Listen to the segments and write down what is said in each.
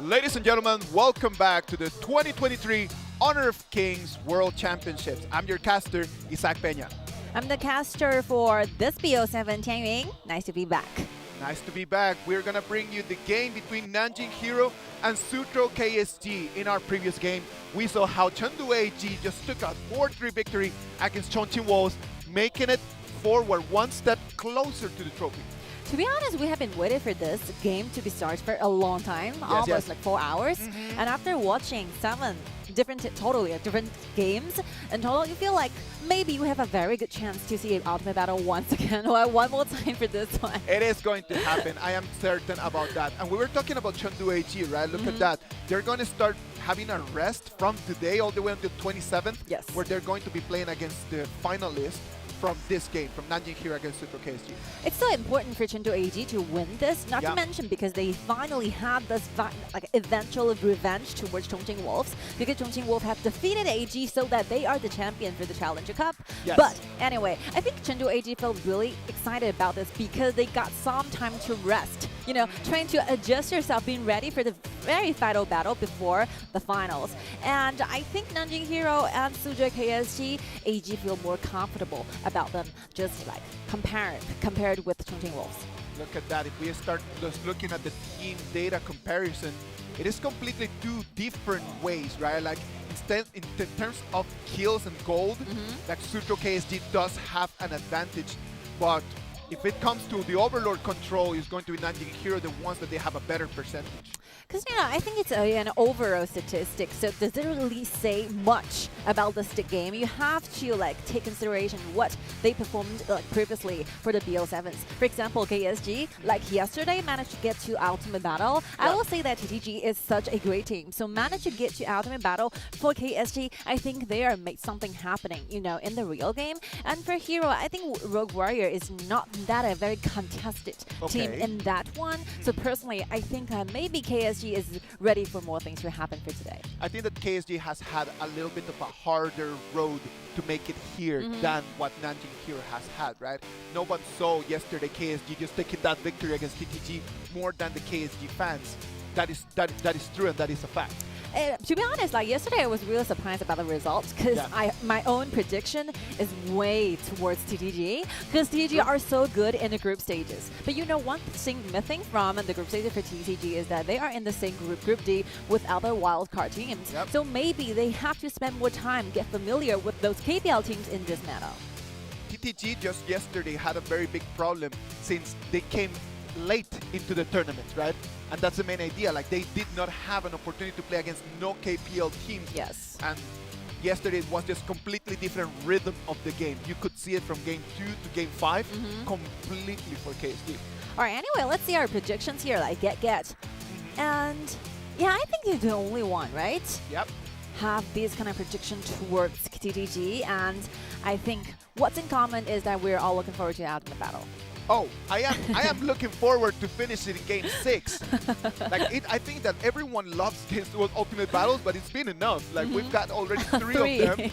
Ladies and gentlemen, welcome back to the 2023 Honor of Kings World Championships. I'm your caster, Isaac Peña. I'm the caster for this BO7, Tian Yuing. Nice to be back. Nice to be back. We're going to bring you the game between Nanjing.Hero and Suzhou.KSG. In our previous game, we saw how Chengdu.AG just took a 4-3 victory against Chongqing Wolves, making it forward one step closer to the trophy. To be honest, we have been waiting for this game to be started for a long time, almost like 4 hours. And after watching 7 totally different games, in total, you feel like maybe we have a very good chance to see an ultimate battle once again, or one more time for this one. It is going to happen. I am certain about that. And we were talking about Chengdu.AG, right? Look at that. They're going to start having a rest from today all the way until 27th, where they're going to be playing against the finalists from this game, from Nanjing.Hero against Suzhou.KSG. It's so important for Chengdu.AG to win this, not to mention because they finally had this eventual revenge towards Chongqing Wolves, because Chongqing Wolves have defeated AG so that they are the champion for the Challenger Cup. But anyway, I think Chengdu.AG felt really excited about this because they got some time to rest. You know, trying to adjust yourself, being ready for the very final battle before the finals. And I think Nanjing.Hero and Suzhou.KSG, AG feel more comfortable about them, just like compared with Chongqing Wolves. Look at that. If we start just looking at the team data comparison, it is completely 2 different ways, right? Like instead, in terms of kills and gold, like Suzhou.KSG does have an advantage, but if it comes to the Overlord control, it's going to be Nanjing.Hero, the ones that they have a better percentage. Because, you know, I think it's an overall statistic, so it doesn't really say much about the stick game. You have to, like, take consideration what they performed previously for the BO7s. For example, KSG, like yesterday, managed to get to Ultimate Battle. I will say that TTG is such a great team, so managed to get to Ultimate Battle for KSG, I think they are made something happening, you know, in the real game. And for Hero, I think Rogue Warrior is not that a very contested team in that one. So personally, I think maybe KSG is ready for more things to happen for today. I think that KSG has had a little bit of a harder road to make it here than what Nanjing.Hero has had, right? No one saw yesterday KSG just taking that victory against TTG more than the KSG fans. That is true, and that is a fact. To be honest, like yesterday, I was really surprised about the results because my own prediction is way towards TTG because TTG are so good in the group stages. But you know, one thing missing from the group stages for TTG is that they are in the same Group D with other wildcard teams. So maybe they have to spend more time, get familiar with those KPL teams in this meta. TTG just yesterday had a very big problem since they came late into the tournament, right? And that's the main idea. Like, they did not have an opportunity to play against no KPL teams. And yesterday it was just completely different rhythm of the game. You could see it from game 2 to game 5 completely for KSG. All right, anyway, let's see our predictions here, like get. And yeah, I think you're the only one, right? Have this kind of prediction towards TTG, and I think what's in common is that we're all looking forward to the Ultimate Battle. Oh, I am looking forward to finishing in game 6. Like I think that everyone loves these ultimate battles, but it's been enough. Like we've got already 3 of them.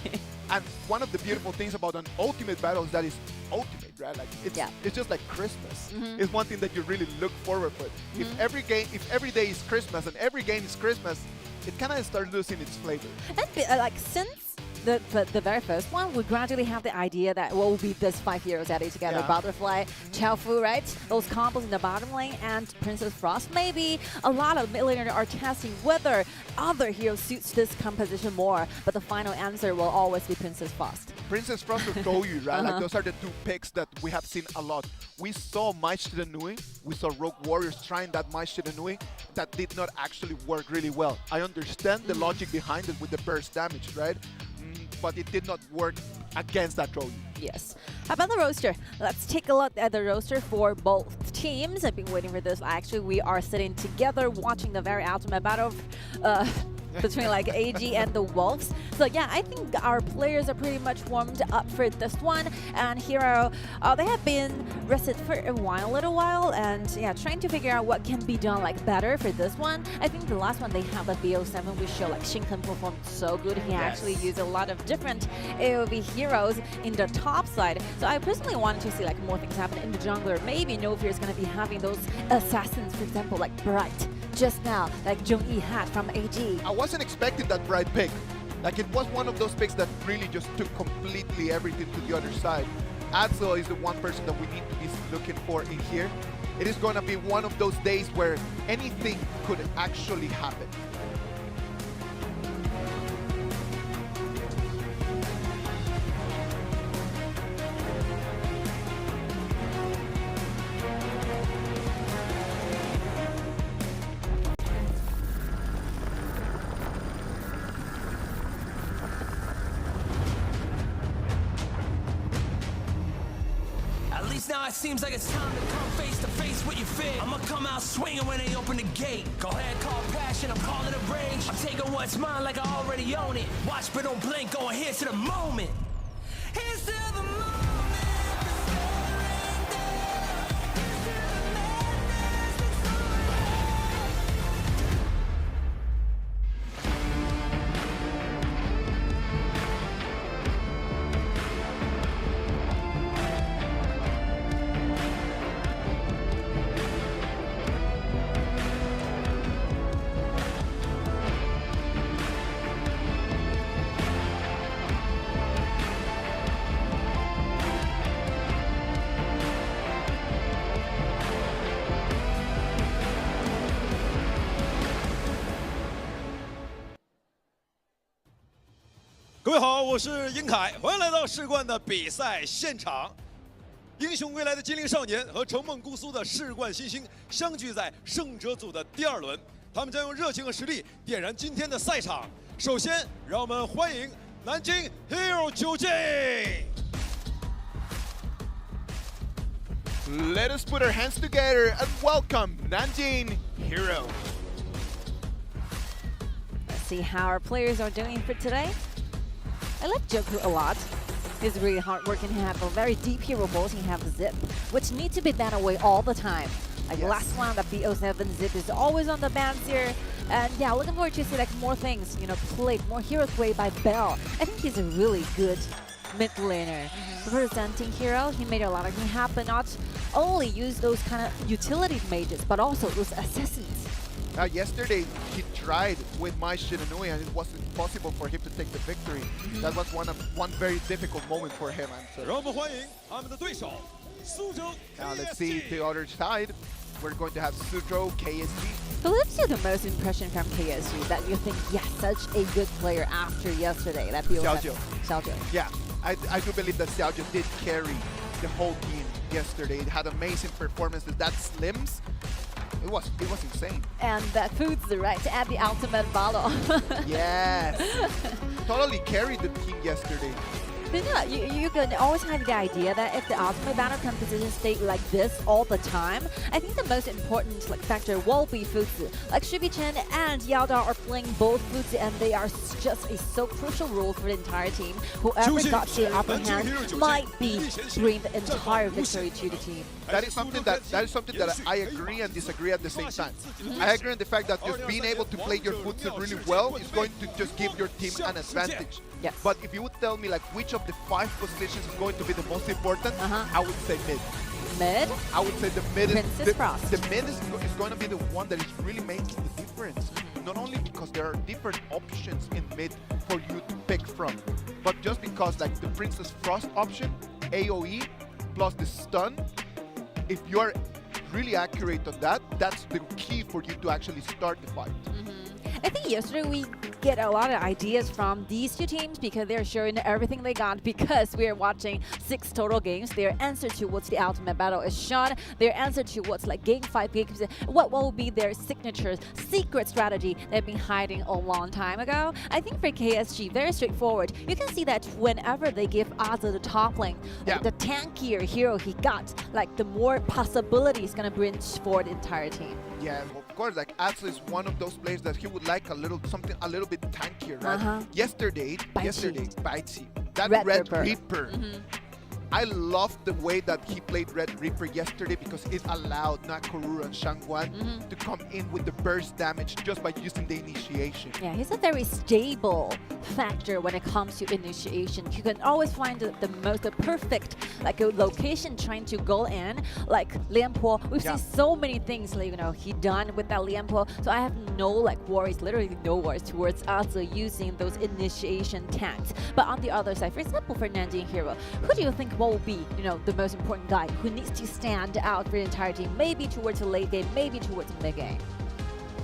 And one of the beautiful things about an ultimate battle is that it's ultimate, right? Like it's just like Christmas. It's one thing that you really look forward to. If every day is Christmas and every game is Christmas, it kind of starts losing its flavor. And like since the very first one, we gradually have the idea that what will be this 5 heroes added together. Butterfly, Chaofu, right? Those combos in the bottom lane, and Princess Frost. Maybe a lot of millionaires are testing whether other heroes suits this composition more, but the final answer will always be Princess Frost. Princess Frost or Toyu, right? Like those are the 2 picks that we have seen a lot. We saw Mai Shiranui, we saw Rogue Warriors trying that Mai Shiranui. That did not actually work really well. I understand the logic behind it with the burst damage, right? But it did not work against that Trolley. Yes. How about the roster? Let's take a look at the roster for both teams. I've been waiting for this. Actually, we are sitting together watching the very ultimate battle between like AG and the Wolves. So yeah, I think our players are pretty much warmed up for this one. And Hero, they have been rested for a little while, and yeah, trying to figure out what can be done like better for this one. I think the last one they have the BO7, we show like Shinken performed so good. He actually used a lot of different AoV heroes in the top side. So I personally wanted to see like more things happen in the jungler. Maybe Novir is going to be having those assassins, for example, like Bright, just now, like Zhongyi had from AG. I wasn't expecting that bright pick. Like, it was one of those picks that really just took completely everything to the other side. Axel is the one person that we need to be looking for in here. It is going to be one of those days where anything could actually happen. Now it seems like it's time to come face to face with your fear. I'ma come out swinging when they open the gate. Go ahead, call passion, I'm calling it rage. I'm taking what's mine like I already own it. Watch but don't blink, going here's to the moment. Here's to the moment. 各位好，我是英凯，欢迎来到世冠的比赛现场。英雄归来的精灵少年和乘梦姑苏的世冠新星相聚在胜者组的第2轮，他们将用热情和实力点燃今天的赛场。首先，让我们欢迎Nanjing.Hero 九进。Let us put our hands together and welcome Nanjing.Hero. Let's see how our players are doing for today. I like Joku a lot. He's really hardworking. He have a very deep hero balls. He have Zip, which need to be banned away all the time. Like last round, the BO7 Zip is always on the bans here. And yeah, looking forward to see like more things, you know, played, more heroes played by Bell. I think he's a really good mid laner. Representing Hero, he made a lot of things happen. Not only use those kind of utility mages, but also those assassins. Yesterday, he tried with my Shiranui and it wasn't possible for him to take the victory. That was one very difficult moment for him.让我们欢迎他们的对手，Suzhou.KSG。 Now let's see the other side. We're going to have Suzhou.KSG. So let's see the most impression from KSG that you think, yes, such a good player after yesterday. That Xiaojiu. Yeah, I do believe that Xiaojiu did carry the whole team yesterday. It had amazing performances. That Slims, it was insane. And that Foods right at the ultimate battle. Yes. Totally carried the team yesterday. But you can always have the idea that if the ultimate battle composition stay like this all the time, I think the most important factor will be Fuzi. Like Shubi Chen and Yao Dao are playing both Fuzi, and they are just a so crucial role for the entire team. Whoever got the upper hand might bring the entire victory to the team. That is something that I agree and disagree at the same time. I agree on the fact that just being able to play your Fuzi really well is going to just give your team an advantage. Yes. But if you would tell me like which of the 5 positions is going to be the most important, I would say mid. Mid? I would say the mid the mid is going to be the one that is really making the difference. Not only because there are different options in mid for you to pick from, but just because like the Princess Frost option, AoE, plus the stun, if you're really accurate on that, that's the key for you to actually start the fight. I think yesterday we get a lot of ideas from these two teams because they're showing everything they got because we are watching 6 total games. Their answer to what's the ultimate battle is shown. Their answer to what's like game 5 games, what will be their signatures, secret strategy they've been hiding a long time ago. I think for KSG, very straightforward. You can see that whenever they give Aza the top lane, like the tankier hero he got, like the more possibilities gonna bring for the entire team. Yeah, of course, like Axel is one of those players that he would like something a little bit tankier, right? Yesterday, Baiti, that Red Reaper. I loved the way that he played Red Reaper yesterday because it allowed Nakoruru and Shangguan to come in with the burst damage just by using the initiation. Yeah, he's a very stable factor when it comes to initiation. You can always find the perfect like a location trying to go in, like Lianpo. We've seen so many things, like, he done with that Lianpo. So I have no worries, literally no worries towards also using those initiation tanks. But on the other side, for example, for Nanjing.Hero, who do you think will be, the most important guy who needs to stand out for the entire team? Maybe towards the late game, maybe towards the mid game.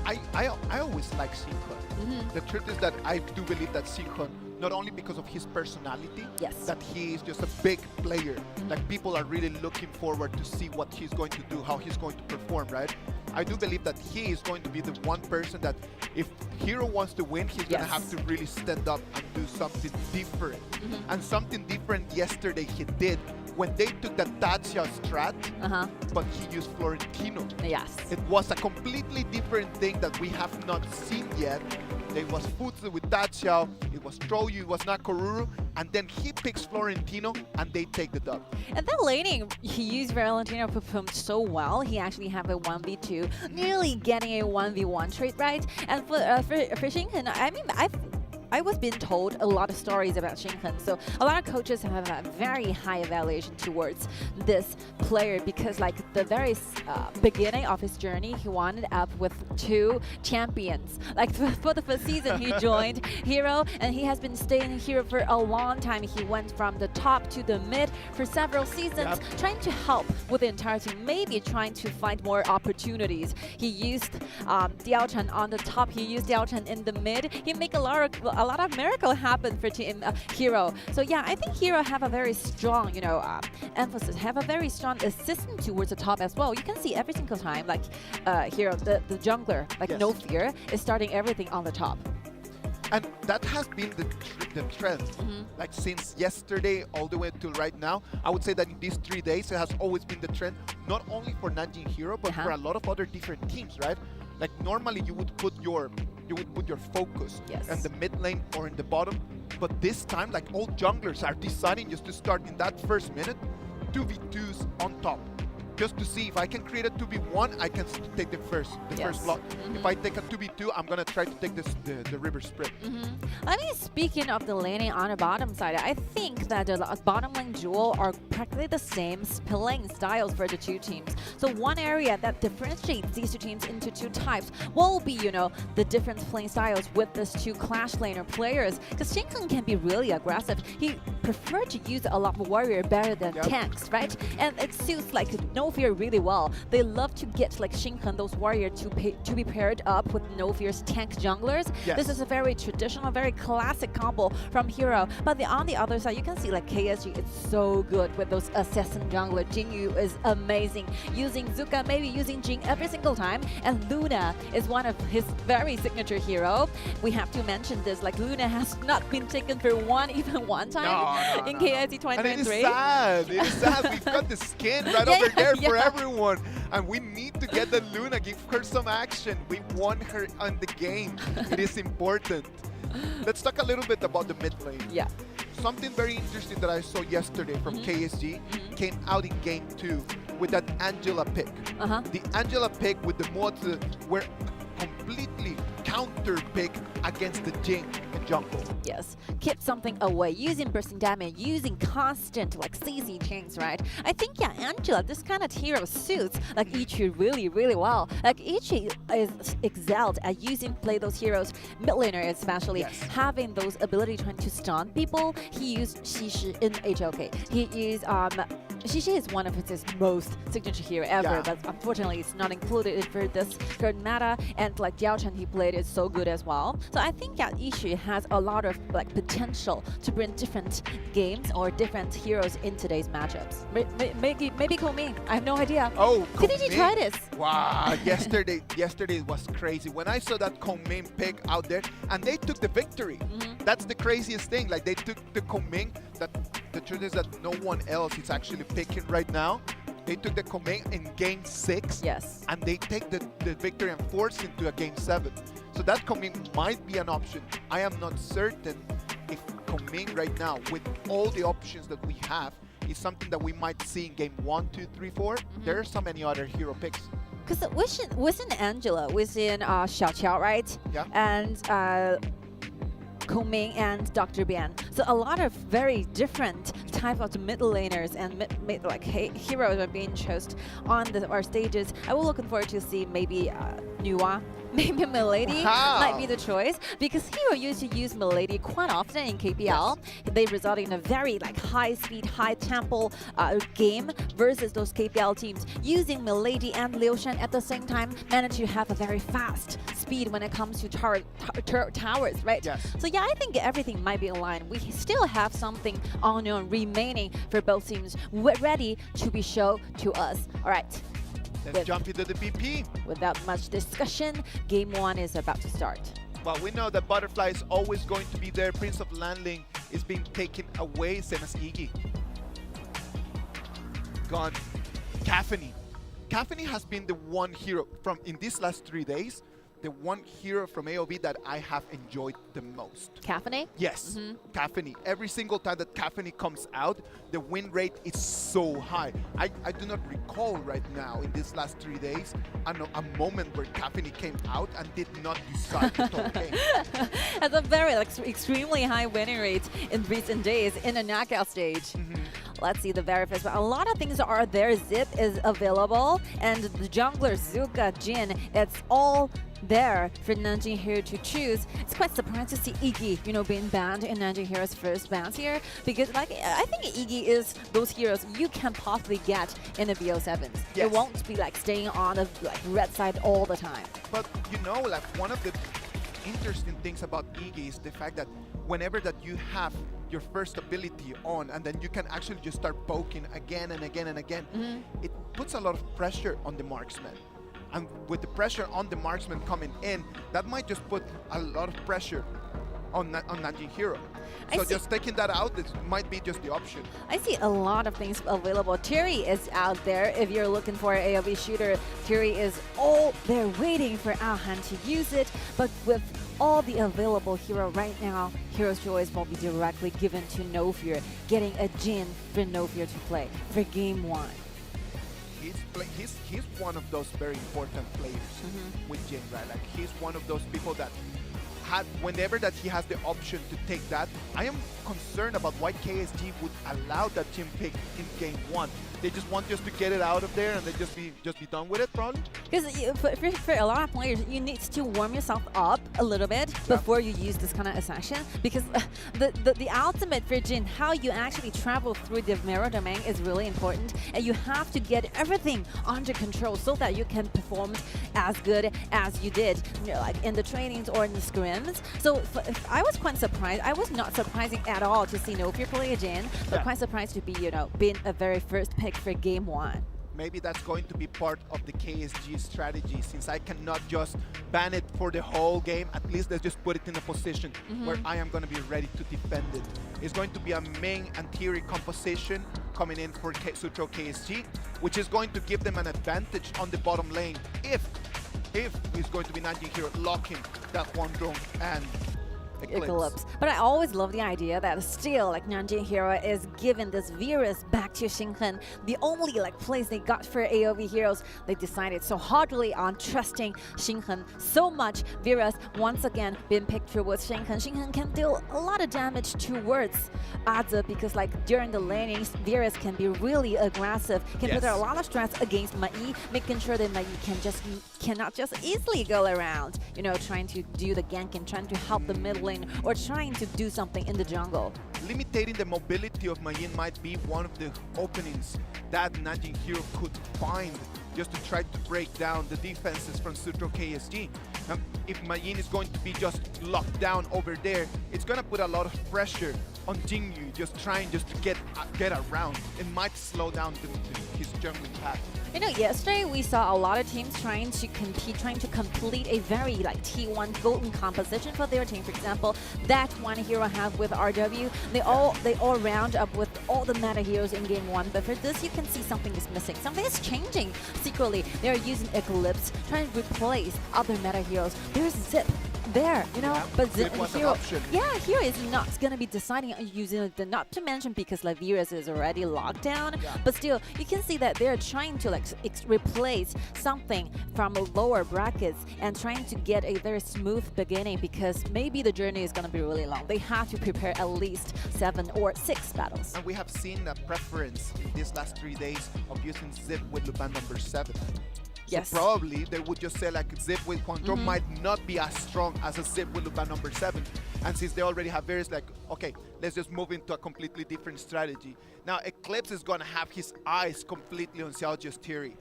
I always like Xinhe. The truth is that I do believe that Xinhe, not only because of his personality, that he is just a big player, like people are really looking forward to see what he's going to do, how he's going to perform, right? I do believe that he is going to be the one person that if Hero wants to win, he's going to have to really stand up and do something different. And something different yesterday he did when they took the Tazia strat, but he used Florentino. Yes. It was a completely different thing that we have not seen yet. There was Futsu with Tazia, it was Troyu, it was not Koruru, and then he picks Florentino and they take the dub. And that laning, he used Florentino performed so well. He actually have a 1v2, nearly getting a 1v1 trade, right? And for Xinhe, I mean, I was being told a lot of stories about Xinhe, so a lot of coaches have a very high evaluation towards this player because, like, the very beginning of his journey, he wound up with 2 champions. Like, for the first season, he joined Hero, and he has been staying here for a long time. He went from the top to the mid for several seasons, trying to help with the entire team, maybe trying to find more opportunities. He used Diao Chen on the top. He used Diao Chen in the mid. He make a lot of miracle happen for team Hero. So yeah, I think Hero have a very strong, emphasis, have a very strong assistant towards the top as well. You can see every single time, like Hero, the jungler, like No Fear, is starting everything on the top. And that has been the trend, like since yesterday all the way till right now. I would say that in these 3 days, it has always been the trend, not only for Nanjing.Hero, but for a lot of other different teams, right? Like normally you would put your focus in the mid lane or in the bottom, but this time, like, all junglers are deciding just to start in that first minute 2v2s on top, just to see if I can create a 2v1, I can take the first block. If I take a 2v2, I'm gonna try to take the river sprint. I mean, speaking of the laning on the bottom side, I think that the bottom lane duo are practically the same playing styles for the 2 teams. So one area that differentiates these 2 teams into 2 types will be, the different playing styles with these 2 clash laner players. Because Xinhe can be really aggressive. He prefers to use a lot of warrior better than tanks, right? And it suits like No Fear really well. They love to get like Xinhe and those warriors to be paired up with No Fear's tank junglers. This is a very traditional, very classic combo from Hero. But on the other side, you can see like KSG is so good with those assassin jungler. Jingyu is amazing, using Zuka, maybe using Jing every single time. And Luna is one of his very signature hero. We have to mention this, like Luna has not been taken for even one time in KIC2023. And it is sad. It is sad. We've got the skin right over there for everyone. And we need to get the Luna, give her some action. We want her on the game. It is important. Let's talk a little bit about the mid lane. Something very interesting that I saw yesterday from KSG came out in game 2 with that Angela pick. The Angela pick with the mods were completely counter pick against the Jing and jungle. Yes, keep something away, using bursting damage, using constant like CC chains, right? I think Angela, this kind of hero suits like Ichi really, really well. Like Ichi is excelled at play those heroes, mid laner especially, having those ability trying to stun people. He used Shishi in HOK. He used Shishi is one of his most signature hero ever, but unfortunately it's not included for this current meta. And like Diao Chen, he played it so good as well. So I think Ishi has a lot of like potential to bring different games or different heroes in today's matchups. Maybe Koming. I have no idea. Oh, did you try this? Wow, yesterday was crazy. When I saw that Koming pick out there and they took the victory. That's the craziest thing. Like they took the Koming. That the truth is that no one else is actually picking right now. They took the Koming in game 6. And they take the victory and force into a game 7. So that Koming might be an option. I am not certain if Koming right now, with all the options that we have, is something that we might see in game 1, 2, 3, 4. There are so many other hero picks. Because within Angela, within Xiao Qiao, right? And Koming and Dr. Bian. So a lot of very different type of mid laners and heroes are being chosen on our stages. I will looking forward to see maybe Nuwa. Maybe Milady might be the choice because Hero used to use Milady quite often in KPL. Yes. They result in a very high-speed, high-tempo game versus those KPL teams using Milady and Liu Shan at the same time manage to have a very fast speed when it comes to towers, right? Yes. So yeah, I think everything might be aligned. We still have something unknown remaining for both teams ready to be shown to us. All right. Let's jump into the BP. Without much discussion, game 1 is about to start. Well, we know that Butterfly is always going to be there. Prince of Landling is being taken away, same as Iggy. Gone. Caffeine. Caffeine has been the one hero from in these last 3 days, the one hero from AOV that I have enjoyed the most. Caffeine? Yes, Caffeine. Every single time that Caffeine comes out, the win rate is so high. I do not recall right now in these last 3 days a moment where Caffeine came out and did not decide the whole game. Has a very extremely high winning rate in recent days in a knockout stage. Let's see the very first one. A lot of things are there. Zip is available, and the jungler Zuka, Jin, it's all there for Nanjing.Hero to choose. It's quite surprised to see Iggy, being banned in Nanjing.Hero's first bans here, because I think Iggy is those heroes you can possibly get in the BO7s. Yes. It won't be staying on the red side all the time. But one of the interesting things about Iggy is the fact that whenever that you have your first ability on and then you can actually just start poking again and again and again, it puts a lot of pressure on the marksman. And with the pressure on the marksman coming in, that might just put a lot of pressure on Nanjing.Hero. So just taking that out, it might be just the option. I see a lot of things available. Terry is out there. If you're looking for an AoV shooter, Terry is all there waiting for Ahan to use it. But with all the available hero right now, Hero's Choice will be directly given to No Fear, getting a Jin for No Fear to play for game 1. He's one of those very important players with Jin, right? He's one of those people that whenever that he has the option to take that, I am concerned about why KSG would allow that Jin pick in game 1. They just want to get it out of there and then just be done with it, probably. Because for a lot of players, you need to warm yourself up a little bit before you use this kind of assassin. Because the ultimate for Jin, how you actually travel through the mirror domain is really important, and you have to get everything under control so that you can perform as good as you did, in the trainings or in the scrims. So I was quite surprised. I was not surprising at all to see No Fear play a Jin, but quite surprised to be being a very first pick for game 1. Maybe that's going to be part of the KSG strategy. Since I cannot just ban it for the whole game, at least let's just put it in a position where I am going to be ready to defend it. It's going to be a main and Theory composition coming in for Suzhou.KSG, which is going to give them an advantage on the bottom lane if it's going to be Nanjing.Hero locking that one drone and Eclipse. But I always love the idea that still Nanjing.Hero is giving this Virus back to Xinghen. The only place they got for AoV heroes, they decided so hardly on trusting Xinghen so much. Virus once again been picked towards Xinghen. Xinghen can deal a lot of damage towards Aze because during the lanings, Virus can be really aggressive, can put a lot of stress against Mai, making sure that Mai cannot just easily go around, trying to do the gank and trying to help the middle lane or trying to do something in the jungle. Limiting the mobility of Mayin might be one of the openings that Nanjing.Hero could find just to try to break down the defenses from Suzhou.KSG. If Mayin is going to be just locked down over there, it's going to put a lot of pressure on Jingyu trying to get around. It might slow down his jungling path. Yesterday we saw a lot of teams trying to compete, trying to complete a very T1 golden composition for their team. For example, that one hero have with RW, they all round up with all the meta heroes in game 1. But for this, you can see something is missing. Something is changing secretly. They are using Eclipse, trying to replace other meta heroes. There's Zip there, you know. Yeah, but Zip was an Hero, option. yeah, Hero is not going to be deciding on using the, not to mention because like Virus is already locked down. Yeah. But still, you can see that they're trying to like replace something from lower brackets and trying to get a very smooth beginning because maybe the journey is going to be really long. They have to prepare at least 7 or 6 battles. And we have seen a preference in these last 3 days of using Zip with Luban number 7. Yes. So probably they would just say like Zip with Quantum might not be as strong as a Zip with Luban number 7. And since they already have various like, okay, let's just move into a completely different strategy. Now Eclipse is gonna have his eyes completely on Xiaoju's Theory.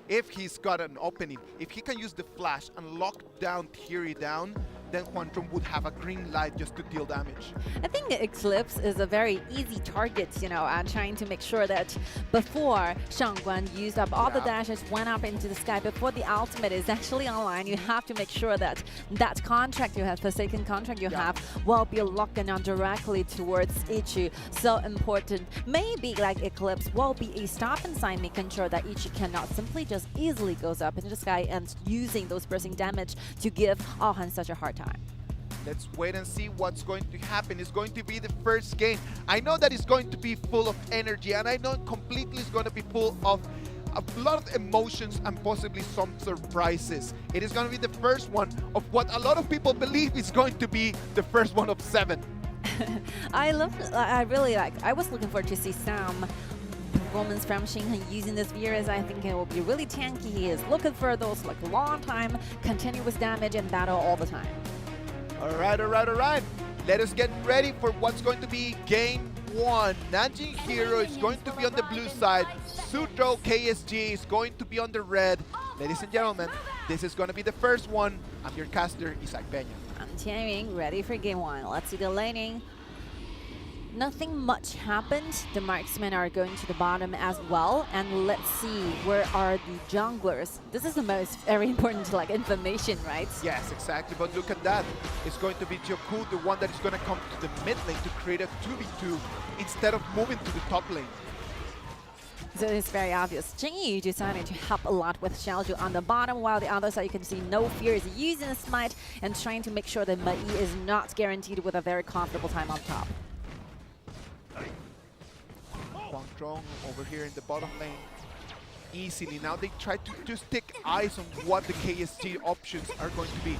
If he's got an opening, if he can use the flash and lock down Theory down, then Quantum would have a green light just to deal damage. I think the Eclipse is a very easy target, you know, trying to make sure that before Shangguan used up all the dashes, went up into the sky, before the ultimate is actually online, you have to make sure that that contract you have, Forsaken contract you have, will be locking on directly towards Ichi. So important. Maybe like Eclipse will be a stop and sign, making sure that Ichi cannot simply just easily goes up into the sky and using those bursting damage to give Aohan such a hard time. Let's wait and see what's going to happen. It's going to be the first game. I know that it's going to be full of energy, and I know completely it's going to be full of a lot of emotions and possibly some surprises. It is going to be the first one of what a lot of people believe is going to be the first one of 7. I was looking forward to see some performance from Xinghen using this Virus. I think it will be really tanky. He is looking for those like long time continuous damage and battle all the time. All right. Let us get ready for what's going to be game 1. Nanjing.Hero is going to be on the blue side. Suzhou.KSG is going to be on the red. Ladies and gentlemen, this is going to be the first one. I'm your caster, Isaac Peña. I'm Tianying, ready for game 1. Let's see the laning. Nothing much happened. The marksmen are going to the bottom as well. And let's see, where are the junglers? This is the most very important like information, right? Yes, exactly. But look at that. It's going to be Joku, the one that is going to come to the mid lane to create a 2v2 instead of moving to the top lane. So it's very obvious. Jingyu decided to help a lot with Xiaoju on the bottom, while the other side you can see No Fear is using the smite and trying to make sure that Mei is not guaranteed with a very comfortable time on top. Guangzhong over here in the bottom lane easily. Now they try to just take eyes on what the KSG options are going to be.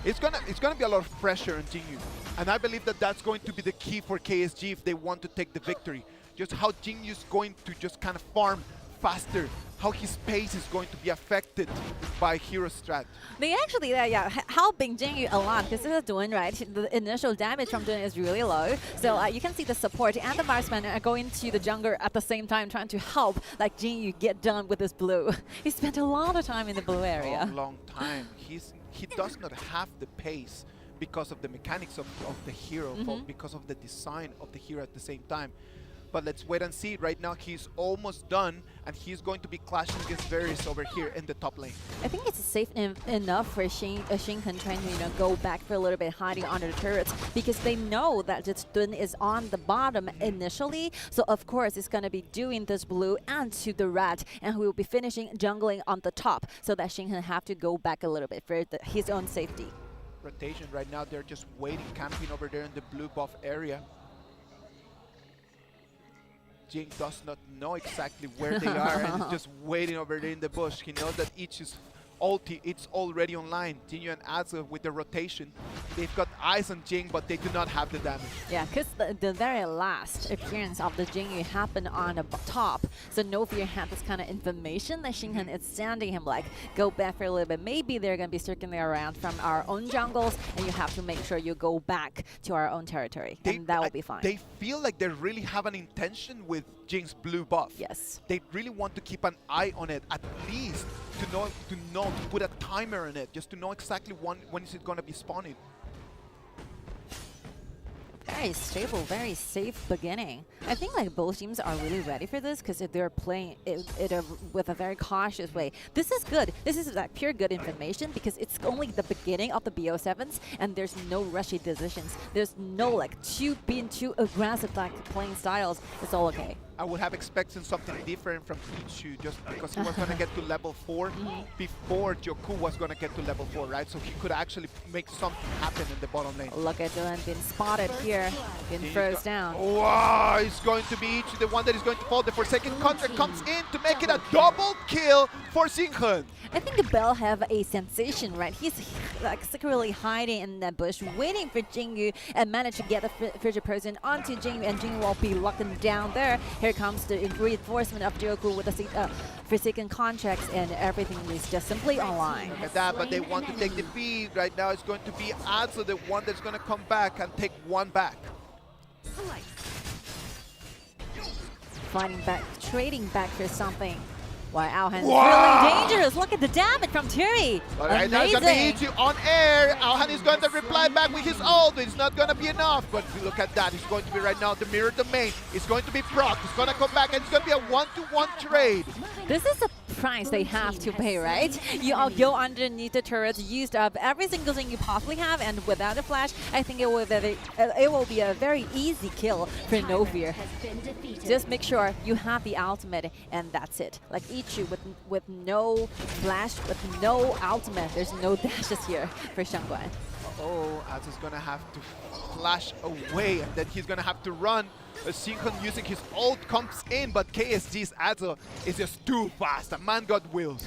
It's gonna be a lot of pressure on Jingyu, and I believe that that's going to be the key for KSG if they want to take the victory. Just how Jingyu is going to just kind of farm faster, how his pace is going to be affected by hero strat. They actually, helping Jingyu a lot because this is doing right. The initial damage from doing is really low. So you can see the support and the marksman are going to the jungler at the same time, trying to help like Jingyu get done with this blue. He spent a lot of time in the blue area. Long time. He does not have the pace because of the mechanics of the hero, because of the design of the hero at the same time. But let's wait and see. Right now, he's almost done, and he's going to be clashing against Varys over here in the top lane. I think it's safe enough for Xinghen trying to go back for a little bit, hiding under the turrets, because they know that this Dun is on the bottom initially. So of course, it's going to be doing this blue and to the red, and we will be finishing jungling on the top, so that Xinghen have to go back a little bit for his own safety. Rotation right now, they're just waiting, camping over there in the blue buff area. Jing does not know exactly where they are and is just waiting over there in the bush. He knows that Ichi's ulti, it's already online. Jinyu and Azu with the rotation. They've got eyes on Jing, but they do not have the damage. Yeah, because the very last appearance of the Jingyu happened on the top. So No Fear had this kind of information that Xinghen is sending him like, go back for a little bit. Maybe they're going to be circling around from our own jungles, and you have to make sure you go back to our own territory. And that will be fine. They feel like they really have an intention with Jing's blue buff. Yes. They really want to keep an eye on it, at least to put a timer on it, just to know exactly when is it going to be spawning. Very stable, very safe beginning. I think like both teams are really ready for this because they're playing it with a very cautious way. This is good. This is like pure good information because it's only the beginning of the BO7s and there's no rushy decisions. There's no like being too aggressive like playing styles. It's all okay. I would have expected something different from Ichu just because he was going to get to level 4 before Joku was going to get to level 4, right? So he could actually make something happen in the bottom lane. Look at Dylan being spotted here, being froze down. Wow, it's going to be Ichu, the one that is going to fall. The Forsaken Contract comes in to make it a double kill for Xinghen. I think Bell have a sensation, right? He's like secretly hiding in the bush, waiting for Jingyu, and managed to get the Frigid Person onto Jingyu, and Jingyu will be locking down there. Here comes the reinforcement of Joku with the Forsaken Contracts, and everything is just simply online. Look at that, but they want to take the feed. Right now it's going to be Adzo, the one that's going to come back and take one back. Fighting back, trading back for something. Wow, Alhan's really dangerous. Look at the damage from Turi. Alright, now it's going to be Ichu on air. Alhan is going to reply back with his ult. It's not going to be enough. But look at that. It's going to be right now the mirror domain. It's going to be proc. It's going to come back and it's going to be a 1-to-1 trade. This is a price they have to pay, right? You all go underneath the turrets, used up every single thing you possibly have, and without a flash, I think it will be a very easy kill for No Fear. Just make sure you have the ultimate, and that's it. Like Ichu with no flash, with no ultimate, there's no dashes here for Shangguan. Oh, Az is going to have to flash away, and then he's going to have to run. Xinghen using his ult comes in, but KSG's Azo is just too fast. A man got wheels.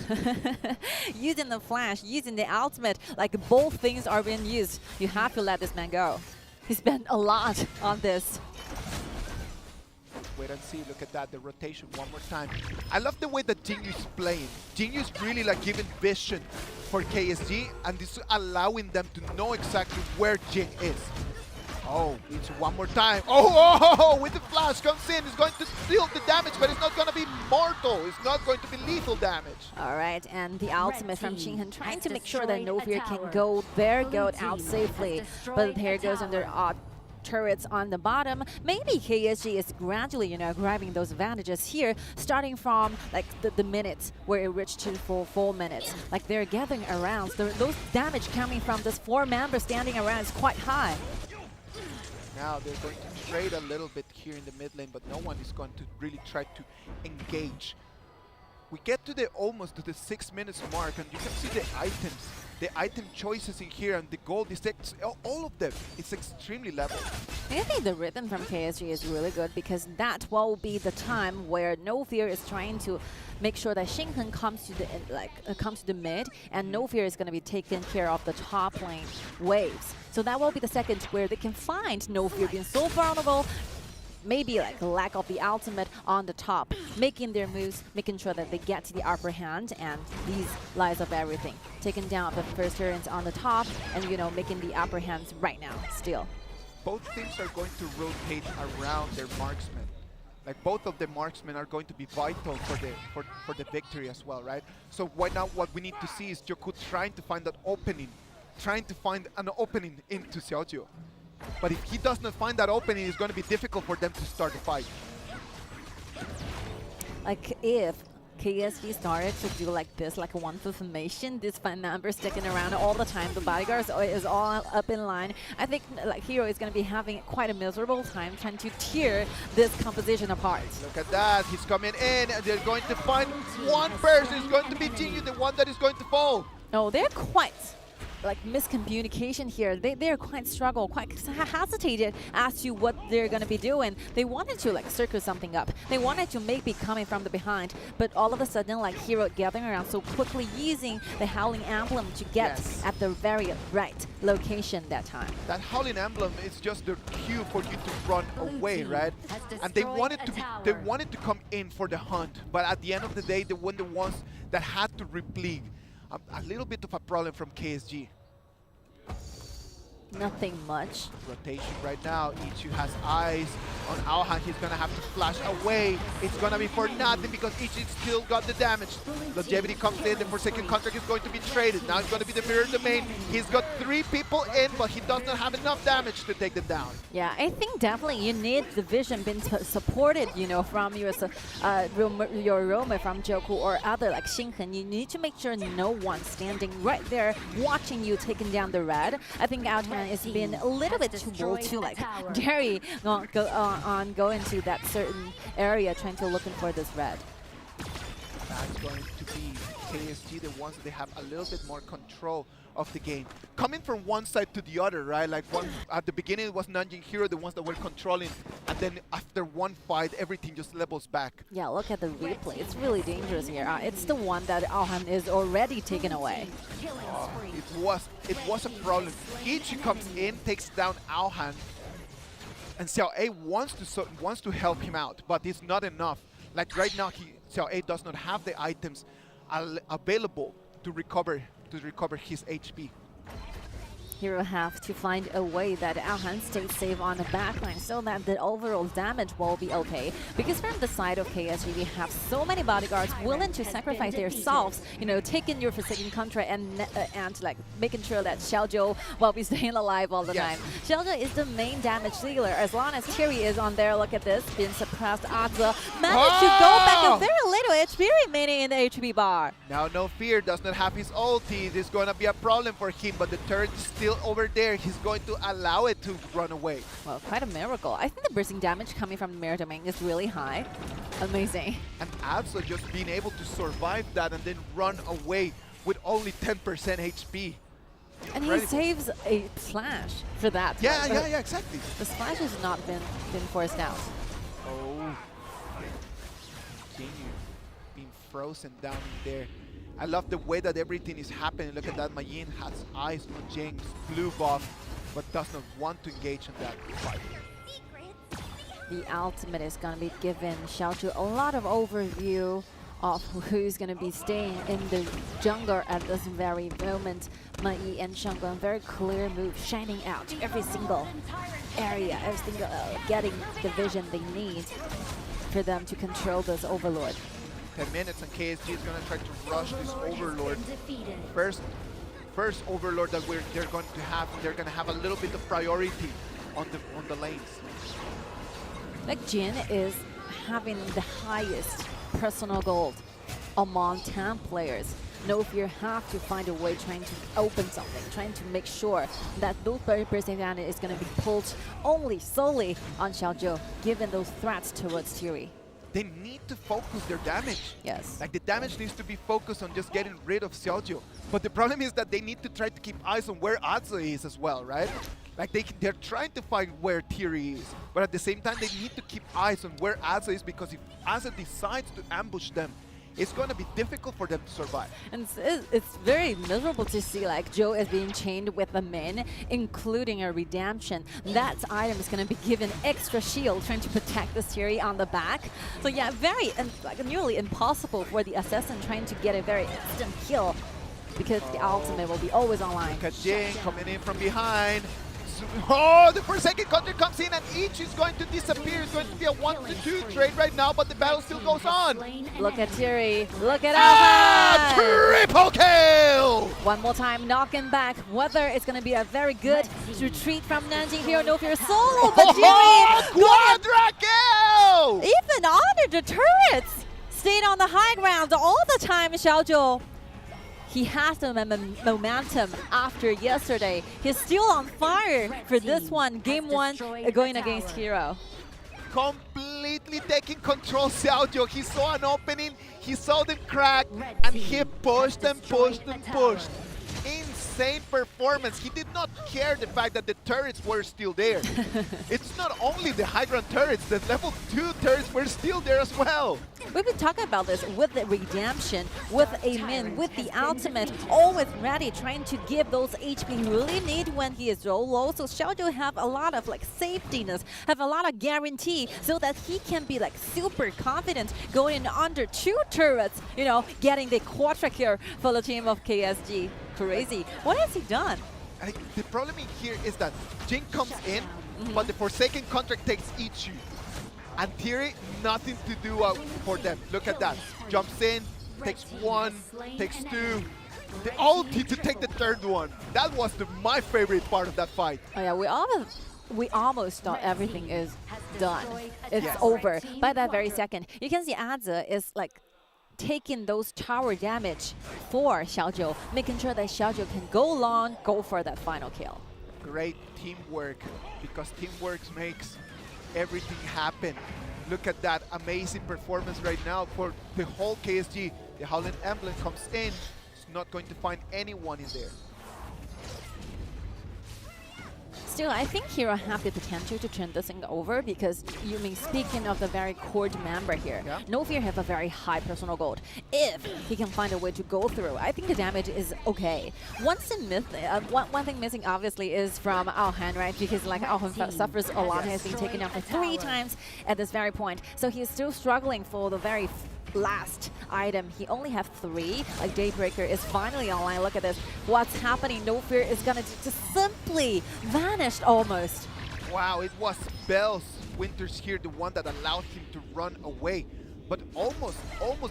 Using the flash, using the ultimate, like both things are being used. You have to let this man go. He spent a lot on this. Wait and see, look at that, the rotation one more time. I love the way that Jingyu's playing. Jingyu's really like giving vision for KSG, and this is allowing them to know exactly where Jin is. Oh, it's one more time. Oh, with the flash comes in. It's going to deal the damage, but it's not going to be mortal. It's not going to be lethal damage. All right, and the ultimate from Xinghen trying to make sure that No Fear can go there, go out safely. But here goes under turrets on the bottom. Maybe KSG is gradually, grabbing those advantages here, starting from like the minutes where it reached to full minutes. Like they're gathering around. So those damage coming from this 4 members standing around is quite high. Now they're going to trade a little bit here in the mid lane, but no one is going to really try to engage. We get to almost to the 6 minutes mark, and you can see the items, the item choices in here, and the gold is all of them. It's extremely level. I think the rhythm from KSG is really good, because that will be the time where No Fear is trying to make sure that Xinghen comes to the mid, and No Fear is going to be taking care of the top lane waves. So that will be the second where they can find No Fear being so vulnerable. Maybe like a lack of the ultimate on the top, making their moves, making sure that they get to the upper hand, and these lies of everything. Taking down the first turns on the top, and making the upper hands right now still. Both teams are going to rotate around their marksmen. Like both of the marksmen are going to be vital for the victory as well, right? So right now what we need to see is Joku trying to find that opening, trying to find an opening into Xiaojiu. But if he does not find that opening, it's going to be difficult for them to start the fight. Like if KSG started to do like this, like one formation, this 5 members sticking around all the time, the bodyguards is all up in line. I think like Hero is going to be having quite a miserable time trying to tear this composition apart. Look at that, he's coming in, and they're going to find one person. It's going to be Jingyu, the one that is going to fall. No, they're quite like miscommunication here. They're quite quite hesitated as to what they're going to be doing. They wanted to like circle something up. They wanted to maybe coming from the behind, but all of a sudden like Hero gathering around so quickly, using the Howling Emblem to get at the very right location that time. That Howling Emblem is just the cue for you to run away, right? And they wanted to come in for the hunt, but at the end of the day, they were the ones that had to replete. A little bit of a problem from KSG. Nothing much. Rotation right now. Ichu has eyes on Aohan. He's going to have to flash away. It's going to be for nothing because Ichu still got the damage. Longevity comes in. The Forsaken Contract is going to be traded. Now it's going to be the mirror domain. He's got 3 people in, but he does not have enough damage to take them down. Yeah, I think definitely you need the vision being supported, from your roamer from Joku or other like Xinghen. You need to make sure no one standing right there watching you taking down the red. I think Outhan Han is being a little bit too bold to like Jerry go into that certain area trying to looking for this red. That's going to be KSG, the ones that they have a little bit more control of the game. Coming from one side to the other, right? Like one at the beginning it was Nanjing.Hero, the ones that were controlling, and then after one fight, everything just levels back. Yeah, look at the replay. It's really dangerous here. It's the one that Han is already taken away. It was a problem. Ichi comes in, takes down Han, and Xiao A wants to help him out, but it's not enough. Like right now, Xiao A does not have the items available to recover his HP. Hero have to find a way that Han stays safe on the backline so that the overall damage will be okay. Because from the side of KSG, we have so many bodyguards willing to sacrifice themselves, you know, taking your Forsaken Contra and like making sure that Xiaozhou will be staying alive all the time. Xiaozhou is the main damage dealer. As long as Thierry is on there, look at this, being suppressed. Aza managed to go back a very little HP remaining in the HP bar. Now no fear, does not have his ulti. This is going to be a problem for him, but the turret is still over there. He's going to allow it to run away. Well, quite a miracle. I think the bursting damage coming from the mirror domain is really high. Amazing. And also just being able to survive that and then run away with only 10% HP. And he saves a splash for that. Yeah, exactly. The splash has not been forced out. Oh. Continue being frozen down in there. I love the way that everything is happening. Look at that. Majin has eyes on James, blue buff, but does not want to engage in that fight. The ultimate is going to be giving Xiaozhou a lot of overview of who's going to be staying in the jungle at this very moment. Mai and Shanguang, very clear move, shining out every single area, every single getting the vision they need for them to control this overlord. 10 minutes and KSG is going to try to rush this overlord. First overlord that they're going to have. They're going to have a little bit of priority on the lanes. Like Jin is having the highest personal gold among 10 players. No fear have to find a way trying to open something, trying to make sure that those bursting damage is going to be pulled solely on Xiaozhou, given those threats towards Thierry. They need to focus their damage. Yes. Like the damage needs to be focused on just getting rid of Xiaozhou. But the problem is that they need to try to keep eyes on where Aza is as well, right? Like they're trying to find where Thierry is, but at the same time they need to keep eyes on where Aza is, because if Aza decides to ambush them, it's going to be difficult for them to survive. And it's very miserable to see like Joe is being chained with a min, including a redemption. That item is going to be given extra shield, trying to protect the Thierry on the back. So yeah, very like nearly impossible for the assassin trying to get a very instant kill, because the ultimate will be always online. Look at Jing coming in from behind. Oh, the Forsaken Contra comes in and each is going to disappear. It's going to be a 1-2 trade right now, but the battle still goes on. Look at Thierry. Look at Alpha. Triple kill! One more time, knocking back. Whether it's going to be a very good retreat from Nanjing.Hero. No fear solo, but Thierry. Quadra kill! Even under the turrets. Stayed on the high ground all the time, Xiaozhou. He has the momentum after yesterday. He's still on fire for this one. Game 1 going against Hero. Completely taking control, Xiaozhou. He saw an opening, he saw them crack, and he pushed and pushed and pushed. Insane performance. He did not care the fact that the turrets were still there. It's not only the high ground turrets, the level 2 turrets were still there as well. We've been talking about this with the redemption, with a min, with the ultimate, always ready, trying to give those HP he really need when he is so low. So Xiaozhou have a lot of like safetiness, have a lot of guarantee, so that he can be like super confident going in under 2 turrets, you know, getting the quadra kill for the team of KSG. Crazy. What has he done? The problem in here is that Jing comes in, but the Forsaken contract takes Ichi. And Thierry, nothing to do for them. Look at that. Jumps in, takes 1, takes 2. The ulti to take the 3rd one. That was my favorite part of that fight. Oh yeah, we almost thought everything is done. It's over by that very second. You can see Aza is like taking those tower damage for Xiaozhou, making sure that Xiaozhou can go long, go for that final kill. great teamwork, because teamwork makes everything happen. Look at that amazing performance right now for the whole KSG. The Howling Emblem comes in, it's not going to find anyone in there. Still, I think Hero have the potential to turn this thing over because, you mean, speaking of the very core member here, Yeah. No Fear have a very high personal goal. If he can find a way to go through, I think the damage is okay. One thing missing, obviously, is from Alhan, right? Because like Alhan suffers a lot, has been taken out for 3 times at this very point. So he's still struggling for the very last item. He only have 3. Like Daybreaker is finally online. Look at this. What's happening? No Fear is gonna just simply vanished almost. Wow, it was Bell's Winters here, the one that allowed him to run away, but almost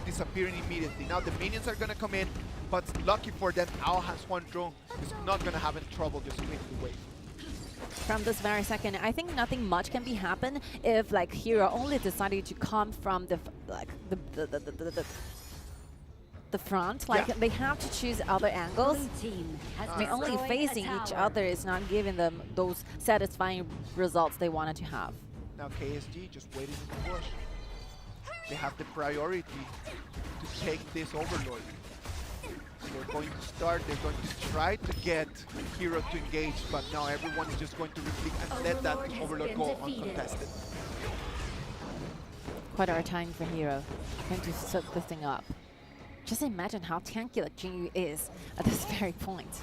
disappearing immediately. Now the minions are gonna come in, but lucky for them, Alhan's one drone is not gonna have any trouble just cleaning the way. From this very second, I think nothing much can be happen if like Hero only decided to come from the front. Like Yeah. they have to choose other angles. I mean, only destroyed a facing each tower. other is not giving them those satisfying results they wanted to have. Now KSG just waiting in the bush. They have the priority to take this Overlord. They're going to start, they're going to try to get Hero to engage, but now everyone is just going to reflect and let that Overlord has Overlord been go defeated. uncontested. Quite our time for Hero. Trying to soak this thing up. Just imagine how tanky like Jinyu is at this very point.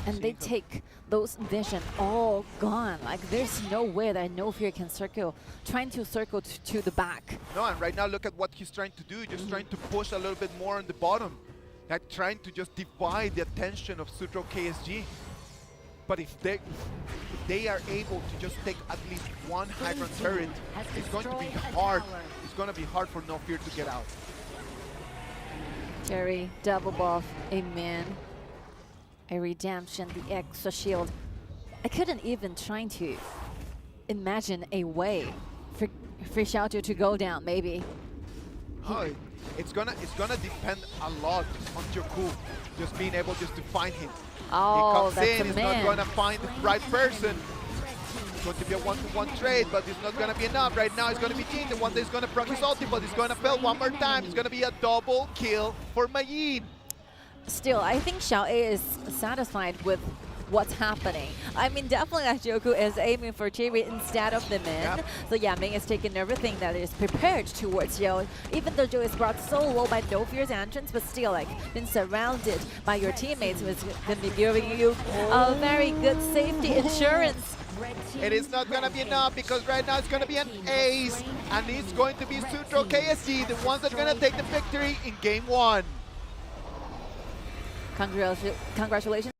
And they take those vision all gone. Like there's no way that No Fear can circle, trying to circle to the back. No, and right now look at what he's trying to do, just trying to push a little bit more on the bottom. Like trying to just divide the attention of Suzhou.KSG. But if they are able to just take at least one Hydron turret, it's going to be hard. It's going to be hard for No Fear to get out. Jerry, double buff, a man, a redemption, the extra shield. I couldn't even try to imagine a way for Xiaoju to go down, maybe. Oh, it's gonna depend a lot on Joku just being able just to find him. Oh, he that's comes in, a he's man. not gonna find the right person. It's going to be a one-to-one trade, but it's not gonna be enough. Right now it's gonna be Jin, the one that's gonna proc his ulti, but he's gonna fail one more time. It's gonna be a double kill for Mayin. Still, I think Xiao A is satisfied with what's happening. I mean, definitely that Joku is aiming for Jerry instead of the Min. Yep. So yeah, Ming is taking everything that is prepared towards Joe. Even though Joe is brought so low by No Fear's entrance, but still like been surrounded by your teammates who's gonna be giving you a very good safety insurance. It is not gonna be enough because right now it's gonna be an ace, and it's going to be Suzhou.KSG, the ones that are gonna take the victory in game 1. Congratulations.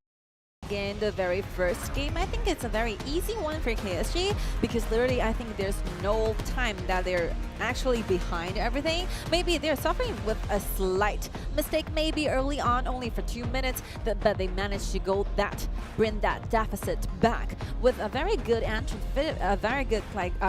In the very first game, I think it's a very easy one for KSG because literally I think there's no time that they're actually behind everything. Maybe they're suffering with a slight mistake maybe early on, only for 2 minutes, but they managed to bring that deficit back with a very good very good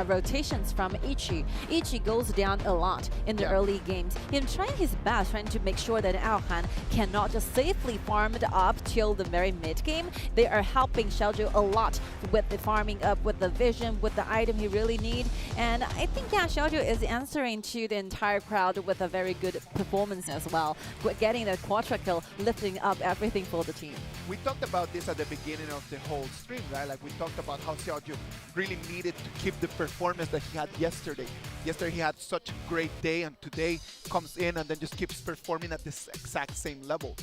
rotations from Ichi. Ichi goes down a lot in the early games. Him trying his best, trying to make sure that Alhan cannot just safely farm it up till the very mid game. They are helping Xiaoju a lot with the farming up, with the vision, with the item he really need. And I think, yeah, Xiaoju is answering to the entire crowd with a very good performance as well. Getting that quadra kill, lifting up everything for the team. We talked about this at the beginning of the whole stream, right? Like we talked about how Xiaoju really needed to keep the performance that he had yesterday. Yesterday he had such a great day, and today comes in and then just keeps performing at this exact same level.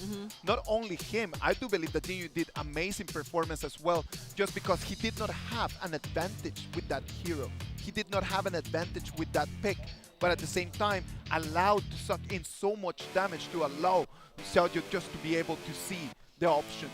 Not only him, I do believe that Jinyu did amazing performance as well, just because he did not have an advantage with that hero. He did not have an advantage with that pick, but at the same time allowed to suck in so much damage to allow Xiaoju just to be able to see the options.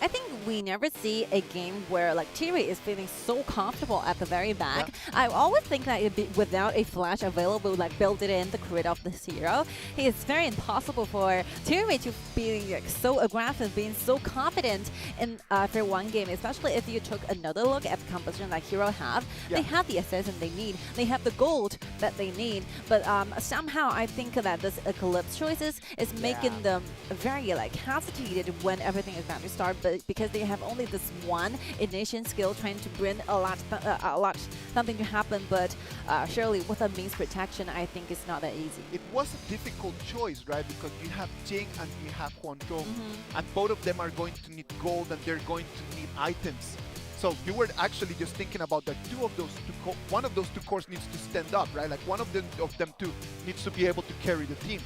I think we never see a game where like Tiri is feeling so comfortable at the very back. Yeah. I always think that it'd be without a flash available, like build it in the crit of this hero. It's very impossible for Tiri to be like so aggressive, being so confident in for one game, especially if you took another look at the composition that Hero have. Yeah. They have the assassin they need. They have the gold that they need. But somehow I think that this Eclipse choices is making them very like hesitated when everything is going to start but because they have only this one initiation skill trying to bring a lot something to happen, but surely with a means protection, I think it's not that easy. It was a difficult choice, right? Because you have Jing and you have Huanzhong, and both of them are going to need gold and they're going to need items. So you were actually just thinking about that one of those two cores needs to stand up, right? Like one of them two needs to be able to carry the team.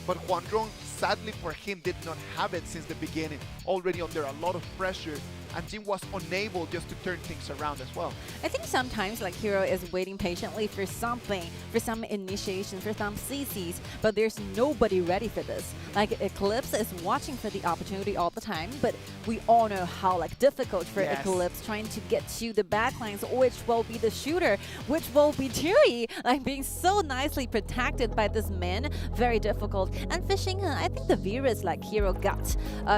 But Huanzhong, sadly for him, did not have it since the beginning, already under a lot of pressure, and Jin was unable just to turn things around as well. I think sometimes like Hero is waiting patiently for something, for some initiation, for some CCs, but there's nobody ready for this. Like Eclipse is watching for the opportunity all the time, but we all know how like difficult for Eclipse trying to get to the backlines, which will be the shooter, which will be Turi, like being so nicely protected by this man, very difficult. And for Xinghen, I think the virus like Hero got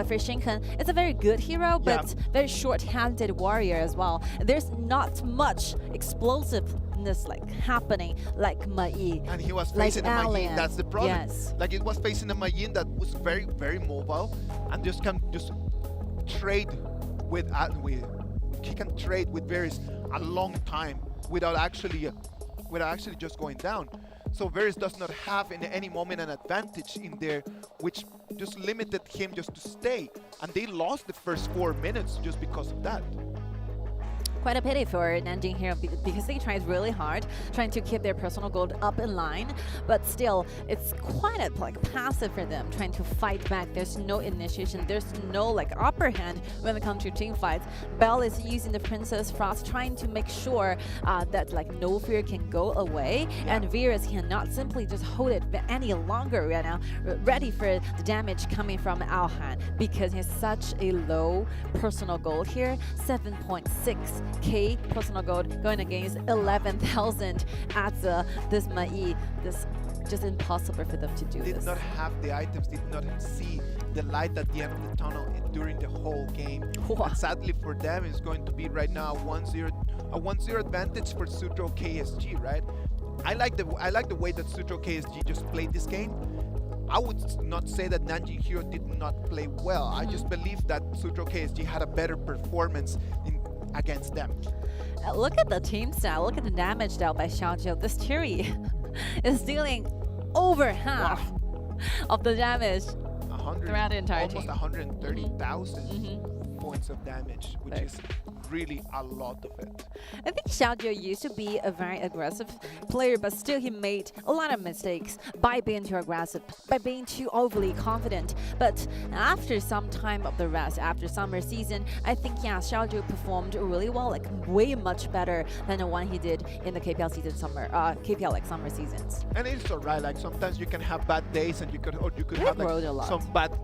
for Xinghen, it's a very good hero, but very short-handed warrior as well. There's not much explosiveness like happening like Mai. And he was facing a Mai Yin, that's the problem. Yes. Like it was facing a Mai Yin that was very, very mobile and just can just trade with he can trade with Varys a long time without actually just going down. So Varys does not have in any moment an advantage in there, which just limited him just to stay. And they lost the first 4 minutes just because of that. Quite a pity for Nanjing.Hero because they tried really hard trying to keep their personal gold up in line, but still it's quite a like passive for them trying to fight back. There's no initiation, there's no like upper hand when it comes to team fights. Bell is using the Princess Frost trying to make sure that like no fear can go away, and Virus cannot simply just hold it any longer right now, ready for the damage coming from Alhan because he has such a low personal gold here, 7.6k personal gold going against 11,000 at this Mai. This just impossible for them to do this. Did not have the items, did not see the light at the end of the tunnel during the whole game. And sadly for them, it's going to be right now a 1-0 advantage for Suzhou.KSG, right? I like the way that Suzhou.KSG just played this game. I would not say that Nanjing.Hero did not play well. I just believe that Suzhou.KSG had a better performance against them. Look at the team style, look at the damage dealt by Xiaozhou. This Turi is dealing over half of the damage throughout the entire almost team. 130,000 points of damage, which is really a lot of it. I think Xiaozhou used to be a very aggressive player, but still he made a lot of mistakes by being too aggressive, by being too overly confident. But after some time of the rest, after summer season, I think Xiaozhou performed really well, like way much better than the one he did in the KPL like summer seasons. And it's alright. Like sometimes you can have bad days, and you could have like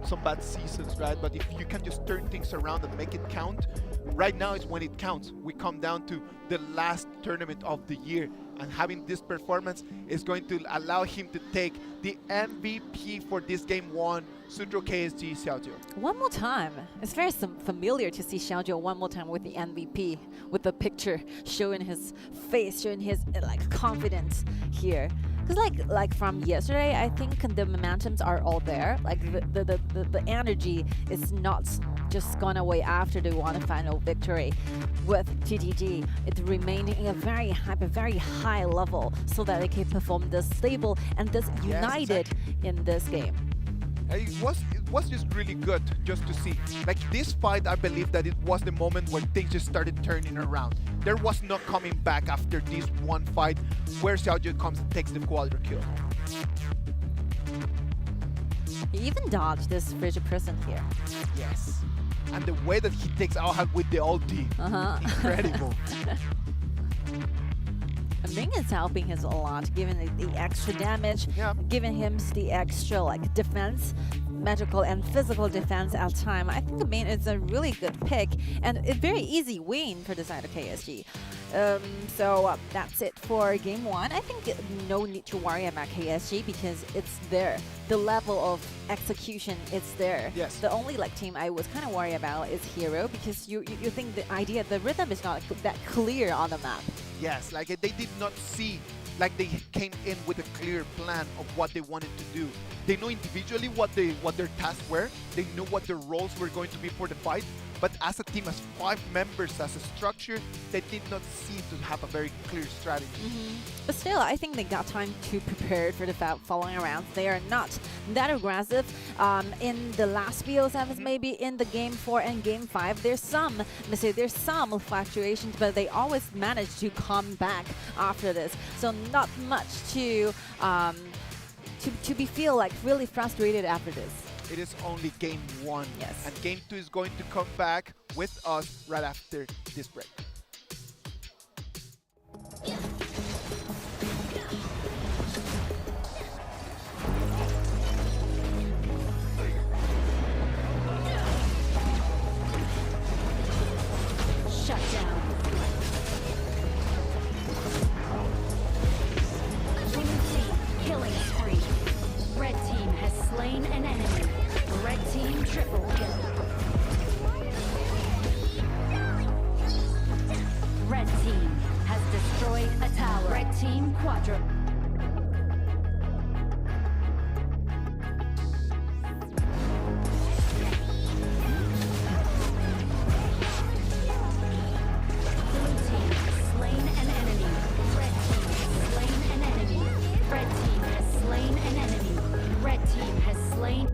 some bad seasons, right? But if you can just turn things around and make it count, right now is when it counts. We come down to the last tournament of the year, and having this performance is going to allow him to take the MVP for this game one, Suzhou.KSG Xiaozhou. One more time. It's very familiar to see Xiaozhou one more time with the MVP, with the picture showing his face, showing his like confidence here. Because like from yesterday, I think the momentums are all there. Like the energy is not just gone away after they won a final victory with TTG. It remained in a very high level so that they can perform this stable and this united in this game. It was just really good just to see. Like this fight, I believe that it was the moment where things just started turning around. There was no coming back after this one fight where Xiaozhou comes and takes the quadra kill. He even dodged this frigid person here. Yes. And the way that he takes Alhan with the ulti, incredible. Ming is helping him a lot, giving the extra damage, giving him the extra like defense, magical and physical defense at time. I think Ming is a really good pick and a very easy win for the side of KSG. So that's it for game one. I think no need to worry about KSG because it's there. The level of execution is there. Yes. The only like team I was kind of worried about is Hero because you think the rhythm is not that clear on the map. Yes, like they did not see, like they came in with a clear plan of what they wanted to do. They know individually what their tasks were. They knew what their roles were going to be for the fight, but as a team, as 5 members, as a structure, they did not seem to have a very clear strategy. But still, I think they got time to prepare for the following rounds. They are not that aggressive. In the last BO7s, maybe in the Game 4 and Game 5, there's some fluctuations, but they always manage to come back after this. So not much to be feel like really frustrated after this. It is only Game 1. Yes. And Game 2 is going to come back with us right after this break. Shut down. Blue team killing spree. Red team has slain an enemy. Red team triple kill. Red team has destroyed a tower. Red team quadra. Blue team has slain an enemy. Red team has slain an enemy. Red team has slain an enemy. Red team has slain.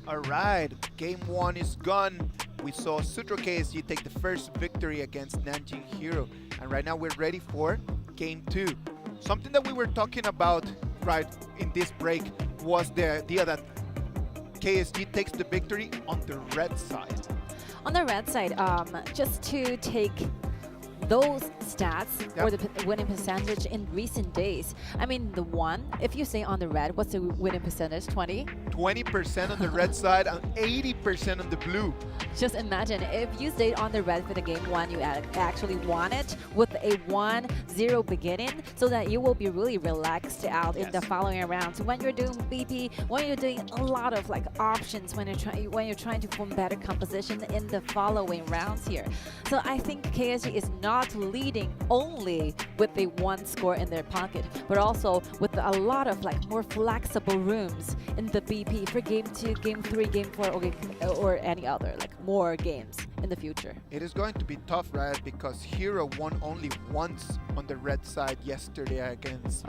Alright, Game 1 is gone. We saw Suzhou.KSG take the first victory against Nanjing.Hero. And right now we're ready for Game 2. Something that we were talking about right in this break was the idea that KSG takes the victory on the red side. On the red side, just to take those stats Yep. or the winning percentage in recent days. I mean, the one, if you say on the red, what's the winning percentage? 20? 20% on the red side and 80% on the blue. Just imagine if you stayed on the red for the game one, you actually won it with a 1-0 beginning, so that you will be really relaxed out in the following rounds. When you're doing BP, when you're doing a lot of like options, when you're trying to form better composition in the following rounds here. So I think KSG is not leading only with the one score in their pocket, but also with a lot of like more flexible rooms in the BP for game 2, game 3, game 4, or any other like more games in the future. It is going to be tough, right? Because Hero won only once on the red side yesterday against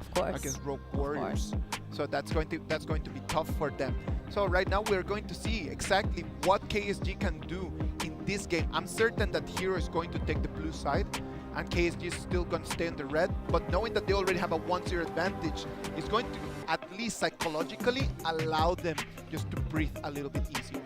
Rogue Warriors. So that's going to be tough for them. So right now we're going to see exactly what KSG can do in this game. I'm certain that Hero is going to take the blue side and KSG is still going to stay on the red, but knowing that they already have a 1-0 advantage is going to at least psychologically allow them just to breathe a little bit easier.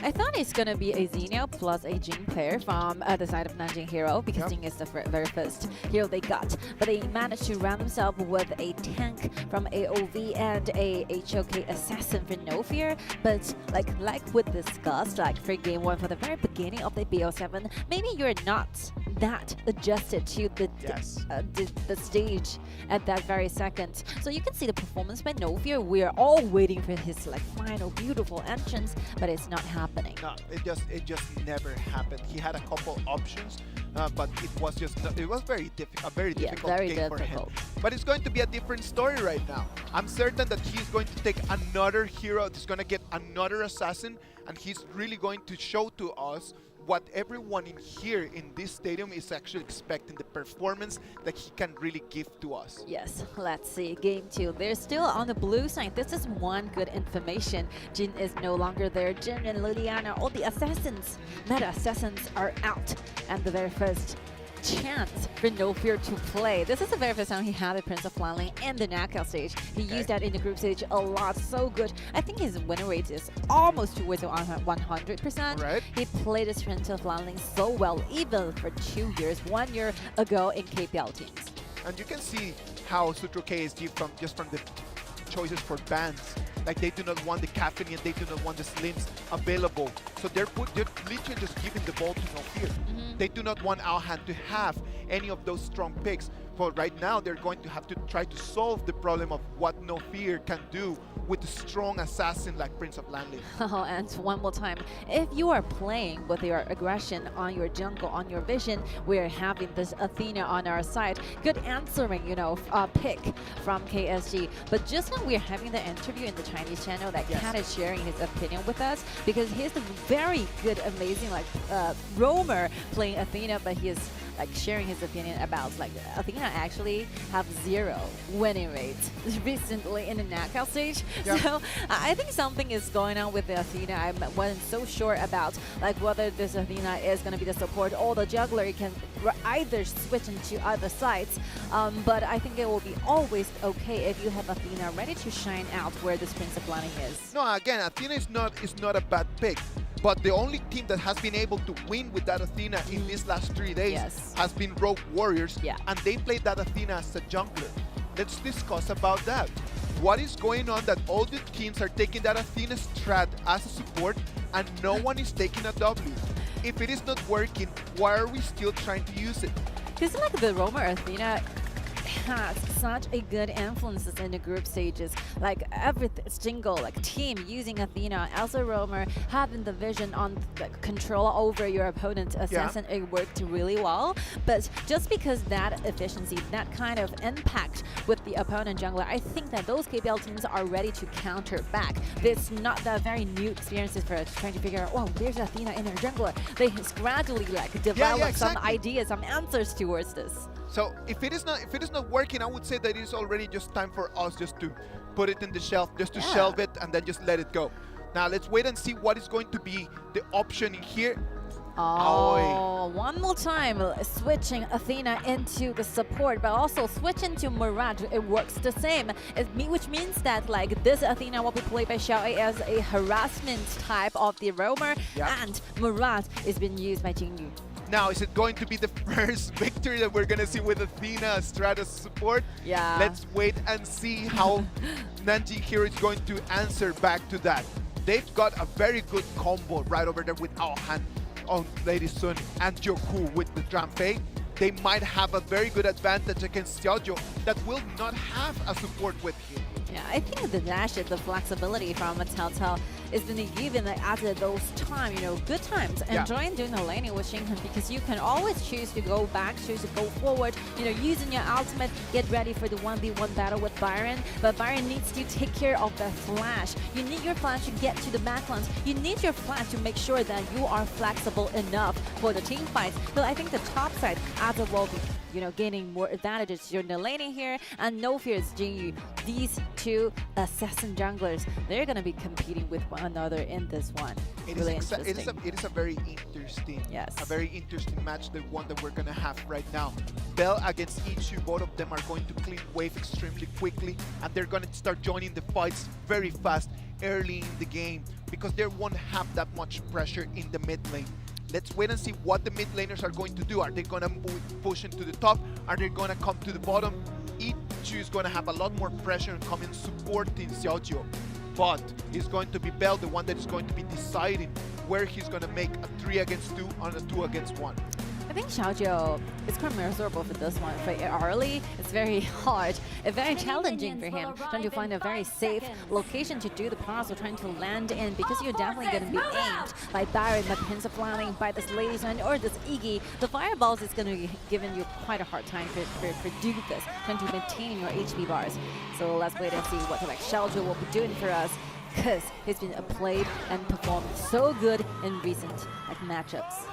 I thought it's going to be a Xenia plus a Jing player from the side of Nanjing.Hero, because Jing is the very first hero they got. But they managed to round themselves with a tank from AOV and a HOK assassin for no fear. But like we discussed, like for game 1, for the very beginning of the BO7, maybe you're not that adjusted to the stage at that very second. So you can see the performance by No Fear. We're all waiting for his like final beautiful entrance, but it's not happening. No, it just never happened. He had a couple options, but it was very difficult, a very difficult game for him. But it's going to be a different story right now. I'm certain that he's going to take another hero. He's going to get another assassin, and he's really going to show to us what everyone in here in this stadium is actually expecting, the performance that he can really give to us. Yes, let's see. Game 2. They're still on the blue side. This is one good information. Jin is no longer there. Jin and Liliana, all the assassins, meta assassins are out. And the very first chance for No Fear to play. This is the very first time he had a Prince of Lanling in the knockout stage. He used that in the group stage a lot. So good. I think his winner rate is almost towards 100%. Right. He played his Prince of Lanling so well, even for 2 years, 1 year ago in KPL teams. And you can see how Suzhou.KSG from the choices for bans. Like they do not want the caffeine and they do not want the slims available. So they're literally just giving the ball to No Fear. They do not want Alhan to have any of those strong picks. But right now they're going to have to try to solve the problem of what No Fear can do with a strong assassin like Prince of Lanling. Oh, and one more time, if you are playing with your aggression on your jungle, on your vision, we're having this Athena on our side. Good answering, pick from KSG. But just now we're having the interview in the Chinese channel that Kat is sharing his opinion with us, because he's a very good, amazing roamer playing Athena, but he is like sharing his opinion about like Athena actually have 0 winning rates recently in the knockout stage. So I think something is going on with the Athena. I wasn't so sure about like whether this Athena is going to be the support or the juggler. You can either switch into other sides, but I think it will be always okay if you have Athena ready to shine out where this Prince of Lanning is. No, again, Athena is not a bad pick. But the only team that has been able to win with that Athena in these last 3 days has been Rogue Warriors, and they played that Athena as a jungler. Let's discuss about that. What is going on that all the teams are taking that Athena strat as a support and no one is taking a W? If it is not working, why are we still trying to use it? Because like the roamer Athena has such a good influences in the group stages, like every single like team using Athena as a roamer, having the vision on the control over your opponent's assassin, it worked really well. But just because that efficiency, that kind of impact with the opponent jungler, I think that those KPL teams are ready to counter back. It's not that very new experiences for us trying to figure out, oh, there's Athena in their jungler. They gradually like develop some ideas, some answers towards this. So if it is not working, I would say that it is already just time for us just to put it in the shelf, just to shelve it and then just let it go. Now let's wait and see what is going to be the option in here. Oh, one more time, switching Athena into the support, but also switching to Murad. It works the same, which means that like this Athena will be played by Xiaoe as a harassment type of the roamer, and Murad is being used by Jingyu. Now, is it going to be the first victory that we're going to see with Athena as Stratus support? Yeah. Let's wait and see how Nanjing.Hero is going to answer back to that. They've got a very good combo right over there with Aohan on Lady Sun and Joku with the Dramfei. They might have a very good advantage against Xiaojiu that will not have a support with him. Yeah, I think the dash, the flexibility from a Telltale is been given at those times, good times. Enjoying doing the laning with Shinhan because you can always choose to go back, choose to go forward, using your ultimate, get ready for the 1v1 battle with Byron. But Byron needs to take care of the flash. You need your flash to get to the backlands. You need your flash to make sure that you are flexible enough for the team fights. But I think the top side, as a will be gaining more advantages during the laning here, and no fears, Jingyu. These two assassin junglers, they're going to be competing with one another in this one. It really is interesting. it is a very interesting, Yes. a very interesting match, the one that we're going to have right now. Bell against Ichu, both of them are going to clean wave extremely quickly, and they're going to start joining the fights very fast early in the game because they won't have that much pressure in the mid lane. Let's wait and see what the mid laners are going to do. Are they going to push into the top? Are they going to come to the bottom? Ichu is going to have a lot more pressure coming supporting Xiaojiu. But it's going to be Bell, the one that is going to be deciding where he's going to make a 3 against 2 on a 2 against 1. I think Xiaojiu is quite miserable for this one. For early, it's very hard, very challenging for him, trying to find a very safe location to do the pass or trying to land in, because you're definitely going to be aimed by Byron, by Prince of Flying, by this Lady Sun, or this Iggy. The fireballs is going to be giving you quite a hard time for doing this, trying to maintain your HP bars. So let's wait and see what Xiaojiu will be doing for us, because he's been played and performed so good in recent matchups.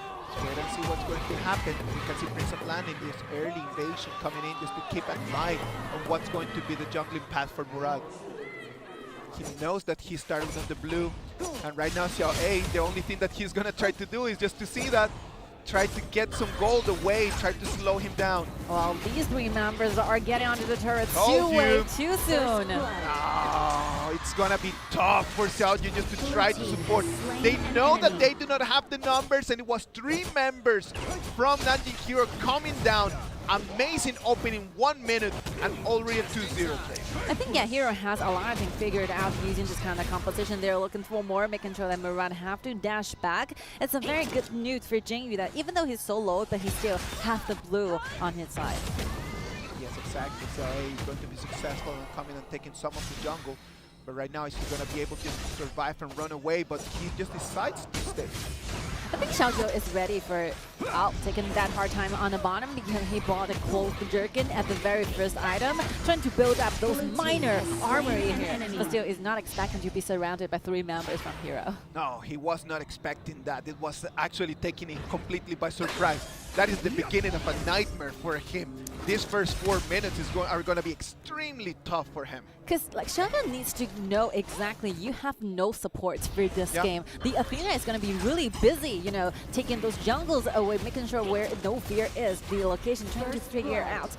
Wait and see what's going to happen. We can see Prince of Land in this early invasion coming in just to keep an eye on what's going to be the jungling path for Murad. He knows that he started on the blue, and right now Xiao A, the only thing that he's going to try to do is just to see that, try to get some gold away, try to slow him down. Well, these three members are getting onto the turrets Told too soon. Oh, it's gonna be tough for Xiaojiu just to try to support. They know that they do not have the numbers, and it was 3 members from Nanjing.Hero coming down. Amazing opening, 1 minute, and already a 2-0 trade. I think, Hero has a lot of things figured out using this kind of composition. They're looking for more, making sure that Murad have to dash back. It's a very good news for Jingyu that even though he's so low, but he still has the blue on his side. Yes, exactly. So he's going to be successful in coming and taking some of the jungle. But right now, he's going to be able to survive and run away, but he just decides to stay. I think Xiaojiu is ready for taking that hard time on the bottom because he bought a clothes jerkin at the very first item, trying to build up those minor armory here. But still is not expecting to be surrounded by 3 members from Hero. No, he was not expecting that. It was actually taking him completely by surprise. That is the beginning of a nightmare for him. These first 4 minutes are going to be extremely tough for him. Because Xiaojiu needs to know exactly you have no support for this game. The Athena is going to be really busy, taking those jungles away, making sure where no fear is, the location, trying to figure out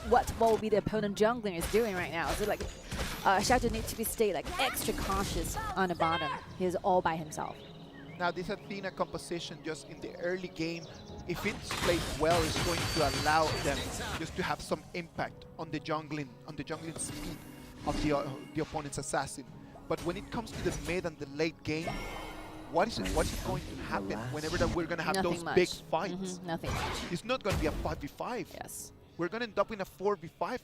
what will be the opponent jungler is doing right now. So Xiaojiu needs to stay extra cautious on the bottom. He's all by himself. Now this Athena composition just in the early game, if it's played well, is going to allow them just to have some impact on the jungling speed of the opponent's assassin. But when it comes to the mid and the late game, what is going to happen whenever that we're going to have Nothing those much. big fights? Nothing much. It's not going to be a 5v5. Yes. We're going to end up in a 4v5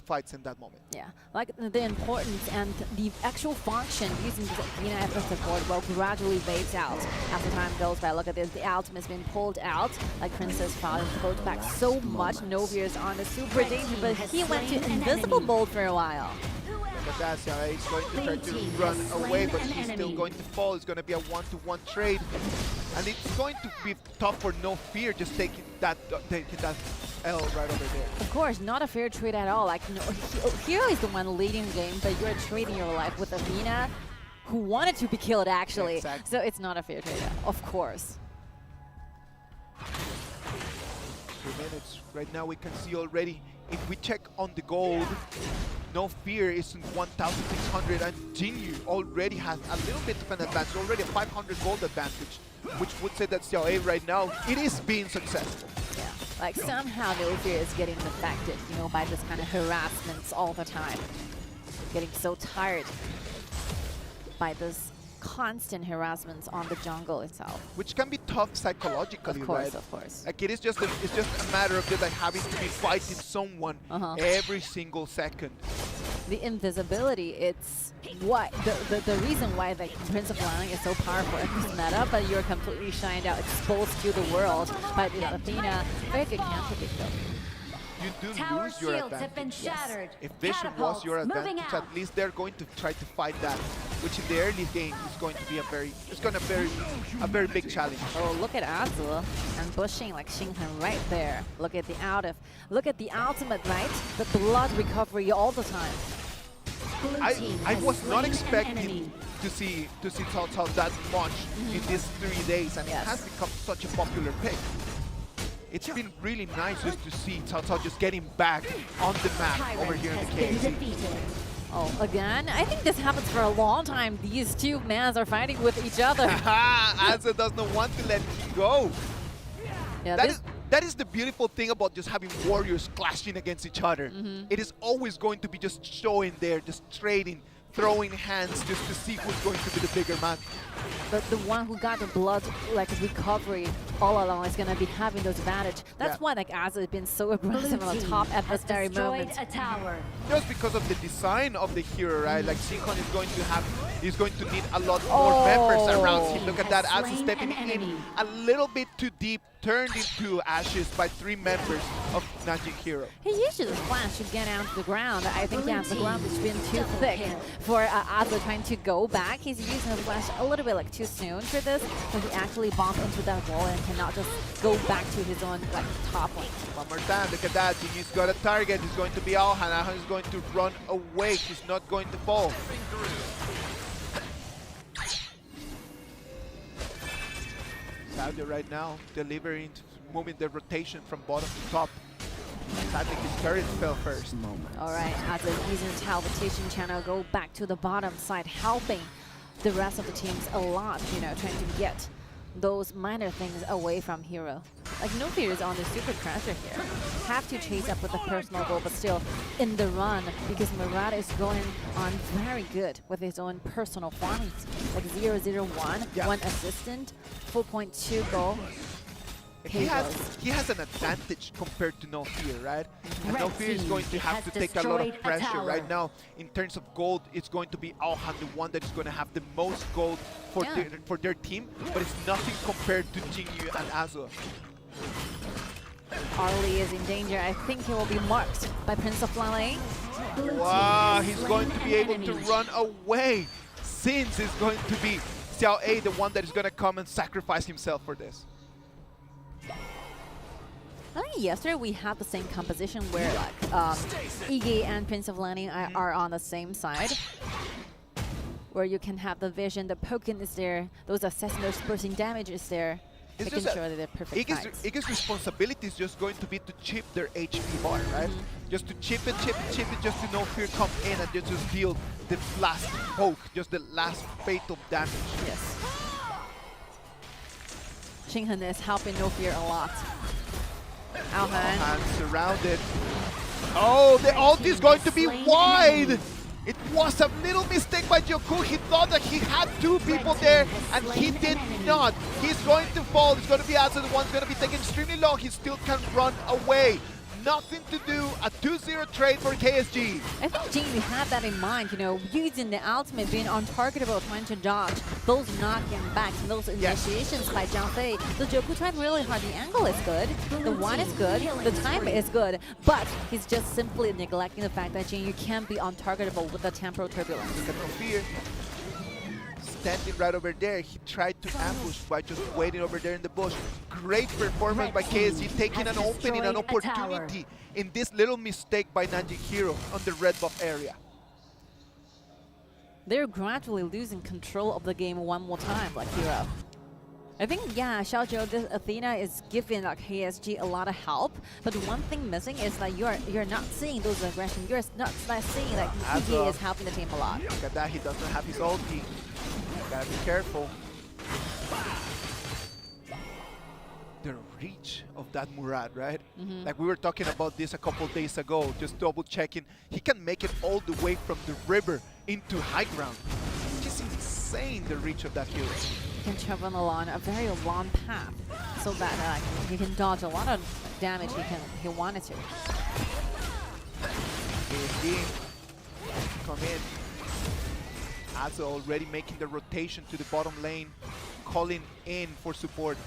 fights in that moment. Yeah, the importance and the actual function using this Athena as a support will gradually fades out as the time goes by. Look at this, the ultimate's been pulled out, Princess Father pulled back so much. Novia's on the super danger, but he went to invisible mode for a while. But that's he's going to try to run away, but he's still going to fall. It's going to be a 1-to-1 trade, and it's going to be tough for No Fear just taking that L right over there. Of course, not a fair trade at all. Hero is the one leading the game, but you're trading your life with Athena, who wanted to be killed actually. Exactly. So it's not a fair trade, of course. 2 minutes. Right now we can see already, if we check on the gold, No Fear is in 1,600, and Jinyu already has a little bit of an advantage, already a 500 gold advantage, which would say that Xiao A right now, it is being successful. Yeah, like somehow No Fear is getting affected, you know, by this kind of harassments all the time. Getting so tired by this constant harassments on the jungle itself. Which can be tough psychologically, Of course, right? of course. Like it's just a matter of just like having to be fighting someone every single second. The invisibility, it's what the reason why the Prince of Lion is so powerful in this meta, but you're completely shined out, exposed to the world by the Athena. Very good counter pick though. You do Tower lose your shields have been advantage. shattered. If Vision was your Catapults moving advantage, out. at least they're going to try to fight that, which in the early game is going to be a very big challenge. Oh, look at Azul and bushing like Xinghan right there. Look at the ultimate, right? The blood recovery all the time. Blue team I has was not slain an expecting enemy. to see Cao Cao that much in these 3 days, and Yes. it has become such a popular pick. It's been really nice just to see Cao Cao just getting back on the map over Tyrant here in the has been KIC. defeated. Oh, again? I think this happens for a long time. These two mans are fighting with each other. Asa does not want to let him go. Yeah, That is the beautiful thing about just having warriors clashing against each other. It is always going to be just showing there, just trading, throwing hands just to see who's going to be the bigger man. but the one who got the blood like recovery all along is gonna be having those advantage. That's Yeah. why like Asa has been so aggressive Blue on the team top at has this very destroyed moment. a tower. Just because of the design of the hero, right? Like Xinghan is going to need a lot more members around him. Look at that, Has Asa slain stepping an in enemy. a little bit too deep, turned into ashes by 3 members of Nanjing.Hero. He used the flash to get out to the ground. I think Blue yeah, the team ground has been too double thick kill. for Asa trying to go back. He's using the flash a little bit like too soon for this, so he actually bumped into that wall and cannot just go back to his own like top lane. One more time, look at that. He's got a target. He's going to be Alhan. Alhan is going to run away. He's not going to fall. Saudi right now delivering, moving the rotation from bottom to top. Sadly, his turret fell first. All right, Asa using the teleportation channel, go back to the bottom side, helping the rest of the teams a lot, you know, trying to get those minor things away from Hero. Like No Fear is on the super pressure here. Have to chase up with the personal goal, but still in the run because Murata is going on very good with his own personal farming. Like 0-0-1, Yeah. 1 assistant, 4.2 goal. He has an advantage compared to No Fear, right? And Red No Fear is team going to have has to take a lot of destroyed a pressure tower. right now. In terms of gold, it's going to be Alhan, the one that is going to have the most gold for, Yeah. for their team, but it's nothing compared to Jinyu and Azul. Arlie is in danger. I think he will be marked by Prince of Lane. Blue team Wow, has he's slain going to an be able to enemy. run away, since it's going to be Xiao A, the one that is going to come and sacrifice himself for this. I think yesterday we had the same composition where like Iggy and Prince of Lining are on the same side. Where you can have the vision, the poking is there, those assassin, those bursting damage is there. It's Making just sure that they're perfect fights. Iggy's responsibility is just going to be to chip their HP bar, right? Just to chip it, just to No Fear come in and just deal the last poke, just the last fatal damage. Yes. Xinghan is helping No Fear a lot. Alhan. And surrounded. Oh, the ult is going to be wide! It was a little mistake by Joku. He thought that he had 2 people there, and he did not. He's going to fall. It's going to be Asa, the one's going to be taken extremely low. He still can run away. Nothing to do. A 2-0 trade for KSG. I think Jing had that in mind, you know, using the ultimate, being untargetable, trying to dodge those knocking backs and those Yes. initiations by Zhang Fei. The Joku tried really hard. The angle is good, the one is good, the time is good, but he's just simply neglecting the fact that Jing, you can't be untargetable with the temporal turbulence. Look at No Fear. Standing right over there, he tried to ambush by just waiting over there in the bush. Great performance by KSG, taking an opening, an destroyed a tower. opportunity in this little mistake by Nanjing.Hero on the red buff area. They're gradually losing control of the game one more time, like Hero. I think, yeah, Xiaozhou, this Athena is giving like KSG a lot of help, but one thing missing is that you're not seeing those aggression. You're not seeing like PG is helping the team a lot. Look at that, he doesn't have his ulti. Gotta be careful. The reach of that Murad, right? Like we were talking about this a couple days ago, just double checking. He can make it all the way from the river into high ground. It's just insane, the reach of that hero. He can travel along a very long path so that he can dodge a lot of damage he wanted to. KSG, come in. Azo already making the rotation to the bottom lane, calling in for support.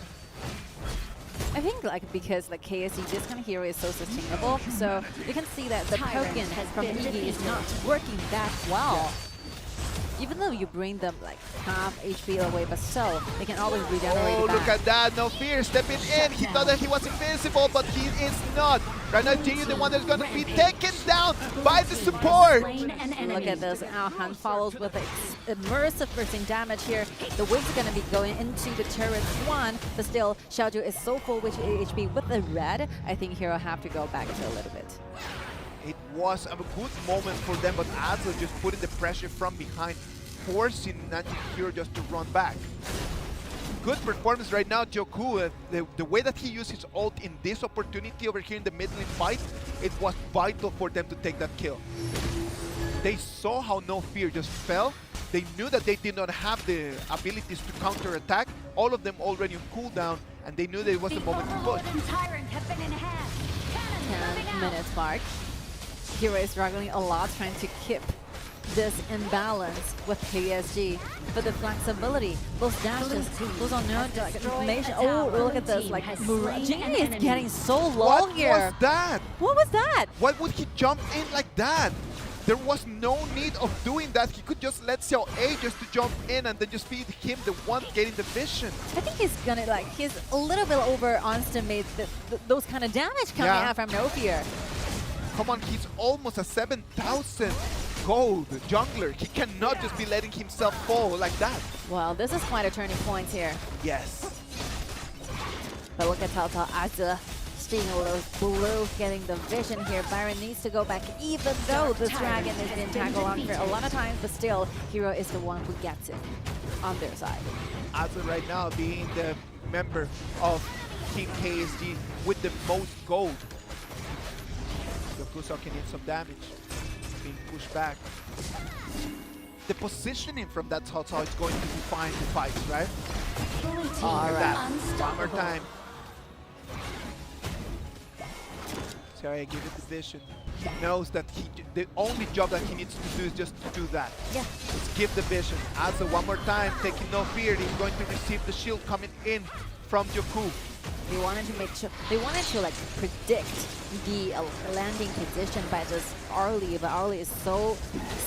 I think because KSG, this kind of hero is so sustainable, so you can see that the token from Iggy is not working that well. Even though you bring them like half HP away, but still, they can always regenerate Oh, back. look at that, no fear, stepping in. He thought that he was invincible, but he is not. Right now, Jinyu, the one that's going to be taken down by the support. Look at this, Han follows with immersive bursting damage here. The wave's going to be going into the turret one, but still, Xiaozhou is so full with HP with the red. I think Hero have to go back a little bit. It was a good moment for them, but Azo just putting the pressure from behind, forcing Nanjing.Hero just to run back. Good performance right now, Joku. The way that he used his ult in this opportunity over here in the mid lane fight, it was vital for them to take that kill. They saw how No Fear just fell. They knew that they did not have the abilities to counter-attack. All of them already on cooldown, and they knew that it was the moment to push. 10 minutes mark. Hero is struggling a lot trying to keep this imbalance with KSG, but the flexibility, those dashes, those unknown information. Oh, look at this! Like Jinyu is getting so low here. What was that? What was that? Why would he jump in like that? There was no need of doing that. He could just let Xiao A just to jump in and then just be him the one getting the vision. I think he's gonna he's a little bit overestimate those kind of damage coming out from No Fear. Come on, he's almost a 7,000 gold jungler. He cannot just be letting himself fall like that. Well, this is quite a turning point here. Yes. But look at Cao Cao seeing a little blue, getting the vision here. Byron needs to go back, even though the dragon has been tackled on for a lot of times, but still, Hero is the one who gets it on their side. As of right now, being the member of Team KSG with the most gold. Yokuso can hit some damage. Being pushed back. The positioning from that Cao Cao is going to define the fight, right? Alright. One more time. Sorry, I give it the vision. He knows that the only job that he needs to do is just to do that. Yeah. Just give the vision. Also, one more time, taking No Fear. He's going to receive the shield coming in from Joku. They wanted to make sure, they wanted to predict the landing position by just Arlie, but Arlie is so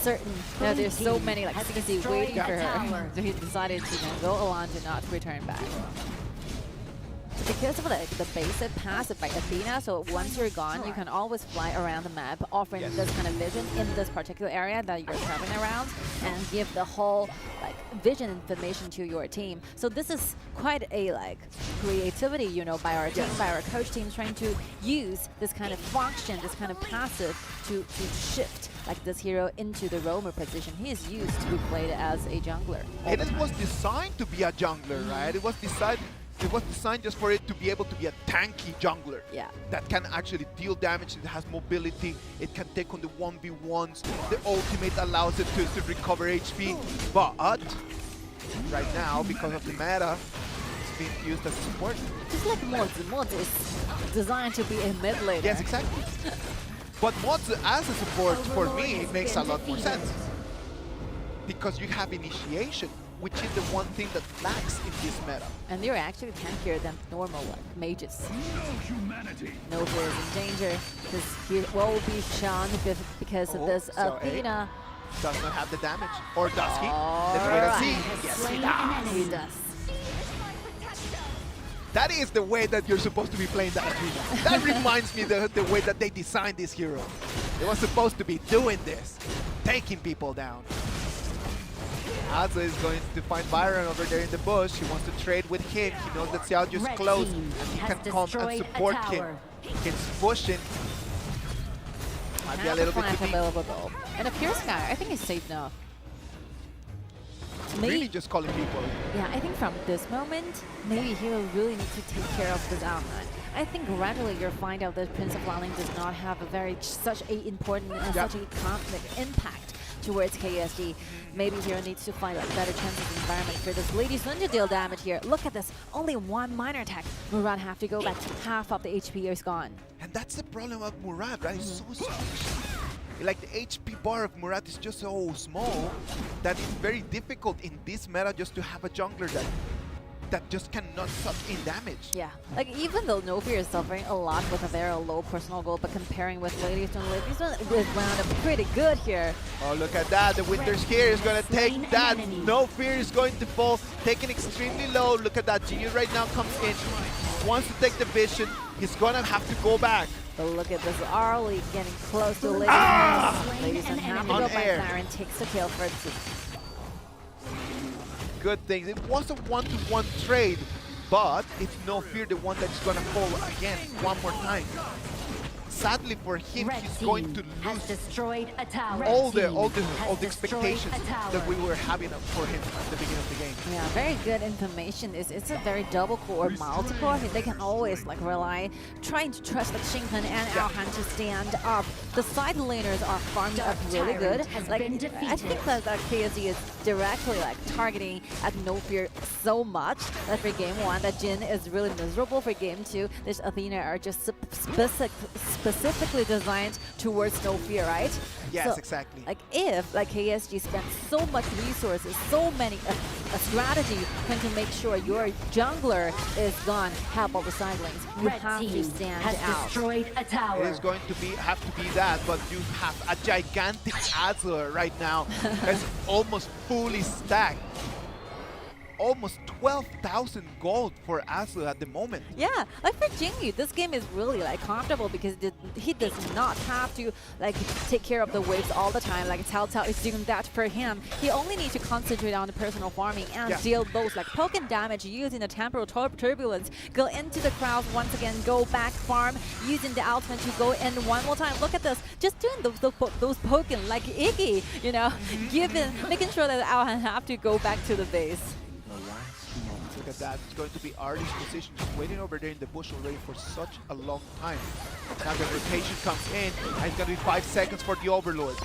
certain that there's so many CC waiting for her. So he decided to go along to not return back. Because of the basic passive by Athena, so once you're gone, you can always fly around the map, offering this kind of vision in this particular area that you're traveling around, and give the whole vision information to your team. So this is quite a creativity, by our team, by our coach team, trying to use this kind of function, this kind of passive to shift this hero into the roamer position. He is used to be played as a jungler. And it was designed to be a jungler, right? It was designed just for it to be able to be a tanky jungler. Yeah. That can actually deal damage, it has mobility, it can take on the 1v1s, the ultimate allows it to recover HP. But right now, because of the meta, it's being used as support. Just like Mods. Mods is designed to be a mid laner. Yes, exactly. But Mods as a support, for me, it makes a lot more sense. Because you have initiation, which is the one thing that lacks in this meta. And they're actually tankier than normal mages. No Fear is in danger. He will be shunned because of this Athena. Does not have the damage. Or does he? Let's wait and see. Yes, he does. He does. That is the way that you're supposed to be playing that Athena. That reminds me the way that they designed this hero. They were supposed to be doing this. Taking people down. Aza is going to find Byron over there in the bush. He wants to trade with him. He knows that Xiao just Red close team and he has can come and destroyed a support him. tower. He's pushing. Might be a Has little a bit flank too deep. available though. And a Pure Sky, I think he's safe now. Really just calling people. Yeah, I think from this moment, maybe he will really need to take care of this outline. I think gradually you'll find out that Prince of Liaoning does not have a such a important and such a conflict impact towards KSG. Maybe Hero needs to find a better chances environment for this Lady Sun to deal damage here. Look at this, only one minor attack. Murad have to go back to half of the HP is gone. And that's the problem of Murad, right? He's so small. Like the HP bar of Murad is just so small that it's very difficult in this meta just to have a jungler that just cannot suck in damage. Yeah, like even though Nofir is suffering a lot with a very low personal goal, but comparing with Lady Sun is wound up pretty good here. Oh, look at that. The Winter's here is going to take that. No Fear is going to fall. Taken extremely low. Look at that. Genius right now comes in. Wants to take the vision. He's going to have to go back. But look at this Arlie getting close to Lady Sun. Lady Sun have to On go back air. there and takes the kill for it. Good things. It was a one-to-one trade, but it's No Fear the one that's going to fall again one more time. Sadly for him, Red he's team going to has lose destroyed a tower. all the Has expectations destroyed a tower. that we were having for him at the beginning of the game. Yeah, very good information. It's a very double core, multi-core. They can always like rely, trying to trust like Xinghen and Alhan to stand up. The side laners are farmed up really good. Has Like been I think that KSG is directly like targeting at No Fear so much that for game 1 that Jin is really miserable. For game 2, this Athena are just specifically designed towards No Fear, right? Yes, So, exactly. Like if like KSG spends so much resources, so many a strategy trying to make sure your jungler is gone, help all the side lanes. You Red have to team stand has out. destroyed a tower. It is going to have to be that, but you have a gigantic Azure right now that's almost fully stacked. Almost 12,000 gold for Azure at the moment. Yeah, like for Jingyu, this game is really like comfortable because he does not have to like take care of the waves all the time. Like Cao Cao is doing that for him. He only needs to concentrate on the personal farming and deal those like poking damage using the temporal turbulence. Go into the crowd once again, go back farm using the ultimate to go in one more time. Look at this, just doing those poking like Iggy, you know, making sure that Alhan have to go back to the base. Look at that. It's going to be Artie's position, just waiting over there in the bush already for such a long time. Now the rotation comes in, and it's going to be 5 seconds for the Overlord.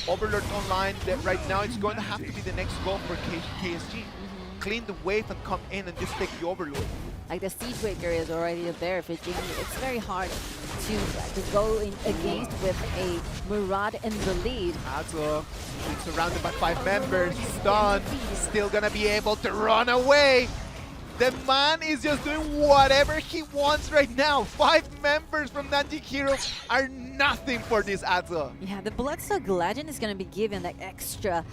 Overlord online, right now it's going to have to be the next goal for KSG. Clean the wave and come in and just take the Overlord. Like the Siege Breaker is already there for Jingyu. It's very hard to go in against with a Murad in the lead. Azo is surrounded by 5 members, stunned, still gonna be able to run away. The man is just doing whatever he wants right now. 5 members from Nanjing.Hero are nothing for this Azo. Yeah, the Bloodstock Legend is going to be given like extra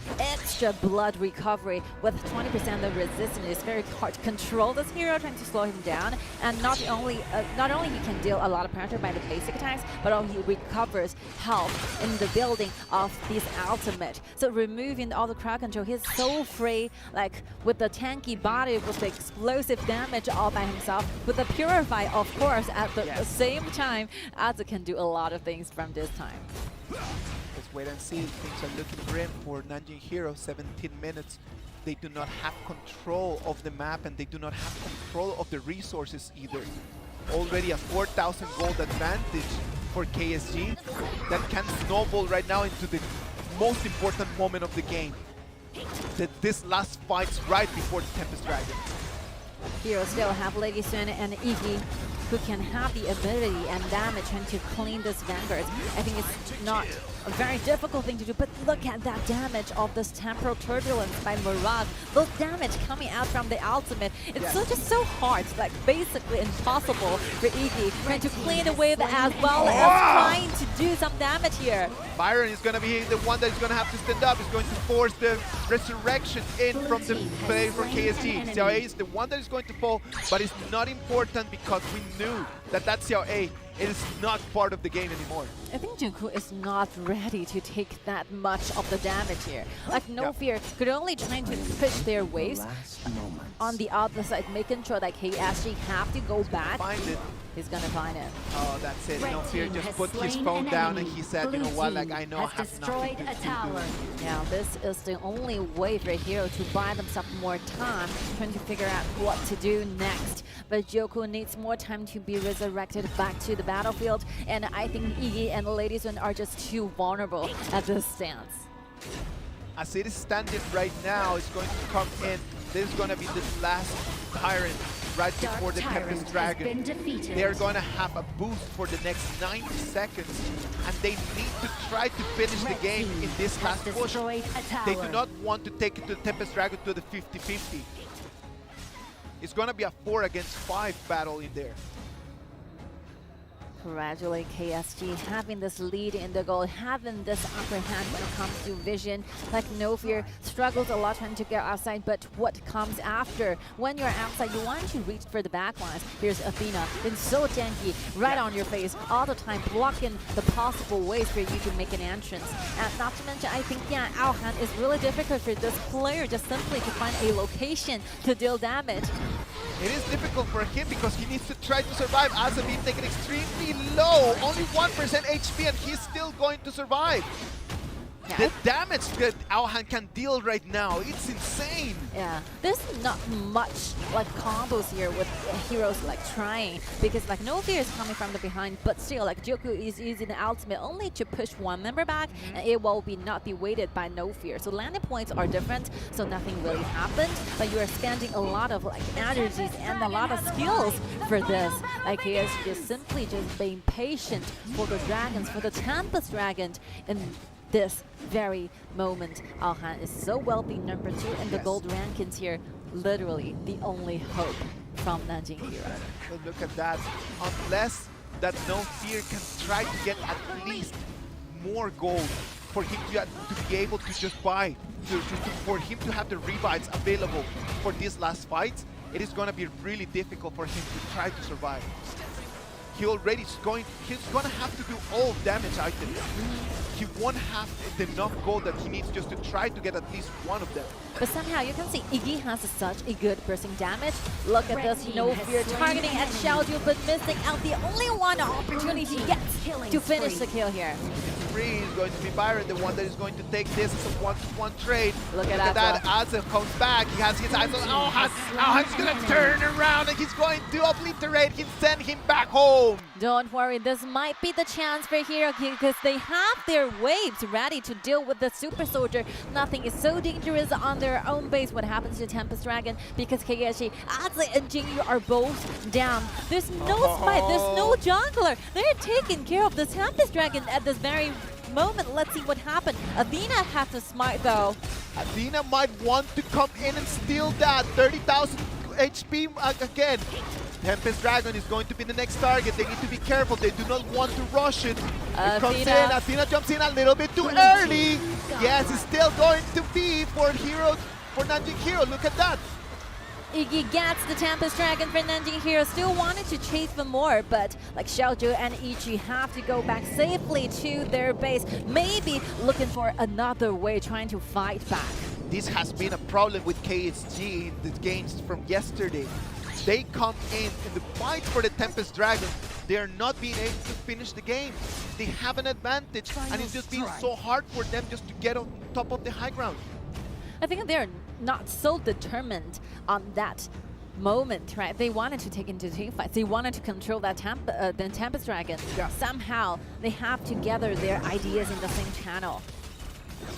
blood recovery with 20% of resistance. It's very hard to control this hero, trying to slow him down. And not only he can deal a lot of pressure by the basic attacks, but also he recovers health in the building of this ultimate. So removing all the crowd control, he's so free, like with the tanky body, with the explosive damage all by himself, with the Purify, of course, at the same time. Azu can do a lot of things from this time. Let's wait and see. Things are looking grim for Nanjing.Hero. 17 minutes. They do not have control of the map, and they do not have control of the resources either. Already a 4,000 gold advantage for KSG that can snowball right now into the most important moment of the game. This last fight's right before the Tempest Dragon. Hero still have Lady Sun and Iggy, who can have the ability and damage and to clean this Vanguard. I think it's not a very difficult thing to do, but look at that damage of this temporal turbulence by Murad. Those damage coming out from the ultimate. It's just so hard, like basically impossible for Iggy trying to clean the wave as well as trying to do some damage here. Byron is going to be the one that is going to have to stand up. He's going to force the resurrection in from the play from KSG. Xiao A is the one that is going to fall, but it's not important because we knew that Xiao A is not part of the game anymore. I think Junko is not ready to take that much of the damage here. Like, No Fear could only try to push their waves on the other side, making sure that KSG have to go back. Find it. He's gonna find it. Oh, that's it. Red No Fear team just has put his slain phone an down and enemy. he said, you know Blue what, like, team I know I has have nothing destroyed to a do. tower. Now, this is the only way for Hero to buy themselves more time, trying to figure out what to do next. But Joko needs more time to be resurrected back to the battlefield, and I think Iggy and Lady Sun are just too vulnerable at this stance. As it is standing right now, it's going to come in. This is going to be the last Tyrant right before the Tempest Dragon. They're going to have a boost for the next 90 seconds, and they need to try to finish the game in this last push. They do not want to take it to the Tempest Dragon to the 50-50. It's going to be a 4 against 5 battle in there. Gradually, KSG having this lead in the goal, having this upper hand when it comes to vision. Like, No Fear struggles a lot trying to get outside, but what comes after? When you're outside, you want to reach for the backlines. Here's Athena, been so tanky, right on your face, all the time, blocking the possible ways for you to make an entrance. And not to mention, I think, Aohan is really difficult for this player just simply to find a location to deal damage. It is difficult for him because he needs to try to survive. Asa being taken extremely low, only 1% HP, and he's still going to survive. The damage that Aohan can deal right now, it's insane. Yeah, there's not much like combos here with heroes like trying, because like No Fear is coming from the behind, but still like Joku is using the ultimate only to push one member back, and it will not be weighted by No Fear. So landing points are different, so nothing really happened, but you are spending a lot of like energies and a lot of skills for this. Like he is just simply just being patient for the dragons, for the Tempest Dragon, and this very moment. Aohan is so wealthy, number 2 in the gold rankings here. Literally the only hope from Nanjing.Hero. But look at that. Unless that No Fear can try to get at least more gold for him to be able to just buy, for him to have the revives available for these last fights, it is going to be really difficult for him to try to survive. He's going to have to do all damage items. He won't have enough gold that he needs just to try to get at least one of them. But somehow you can see Iggy has such a good bursting damage. Look at this, No Fear targeting at Xiaoju, but missing out the only one opportunity he gets to finish the kill here. Free is going to be Byron, the one that is going to take this as a one-to-one trade. Look at that. Asa comes back. He has his eyes on Aohan. Aohan's going to turn around and he's going to obliterate him, send him back home. Don't worry, this might be the chance for Hero because they have their waves ready to deal with the Super Soldier. Nothing is so dangerous on their own base. What happens to Tempest Dragon? Because KSG, Asa and Jingyu are both down. There's no smite, there's no jungler. They're taking care of the Tempest Dragon at this very moment. Let's see what happened. Athena has to smite though. Athena might want to come in and steal that 30,000 HP again. Tempest Dragon is going to be the next target. They need to be careful. They do not want to rush it. It comes in. Athena jumps in a little bit too early. Yes, it's still going to be for Nanjing.Hero. Look at that. Iggy gets the Tempest Dragon for Nanjing.Hero. Still wanted to chase for more, but like Xiaoju and Ichi have to go back safely to their base. Maybe looking for another way, trying to fight back. This has been a problem with KSG in the games from yesterday. They come in the fight for the Tempest Dragon. They are not being able to finish the game. They have an advantage, and it's just been so hard for them just to get on top of the high ground. I think they're not so determined on that moment, right? They wanted to take into team fights. They wanted to control that the Tempest Dragon. Yeah. Somehow, they have to gather their ideas in the same channel.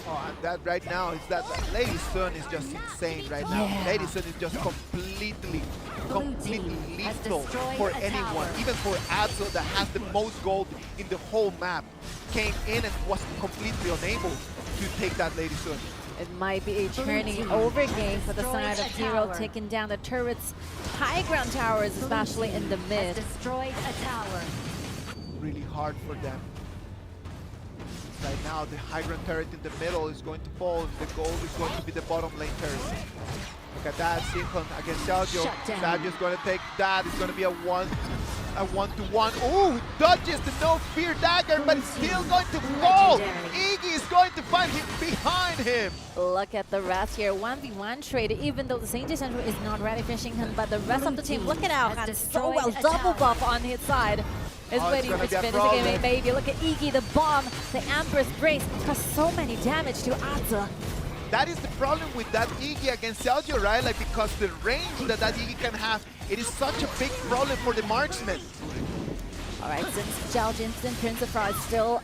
Oh, and that right now is that Lady Sun is just insane right now. Yeah. Lady Sun is just completely lethal for anyone. Even for Abso that has the most gold in the whole map. Came in and was completely unable to take that Lady Sun. It might be a turning over game for the side of Hero, taking down the turrets, high ground towers, especially in the mid. Destroyed a tower. Really hard for them. Right now, the high ground turret in the middle is going to fall. The gold is going to be the bottom lane turret. Look at that, Sinkhon against Xiaoju. Xiaoju is going to take that. It's going to be a one a 1-to-1. Oh, dodges the no fear dagger, but it's still going to fall. Iggy is going to find him behind him. Look at the rest here. 1v1 trade, even though the Saint Central is not ready finishing him, but the rest of the team, look at Alhan, so well, double buff on his side. Is waiting for to finish the game, baby. Look at Iggy, the bomb, the Empress Brace, cause so many damage to Aza. That is the problem with that Iggy against Xiaojiu, right? Like, because the range that Iggy can have, it is such a big problem for the marksman. All right, since Zhao Jinston, Prince of Frost still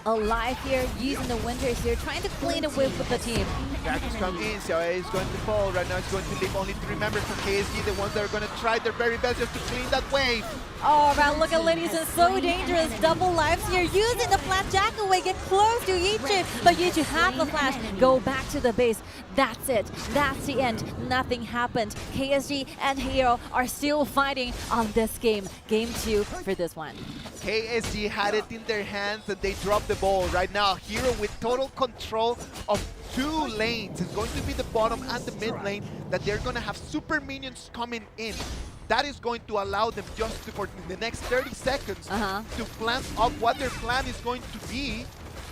alive here, using the Winters here, trying to clean it with the team. Dragons come in, Xiaojiu is going to fall. Right now it's going to leave only 3 members from KSG, the ones that are going to try their very best just to clean that wave. Oh, man, look at ladies, it's so dangerous. Double lives here, using the flash jack away, get close to Yichi, but Yichi has the flash, go back to the base. That's it, that's the end. Nothing happened. KSG and Hero are still fighting on this game. Game 2 for this one. KSG had it in their hands and they dropped the ball. Right now, Hero with total control of 2 lanes. It's going to be the bottom and the mid lane that they're going to have super minions coming in. That is going to allow them just to, for the next 30 seconds to plan up what their plan is going to be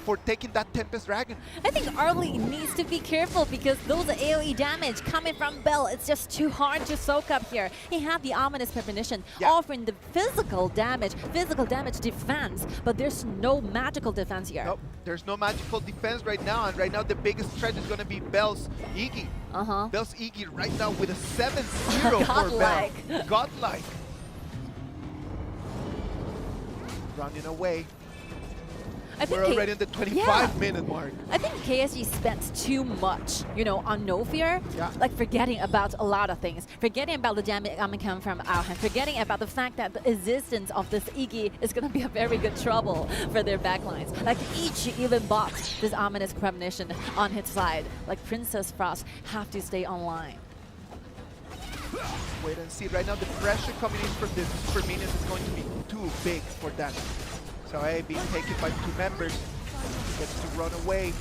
for taking that Tempest Dragon. I think Arlie needs to be careful because those AoE damage coming from Bell, it's just too hard to soak up here. He had the Ominous Premonition offering the physical damage defense, but there's no magical defense here. Nope, there's no magical defense right now, and right now the biggest threat is going to be Bell's Iggy. Bell's Iggy right now with a 7-0 for Bell. Godlike. Running away. We're already in the 25-minute mark. I think KSG spent too much, you know, on No Fear, like forgetting about a lot of things. Forgetting about the damage coming from Alhan, forgetting about the fact that the existence of this Iggy is going to be a very good trouble for their backlines. Like each even bought this Ominous Premonition on his side. Like Princess Frost have to stay online. Wait and see. Right now the pressure coming in from the super minions is going to be too big for that. So A being taken by 2 members, gets to run away.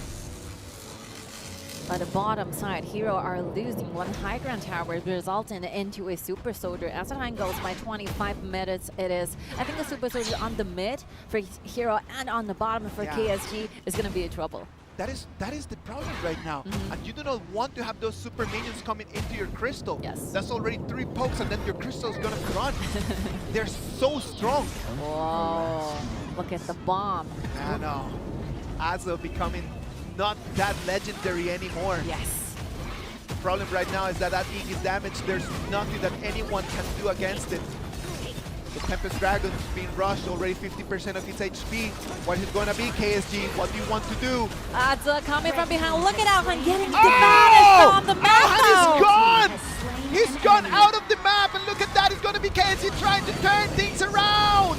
By the bottom side, Hero are losing 1 high ground tower, resulting into a super soldier. As the time goes by 25 minutes, it is. I think the super soldier on the mid for Hero and on the bottom for KSG is going to be a trouble. That is the problem right now. And you do not want to have those super minions coming into your crystal. Yes. That's already 3 pokes and then your crystal is going to run. They're so strong. Whoa. Look at the bomb. I know. Azo becoming not that legendary anymore. Yes. The problem right now is that Iggy's damage, there's nothing that anyone can do against it. The Tempest Dragon is being rushed, already 50% of its HP. What is going to be, KSG? What do you want to do? Aza coming from behind. Look at Alhan getting demolished from the map. Alhan is gone! He's gone out of the map, and look at that. It's going to be KSG trying to turn things around.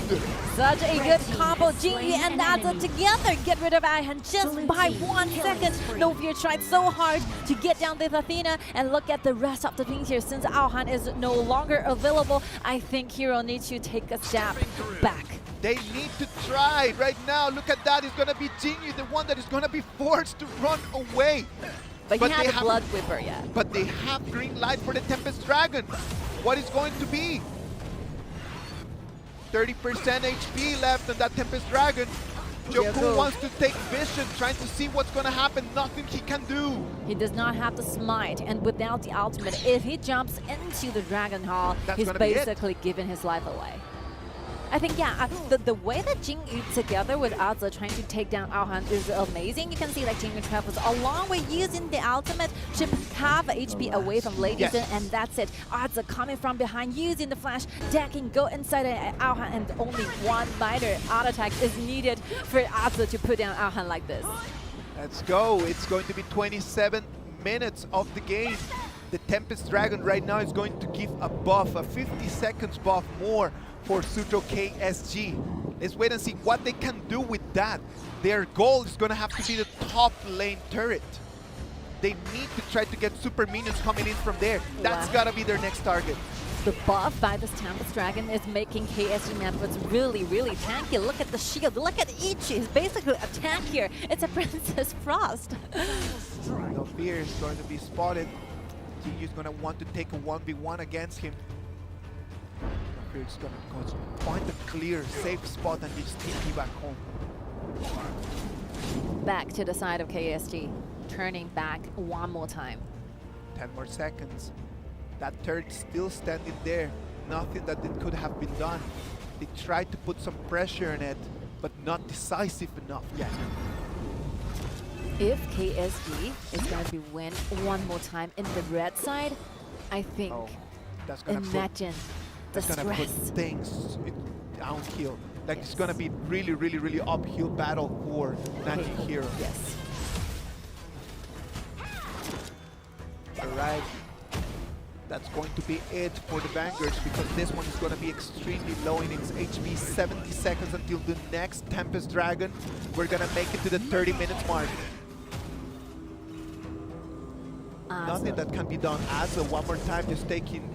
Such a good combo. Jingyi and Aza together get rid of Alhan just by 1 second. No Fear tried so hard to get down with Athena, and look at the rest of the things here. Since Alhan is no longer available, I think Hero needs to take a step back. They need to try right now. Look at that. It's going to be Jingyi, the one that is going to be forced to run away. But he has a Blood Whipper yet. But they have green light for the Tempest Dragon. What is going to be? 30% HP left on that Tempest Dragon. Joku wants to take Vision, trying to see what's going to happen. Nothing he can do. He does not have the smite, and without the ultimate, if he jumps into the Dragon Hall, he's basically giving his life away. I think, the way that Jingyi together with Aza trying to take down Alhan is amazing. You can see like Jingyi travels a long way using the ultimate, chip half HP away from Ladies, and that's it. Aza coming from behind, using the flash, decking, go inside Alhan, and only 1 minor auto attack is needed for Aza to put down Alhan like this. Let's go. It's going to be 27 minutes of the game. The Tempest Dragon right now is going to give a buff, a 50 seconds buff more for Suzhou.KSG. Let's wait and see what they can do with that. Their goal is going to have to be the top lane turret. They need to try to get super minions coming in from there. That's got to be their next target. The buff by this Tempest Dragon is making KSG methods really, really tanky. Look at the shield. Look at Ichi. He's basically a tank here. It's a Princess Frost. No Fear is going to be spotted. He's going to want to take a 1v1 against him. Fear is gonna go find a clear, safe spot and just TP back home. Back to the side of KSG, turning back one more time. 10 more seconds. That turret still standing there. Nothing that it could have been done. They tried to put some pressure on it, but not decisive enough yet. If KSG is going to be win one more time in the red side, I think, That's gonna imagine the That's gonna put stress. things downhill. Like Yes. it's gonna be really, really, really uphill battle for Nanjing.Hero. Yes. Alright. That's going to be it for the Vanguards because this one is going to be extremely low in its HP. 70 seconds until the next Tempest Dragon. We're going to make it to the 30 minutes mark. Nothing that can be done. Asa one more time just taking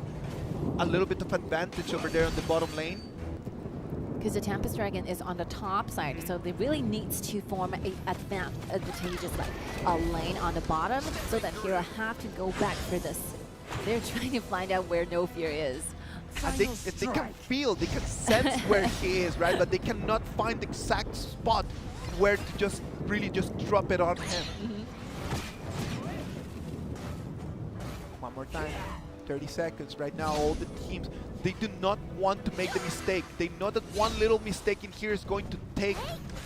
a little bit of advantage over there on the bottom lane. Because the Tempest Dragon is on the top side, so they really needs to form a advantageous lane on the bottom, so that Hero have to go back for this. They're trying to find out where No Fear is. And they can feel, they can sense where he is, right? But they cannot find the exact spot where to just really just drop it on him. One more time. 30 seconds right now. All the teams, they do not want to make the mistake. They know that one little mistake in here is going to take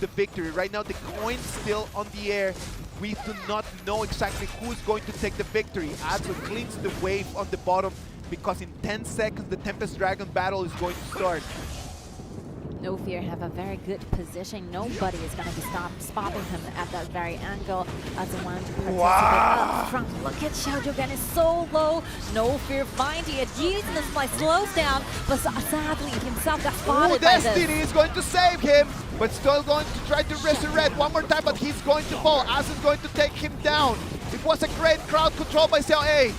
the victory. Right now the coin's still on the air. We do not know exactly who is going to take the victory. Asa cleans the wave on the bottom because in 10 seconds the Tempest Dragon battle is going to start. No Fear have a very good position. Nobody is going to be spotting him at that very angle as the one to participate up front. Look at Xiaoju again, it's so low. No Fear finding it, using the slice slows down, but sadly himself got spotted by this. Destiny is going to save him, but still going to try to resurrect one more time, but he's going to fall. Asa is going to take him down. It was a great crowd control by Xiao A.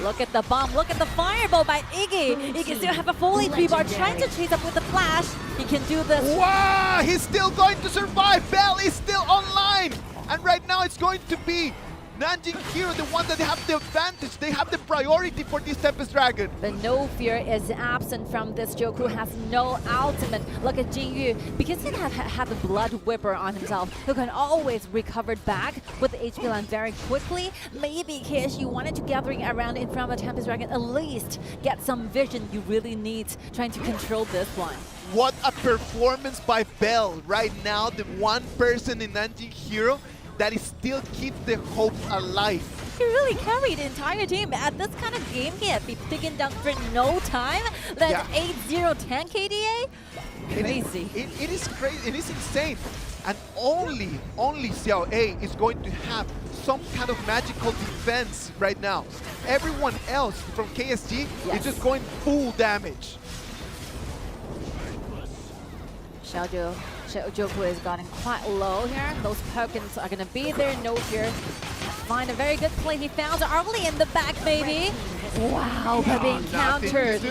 Look at the bomb, look at the fireball by Iggy. Iggy still have a full HP bar, trying to chase up with the flash. He can do this. Wow, he's still going to survive. Bell is still online. And right now it's going to be Nanjing.Hero, the one that they have the advantage. They have the priority for this Tempest Dragon. But No Fear is absent from this. Joku has no ultimate. Look at Jinyu. Because he have a blood whipper on himself, who can always recover back with the HP line very quickly. Maybe KSG wanted to gathering around in front of the Tempest Dragon, at least get some vision you really need trying to control this one. What a performance by Bell right now, the one person in Nanjing.Hero that is still keeps the hope alive. He really carried the entire team. At this kind of game, he had been taken down for no time. That 8-0-10 KDA? Crazy. It is crazy. It is insane. And only Xiao A is going to have some kind of magical defense right now. Everyone else from KSG is just going full damage. Joku is getting quite low here. Those Perkins are going to be there. No Fear. Find a very good play. He found early in the back, maybe. Wow, but being countered.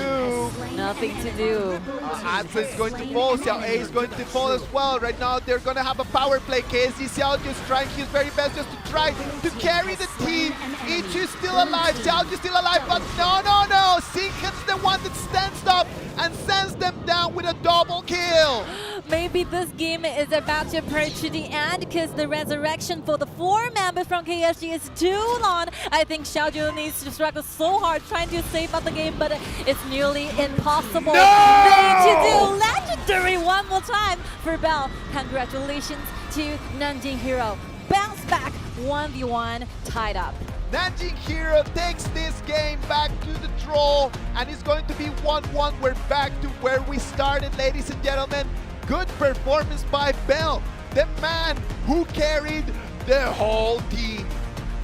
Nothing to do. Asa is going to fall. Xiao A is going to fall as well. Right now, they're going to have a power play. KSG Xiao just trying his very best just to try to carry the team. Ichi is still alive. Xiao is still alive, but no. Sinken's the one that stands up and sends them down with a double kill. Maybe this game is about to approach to the end because the resurrection for the 4 members from KSG is too long. I think Xiaoju needs to struggle so hard trying to save up the game, but it's nearly impossible thing to do. Legendary one more time for Bell. Congratulations to Nanjing.Hero. Bounce back 1v1 tied up. Nanjing.Hero takes this game back to the draw, and it's going to be 1-1. We're back to where we started, ladies and gentlemen. Good performance by Bell, the man who carried the whole team.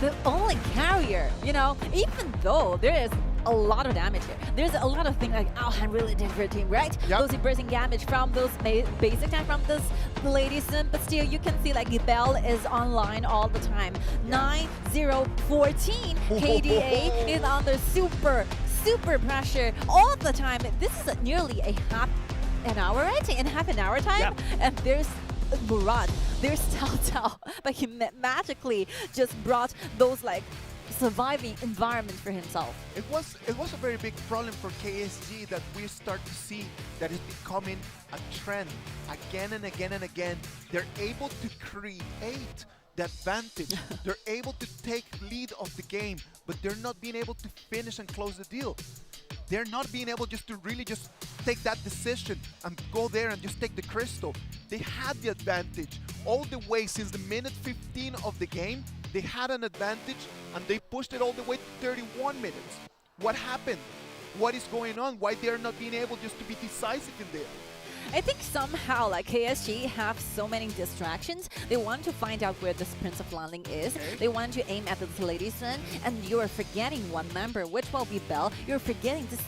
The only carrier, you know, even though there is a lot of damage here. There's a lot of things like Alhan really did for a team, right? Yep. Those burning damage from those basic time from this Lady Sim, but still you can see like Bell is online all the time. 9-0-14 KDA is under super pressure all the time. This is nearly a half an hour, right? In half an hour time, Yep. and there's Murad, there's Tao, but he magically just brought those like surviving environment for himself. It was a very big problem for KSG that we start to see that is becoming a trend again and again and again. They're able to create the advantage. They're able to take lead of the game, but they're not being able to finish and close the deal. They're not being able just to really just take that decision and go there and just take the crystal. They had the advantage all the way since the minute 15 of the game. They had an advantage and they pushed it all the way to 31 minutes. What happened? What is going on? Why they're not being able just to be decisive in there? I think somehow like KSG have so many distractions. They want to find out where this Prince of Landing is. Okay. They want to aim at the Talisman, and you are forgetting one member, which will be Bell. You're forgetting this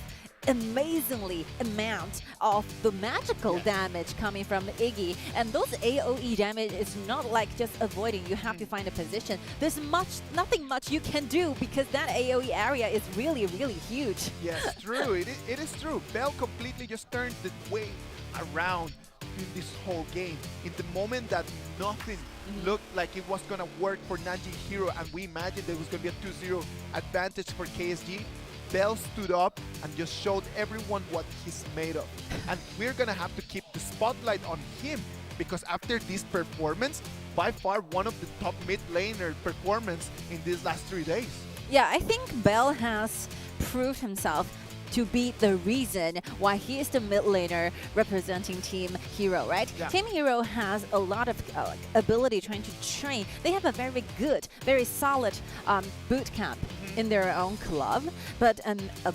amazingly amount of the magical damage coming from Iggy, and those AoE damage is not like just avoiding. You have to find a position. There's nothing much you can do because that AoE area is really huge. Yes, true. It is true. Bell completely just turned the way around in this whole game. In the moment that nothing looked like it was going to work for Nanjing.Hero and we imagined there was going to be a 2-0 advantage for KSG, Bell stood up and just showed everyone what he's made of. And we're going to have to keep the spotlight on him because after this performance, by far one of the top mid laner performance in these last 3 days. Yeah, I think Bell has proved himself to be the reason why he is the mid laner representing Team Hero, right? Yeah. Team Hero has a lot of ability trying to train. They have a very good, very solid boot camp in their own club, but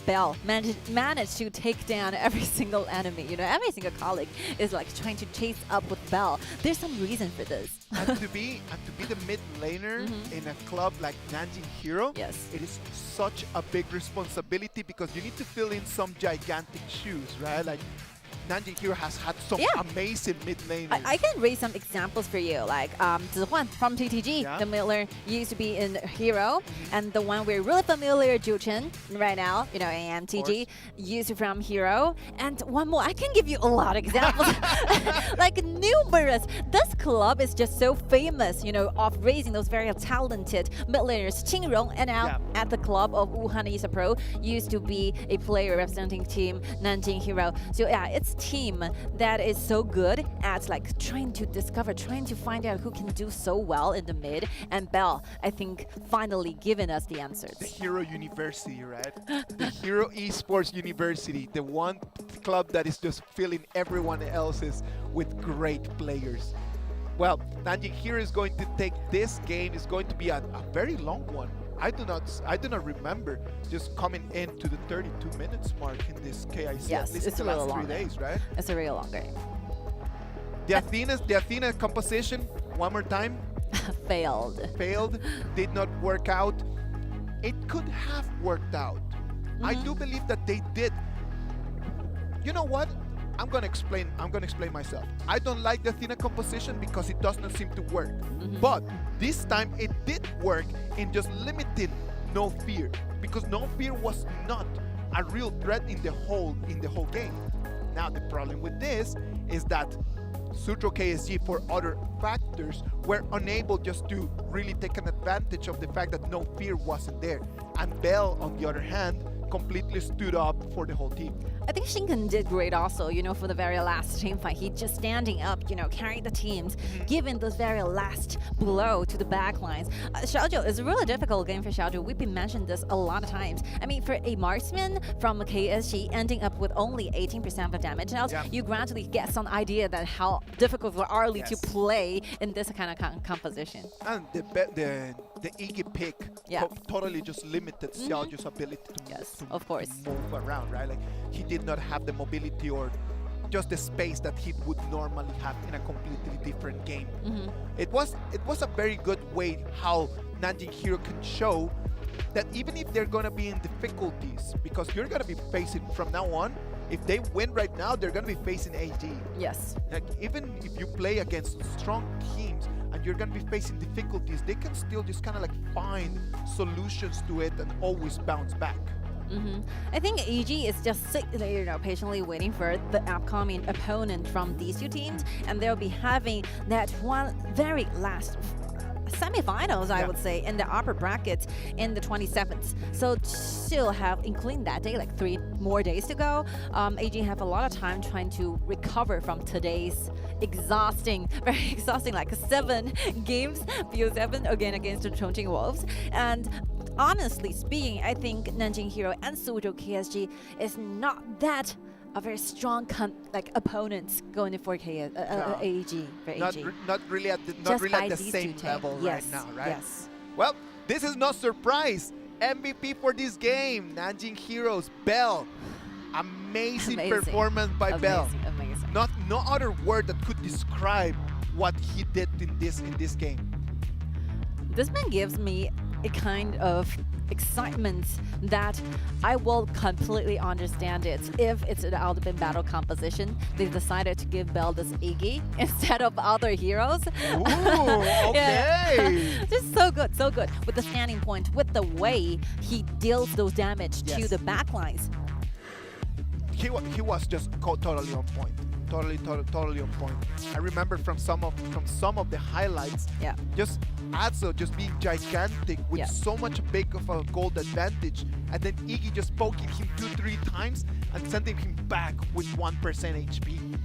Bell managed to take down every single enemy. You know, every single colleague is like trying to chase up with Bell. There's some reason for this. And to be the mid laner in a club like Nanjing.Hero, Yes. it is such a big responsibility because you need to fill in some gigantic shoes, right? Like Nanjing.Hero has had some amazing mid laners. I can raise some examples for you, like Zihuan from TTG, the mid laner used to be in Hero, and the one we're really familiar, Juchen, right now, you know, AMTG, used from Hero, and one more. I can give you a lot of examples, like numerous. This club is just so famous, you know, of raising those very talented mid laners. Qingrong, and now at the club of Wuhan Isa Pro, used to be a player representing Team Nanjing.Hero. So yeah, it's team that is so good at like trying to discover, trying to find out who can do so well in the mid. And Bell, I think, finally given us the answers. The Hero University, right? The Hero Esports University, the one club that is just filling everyone else's with great players. Well, Nanjing.Hero is going to take this game. It's going to be a very long one. I do not remember just coming into the 32 minutes mark in this KIC. Yes, at least it's in a the real last 3 long days, right? It's a real long game. The Athena composition, one more time, Failed. did not work out. It could have worked out. I do believe that they did. You know what? I'm gonna explain myself. I don't like the Athena composition because it does not seem to work. But this time it did work in just limiting No Fear, because No Fear was not a real threat in the whole game. Now the problem with this is that Suzhou.KSG, for other factors, were unable just to really take an advantage of the fact that No Fear wasn't there. And Bell, on the other hand, completely stood up for the whole team. I think Shinken did great also, you know, for the very last team fight. He just standing up, you know, carrying the teams, giving this very last blow to the back lines. Xiaozhou is a really difficult game for Xiaozhou. We've been mentioned this a lot of times. I mean, for a marksman from KSG ending up with only 18% of damage now, you gradually get some idea that how difficult for Arlie to play in this kind of composition. And the Iggy pick totally just limited Xiaozhou's ability to move around, right? Like he did not have the mobility or just the space that he would normally have in a completely different game. It was a very good way how Nanjing.Hero can show that even if they're gonna be in difficulties, because you're gonna be facing from now on, if they win right now, they're gonna be facing AG. Yes. Like even if you play against strong teams and you're gonna be facing difficulties, they can still just kind of like find solutions to it and always bounce back. I think AG is just you know, patiently waiting for the upcoming opponent from these two teams, and they'll be having that one very last semifinals, I would say, in the upper bracket in the 27th. So still have, including that day, like 3 more days to go. AG have a lot of time trying to recover from today's exhausting, very exhausting, like 7 games, BO7 again against the Chongqing Wolves. And honestly speaking, I think Nanjing.Hero and Suzhou.KSG is not that a very strong opponents going for AEG. For AG. Not really at the, Just by the these same two level teams. right Yes, now, right? Yes. Well, this is no surprise. MVP for this game, Nanjing.Hero's Bell. Amazing performance by Bell. Amazing. No other word that could describe what he did in this game. This man gives me a kind of excitement that I will completely understand it if it's an ultimate battle composition. They decided to give Bell this Iggy instead of other heroes. Ooh, okay. Just so good, so good. With the standing point, with the way he deals those damage to the backlines. He was just totally on point. Totally on point. I remember from some of the highlights. Yeah. Just Adzo just being gigantic with so much big of a gold advantage, and then Iggy just poking him 2-3 times and sending him back with 1% HP.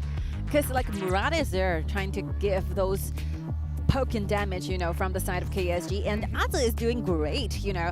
Because like Murad is there trying to give those poking damage, you know, from the side of KSG, and Adzo is doing great, you know,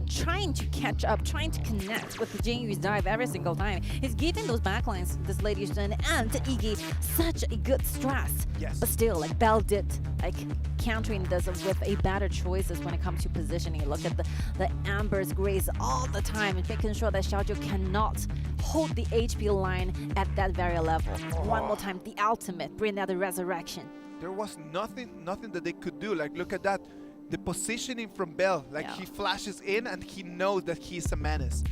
trying to catch up, trying to connect with Jinyu's dive every single time. He's giving those backlines, this Lady Sun and Iggy, such a good stress. Yes. But still, like Bell did, like countering this with a better choices when it comes to positioning. Look at the Amber's Grace all the time and making sure that Xiaozhou cannot hold the HP line at that very level. One more time, the ultimate, bring out the resurrection. There was nothing that they could do. Like, look at that. The positioning from Bell, like he flashes in and he knows that he's a menace.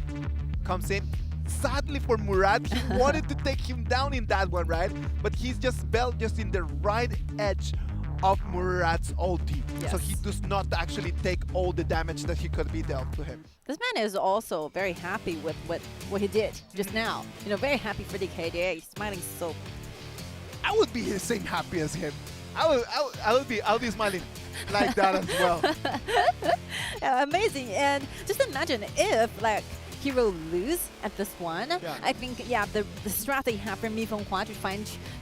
Comes in. Sadly for Murad, he wanted to take him down in that one, right? But he's just Bell just in the right edge of Murad's ulti. Yes. So he does not actually take all the damage that he could be dealt to him. This man is also very happy with what he did just now. You know, very happy for the KDA. He's smiling so. I would be the same happy as him. I'll be smiling like that as well. Yeah, amazing. And just imagine if like Hero lose at this one. Yeah. I think the strategy have for Mi Fenghua to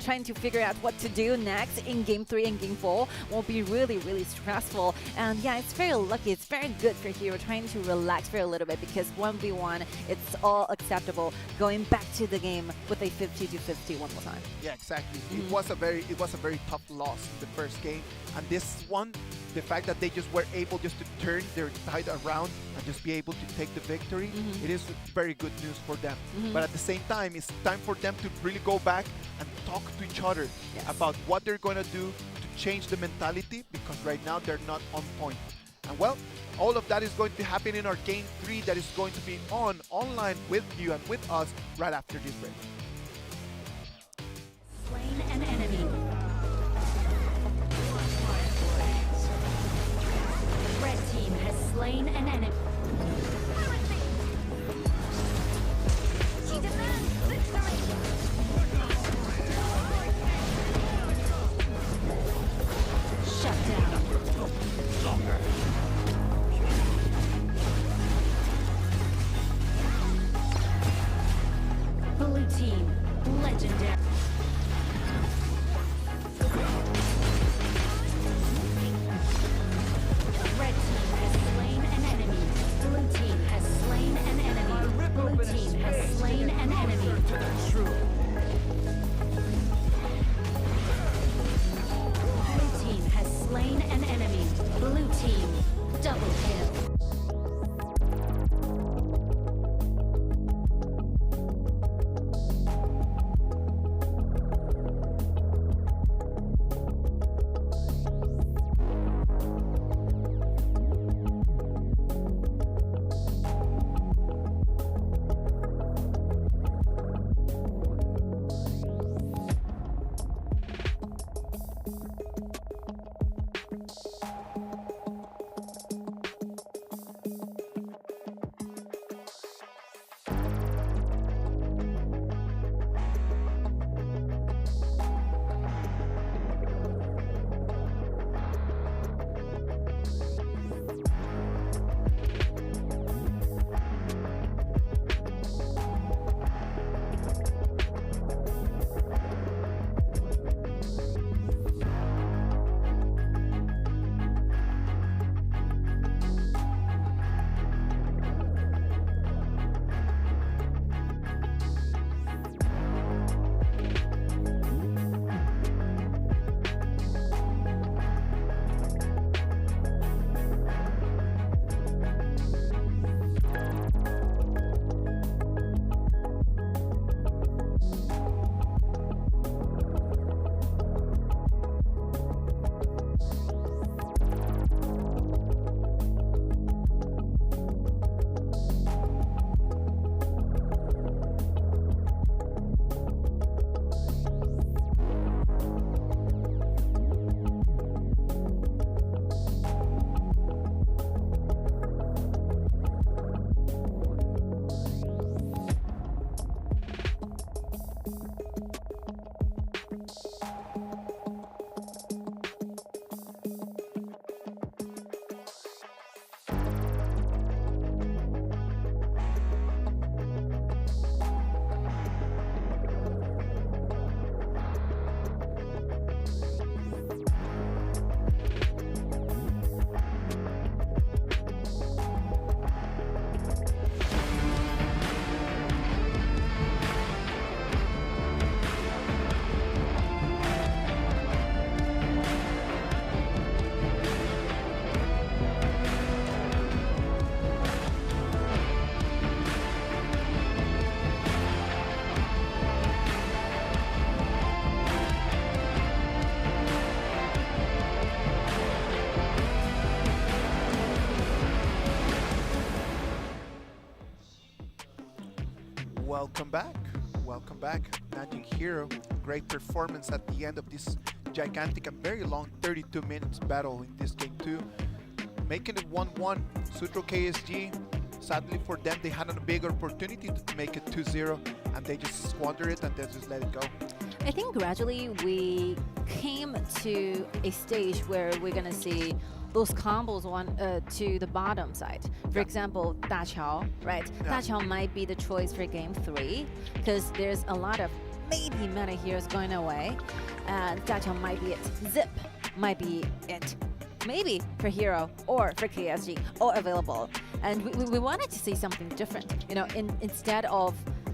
trying to figure out what to do next in game 3 and game 4 will be really, really stressful. And yeah, it's very lucky. It's very good for Hero trying to relax for a little bit because 1v1 it's all acceptable. Going back to the game with a 50-50 one more time. Yeah, exactly. It was a very tough loss in the first game, and this one, the fact that they just were able just to turn their tide around and just be able to take the victory, it is very good news for them. But at the same time, it's time for them to really go back and talk to each other about what they're going to do to change the mentality, because right now they're not on point. And well, all of that is going to happen in our game 3 that is going to be online with you and with us right after this break. Slain an enemy. Red team has slain an enemy. She demands victory. Shut down. Blue team Welcome back. Welcome back. Nanjing.Hero. Great performance at the end of this gigantic and very long 32 minutes battle in this game too. Making it 1-1. Suzhou.KSG. Sadly for them, they had a big opportunity to make it 2-0 and they just squandered it and they just let it go. I think gradually we came to a stage where we're gonna see those combos to the bottom side. For example, Da Qiao, right? Da Qiao might be the choice for game 3 because there's a lot of maybe meta heroes going away. Da Qiao might be it. Zip might be it. Maybe for Hero or for KSG, all available. And we wanted to see something different, you know, instead of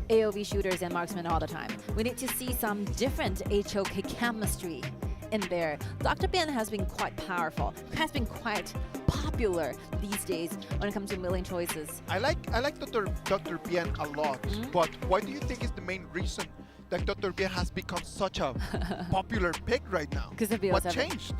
AoV shooters and marksmen all the time. We need to see some different HOK chemistry in there. Dr. Bian has been quite powerful, has been quite popular these days when it comes to million choices. I like Dr. Bian a lot, but why do you think is the main reason that Dr. Bian has become such a popular pick right now? Because of What BO7. changed?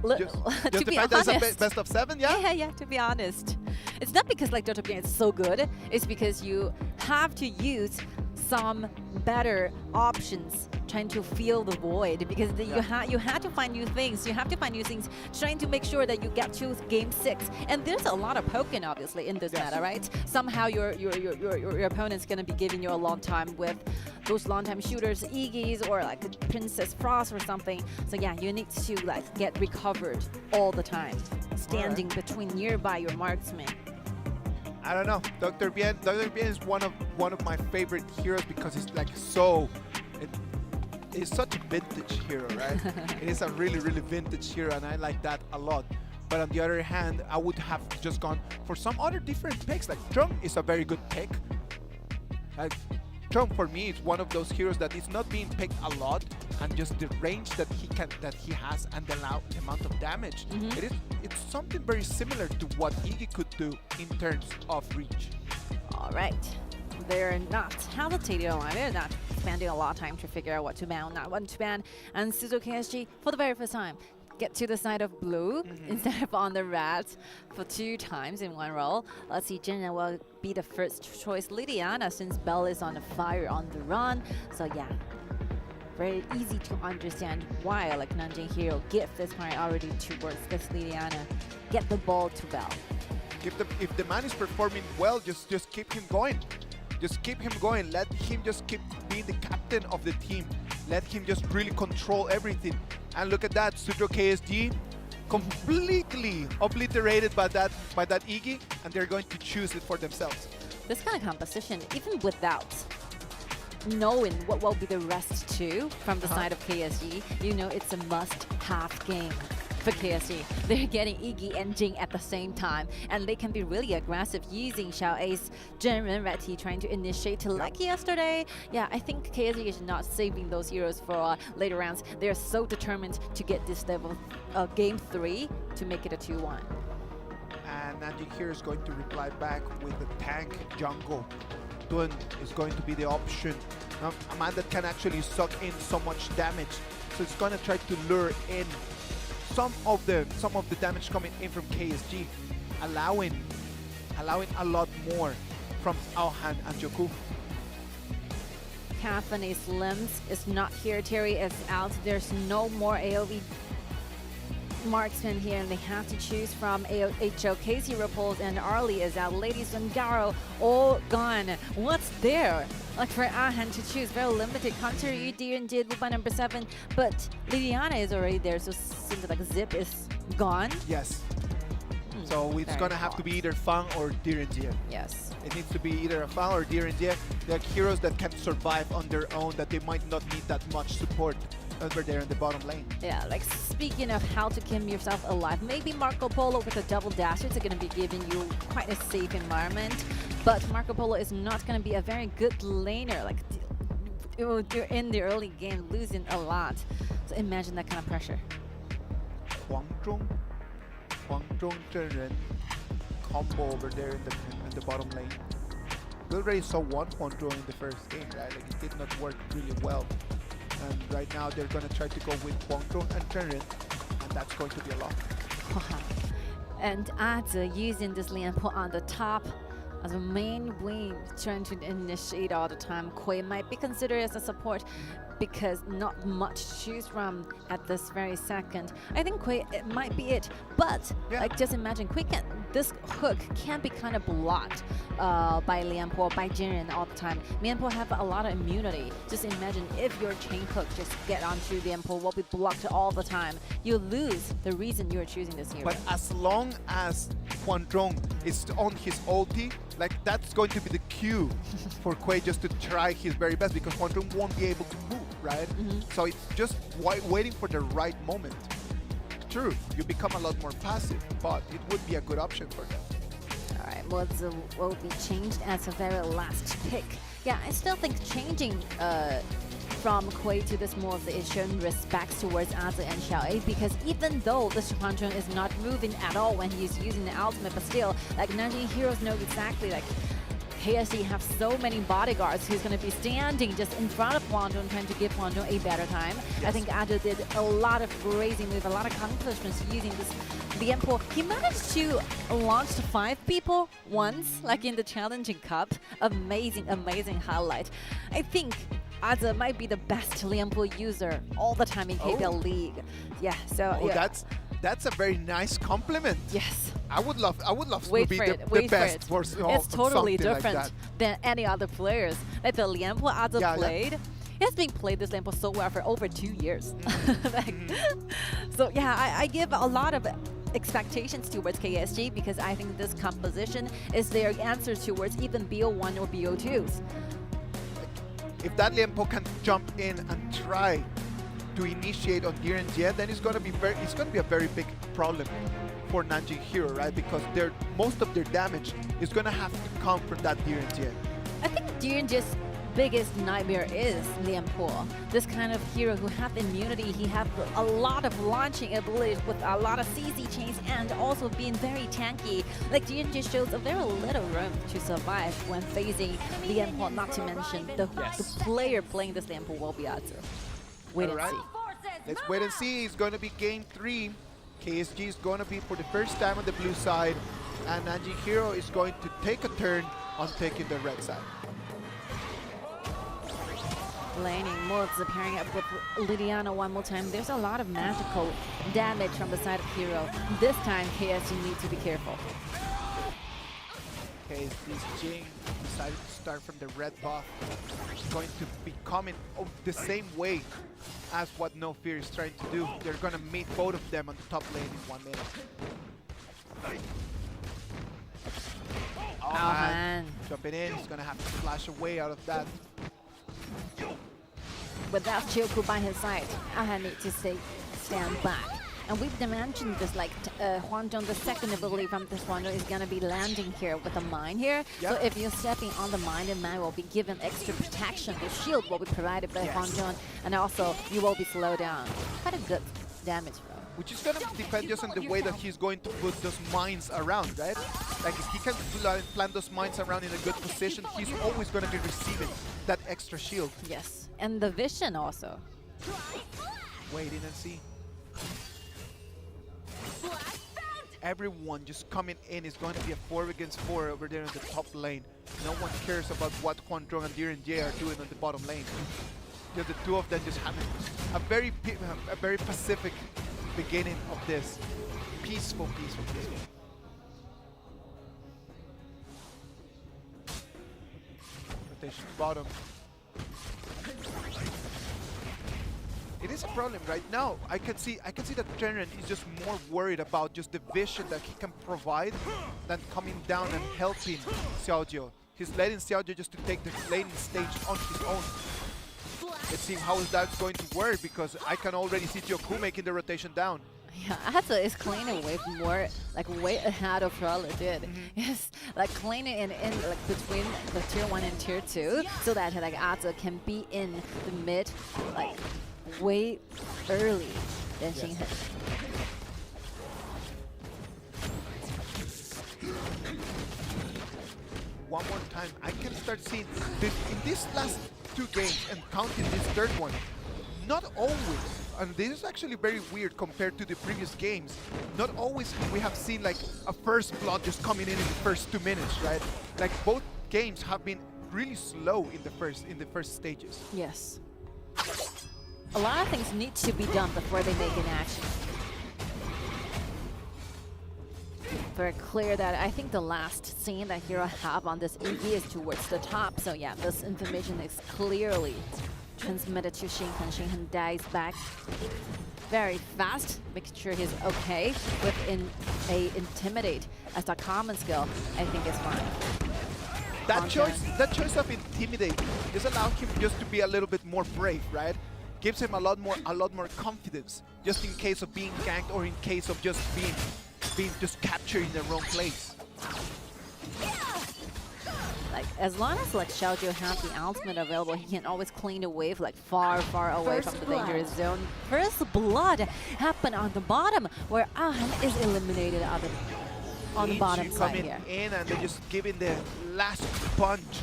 To Just the be fact that honest. it's a best of 7, yeah? Yeah, to be honest. It's not because like Dr. Bian is so good, it's because you have to use some better options trying to fill the void because you had to find new things. You have to find new things trying to make sure that you get to game 6. And there's a lot of poking obviously in this meta, right? Somehow your opponent's gonna be giving you a long time with those long time shooters, Iggy's or like Princess Frost or something. So yeah, you need to like get recovered all the time, standing between nearby your marksman. I don't know. Dr. Bian is one of my favorite heroes because it's like it's such a vintage hero, right? It is a really vintage hero and I like that a lot. But on the other hand, I would have just gone for some other different picks. Like Trump is a very good pick. Like Trump for me is one of those heroes that is not being picked a lot, and just the range that he has and the amount of damage. It's something very similar to what Iggy could do in terms of reach. All right. They're not hesitating a lot. They're not spending a lot of time to figure out what to ban, not what to ban. And Suzhou.KSG, for the very first time, get to the side of blue instead of on the red for 2 times in one roll. Let's see, Jinren will be the first choice. Liliana, since Bell is on fire on the run. So yeah, very easy to understand why like Nanjing.Hero give this priority towards this Liliana. Get the ball to Bell. If the man is performing well, just keep him going. Just keep him going. Let him just keep being the captain of the team. Let him just really control everything. And look at that, Suzhou.KSG completely obliterated by that Iggy, and they're going to choose it for themselves. This kind of composition, even without knowing what will be the rest too from the side of KSG, you know it's a must-have game for KSG. They're getting Iggy and Jing at the same time, and they can be really aggressive using Xiao Ace, Jinren, Reti trying to initiate like yesterday. Yeah, I think KSG is not saving those heroes for later rounds. They're so determined to get this level of game 3 to make it a 2-1. And Nanjing.Hero is going to reply back with the tank jungle. Dun is going to be the option. A man that can actually suck in so much damage. So it's going to try to lure in some of the damage coming in from KSG, allowing a lot more from Aohan and Joku. Catherine's limbs is not here. Terry is out. There's no more AoV marksman here, and they have to choose from HOK's hero pools, and Arlie is out. Ladies and Garo all gone. What's there? Like for Ahan to choose, very limited. Counter Yudir and Jid by number 7, but Liliana is already there, so seems like Zip is gone. Yes. So it's gonna have to be either Fang or Direnjie. Yes. It needs to be either a Fang or Direnjie. They're heroes that can survive on their own, that they might not need that much support over there in the bottom lane. Yeah, like speaking of how to keep yourself alive, maybe Marco Polo with a double dasher is going to be giving you quite a safe environment, but Marco Polo is not going to be a very good laner. Like you're in the early game losing a lot, so imagine that kind of pressure. Huangzhong Jinren combo over there in the bottom lane. We already saw one Huangzhong in the first game, right? Like it did not work really well. And right now they're going to try to go with Huangzhong and Jinren, and that's going to be a lot. And Azi using this Lian put on the top. as a main wing trying to initiate all the time. Kui might be considered as a support because not much to choose from at this very second. I think Kui, it might be it, but like just imagine this hook can be kind of blocked by Lianpo, by Jinren all the time. Lianpo have a lot of immunity. Just imagine if your chain hook just get onto Lianpo, will be blocked all the time. You lose the reason you're choosing this hero. But as long as Huan Zhong is on his ulti, like that's going to be the cue for Kui just to try his very best, because Huan Zhong won't be able to move, right? So it's just waiting for the right moment. True, you become a lot more passive, but it would be a good option for them. All right, Mozi will be changed as a very last pick. Yeah, I still think changing from Kui to this Mozi is showing respect towards Azi and Xiaoyi, because even though this Huan Zhong is not moving at all when he's using the ultimate, but still, like Nanjing.Hero know exactly, like KIC have so many bodyguards who's going to be standing just in front of Huan Zhong trying to give Huan Zhong a better time. I think Ado did a lot of crazy move, a lot of accomplishments using this Lianpo. He managed to launch 5 people once, like in the Challenging Cup. Amazing, amazing highlight. I think Ado might be the best Lianpo user all the time in KPL League. Yeah, so yeah. That's a very nice compliment. Yes. I would love Wait to be for it, the wait best for it. for It's totally something different like than any other players. Like the Lianpo Ado played, it has been played this Lianpo so well for over 2 years. So yeah, I give a lot of expectations towards KSG, because I think this composition is their answer towards even BO1 or BO2s. If that Lianpo can jump in and try to initiate on Diren Jie, then it's going to be a very big problem for Nanjing.Hero, right? Because most of their damage is going to have to come from that Diren Jie. I think Diren Jie's biggest nightmare is Lianpo. This kind of hero who have immunity, he have a lot of launching abilities with a lot of CC chains and also being very tanky. Like Diren Jie shows a very little room to survive when facing Lianpo, not to mention the player playing this Lianpo will be Azu. Wait and see. Let's wait and see. It's going to be game 3. KSG is going to be for the first time on the blue side, and Nanjing.Hero is going to take a turn on taking the red side. Laning Mozi pairing up with Liliana one more time. There's a lot of magical damage from the side of Hero. This time KSG needs to be careful. KSG's Jing decided to start from the red buff. It's going to be coming the same way as what No Fear is trying to do. They're going to meet both of them on the top lane in 1 minute. Oh man, jumping in, he's going to have to flash away out of that. Without Chioku by his side, Aha needs to stand back. And we've mentioned this, like Huan Zhong, the second ability from this Huan Zhong is going to be landing here with a mine here. So if you're stepping on the mine, the mine will be given extra protection. The shield will be provided by Huan Zhong, and also you will be slowed down. Quite a good damage roll. Which is going to depend just on the way that he's going to put those mines around, right? Like if he can plant those mines around in a good position, he's always going to be receiving that extra shield. Yes, and the vision also. Waiting and see. Everyone just coming in is going to be a 4 against 4 over there in the top lane. No one cares about what Huan Zhong and Diren Jie are doing on the bottom lane. Just the two of them just having a very pacific beginning of this. Peaceful. Rotation bottom. It is a problem right now. I can see that Jinren is just more worried about just the vision that he can provide than coming down and helping Xiaojie. He's letting Xiaojie just to take the laning stage on his own. Let's see how is that going to work, because I can already see Chioku making the rotation down. Yeah, Azu is cleaning wave more, like way ahead of Raleigh did. Yes, like cleaning in like between the tier 1 and tier 2, so that like Azu can be in the mid, like way early than Xinghe. One more time, I can start seeing this, in these last 2 games and counting this third one. Not always and this is actually very weird compared to the previous games. Not always we have seen like a first blood just coming in the first 2 minutes, right? Like both games have been really slow in the first stages. Yes. A lot of things need to be done before they make an action. Very clear that I think the last scene that Hero have on this EV is towards the top. So yeah, this information is clearly transmitted to Shinhan. Shinhan dies back very fast, making sure he's okay with a intimidate as a common skill. I think is fine. That choice of intimidate just allows him just to be a little bit more brave, right? Gives him a lot more confidence, just in case of being ganked or in case of just being just captured in the wrong place. Like as long as like Xiaoju has the ultimate available, he can always clean the wave like far away from the dangerous zone. First blood happened on the bottom, where Ahan is eliminated on the bottom side coming here. in and they're just giving the last punch.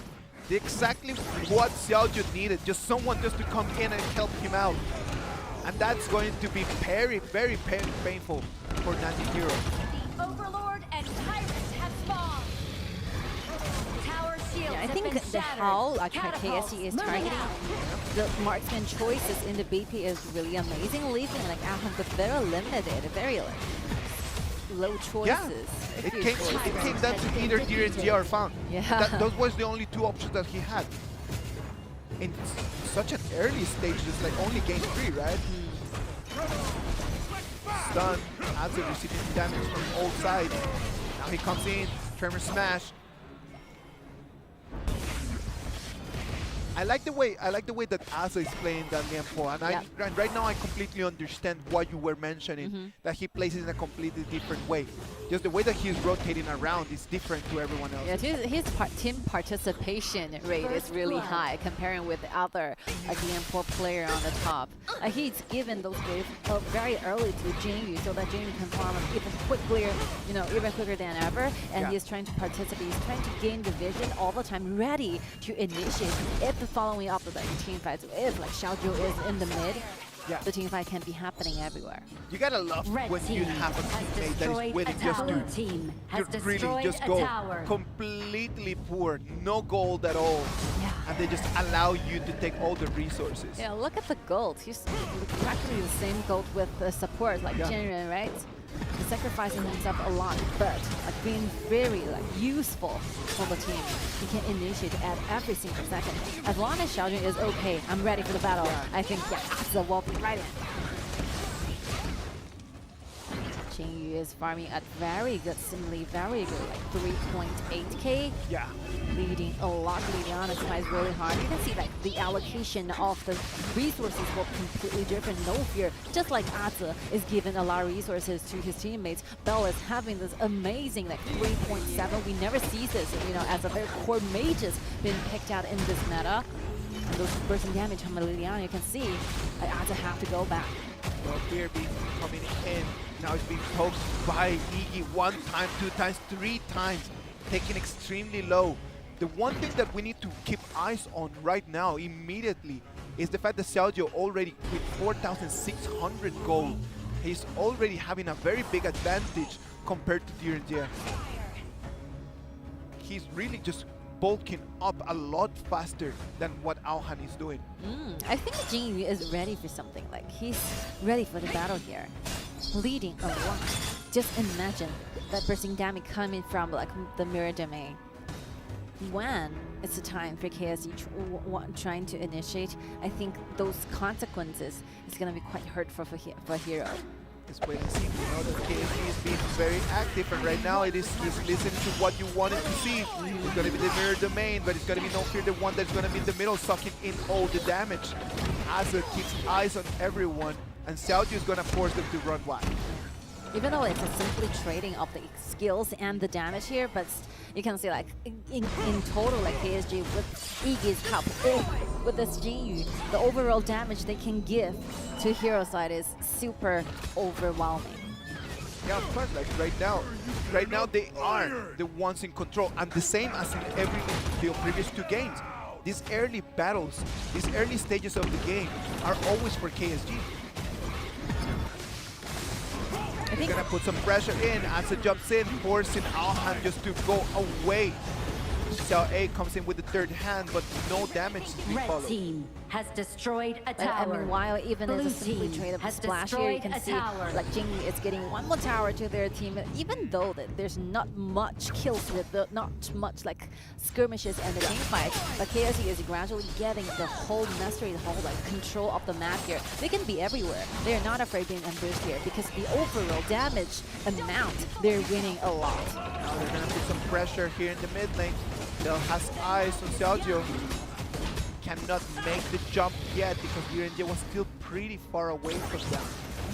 Exactly what Xiaoju needed, just someone just to come in and help him out. And that's going to be very painful for Nanjing.Hero. The Overlord and Tyrant have spawned. Tower shields Yeah, I have think been the shattered. how Catapults KIC is moving targeting out. the marksman choices in the BP is really amazing, leaving like Ahan with very limited, very like low choices. Yeah, it came down to either DRNG or Fan. Yeah. Those was the only two options that he had. In such an early stage, it's like only game 3, right? Stun, adds a receiving damage from all sides. Now he comes in, Tremor Smash. I like the way that Asa is playing that game, and right now I completely understand what you were mentioning, that he plays it in a completely different way. Just the way that he's rotating around is different to everyone else. Yeah, his team participation rate is really high comparing with the other DM4 player on the top. He's given those waves very early to Jinyu so that Jinyu can farm even quicker than ever. And he's trying to participate. He's trying to gain the vision all the time, ready to initiate. If following up with like team fights, if like Xiaoju is in the mid, the team fight can be happening everywhere. You gotta love when you have a teammate that is willing just to really just go completely poor, no gold at all, and they just allow you to take all the resources. Yeah, look at the gold. He's practically the same gold with the support like Jinren, right? He's sacrificing himself a lot, but like being very like useful for the team. He can initiate at every single second. As long as Xiaojun is okay, I'm ready for the battle. I think Asa will be right in. Jinyu is farming at very good, similarly very good, like 3.8k. Yeah. Leading a lot, leading on, it's tries really hard. You can see like the allocation of the resources will completely different. No fear, just like Asa is giving a lot of resources to his teammates. Bell is having this amazing like 3.7. We never see this, as a very core mages being picked out in this meta. And those bursting damage from Liliana, you can see Asa have to go back. Well, Fear being coming in. Now it's being poked by Iggy 1 time, 2 times, 3 times, taking extremely low. The one thing that we need to keep eyes on right now, immediately, is the fact that Xiaoju already with 4,600 gold, he's already having a very big advantage compared to DRNG. He's really just bulking up a lot faster than what Aohan is doing. I think Jinyu is ready for something. Like he's ready for the battle here, leading a lot. Just imagine that bursting damage coming from like the mirror domain. When it's the time for KSG trying to initiate, I think those consequences is going to be quite hurtful for Hero. Just wait and see. We know that KSG is being very active, and right now it is just listening to what you wanted to see. It's going to be the mirror domain, but it's going to be No Fear, the one that's going to be in the middle, sucking in all the damage. Asa keeps eyes on everyone, and Xiaoju is going to force them to run wide. Even though it's a simply trading of the skills and the damage here, but you can see like in total, like KSG with Iggy's help, with this Jinyu, the overall damage they can give to Hero side is super overwhelming. Yeah, of course, like right now they are the ones in control, and the same as in the previous 2 games. These early battles, these early stages of the game are always for KSG. think Gonna put some pressure in. Asa jumps in, forcing Alhan just to go away. Xiao A comes in with the third hand, but no damage to be Red followed. team has destroyed a I tower. mean, while even as a Blue simply team trade of has splash here, you destroyed can a see tower. like Jingyi is getting one more tower to their team, even though that there's not much kills with the, not much like skirmishes and the team fights. But KIC is gradually getting the whole necessary, the whole like control of the map here. They can be everywhere. They're not afraid being ambushed here because the overall damage amount, they're winning a lot. Now they're gonna put some pressure here in the mid lane. They'll has eyes on Xiaojiu. Cannot make the jump yet because Lirenje was still pretty far away from them.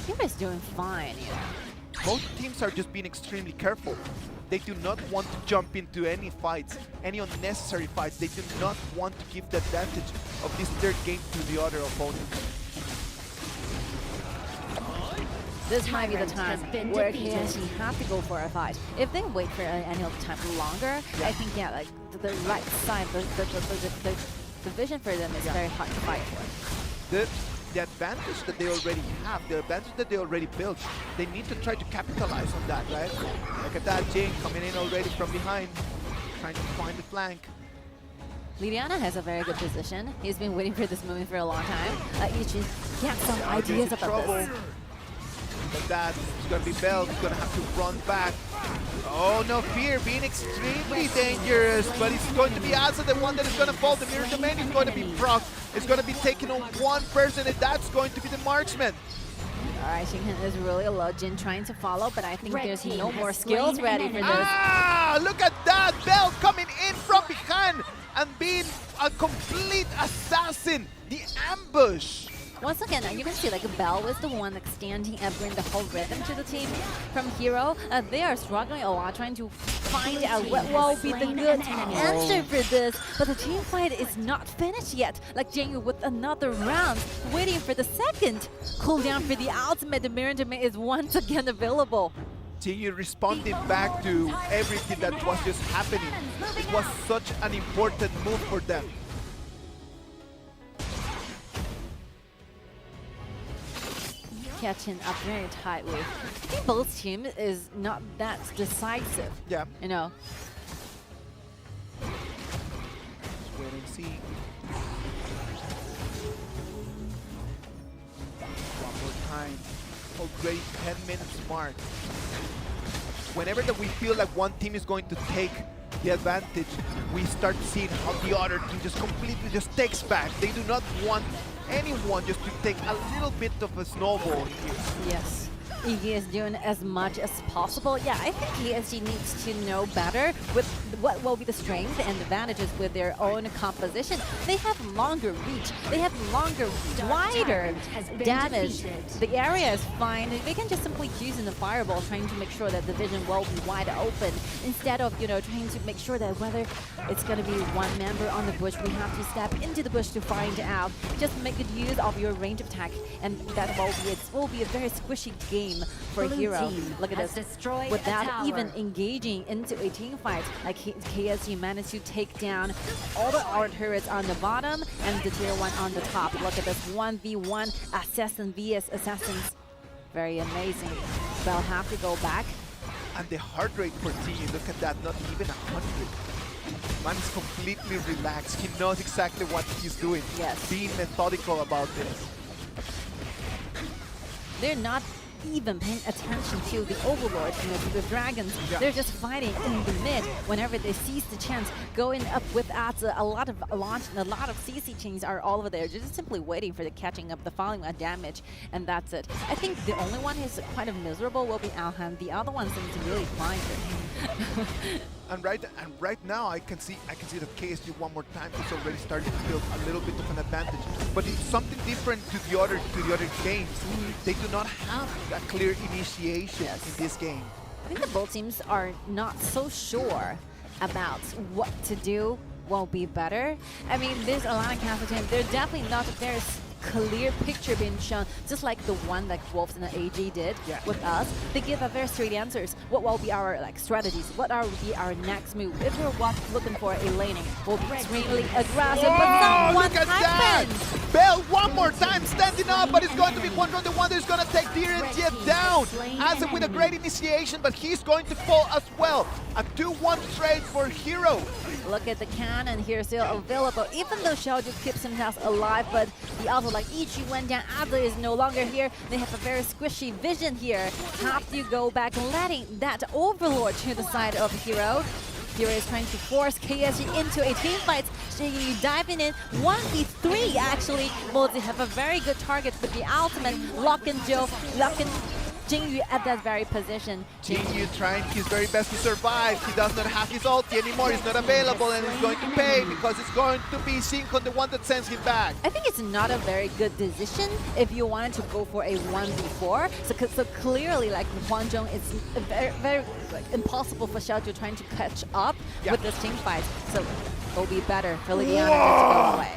Hero's doing fine, you know. Both teams are just being extremely careful. They do not want to jump into any fights, any unnecessary fights. They do not want to give the advantage of this third game to the other opponent. This might be the Tyrant has time been where defeated. KIC have to go for a fight. If they wait for any of the time longer, I think like the right side, the vision for them is very hard to fight for. The advantage that they already have, the advantage that they already built, they need to try to capitalize on that, right? Look at that, Jing coming in already from behind, trying to find the flank. Liliana has a very good position. He's been waiting for this moment for a long time. You should get some ideas about this. But that is going to be Bell. He's going to have to run back. Oh no, Fear being extremely dangerous, but it's going to be Asa the one that is going to fall. The mirror domain is going to be proc. It's going to be taken on one person, and that's going to be the marksman. Alright, Shinhan is really low. Jin trying to follow, but I think Red there's team no has more slain skills an ready for enemy. this. Ah, look at that! Bell coming in from behind and being a complete assassin. The ambush. Once again, you can see like Bell was the one like standing and bring the whole rhythm to the team. From Hero, they are struggling a lot trying to find out what will be the good answer for this. But the team fight is not finished yet. Like Jingyu with another round, waiting for the second cooldown for the ultimate. The mirror domain is once again available. Jingyu responding back to everything that was just happening. It was such an important move for them. Catching up very tightly. I think both teams is not that decisive. Yeah. You know. Just wait and see. One more time. Already 10 minutes mark. Whenever that we feel like one team is going to take the advantage, we start seeing how the other team just completely just takes back. They do not want anyone just to take a little bit of a snowball here. Yes. Iggy is doing as much as possible. Yeah, I think KSG needs to know better with what will be the strengths and advantages with their own composition. They have longer reach. They have longer, wider damage. The area is fine. They can just simply use in the fireball, trying to make sure that the vision will be wide open instead of, you know, trying to make sure that whether it's going to be one member on the bush, we have to step into the bush to find out. Just make good use of your range of attack, and that will be a very squishy game for Blue Hero. team Look at has this. destroyed Without a tower. even engaging into a team fight, like KSG managed to take down all the our turrets on the bottom and the tier 1 on the top. Look at this 1v1 assassin vs assassins. Very amazing. They'll have to go back. And the heart rate for T, look at that, not even 100. Man is completely relaxed. He knows exactly what he's doing. Yes. Being methodical about this. They're not even paying attention to the overlords, you know, to the dragons. Yeah. They're just fighting in the mid whenever they seize the chance, going up with a lot of launch and a lot of CC chains are all over there, just simply waiting for the catching up, the falling damage, and that's it. I think the only one who's kind of miserable will be Alhan. The other one seems really fine for him. And right now I can see that KSG one more time is already starting to build a little bit of an advantage. But it's something different to the other games. They do not have a clear initiation in this game. I think the both teams are not so sure about what to do will be better. I mean, there's a lot of competition. There's definitely not a very clear picture being shown, just like the one like Wolves and the AG did with us. They give a very straight answers. What will be our like strategies? What will be our next move? If we're looking for a laning, we'll be extremely aggressive. But someone look at that! happened. Bell one more time standing up, but it's going to be Quandron the one that is going to take DRNTF down. As with a great initiation, but he's going to fall as well. A 2-1 trade for Hero. Look at the cannon here still available, even though Xiaoju keeps himself alive, but the other like Ichi went down, Ada is no longer here. They have a very squishy vision here. Have to go back, letting that overlord to the side of Hero. Hero is trying to force KSG into a team fight. Jingyu diving in, 1v3 actually. Mozi have a very good target with the ultimate, locking Jingyu at that very position. Jingyu trying his very best to survive. He does not have his ulti anymore. He's not available, and he's going to pay because it's going to be Shinkon, the one that sends him back. I think it's not a very good decision if you wanted to go for a 1v4. So clearly, like Huanzhong, it's very like, impossible for Xiaoju trying to catch up with this team fight. So it'll be better for Liliana to go away.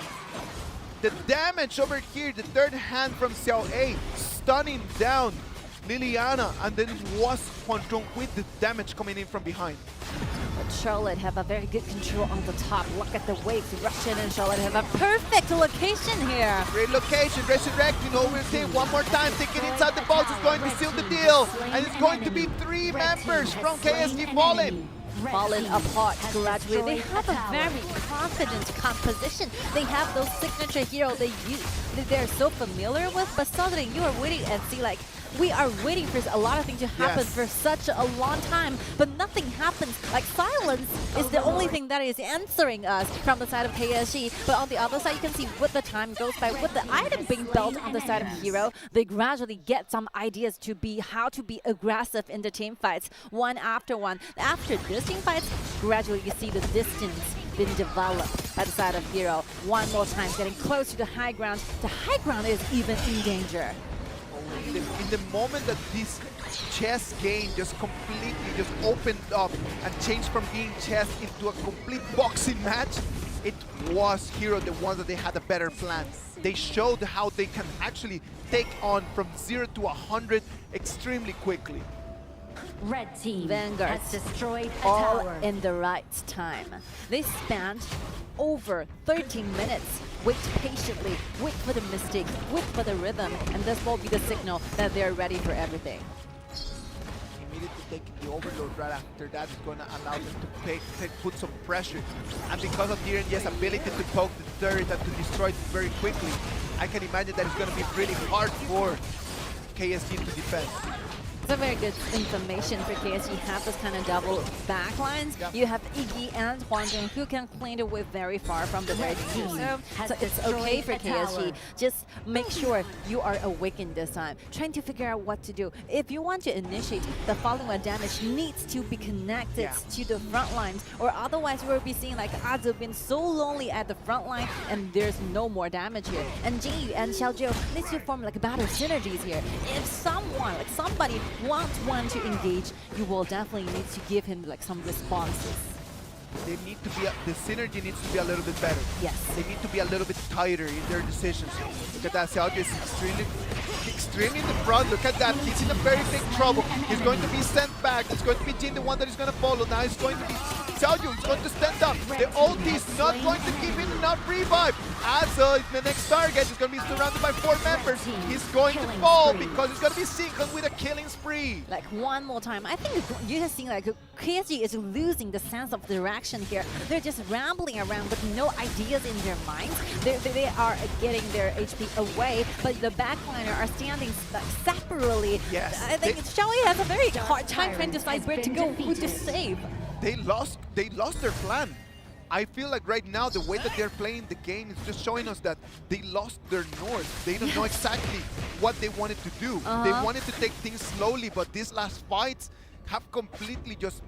The damage over here, the third hand from Xiao A, stunning down Liliana, and then it was Huanzhong with the damage coming in from behind. But Charlotte have a very good control on the top. Look at the waves. Russian and Charlotte have a perfect location here. Great location, resurrecting over there one more time, taking inside the box is going to seal the deal. And it's going to be 3 members from KSG falling. Fallen apart gradually. They have a very confident composition. They have those signature heroes they're so familiar with, but suddenly you are waiting and see like we are waiting for a lot of things to happen for such a long time, but nothing happens. Like silence is the only thing that is answering us from the side of KSG. But on the other side, you can see with the time goes by, with the item being built on the side of Hero, they gradually get some ideas to be how to be aggressive in the team fights, one after one. After this team fights, gradually you see the distance being developed by the side of Hero. One more time, getting close to the high ground. The high ground is even in danger. In the moment that this chess game just completely just opened up and changed from being chess into a complete boxing match, it was Hero the ones that they had a better plan. They showed how they can actually take on from 0 to 100 extremely quickly. Red team Vanguard has destroyed a all tower. in the right time. They spent over 13 minutes. Wait patiently, wait for the mistake, wait for the rhythm, and this will be the signal that they're ready for everything. Immediately taking the overload right after that is going to allow them to put some pressure. And because of DRNG's ability to poke the turret and to destroy it very quickly, I can imagine that it's going to be really hard for KSG to defend. It's a very good information for KSG. Have this kind of double backlines. You have Iggy and Huanzhong who can clean the way very far from the red team. So it's okay for KSG. Just make sure you are awakened this time. Trying to figure out what to do. If you want to initiate, the following damage needs to be connected to the front lines, or otherwise we'll be seeing like Azu being so lonely at the front line and there's no more damage here. And Jingyu and Xiaoju need to form like better synergies here. If someone, like somebody wants one to engage, you will definitely need to give him like some responses. They need to be, the synergy needs to be a little bit better. Yes. They need to be a little bit tighter in their decisions. Look at that, Xiaoju is extremely in the front. Look at that, he's in a very big trouble. He's going to be sent back. It's going to be Jin, the one that is going to follow. Now it's going to be Xiaoju, he's going to stand up. The ulti is not going to give him enough revive. As the next target is going to be surrounded by 4 members. He's going to fall because it's going to be Shinkon with a killing spree. Like one more time, I think you have seen like KSG is losing the sense of direction here. They're just rambling around with no ideas in their minds. They are getting their HP away, but the backliner are standing like separately. Yes. I think Xiaoyi has a very hard time trying to decide where to go, who to save. They lost their plan. I feel like right now the way that they're playing the game is just showing us that they lost their north. They don't know exactly what they wanted to do. They wanted to take things slowly, but these last fights have completely just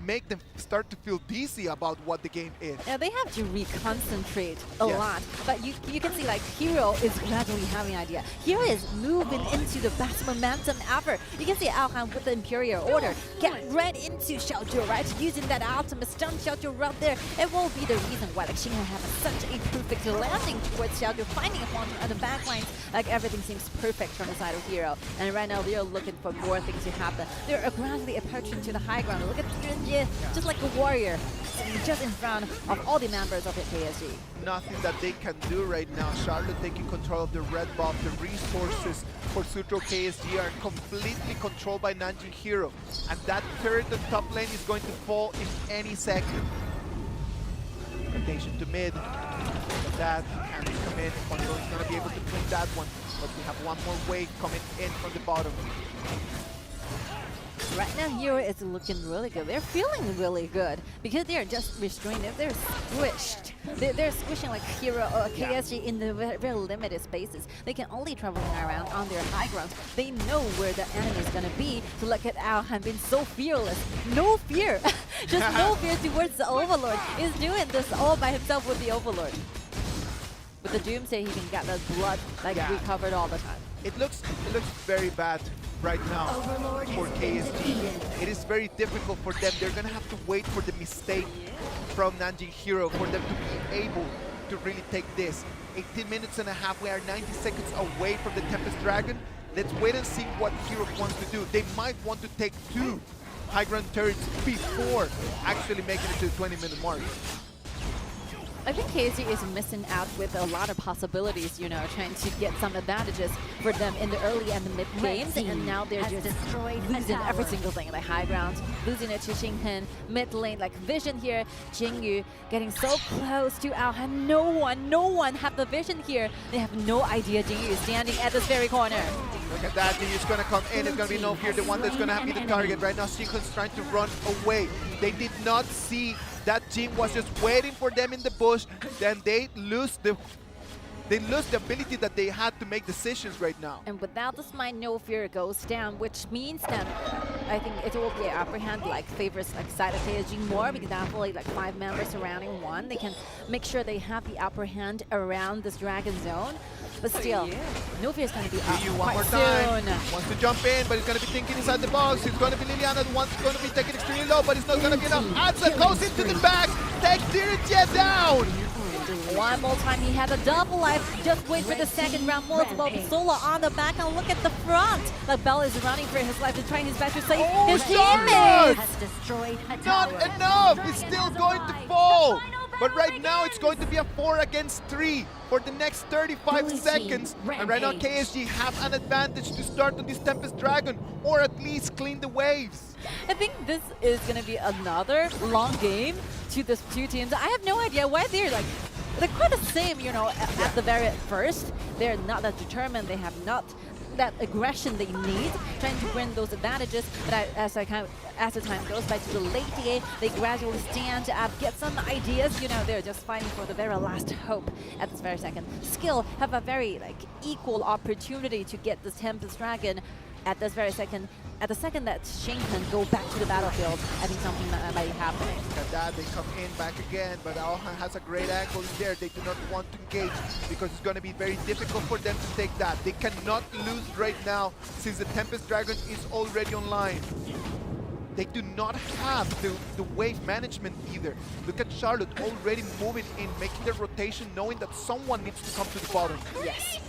make them start to feel dizzy about what the game is. Yeah, they have to reconcentrate a lot. But you can see like Hero is gradually having an idea. Hero is moving into the best momentum ever. You can see Aohan with the Imperial Order get right into Xiaoju, right? Using that ultimate stun Xiaoju right there. It will be the reason why like Xinghan have such a perfect landing towards Xiaoju, finding a Huanzhong on the back lines. Like everything seems perfect from the side of Hero. And right now they're looking for more things to happen. They're gradually approaching to the high ground. Look at Junji, just like a warrior, sitting just in front of all the members of the KSG. Nothing that they can do right now. Charlotte taking control of the red buff. The resources for Suzhou.KSG are completely controlled by Nanjing.Hero. And that turret on top lane is going to fall in any second. Rotation to mid. That can come in. Fondo is going to be able to clean that one. But we have one more wave coming in from the bottom. Right now, Hero is looking really good. They're feeling really good because they're just restrained. They're squished. They're squishing like Hero or KSG in the very limited spaces. They can only travel around on their high grounds. They know where the enemy is gonna be. So look at Alhan being so fearless. No fear. Just no fear towards the Overlord. He's doing this all by himself with the Overlord. With the Doomsday, he can get the blood like recovered all the time. It looks very bad right now Overlord for has been KSG. defeated. It is very difficult for them. They're gonna have to wait for the mistake from Nanjing.Hero for them to be able to really take this. 18 minutes and a half, we are 90 seconds away from the Tempest Dragon. Let's wait and see what Hero wants to do. They might want to take 2 high ground turrets before actually making it to the 20-minute mark. I think KSG is missing out with a lot of possibilities, you know, trying to get some advantages for them in the early and the mid games, and now they're has just destroyed a losing every tower. single thing. Like high ground, losing it to Xinghen, mid lane, like vision here, Jingyu getting so close to Alhan. No one have the vision here. They have no idea Jingyu is standing at this very corner. Look at that, Jingyu's gonna come in, it's gonna be no fear, the one that's gonna be the target. Right now, Xinghen's trying to run away. They did not see that Jing was just waiting for them in the bush, then they lose the ability that they had to make decisions right now. And without the smite, no fear goes down, which means that I think it will be an upper hand, like favors like side of KSG more, because definitely like 5 members surrounding one. They can make sure they have the upper hand around this dragon zone. But still, no fear is going to be up Ryu one quite more time. soon. Wants to jump in, but he's going to be thinking inside the box. It's going to be Liliana, the one going to be taking extremely low, but it's not going to be enough. Adza goes into the back, takes Dirija down. One more time, he had a double life. Just wait for the second round. Multiple solo on the back, and look at the front. Like Bell is running for his life, and trying his best to save his Charlotte! teammates. Has destroyed a Not tower. enough. It's still going to fall. But right now, it's going to be a 4 against 3 for the next 35 Blue team, seconds. And right now, rampage. KSG have an advantage to start on this Tempest Dragon, or at least clean the waves. I think this is going to be another long game to these two teams. I have no idea why they're quite the same, you know, at the very first. They're not that determined. They have not that aggression they need, trying to win those advantages. But as the time goes by to the late game, they gradually stand up, get some ideas. You know, they're just fighting for the very last hope at this very second. Skill have a very equal opportunity to get this Tempest Dragon at this very second. At the second that Xinghen go back to the battlefield, I think something might be happening. Look at that, they come in back again, but Alhan has a great angle in there. They do not want to engage because it's going to be very difficult for them to take that. They cannot lose right now since the Tempest Dragon is already online. They do not have the wave management either. Look at Charlotte already moving in, making their rotation, knowing that someone needs to come to the bottom. Yes.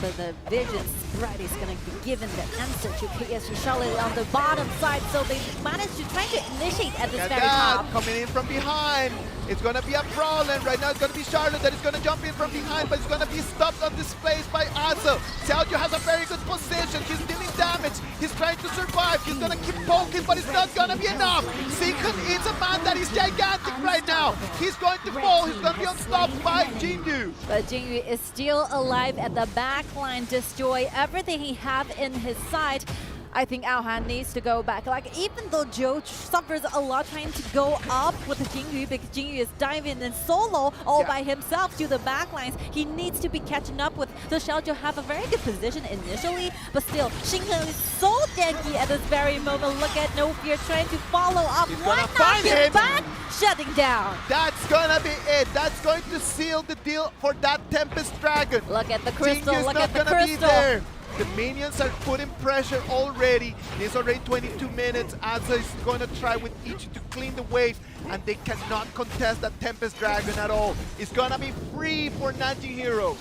But the vision spread is going to be given the answer to KSG Charlotte on the bottom side, so they managed to try to initiate at this Look very at that, top. coming in from behind. It's going to be a problem. Right now it's going to be Charlotte that is going to jump in from behind, but it's going to be stopped on this place by Azo. Xiaoju has a very good position. He's dealing damage. He's trying to survive. He's going to keep poking, but it's not going to be enough. Xinghen is a man that is gigantic right now. He's going to fall. He's going to be unstopped by Jingyu. But Jingyu is still alive at the back line, destroy everything he have in his side. I think Alhan needs to go back. Even though Joe suffers a lot trying to go up with Jingyu, because Jingyu is diving in solo all by himself to the back lines, he needs to be catching up with. So Xiaoju have a very good position initially, but still, Xinghen is so tanky at this very moment. Look at No Fear trying to follow up. He's Why gonna not find get him. back? Shutting down. That's going to be it. That's going to seal the deal for that Tempest Dragon. Look at the crystal. Jingyu's Look not at the gonna be crystal. there. The minions are putting pressure already. It's already 22 minutes. Aza is going to try with each to clean the wave, and they cannot contest that Tempest Dragon at all. It's going to be free for Nanjing.Hero.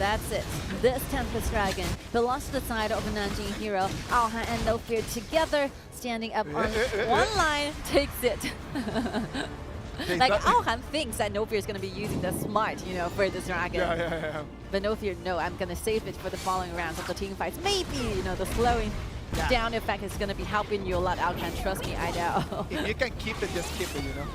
that's it. This Tempest Dragon belongs to the side of Nanjing.Hero. Aohan and No Fear together, standing up on one line, takes it. Like Aohan thinks that No Fear is going to be using the smart, you know, for this dragon. Yeah. But No Fear, no, I'm going to save it for the following rounds of the team fights. Maybe, you know, the slowing down effect is going to be helping you a lot, Aohan. Trust me, I know. If you can keep it, just keep it, you know.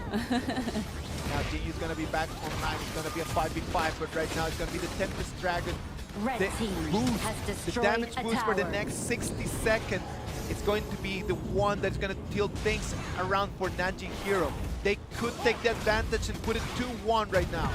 Now Jingyu's going to be back online. It's going to be a 5v5, but right now it's going to be the Tempest Dragon. Red The team boost, has the destroyed damage a boost for the tower. next 60 seconds. It's going to be the one that's going to tilt things around for Nanjing.Hero. They could take the advantage and put it 2-1 right now.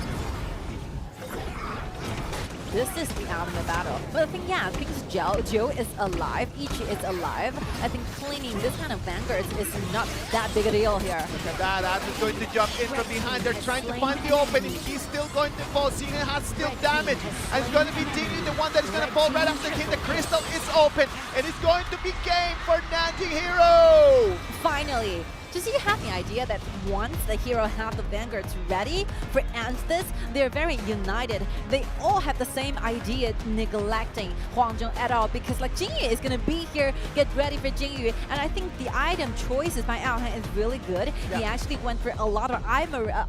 This is the ultimate battle. But I think, yeah, because Joe is alive, Ichi is alive, I think cleaning this kind of vanguards is not that big a deal here. Look at that, Az is going to jump in from behind. They're trying to find the opening. He's still going to fall. Xingyan has still damage. And it's going to be Jinyu, the one that is going to fall right after him. The crystal is open. And it's going to be game for Nanjing.Hero. Finally! Just so you have the idea that once the hero have the vanguards ready for Anstis, they're very united. They all have the same idea, neglecting Huang Zhong at all, because like Jinyu is gonna be here, get ready for Jinyu, and I think the item choices by Aohan is really good. He actually went for a lot of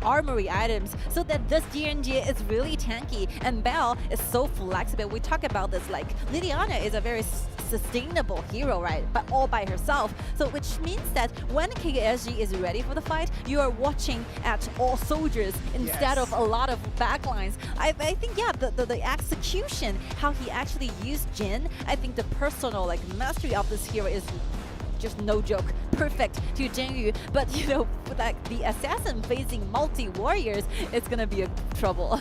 armory items, so that this DNG is really tanky, and Belle is so flexible. We talk about this, like Liliana is a very sustainable hero, right? But all by herself. So which means that when KIC2023 is ready for the fight, you are watching at all soldiers instead of a lot of backlines. I think, yeah, the execution, how he actually used Jin, I think the personal like mastery of this hero is just no joke, perfect to Jinyu. But you know, like the assassin facing multi-warriors, it's gonna be a trouble.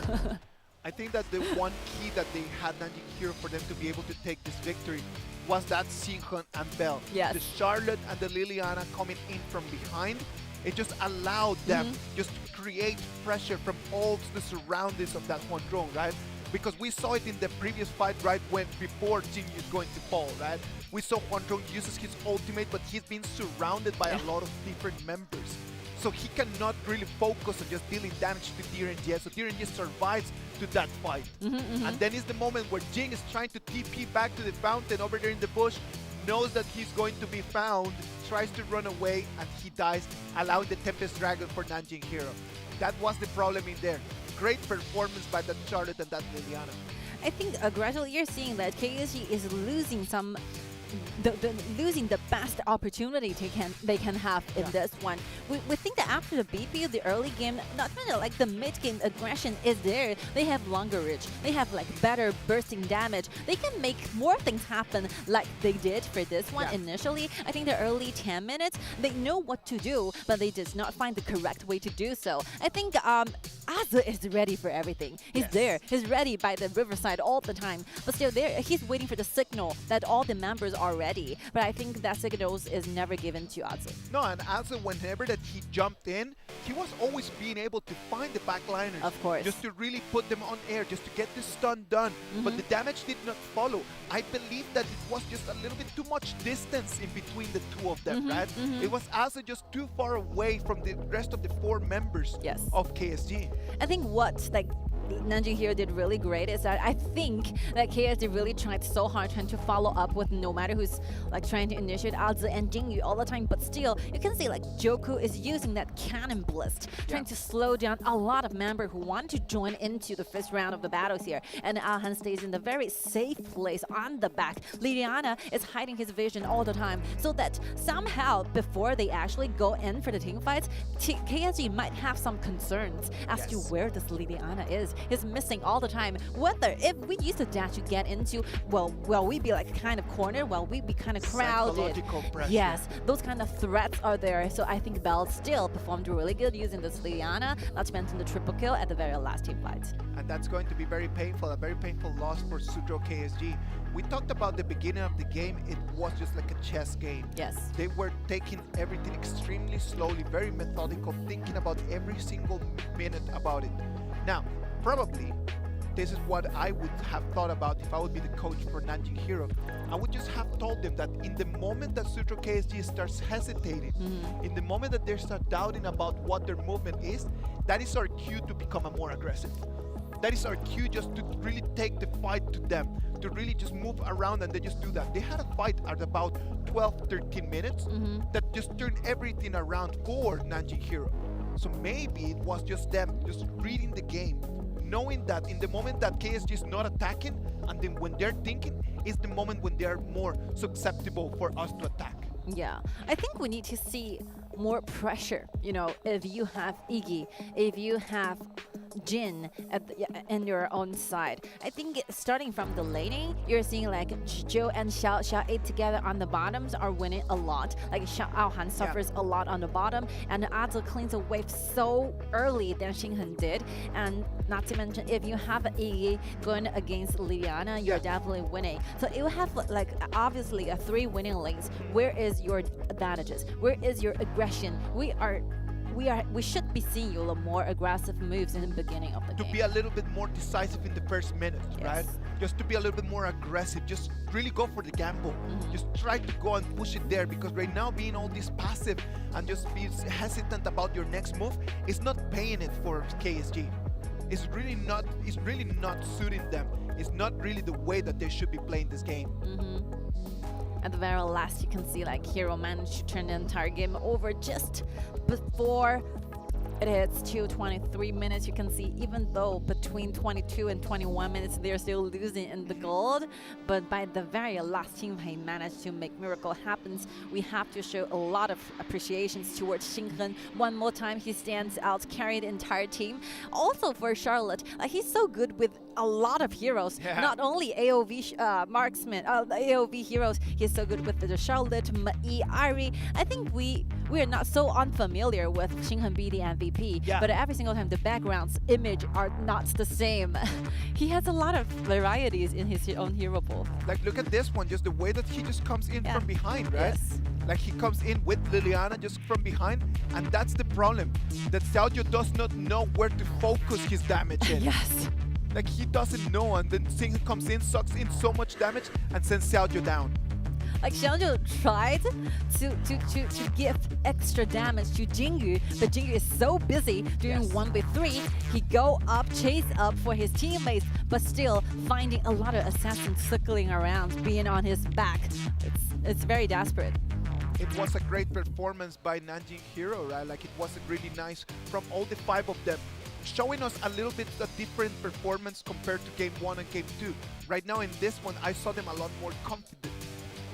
I think that the one key that they had Nanjing.Hero for them to be able to take this victory was that Xingyan and Belle. Yes. The Charlotte and the Liliana coming in from behind, it just allowed them just to create pressure from all the surroundings of that Huang Zhong, right? Because we saw it in the previous fight, right, when before Jinyu is going to fall, right? We saw Huang Zhong uses his ultimate, but he's been surrounded by a lot of different members. So he cannot really focus on just dealing damage to DRNG. So DRNG survives to that fight. And then is the moment where Jing is trying to TP back to the fountain over there in the bush, knows that he's going to be found, tries to run away, and he dies, allowing the Tempest Dragon for Nanjing.Hero. That was the problem in there. Great performance by that Charlotte and that Liliana. I think gradually you're seeing that KIC2023 is losing some losing the best opportunity they can have in this one. We think that after the BP, the early game, not really like the mid game aggression is there. They have longer reach. They have like better bursting damage. They can make more things happen like they did for this one initially. I think the early 10 minutes, they know what to do, but they did not find the correct way to do so. I think Azu is ready for everything. He's there. He's ready by the riverside all the time. But still there, he's waiting for the signal that all the members are ready. But I think that signal is never given to Azu. No, and Azu, whenever that he jumped in, he was always being able to find the backliners. Of course. Just to really put them on air, just to get the stun done. But the damage did not follow. I believe that it was just a little bit too much distance in between the two of them, right? It was Azu just too far away from the rest of the 4 members of KSG. I think what Nanjing.Hero did really great is that I think that KSG really tried so hard trying to follow up with no matter who's like trying to initiate Azu and Jinyu all the time, but still you can see like Joku is using that cannon blast, trying to slow down a lot of members who want to join into the first round of the battles here, and Aohan stays in the very safe place on the back. Liliana is hiding his vision all the time, so that somehow before they actually go in for the team fights, KSG might have some concerns as to where this Liliana is. He's missing all the time. Whether if we use the dash to get into, well, we be like kind of cornered, we be kind of crowded. Psychological pressure. Yes, those kind of threats are there. So I think Belle still performed really good using this Liliana, not to mention the triple kill at the very last team fight. And that's going to be very painful, a very painful loss for Suzhou.KSG. We talked about the beginning of the game, it was just like a chess game. Yes. They were taking everything extremely slowly, very methodical, thinking about every single minute about it. Now, probably, this is what I would have thought about if I would be the coach for Nanjing.Hero. I would just have told them that in the moment that Suzhou.KSG starts hesitating, in the moment that they start doubting about what their movement is, that is our cue to become more aggressive. that is our cue just to really take the fight to them, to really just move around and they just do that. They had a fight at about 12, 13 minutes that just turned everything around for Nanjing.Hero. So maybe it was just them just reading the game, knowing that in the moment that KSG is not attacking, and then when they're thinking, is the moment when they're more susceptible for us to attack. Yeah, I think we need to see more pressure. You know, if you have Iggy, if you have Jin in your own side, I think starting from the laning, you're seeing like Zhou and Xiao 8 together on the bottoms are winning a lot. Like Xiao Han suffers a lot on the bottom, and Azi cleans a wave so early than Xinghen did. And not to mention, if you have Iggy going against Liliana, you're definitely winning. So you have like obviously 3 winning lanes. Where is your advantages? Where is your aggression? We should be seeing you more aggressive moves in the beginning of the game. To be a little bit more decisive in the first minute, right? Just to be a little bit more aggressive. Just really go for the gamble. Just try to go and push it there, because right now being all this passive and just be hesitant about your next move is not paying it for KSG. It's really not suiting them. It's not really the way that they should be playing this game. At the very last, you can see like Hero managed to turn the entire game over just before it hits 23 minutes. You can see even though between 22 and 21 minutes they're still losing in the gold, but by the very last team he managed to make miracle happens. We have to show a lot of appreciations towards Xinghen. One more time he stands out, carried the entire team. Also for Charlotte, like he's so good with a lot of heroes, not only AOV marksmen, AOV heroes. He's so good with the Charlotte, Mei, Ari. I think we are not so unfamiliar with Xinghen being the MVP, but every single time the backgrounds image are not the same. He has a lot of varieties in his own hero pool. Like look at this one, just the way that he just comes in from behind, right? Like he comes in with Liliana just from behind, and that's the problem, that Xiaoju does not know where to focus his damage in. Like he doesn't know, and then Xinghen comes in, sucks in so much damage, and sends Xiaoju down. Like Xiaoju tried to give extra damage to Jingyu, but Jingyu is so busy doing 1v3. He go up, chase up for his teammates, but still finding a lot of assassins circling around, being on his back. It's very desperate. It was a great performance by Nanjing.Hero, right? Like it was really nice from all the 5 of them, showing us a little bit a different performance compared to game 1 and game 2. Right now in this one, I saw them a lot more confident.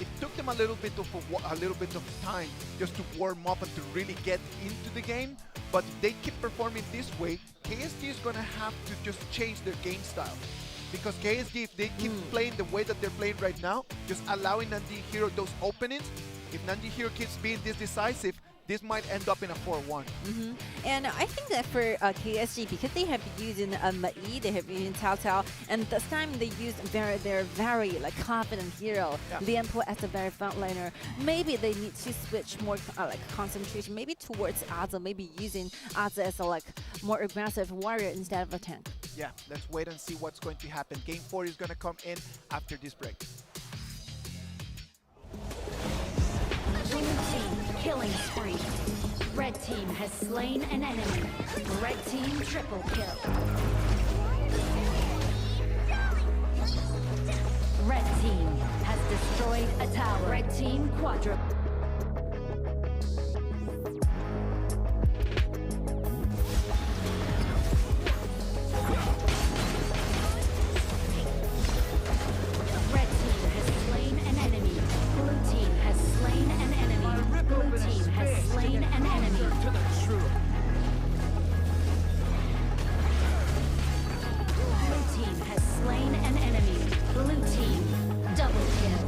It took them a little bit of time just to warm up and to really get into the game. But if they keep performing this way, KSG is gonna have to just change their game style. Because KSG, if they keep playing the way that they're playing right now, just allowing Nanjing.Hero those openings, if Nanjing.Hero keeps being this decisive, this might end up in a 4-1. And I think that for KSG, because they have been using Mei, they have been using Cao Cao, and this time they used their very like confident hero, Lian Po as a very frontliner. Maybe they need to switch more like concentration, maybe towards Azi, maybe using Azi as a like more aggressive warrior instead of a tank. Yeah, let's wait and see what's going to happen. Game 4 is going to come in after this break. Blue team killing spree. Red team has slain an enemy. Red team triple kill. Red team has destroyed a tower. Red team quadruple. Red team has slain an enemy. Blue team has slain an enemy. Blue team has slain an enemy. Blue team has slain an enemy. Blue team double kill.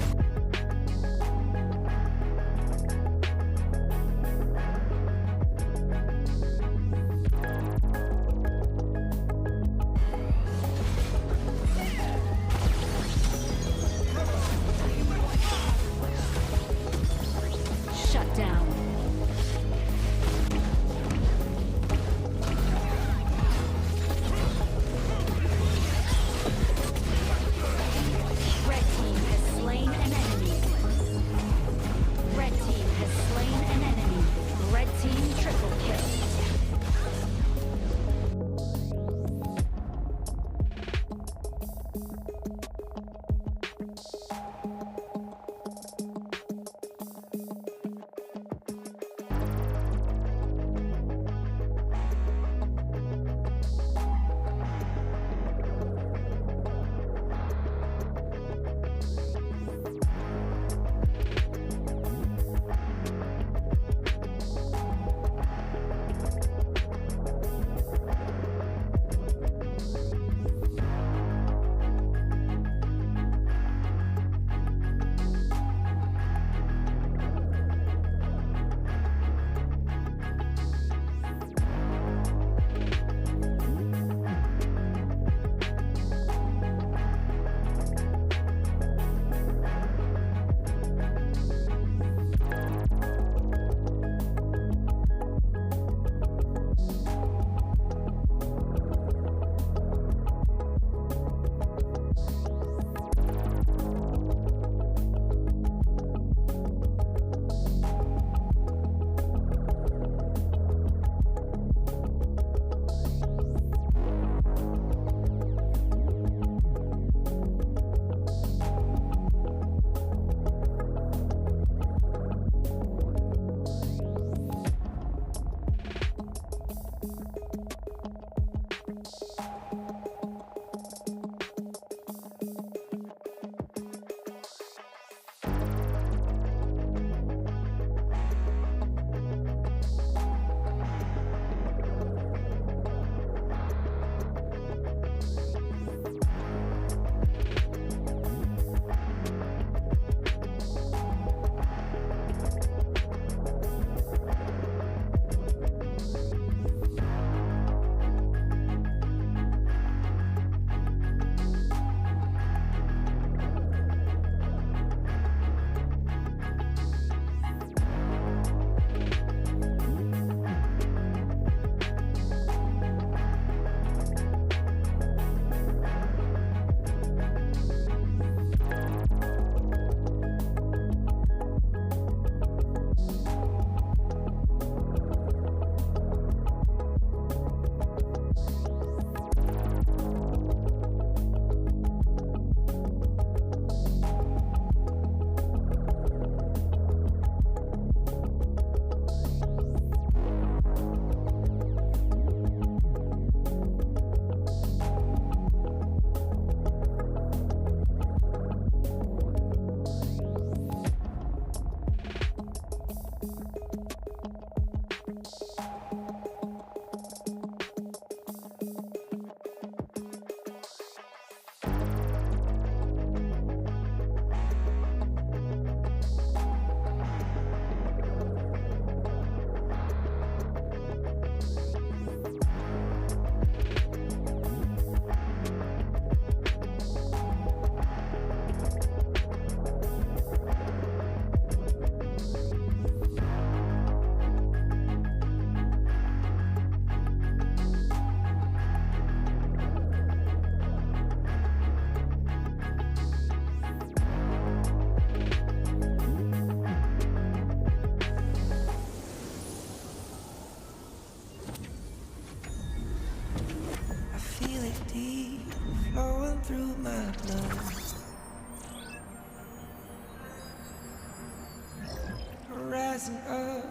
rising up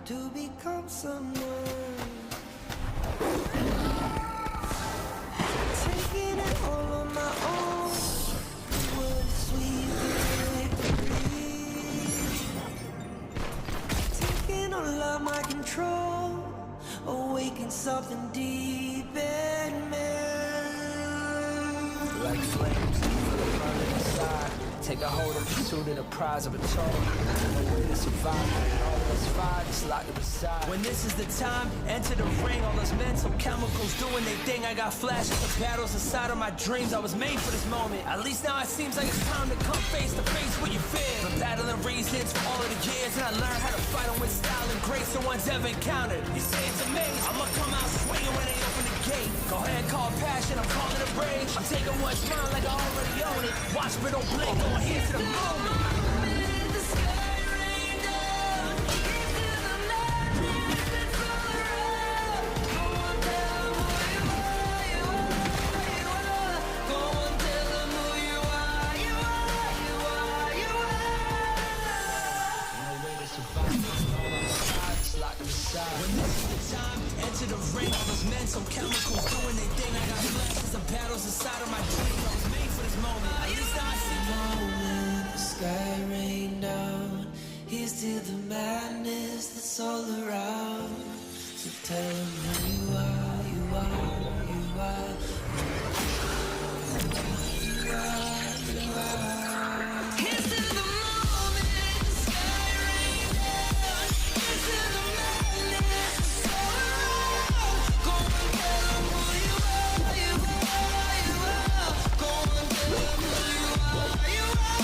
to become someone. Taking it all on my own. What a sweet victory. Taking all of my control. Awaken something deep in me. Like flames, feel the burning inside. Take a hold of pursuit of the prize of a toll. No way to survive. All of us fire, just lock it aside. When this is the time, enter the ring. All those mental chemicals doing their thing. I got flashes of battles inside of my dreams. I was made for this moment. At least now it seems like it's time to come face to face with your fear. Been battling reasons for all of the years, and I learned how to fight them with style and grace no one's ever encountered. You say it's amazing. I'ma come out swinging when they open the gate. Go ahead, call passion. I'm calling it rage. I'm taking what's mine like I already own it. Watch me, don't blink. Going here to the moment. When this is the time, enter the ring. All those mental chemicals doing their thing. I got flashes of battles inside of my dreams. I was made for this moment. At least now I see the Moment, the sky rained down. Here's to the madness that's all around. So tell them who you are, you are, you are. You are, you are. Here's to the moment, the sky rained down. Here's to the madness that's all around. Go and tell them who you are, you are, you are. Go and tell them who you are, you are, you are.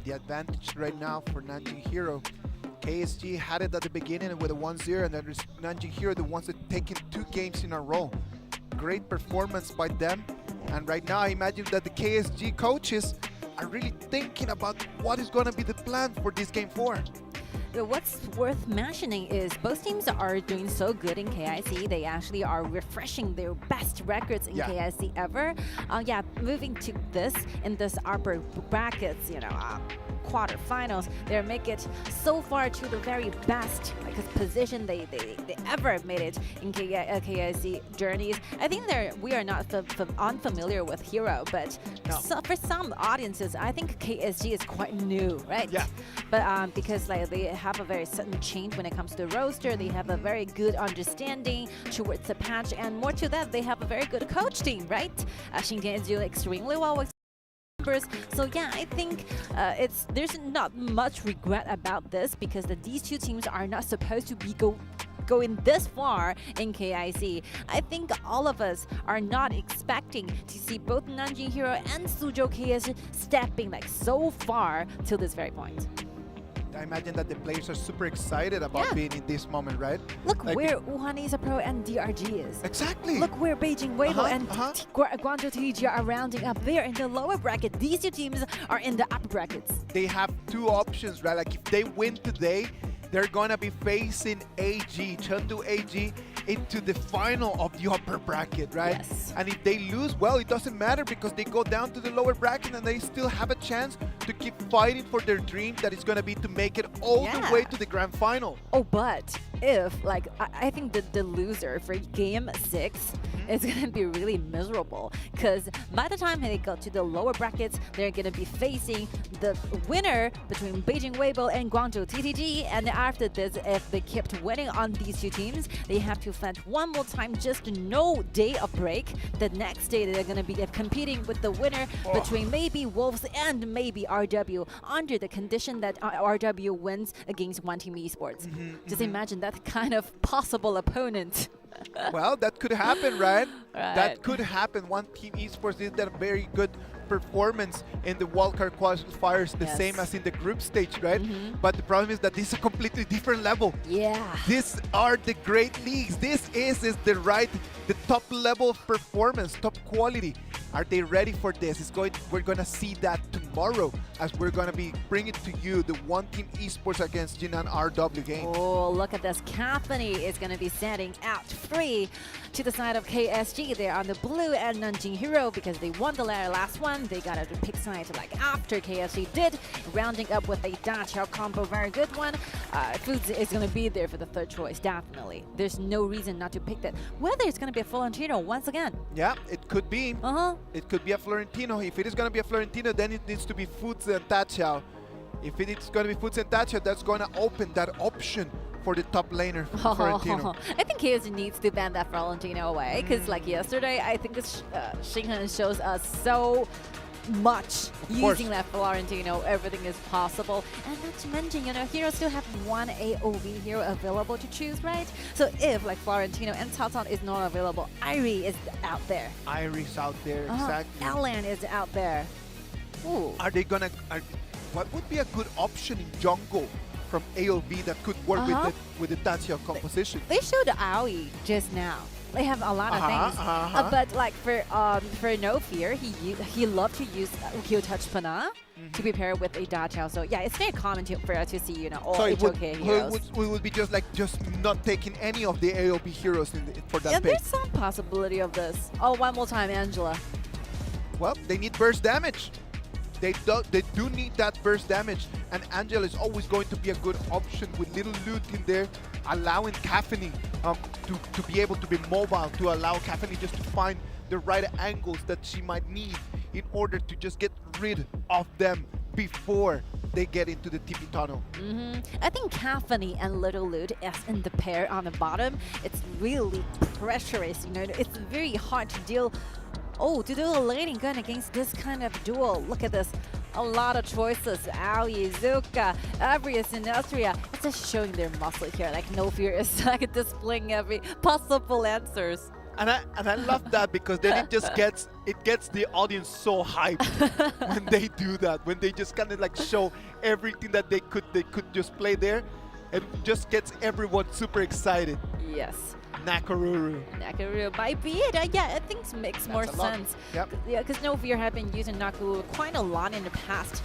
The advantage right now for Nanjing.Hero. KSG had it at the beginning with a 1-0, and then there's Nanjing.Hero, the ones that taken 2 games in a row. Great performance by them, and right now I imagine that the KSG coaches are really thinking about what is going to be the plan for this game 4. What's worth mentioning is both teams are doing so good in KIC. They actually are refreshing their best records in KIC ever. Moving to this in this upper brackets, quarterfinals, they make it so far to the very best position they ever made it in KIC journeys. I think we are not unfamiliar with Hero, but for some audiences, I think KSG is quite new, right? Yeah. But because they have a very sudden change when it comes to the roster, they have a very good understanding towards the patch, and more to that, they have a very good coach team, right? Xingtian is doing extremely well with numbers. So yeah, I think there's not much regret about this, because these two teams are not supposed to be going this far in KIC. I think all of us are not expecting to see both Nanjing.Hero and Suzhou.KSG stepping so far till this very point. I imagine that the players are super excited about being in this moment, right? Look where Wuhan is a pro and DRG is. Exactly. Look where Beijing Weibo and Guangzhou TG are rounding up. They're in the lower bracket. These two teams are in the upper brackets. They have 2 options, right? If they win today, they're gonna be facing AG, Chengdu AG, into the final of the upper bracket, right? Yes. And if they lose, well, it doesn't matter, because they go down to the lower bracket and they still have a chance to keep fighting for their dream, that is gonna be to make it all the way to the grand final. Oh, but if, like, I think the loser for game 6 is going to be really miserable, because by the time they go to the lower brackets, they're going to be facing the winner between Beijing Weibo and Guangzhou TTG, and after this, if they kept winning on these two teams, they have to fight one more time, just no day of break. The next day, they're going to be competing with the winner between maybe Wolves and maybe RW, under the condition that RW wins against One Team Esports. Just imagine that kind of possible opponent. Well, that could happen, right? Right. That could happen. One Team Esports did a very good performance in the wildcard qualifiers, the same as in the group stage, right? But the problem is that this is a completely different level. Yeah. These are the great leagues. This is the top level of performance, top quality. Are they ready for this? We're gonna see that tomorrow, as we're gonna be bringing to you the One Team Esports against Jinan RW game. Oh, look at this. Cathany is going to be setting out free to the side of KSG. They're on the blue and Nanjing.Hero because they won the last one. They got to pick sides like after KSG did, rounding up with a Dachao combo. Very good one. Foods is going to be there for the third choice, definitely. There's no reason not to pick that. Whether it's going to be a Florentino once again. Yeah, it could be. It could be a Florentino. If it is going to be a Florentino, then it needs to be Foods and Dachao. If it is going to be Foods and Dachao, that's going to open that option for the top laner, Florentino. I think KSG needs to ban that Florentino away, because like yesterday, I think Xinghan shows us so much using that Florentino. Everything is possible. And not to mention, you know, Hero still have one AOV hero available to choose, right? So if like Florentino and Cao Cao is not available, Irie is out there. Irie's out there, exactly. Alan is out there. Ooh. Are they gonna? What would be a good option in jungle from AOV that could work with the Dachao composition? They showed Aoi just now. They have a lot of things, but like for No Fear, he loved to use Heal Touch Pana to be paired with a Dachao. So yeah, it's very common for us to see, you know, all HOK heroes. We would be just not taking any of the AOV heroes for that pick. There's some possibility of this. Oh, one more time, Angela. Well, they need burst damage. They do need that burst damage, and Angela is always going to be a good option with little loot in there, allowing Caffeine to be able to be mobile, to allow Caffeine just to find the right angles that she might need in order to just get rid of them before they get into the TP tunnel. I think Caffeine and Little Loot as in the pair on the bottom, it's really pressurous, you know, it's very hard to deal. Oh, to do a laning gun against this kind of duel. Look at this. A lot of choices. Aoi, Zuka, Avrius, and Astria. It's just showing their muscle here. Like No Fear is like displaying every possible answers. And I love that, because then it gets the audience so hyped when they do that. When they just kind of like show everything that they could just play there. It just gets everyone super excited. Yes. Nakaruru might be it. Yeah, I think it makes more sense. Yep. Yeah, because No Fear have been using Nakaruru quite a lot in the past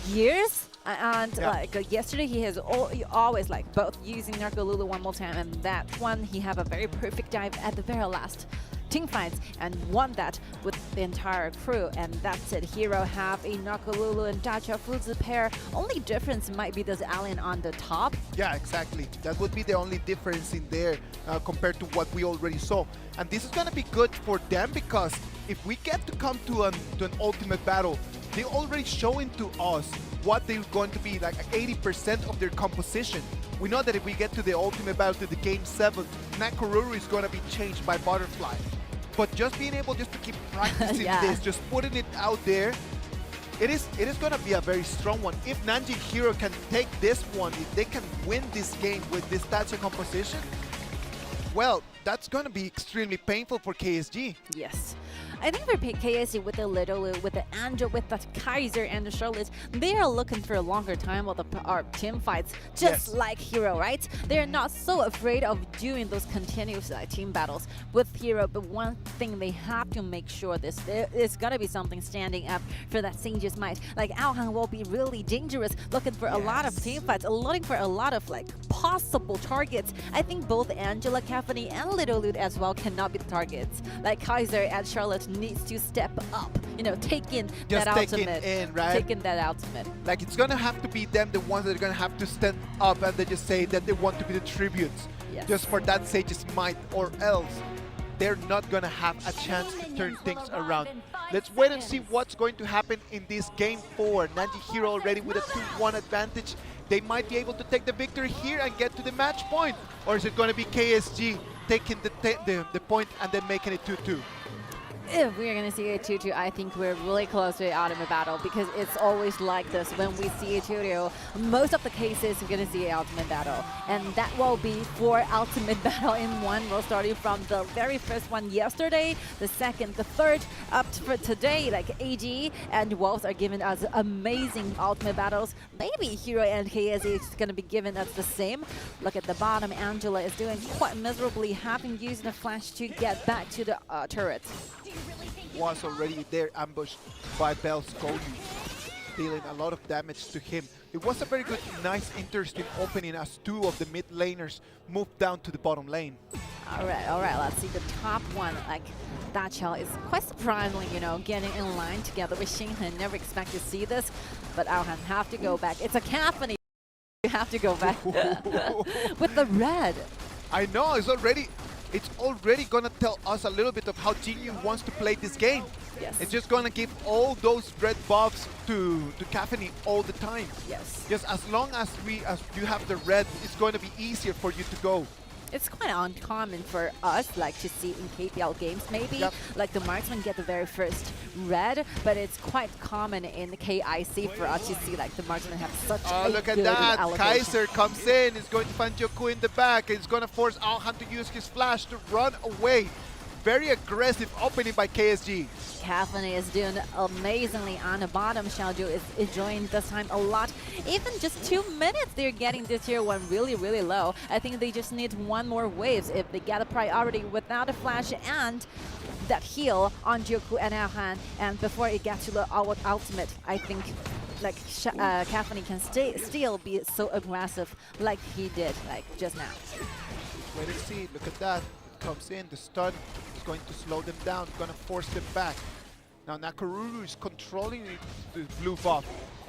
years. And like yesterday, he has always like both using Nakaruru one more time, and that one he have a very perfect dive at the very last team fights and won that with the entire crew, and that's it. Hero have a Nakalulu and Dachao Foods pair. Only difference might be this Alien on the top. Yeah, exactly. That would be the only difference in there compared to what we already saw. And this is going to be good for them, because if we get to come to an ultimate battle, they're already showing to us what they're going to be, like 80% of their composition. We know that if we get to the ultimate battle, to the game 7, Nakaruru is going to be changed by Butterfly. But just being able just to keep practicing this, just putting it out there, it is going to be a very strong one. If Nanjing.Hero can take this one, if they can win this game with this Dachao composition, well, that's going to be extremely painful for KSG. Yes. I think for KSG with the Little, with the Angel, with the Kaiser and the Charlotte, they are looking for a longer time of our team fights, just like Hero, right? They're not so afraid of doing those continuous team battles with Hero, but one thing they have to make sure there's gonna be something standing up for that Singe's might. Like Alhan will be really dangerous, looking for a lot of team fights, looking for a lot of like possible targets. I think both Angela, Caffeine, and Little Loot as well cannot be the targets. Like Kaiser and Charlotte needs to step up, take in Just that take it ultimate. in, right? Take in that ultimate. Like, it's gonna have to be them, the ones that are gonna have to stand up and they just say that they want to be the tributes. Yes. Just for that Sage's might, or else they're not gonna have a chance to turn things around. Let's wait and see what's going to happen in this game 4. Nanjing.Hero already with a 2-1 advantage. They might be able to take the victory here and get to the match point. Or is it going to be KSG taking the point and then making it 2-2? If we're going to see a 2-2, I think we're really close to the ultimate battle, because it's always like this. When we see a 2-2, most of the cases we're going to see an ultimate battle. And that will be 4 ultimate battle in one. We'll start from the very first one yesterday, the second, the third, up for today. Like AG and Wolves are giving us amazing ultimate battles. Maybe Hero and KSG is going to be giving us the same. Look at the bottom. Angela is doing quite miserably, having used the flash to get back to the turret. Was already there, ambushed by Bell's Gold, dealing a lot of damage to him. It was a very good, nice, interesting opening as 2 of the mid laners moved down to the bottom lane. All right, let's see the top one. Like, Dachel is quite surprisingly, getting in line together with Xinghen. Never expect to see this, but Alhan have to go back. It's a Caphony. You have to go back with the red. I know, it's already gonna tell us a little bit of how Jinyu wants to play this game. Yes. It's just gonna give all those red buffs to Caphony all the time. Yes. Just as long as you have the red, it's going to be easier for you to go. It's quite uncommon for us, like, to see in KPL games, maybe. Yep. Like, the marksman get the very first red, but it's quite common in the KIC for us to see, like, the marksman have such a Look at good that. elevation. Kaiser comes in, is going to find Joku in the back. He's going to force Alhan to use his flash to run away. Very aggressive opening by KSG. Caphony is doing amazingly on the bottom. Xiaoju is enjoying this time a lot. Even just 2 minutes, they're getting this tier 1 really, really low. I think they just need 1 more waves if they get a priority without a flash and that heal on Joku and Alhan. And before it gets to the ultimate, I think like Caphony can still be so aggressive like he did like just now. Wait and see. Look at that. It comes in. The stun is going to slow them down. Going to force them back. Now Nakaruru is controlling the blue buff,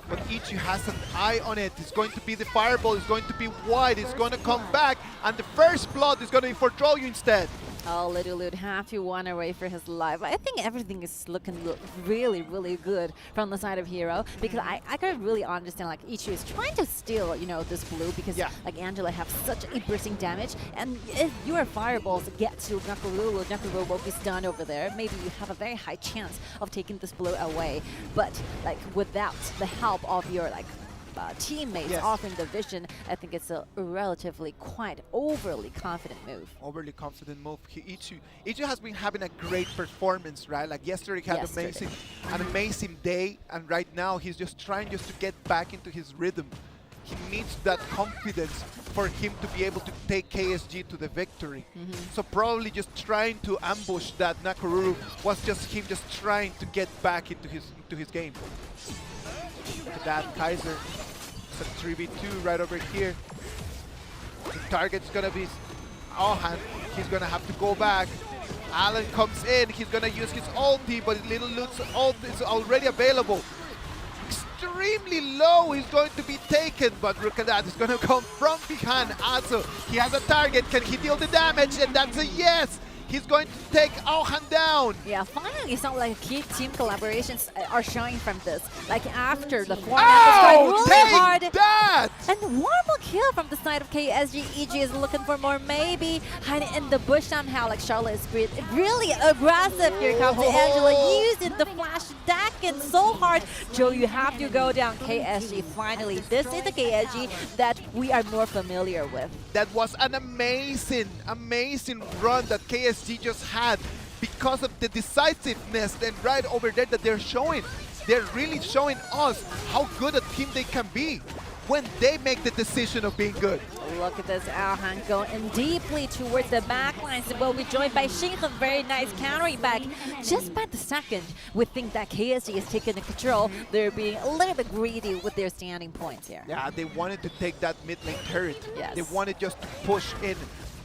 but Ichi has an eye on it. It's going to be the fireball. It's going to be wide. It's going to come back, and the first blood is going to be for Troyu instead. Oh, Little Lude have to run away for his life. I think everything is looking really, really good from the side of Hero, because I can really understand like Ichi is trying to steal, this blue, because like Angela have such a bursting damage, and if your fireballs get to Nakaruru will be stunned over there. Maybe you have a very high chance of taking this blue away, but like without the help of your teammates offering the vision, I think it's a relatively quite overly confident move. Overly confident move. Ichi has been having a great performance, right? Like yesterday he had an amazing day, and right now he's just trying to get back into his rhythm. He needs that confidence for him to be able to take KSG to the victory. So probably just trying to ambush that Nakaruru was just him just trying to get back into his game. Look at that, Kaiser. It's a 3v2 right over here. The target's gonna be Alhan. He's gonna have to go back. Alan comes in. He's gonna use his ulti, but Little Lute's ult is already available. Extremely low. He's going to be taken, but look at that. He's gonna come from behind. Also, he has a target. Can he deal the damage? And that's a yes. He's going to take Alhan down. Yeah, finally some like key team collaborations are showing from this. Like after the format was going really hard. That! And one more kill from the side of KSG. EG is looking for more, maybe hiding in the bush somehow. Like Charlotte is really aggressive. Here comes Angela using the flash attack and so hard. Joe, you have to go down. KSG finally. This is the KSG that we are more familiar with. That was an amazing run that KSG just had because of the decisiveness and right over there that they're showing. They're really showing us how good a team they can be when they make the decision of being good. Look at this, Alhan going deeply towards the backlines. Will be joined by Xinghen. Very nice countering back. Just by the second, we think that KSG is taking the control. They're being a little bit greedy with their standing points here. Yeah, they wanted to take that mid lane turret. Yes. They wanted just to push in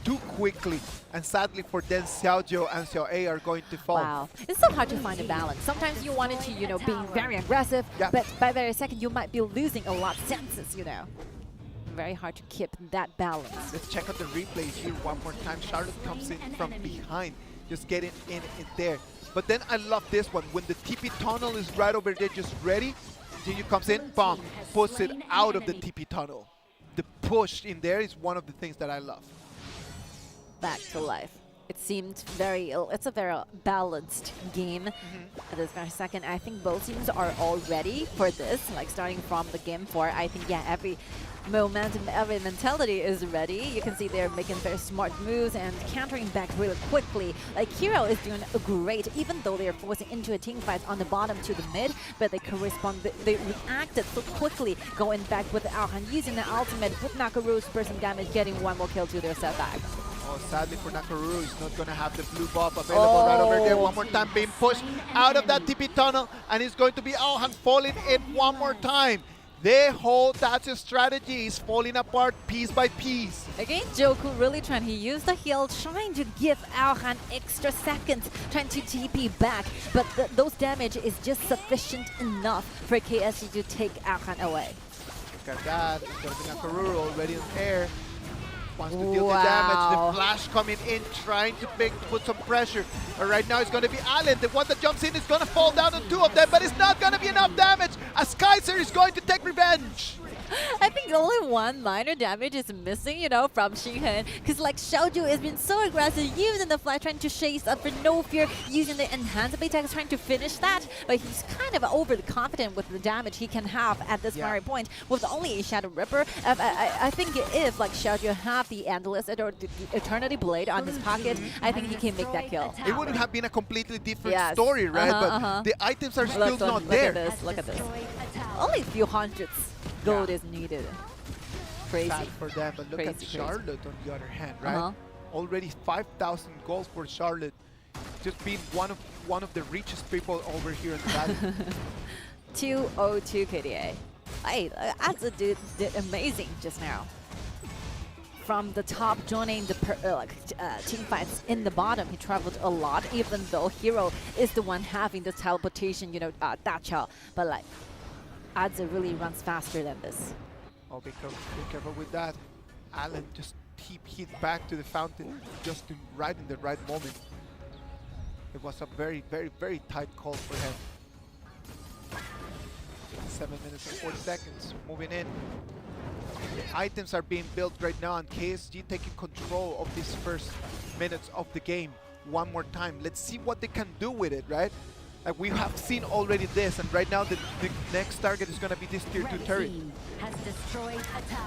too quickly. And sadly for them, Xiaojiu and Xiao are going to fall. Wow, it's so hard to find a balance. Sometimes you want it to, be very aggressive, Yeah. but by very second you might be losing a lot of senses. Very hard to keep that balance. Let's check out the replay here one more time. Charlotte comes in from behind, just getting in there. But then I love this one. When the TP tunnel is right over there, just ready, Jinyu comes in, bomb, puts it out of the TP tunnel. The push in there is one of the things that I love. Back to life. It seemed it's a very balanced game at this very second. I think both teams are all ready for this, like starting from the game 4. I think, yeah, every momentum, every mentality is ready. You can see they're making very smart moves and countering back really quickly. Like Hero is doing great, even though they're forcing into a team fight on the bottom to the mid, but they reacted so quickly, going back with the Alhan, using the ultimate with Nakaru's bursting damage, getting one more kill to their setback. Oh, sadly for Nakaruru, he's not going to have the blue buff available right over there. One more time being pushed out of that TP tunnel, and he's going to be Alhan falling in one more time. Their whole Dacia strategy is falling apart piece by piece. Again, Joku really trying to use the heal, trying to give Alhan extra seconds, trying to TP back, but those damage is just sufficient enough for KSG to take Alhan away. Look at that, it's going to be Nakaruru already in air. Wants to deal the damage, the flash coming in, trying to put some pressure. But right now it's going to be Allen, the one that jumps in is going to fall down on 2 of them, but it's not going to be enough damage as Kaiser is going to take revenge. I think only one minor damage is missing, from Xinhen. Because like Xiaojiu has been so aggressive, using the flash, trying to chase up for no fear, using the enhanced attack, trying to finish that. But he's kind of overly confident with the damage he can have at this very point. With only a Shadow Ripper, I think if like Xiaojiu have the Endless or the Eternity Blade on his pocket, I think he can make that kill. It would have been a completely different story, right? But the items are still not there. Look at this. Only a few hundreds. Gold is needed. Crazy. Sad for them, but look at Charlotte on the other hand, right? Already 5,000 gold for Charlotte, just being one of the richest people over here in the valley. 202 KDA. Hey, Azza did amazing just now. From the top, joining the team fights in the bottom, he traveled a lot. Even though Hero is the one having the teleportation, Dacha, but like. Adza really runs faster than this. Oh, be careful with that. Allen just hit back to the fountain just right in the right moment. It was a very, very, very tight call for him. 7 minutes and 40 seconds. Moving in. The items are being built right now, and KSG taking control of these first minutes of the game. One more time. Let's see what they can do with it, right? Like we have seen already this, and right now the next target is going to be this tier 2 turret.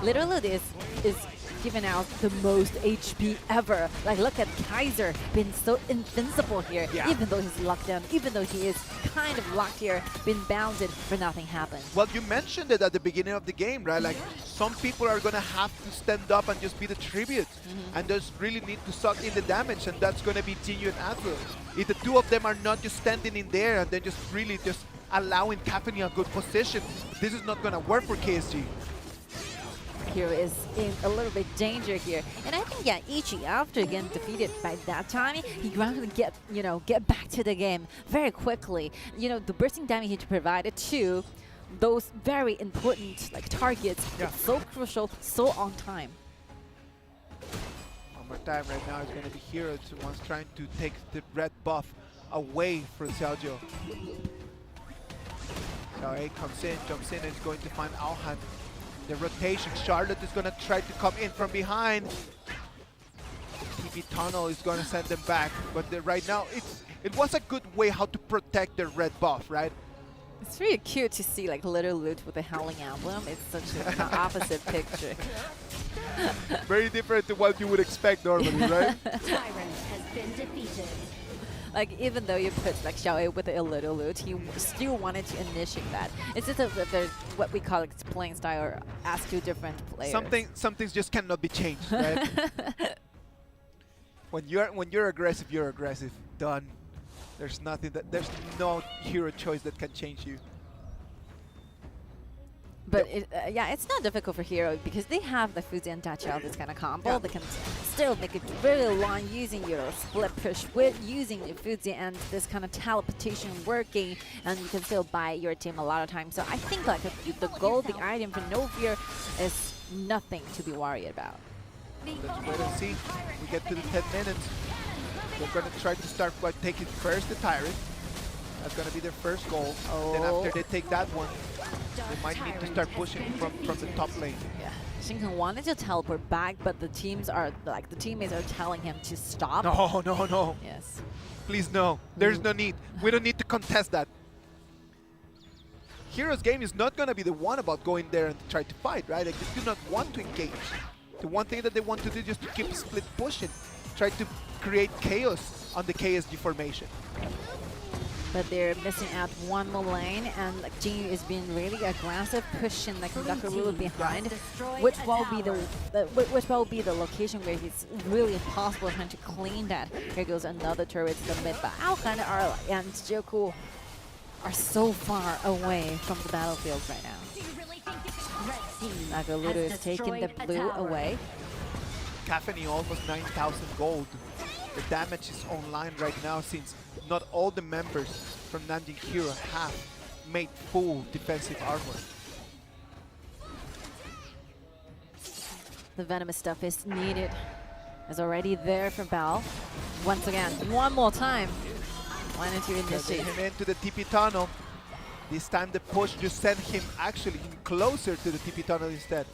Literally this is giving out the most HP ever. Like look at Kaiser being so invincible here, even though he's locked down, even though he is kind of locked here, been bounded, but nothing happened. Well, you mentioned it at the beginning of the game, right? Like some people are going to have to stand up and just be the tribute, and just really need to suck in the damage, and that's going to be Jinyu and Atlas. If the 2 of them are not just standing in there and then just really just allowing Caffeine a good position, this is not going to work for KSG. Hero is in a little bit danger here, and I think Ichi, after getting defeated by that time, he gradually get back to the game very quickly. The bursting damage he provided to those very important targets, it's so crucial, so on time. One more time right now is going to be Hero who wants trying to take the red buff away from Xiaojiu. Xiao comes in, jumps in, and is going to find Alhan. The rotation, Charlotte is going to try to come in from behind. TP tunnel is going to send them back, but right now it was a good way how to protect the red buff, right? It's really cute to see little Lute with the Howling Emblem. It's such an opposite picture. Very different to what you would expect normally, right? Tyrant has been defeated. Even though you put Xiao with a little Lute, he still wanted to initiate that. It's just that there's what we call playing style, or ask 2 different players. Some things just cannot be changed, right? When you're aggressive, you're aggressive. Done. There's no hero choice that can change you. But yeah, it's not difficult for Hero because they have the Fuzi and Dachi, this kind of combo. They can still make it really long using your split push with using your Fuzi and this kind of teleportation working, and you can still buy your team a lot of time. So I think like the gold, the item for No Fear is nothing to be worried about. Let's wait and see. We get to the 10 minutes. They're going to try to start by taking first the Tyrant. That's going to be their first goal. Then after they take that one, they might need to start pushing from the top lane. Yeah, Shinkan wanted to teleport back, but the teammates are telling him to stop. No, no, no. Yes. Please no. There's no need. We don't need to contest that. Hero's game is not going to be the one about going there and try to fight, right? Like, they do not want to engage. The one thing that they want to do is just to keep split pushing, try to create chaos on the KSG formation. But they're missing out one more lane, and like Jinyu is being really aggressive, pushing like Nakaruru behind, which will be the location where it's really impossible trying to clean that. Here goes another turret to the mid, but Alhan and Joku are so far away from the battlefield right now. Nakaruru is taking the blue away. Caffeine almost 9,000 gold. The damage is online right now since not all the members from Nanjing.Hero have made full defensive armor. The venomous stuff is needed. It's already there for Bao. Once again, one more time. Why don't you initiate? Him into the TP tunnel. This time the push just sent him actually closer to the TP tunnel instead.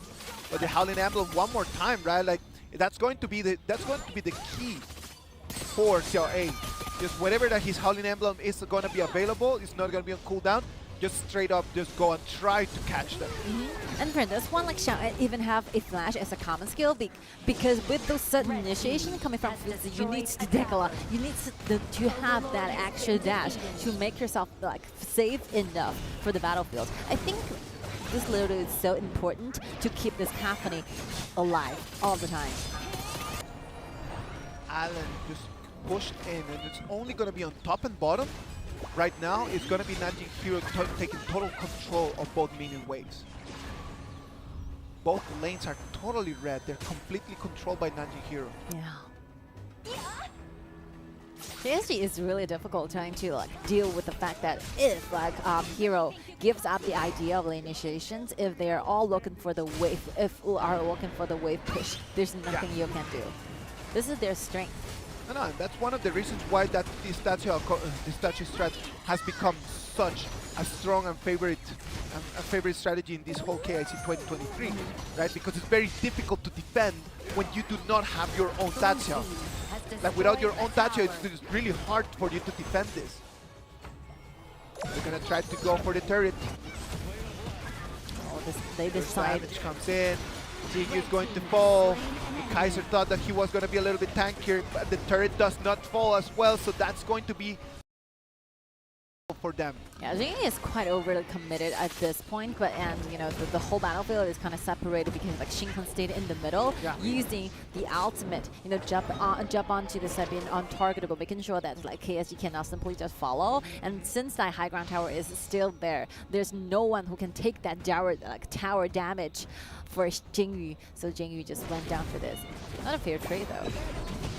But the Howling Emblem one more time, right? Like that's going to be the key for Xiao A. Just whatever that his Howling Emblem is going to be available, it's not going to be on cooldown. Just straight up, just go and try to catch them. And for this one, like Xiao A even have a flash as a common skill because with those sudden initiation coming from Fuzi, you need to deck a lot. You need to have that extra dash to make yourself like safe enough for the battlefield. I think this literally is so important to keep this happening alive all the time. Allen just pushed in, and it's only going to be on top and bottom. Right now, it's going to be Nanjing.Hero taking total control of both minion waves. Both lanes are totally red. They're completely controlled by Nanjing.Hero. Yeah. KSG is really difficult trying to like deal with the fact that if like Hero gives up the idea of the initiations, if they're all looking for the wave, push, there's nothing you can do. This is their strength. No, that's one of the reasons why that this statue strat has become such a strong and favorite strategy in this whole KIC2023, right? Because it's very difficult to defend when you do not have your own Dacia. Like without your own Dacia, it's really hard for you to defend this. They're gonna try to go for the turret. Oh, they decide. Damage comes in. Jinyu is going to fall. Kaiser thought that he was going to be a little bit tankier, but the turret does not fall as well, so that's going to be for them. Yeah, Jinyu is quite overly committed at this point, but you know the whole battlefield is kind of separated because like Shinkan stayed in the middle, using the ultimate, you know, jump onto the Sabine untargetable, making sure that like KSG cannot simply just follow. And since that high ground tower is still there, there's no one who can take that tower damage for Jinyu, so Jinyu just went down for this. Not a fair trade though.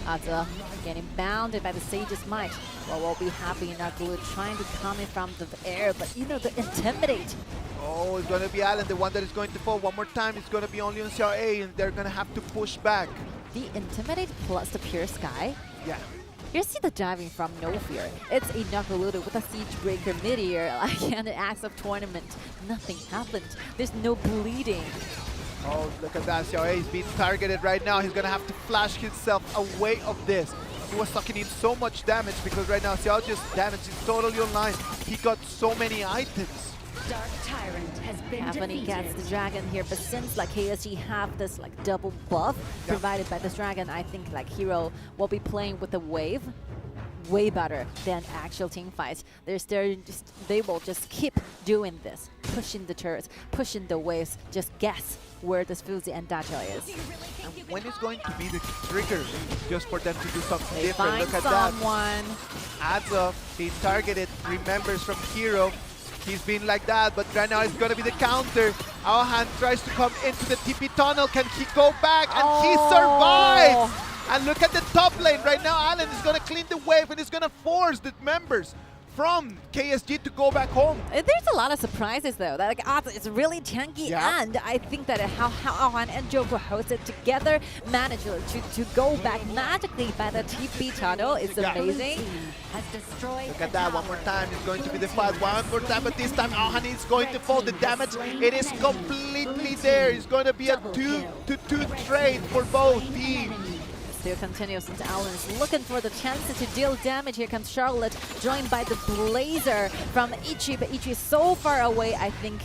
Aza getting bounded by the Sage's might. Well, we'll be happy Nakaruru trying to come in from the air, but you know, the intimidate. Oh, it's going to be Allen, the one that is going to fall one more time. It's going to be only on Xiao A, and they're going to have to push back. The intimidate plus the pure sky. Yeah. You see the diving from No Fear. It's a Nakaruru with a Siege Breaker mid-air, like an Axe of Tournament. Nothing happened. There's no bleeding. Oh, look at that. Xiao A is being targeted right now. He's going to have to flash himself away of this. He was sucking in so much damage because right now Xiao's damage is totally online. He got so many items. Dark Tyrant has been Happening defeated. gets the dragon here, but since like KSG have this like double buff provided by this dragon, I think like Hero will be playing with the wave way better than actual team fights. They will just keep doing this, pushing the turrets, pushing the waves, just guess where this Fuzi and Dacha is. And when is going to be the trigger just for them to do something They different? find Look at someone. that. Adza being targeted, remembers from Hero. He's been like that, but right now it's going to be the counter. Aohan tries to come into the TP tunnel. Can he go back? And he survives! And look at the top lane. Right now, Allen is going to clean the wave and is going to force the members from KSG to go back home. There's a lot of surprises though. That like Arthur is really tanky, and I think that how Aohan and Joker hosted together managed to go back magically by the TP tunnel. It's amazing. Has destroyed Look at that, one more time. It's going to be the fight. One more time, but this time Aohan is going to fall. The damage, it is completely there. It's going to be a 2-2 trade for both teams. Still continues since Allen is looking for the chance to deal damage. Here comes Charlotte, joined by the Blazer from Ichi, but Ichi is so far away. I think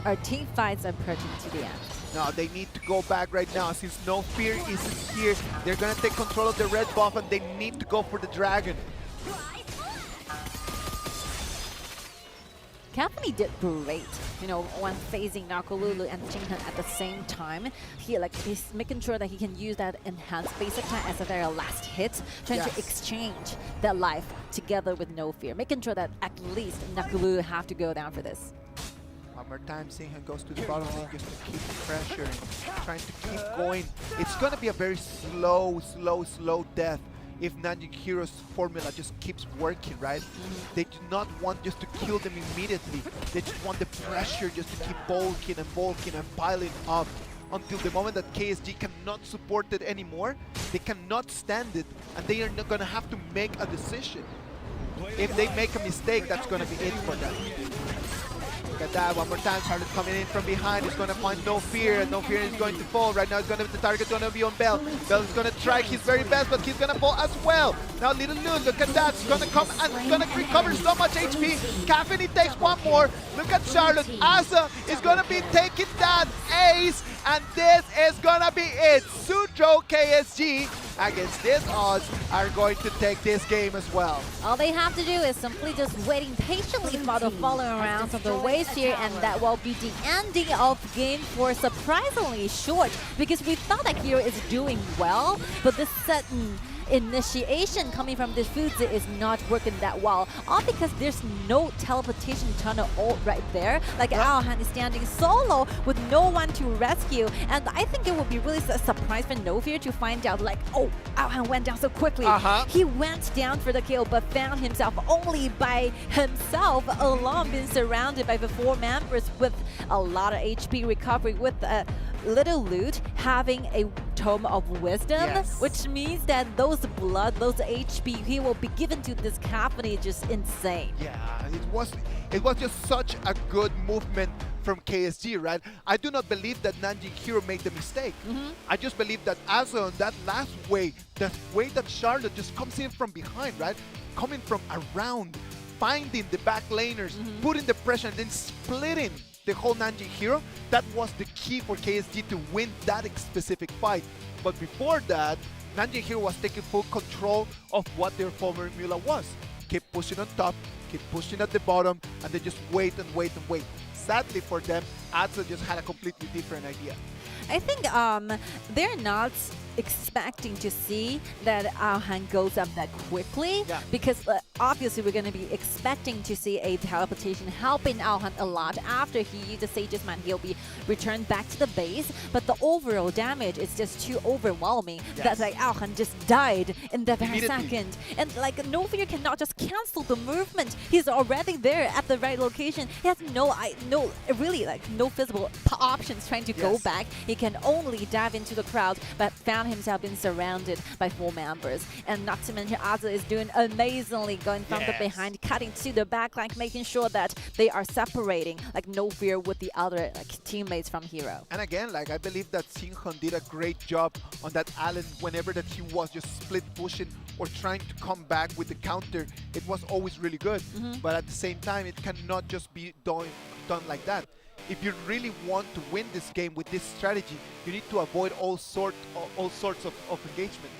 our team fights are approaching to the end. No, they need to go back right now. Since No Fear isn't here, they're going to take control of the red buff and they need to go for the dragon. Cathany did great, you know, when facing Nakolulu and Jinghan at the same time. He's making sure that he can use that enhanced base attack as a very last hit, trying to exchange that life together with No Fear, making sure that at least Nakolulu have to go down for this. One more time, Singhan goes to the bottom lane just to keep pressuring, trying to keep going. It's going to be a very slow death if Nanjing.Hero's formula just keeps working, right? They do not want just to kill them immediately. They just want the pressure just to keep bulking and piling up until the moment that KSG cannot support it anymore. They cannot stand it, and they are not going to have to make a decision. If they make a mistake, that's going to be it for them. Look at that, one more time, Charlotte coming in from behind. He's going to find No Fear, and No Fear is going to fall. Right now, it's going to be the target going to be on Bell. Bell is going to try his very best, but he's going to fall as well. Now, Little Lou, look at that. He's going to come and he's going to recover so much HP. Caffeine takes one more. Look at Charlotte. Asa is going to be taking that ace, and this is going to be it. Suzhou.KSG against this odds are going to take this game as well. All they have to do is simply just waiting patiently for the following rounds of the waves here, and that will be the ending of game 4. Surprisingly short, because we thought that Hero is doing well, but this sudden initiation coming from this Fuzi is not working that well, all because there's no teleportation tunnel right there. Like Aohan is standing solo with no one to rescue, and I think it would be really a surprise for No Fear to find out like, oh, Aohan went down so quickly. He went down for the kill, but found himself only by himself alone, being surrounded by the 4 members with a lot of HP recovery, with Little Loot having a Tome of Wisdom, which means that those blood, those HP he will be given to this company just insane. Yeah, it was just such a good movement from KSG, right? I do not believe that Nanjing.Hero made the mistake. I just believe that Asa on that last wave, the way that Charlotte just comes in from behind, right? Coming from around, finding the back laners, putting the pressure, and then splitting the whole Nanjing.Hero, that was the key for KSG to win that specific fight. But before that, Nanjing.Hero was taking full control of what their formula was. Keep pushing on top, keep pushing at the bottom, and then just wait and wait and wait. Sadly for them, Atsu just had a completely different idea. I think they're not expecting to see that Aohan goes up that quickly, because obviously we're going to be expecting to see a teleportation helping Aohan a lot. After he uses Sage's Man, he'll be returned back to the base, but the overall damage is just too overwhelming that like Aohan just died in that very second. And like No Fear cannot just cancel the movement. He's already there at the right location. He has no visible options trying to go back. He can only dive into the crowd, but found himself being surrounded by 4 members. And not to mention, Aza is doing amazingly, going from the behind, cutting to the back line, making sure that they are separating like No Fear with the other teammates from Hero. And again, like I believe that Singhan did a great job on that Allen. Whenever that he was just split pushing or trying to come back with the counter, it was always really good. But at the same time, it cannot just be done like that. If you really want to win this game with this strategy, you need to avoid all sorts of engagement.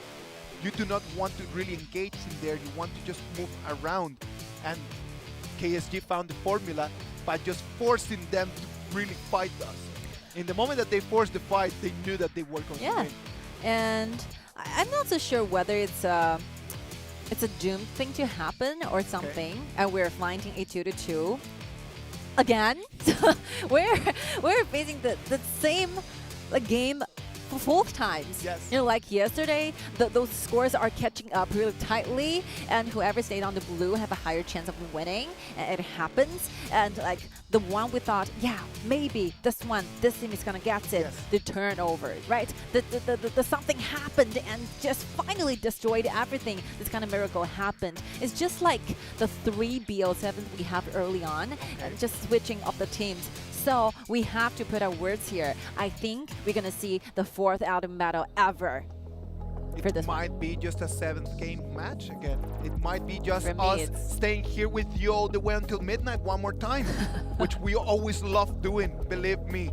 You do not want to really engage in there. You want to just move around. And KSG found the formula by just forcing them to really fight us. In the moment that they forced the fight, they knew that they were going to win. And I'm not so sure whether it's a doomed thing to happen or something, and we're finding a 2-2. again. we're facing the same game for fourth times. Yes. You know, like yesterday, those scores are catching up really tightly, and whoever stayed on the blue have a higher chance of winning. And it happens. And like the one we thought, yeah, maybe this team is gonna get it. Yes. The turnover, right? The something happened and just finally destroyed everything. This kind of miracle happened. It's just like the 3 BO7s we have early on, and just switching up the teams. So we have to put our words here. I think we're gonna see the 4th Elden battle ever for It this one. might be just a 7th game match again. It might be just For me, us it's- staying here with you all the way until midnight one more time, which we always love doing, believe me.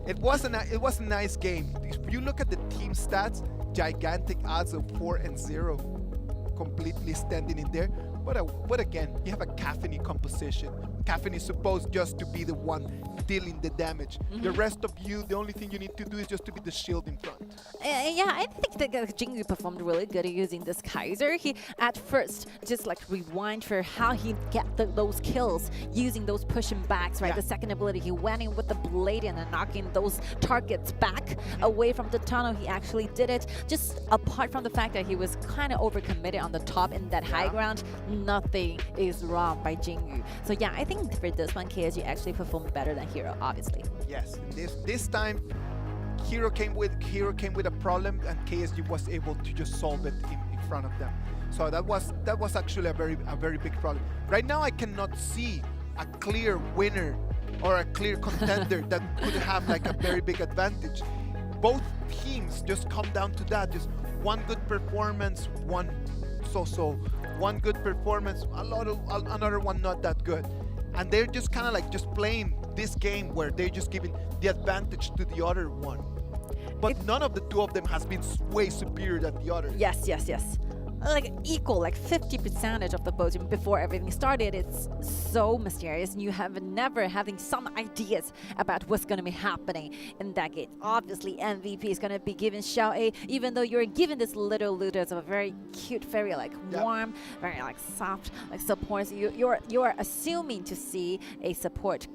It was a nice game. If you look at the team stats, gigantic odds of 4-0, completely standing in there. But again, you have a Caffeine composition. Caffeine is supposed just to be the one dealing the damage. The rest of you, the only thing you need to do is just to be the shield in front. Yeah, I think that Jingyu performed really good using this Kaiser. He at first just like rewind for how he get those kills using those pushing backs, right? Yeah. The second ability, he went in with the blade and then knocking those targets back away from the tunnel. He actually did it. Just apart from the fact that he was kind of overcommitted on the top in that high ground, nothing is wrong by Jingyu. So yeah, I think for this one, KSG actually performed better than Hero, obviously. Yes, and this time, Hero came with a problem, and KSG was able to just solve it in front of them. So that was actually a very big problem. Right now, I cannot see a clear winner or a clear contender that could have like a very big advantage. Both teams just come down to that. Just one good performance, one so-so. One good performance, another one not that good. And they're just kind of like just playing this game where they're just giving the advantage to the other one. But none of the two of them has been way superior than the other. Yes. Like equal, like 50% of the voting before everything started. It's so mysterious, and you have never having some ideas about what's going to be happening in that game. Obviously, MVP is going to be given Xiao A, even though you're given this little Ludus of a very cute, very like warm, very like soft, like support. So you're assuming to see a support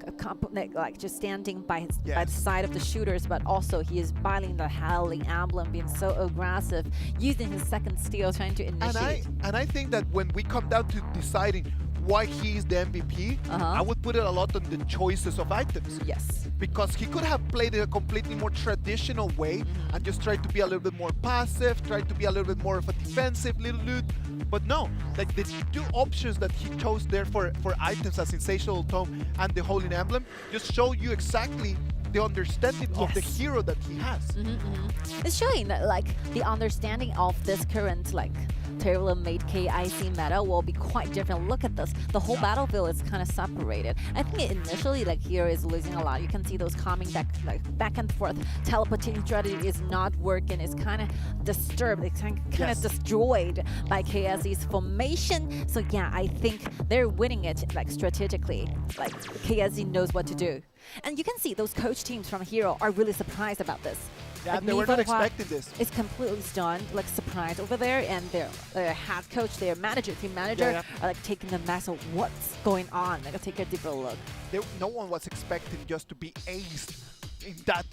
like just standing by by the side of the shooters, but also he is battling the Howling Emblem, being so aggressive, using his second steal, trying to initiate. And I think that when we come down to deciding why he is the MVP, I would put it a lot on the choices of items. Yes. Because he could have played it a completely more traditional way and just tried to be a little bit more passive, tried to be a little bit more of a defensive little loot. But no, like the two options that he chose there for items, as Sensational Tome and the Holy Emblem, just show you exactly the understanding of the hero that he has. It's showing that like the understanding of this current like tailor-made KIC meta will be quite different. Look at this. The whole battlefield is kind of separated. I think initially like Hero is losing a lot. You can see those coming back and forth. Teleporting strategy is not working. It's kind of disturbed. It's kind of destroyed by KSC's formation. So yeah, I think they're winning it like strategically. Like KSC knows what to do. And you can see those coach teams from Hero are really surprised about this. Yeah, Like they were not expecting this. It's completely stunned, like surprised over there, and their head coach, their manager, team manager, are like taking the mess of what's going on. Like, take a deeper look. No one was expecting just to be aced in that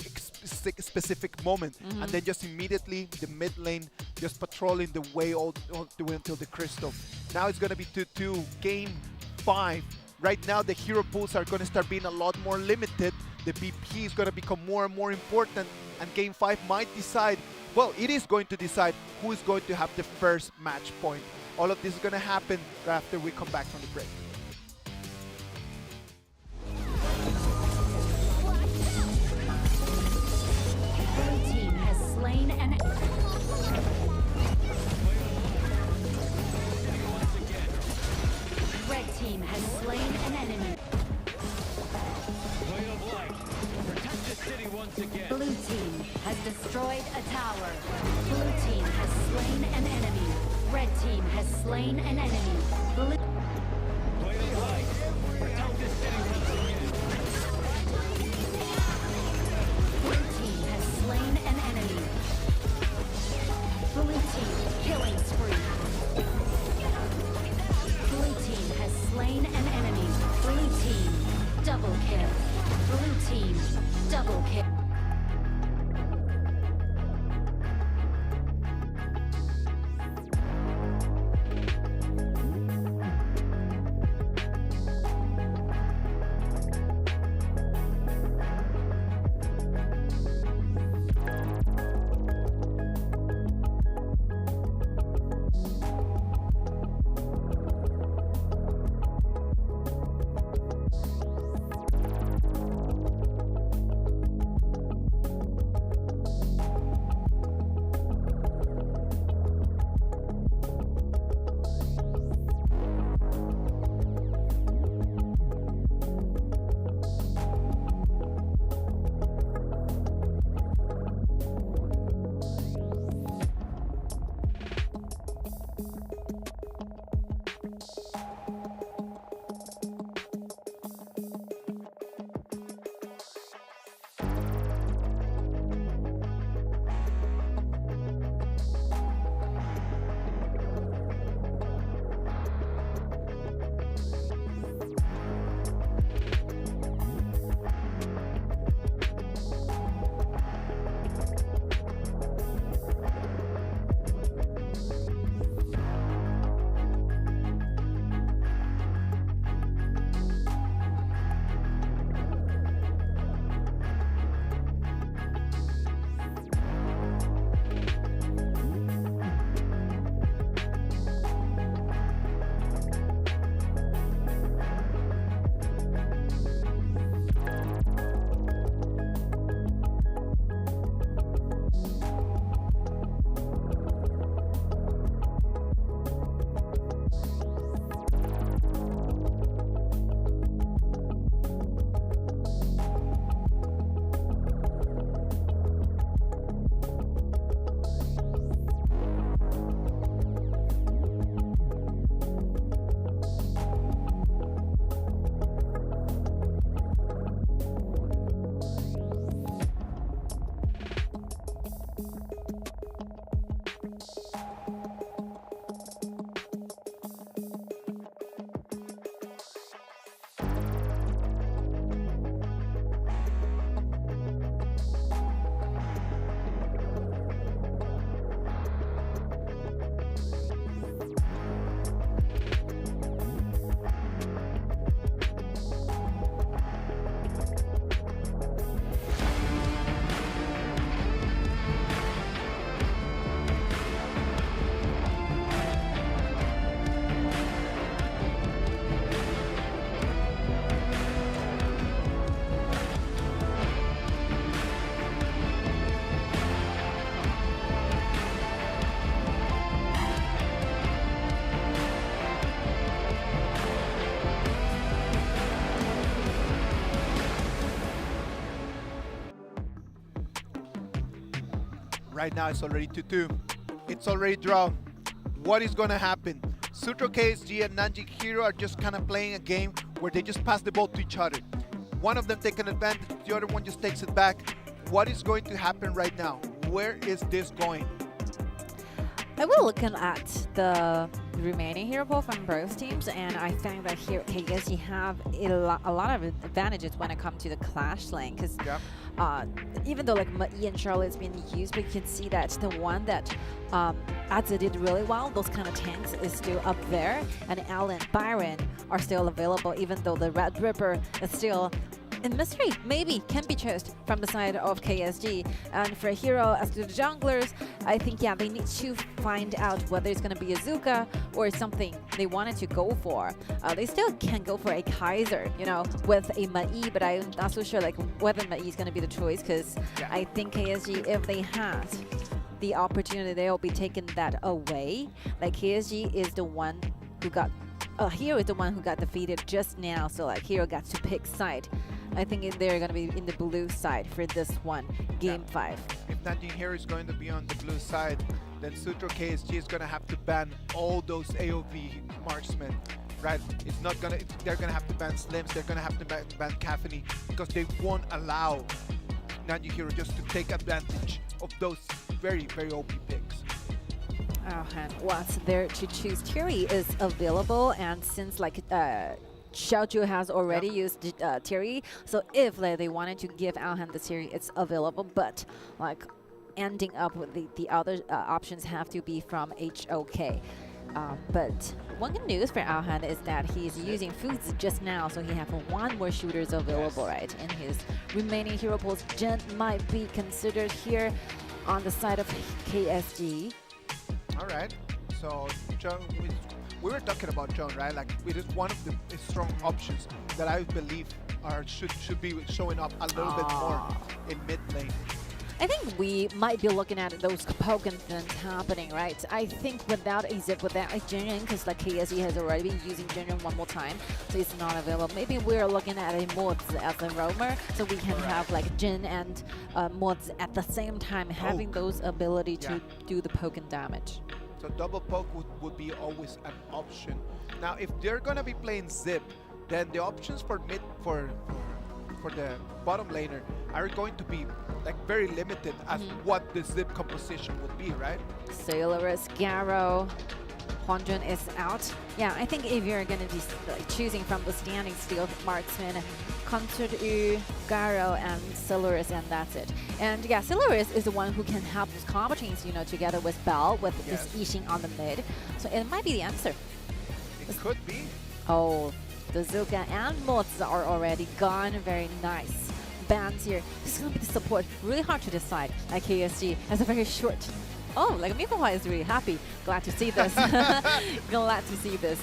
specific moment, and then just immediately the mid lane just patrolling the way all the way until the crystal. Now it's gonna be 2-2, game 5. Right now the hero pools are gonna start being a lot more limited. The BP is gonna become more and more important, and game 5 might decide, well, it is going to decide who is going to have the first match point. All of this is gonna happen after we come back from the break. Blue team has slain an Red team has slain an enemy. Blue team has destroyed a tower. Blue team has slain an enemy. Red team has slain an enemy. Blue team has slain an enemy. Blue team killing spree. Blue team has slain an enemy. Blue team Right now it's already 2-2. It's already drawn. What is going to happen? Suzhou.KSG and Nanjing.Hero are just kind of playing a game where they just pass the ball to each other. One of them takes an advantage, the other one just takes it back. What is going to happen right now? Where is this going? I will looking at the remaining hero pool from both teams, and I think that here KIC have a lot of advantages when it comes to the clash lane. Because even though like Mai and Charlotte's been used, but you can see that the one that Adza did really well, those kind of tanks, is still up there, and Alan, Byron are still available, even though the Red Ripper is still in mystery, maybe can be chosen from the side of KSG. And for Hero, as to the junglers, I think, yeah, they need to find out whether it's going to be a Zuka or something they wanted to go for. They still can go for a Kaiser, you know, with a Mai, but I'm not so sure like whether Mai is going to be the choice, because I think KSG, if they had the opportunity, they'll be taking that away. Like KSG is the one who got Hero is the one who got defeated just now, so like Hero got to pick side. I think they're going to be in the blue side for this one, game 5. If Nanjing.Hero is going to be on the blue side, then Suzhou.KSG is going to have to ban all those AoV marksmen, right? It's not going to, they're going to have to ban Slims, they're going to have to ban Caffeine, because they won't allow Nanjing.Hero just to take advantage of those very, very OP picks. And what's there to choose? Terry is available, and since like Xiaoju has already used Terry, so if like, they wanted to give Alhan the Terry, it's available, but like ending up with the other options have to be from HOK. But one good news for Alhan is that he's using foods just now, so he has one more shooters available, right? In his remaining hero pools, Jin might be considered here on the side of KSG. All right, so John, we were talking about John, right? Like it is one of the strong options that I believe should be showing up a little bit more in mid lane. I think we might be looking at those Pokken things happening, right? I think without a Zip, without a Jinrin, because like KSE has already been using Jinrin one more time, so it's not available. Maybe we're looking at a Mods as a roamer, so we can have like Jin and Mods at the same time, having those ability to do the Pokken damage. So double poke would be always an option. Now, if they're gonna be playing Zip, then the options for mid for the bottom laner are going to be like very limited as what the Zip composition would be, right? Sailorus, Garo, Huanjun is out. Yeah, I think if you're gonna be like, choosing from the standing steel marksman, Concert U, Garo, and Sailorus, and that's it. And yeah, Sailorus is the one who can help with combo chains, you know, together with Bell, with this Yixing on the mid. So it might be the answer. It could be. Oh, the Zuka and Mods are already gone. Very nice. Bans here. This is going to be the support. Really hard to decide. Like KSG has a very short. Oh, like Mikohua is really happy. Glad to see this. Glad to see this.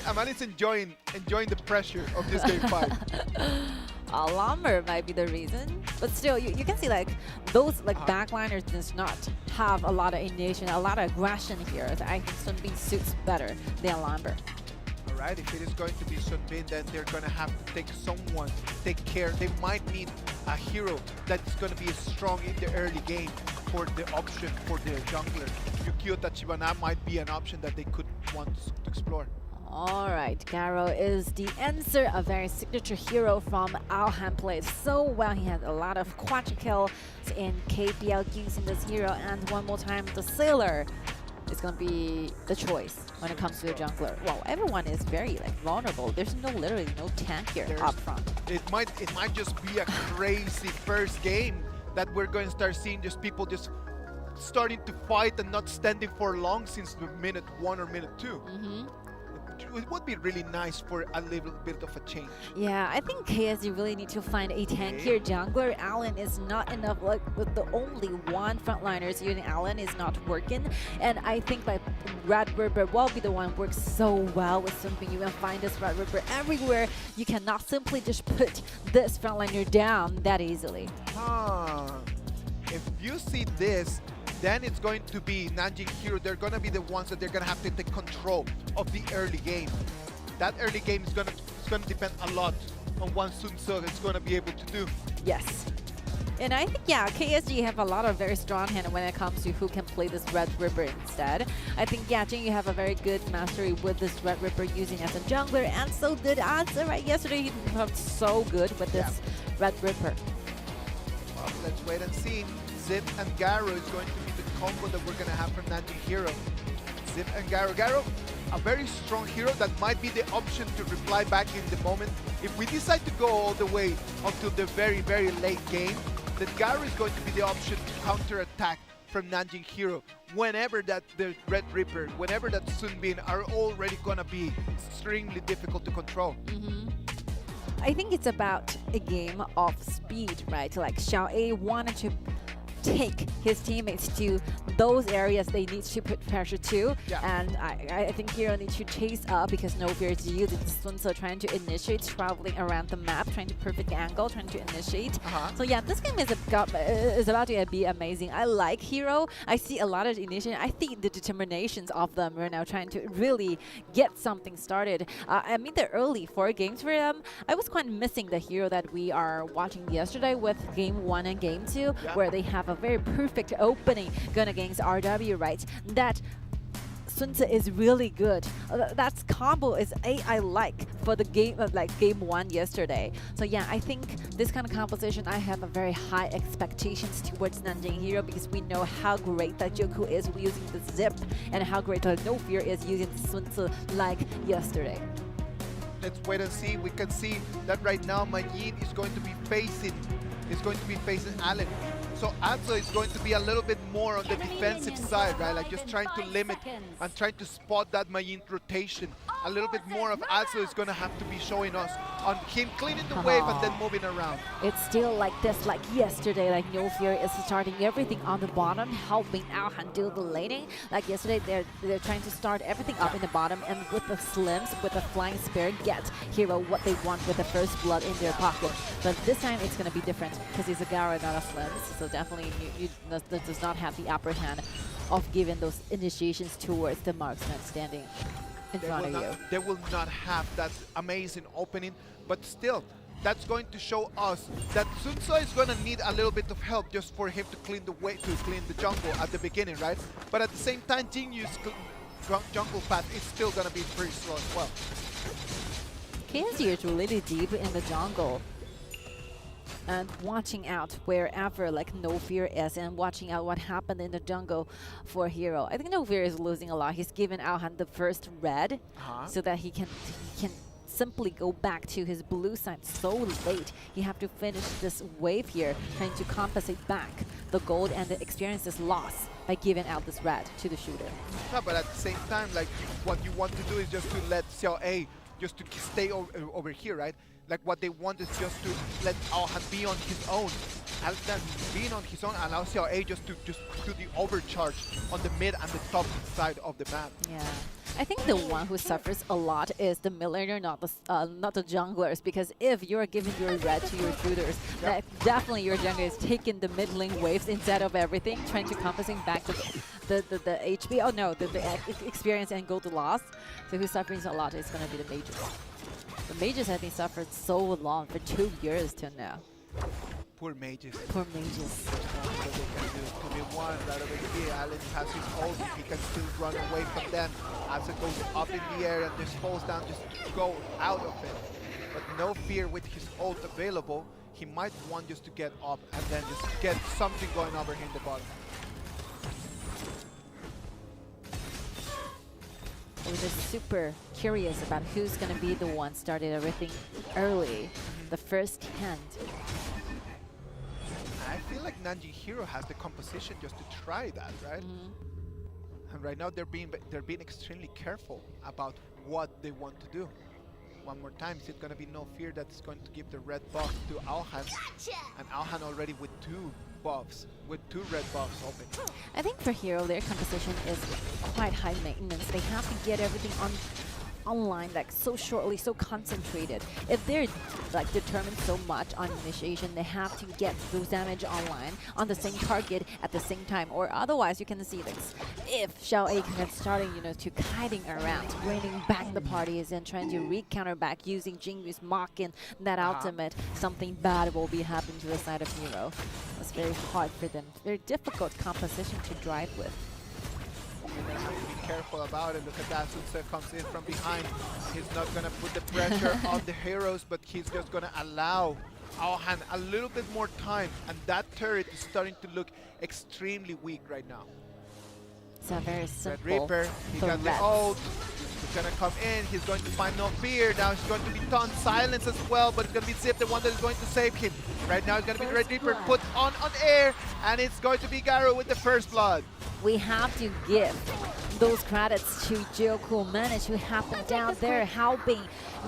Amani's enjoying the pressure of this game 5. Lumber might be the reason, but still, you can see like those like backliners does not have a lot of initiation, a lot of aggression here. So I think Sunbin suits better than Lumber. Alright, if it is going to be Sunbin, then they're going to have to take care. They might need a hero that's going to be strong in the early game for the option for the jungler. Yukio Tachibana might be an option that they could want to explore. Alright, Garo is the answer, a very signature hero from Alhan. Plays so well. He has a lot of quadra kills in KPL using this hero, and one more time the Sailor is going to be the choice when it comes to the jungler. Well, everyone is very like vulnerable. There's literally no tank here up front. It might just be a crazy first game that we're going to start seeing just people just starting to fight and not standing for long since the minute 1 or minute 2. It would be really nice for a little bit of a change. Yeah, I think KSG really need to find a tankier jungler. Allen is not enough, like with the only one frontliners using Allen is not working. And I think like Red Ripper will be the one works so well with something. You can find this Red Ripper everywhere. You cannot simply just put this frontliner down that easily. If you see this, then it's going to be Nanjing.Hero. They're going to be the ones that they're going to have to take control of the early game. That early game is going to depend a lot on what Sun Tzu is going to be able to do. Yes. And I think, yeah, KSG have a lot of very strong hand when it comes to who can play this Red Ripper instead. I think, yeah, Jing, you have a very good mastery with this Red Ripper using as a jungler, and so did Answer, right? Yesterday, he performed so good with this Red Ripper. Well, let's wait and see. Zip and Garo is going to be the combo that we're going to have from Nanjing.Hero. Zip and Garo. Garo, a very strong hero that might be the option to reply back in the moment. If we decide to go all the way until the very, very late game, then Garo is going to be the option to counter-attack from Nanjing.Hero whenever that the Red Ripper, whenever that Sunbin are already going to be extremely difficult to control. I think it's about a game of speed, right? Like Xiao A wanted to take his teammates to those areas they need to put pressure to, and I think Hero needs to chase up because no fear is using Sun Tzu trying to initiate, traveling around the map, trying to perfect angle, trying to initiate. So yeah, this game is about to be amazing. I like Hero. I see a lot of initiation. I think the determinations of them right now trying to really get something started. I mean, the early 4 games for them, I was quite missing the Hero that we are watching yesterday with Game 1 and Game 2, where they have a very perfect opening going against RW, right? That Sun Tzu is really good. That combo is I like for the game, like Game 1 yesterday. So yeah, I think this kind of composition, I have a very high expectations towards Nanjing.Hero because we know how great that Joku is using the Zip and how great No Fear is using Sun Tzu like yesterday. Let's wait and see. We can see that right now Majin is going to be facing Allen. So Anzo is going to be a little bit more on the defensive side, right? Like just trying to limit and trying to spot that Majin rotation. A little bit more of Anzo is going to have to be showing us on him cleaning the wave and then moving around. It's still like this, like yesterday, like No Fear is starting everything on the bottom, helping Alhan do the laning. Like yesterday, they're trying to start everything up in the bottom, and with the Slims, with the Flying Spear, get Hero what they want with the first blood in their pocket. But this time it's going to be different because he's a Garo, not a Slims. So definitely that does not have the upper hand of giving those initiations towards the marksman standing in front of you. They will not have that amazing opening, but still, that's going to show us that Sun Tzu is going to need a little bit of help just for him to clean the way, to clean the jungle at the beginning, right? But at the same time, Jing Yu's jungle path is still going to be pretty slow as well. KSG is really deep in the jungle and watching out wherever like No Fear is, and watching out what happened in the jungle for Hero. I think No Fear is losing a lot. He's given Alhan the first red so that he can simply go back to his blue side so late. You have to finish this wave here, trying to compensate back the gold and the experiences lost by giving out this red to the shooter. Yeah, but at the same time, like what you want to do is just to let Xiao A just to stay over here, right? Like what they want is just to let Alhan be on his own. And then being on his own allows Xiao A just to do the overcharge on the mid and the top side of the map. Yeah. I think the one who suffers a lot is the mid laner, not the junglers, because if you're giving your red to your shooters, that definitely your jungler is taking the mid lane waves instead of everything, trying to compensate back the HP. Oh no, the experience and gold loss. So who suffers a lot is going to be the mages. The mages have been suffered so long, for 2 years till now. Poor mages. Poor mages. What they can do. 2v1 right over here. Allen has his ult. He can still run away from them. As it goes up in the air and just falls down, just go out of it. But No Fear with his ult available, he might want just to get up and then just get something going over here in the bottom. We're just super curious about who's going to be the one started everything early, the first hand. I feel like Nanjing.Hero has the composition just to try that, right? And right now they're being extremely careful about what they want to do. One more time, is it going to be No Fear that's going to give the red buff to Alhan? And Alhan already with 2 buffs, with 2 red buffs open. I think for Hero, their composition is quite high maintenance. They have to get everything on online like so shortly, so concentrated. If they're like determined so much on initiation, they have to get those damage online on the same target at the same time, or otherwise you can see this. If Xiao A can get starting, you know, to kiting around, bringing back the parties and trying to re-counter back using Jingyu's Mach-in, that ultimate, something bad will be happening to the side of Hero. It's very hard for them. Very difficult composition to drive with. You're gonna have to be careful about it. Look at that, Suzhou comes in from behind. He's not gonna put the pressure on the heroes, but he's just gonna allow Aohan a little bit more time, and that turret is starting to look extremely weak right now. It's a very simple Red Reaper, he got the threat. ult. He's gonna come in, he's going to find no fear. Now he's going to be taunt silence as well, but it's gonna be Zip, the one that is going to save him. Right now it's gonna be Red Reaper put on air, and it's going to be Garo with the first blood. We have to give those credits to Jioku managed to happen down there, helping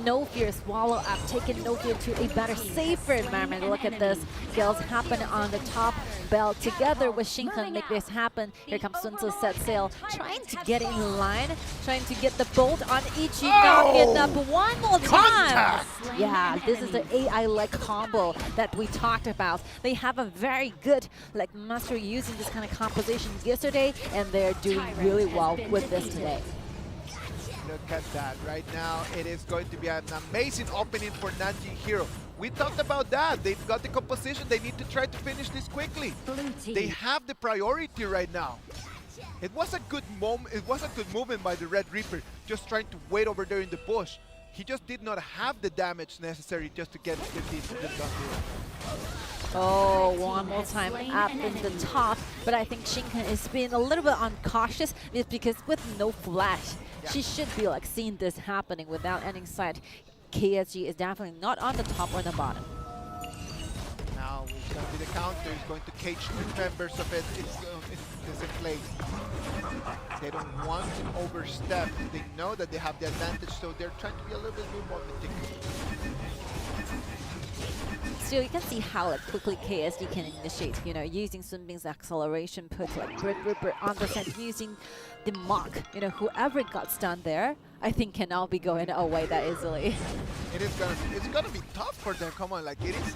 No Fear swallow up, taking No Fear to a better, safer environment. Look at this. Kills happen on the top. Bell together with Shinhan make this happen. Here comes Sun Tzu set sail, trying to get in line, trying to get the bolt on Ichi. Not enough. One more time. Yeah, this is the AI-like combo that we talked about. They have a very good like master using this kind of composition yesterday, and they're doing really well with this today. Look at that. Right now, it is going to be an amazing opening for Nanjing.Hero. We talked about that. They've got the composition. They need to try to finish this quickly. They have the priority right now. It was a good moment. It was a good movement by the Red Reaper, just trying to wait over there in the bush. He just did not have the damage necessary just to get this done here. Oh, one more time up in the top, but I think Shinkan is being a little bit uncautious just because with no flash, she should be like seeing this happening without any sight. KSG is definitely not on the top or the bottom. Now it's going to be the counter. It's going to cage the members of it. It's in place. They don't want to overstep. They know that they have the advantage, so they're trying to be a little bit more meticulous. So you can see how like quickly KSG can initiate, you know, using Sun Bing's acceleration, put like Red Ripper on the side, using the Mach. You know, whoever got stunned there, I think cannot be going away that easily. It's gonna be tough for them. Come on, like it is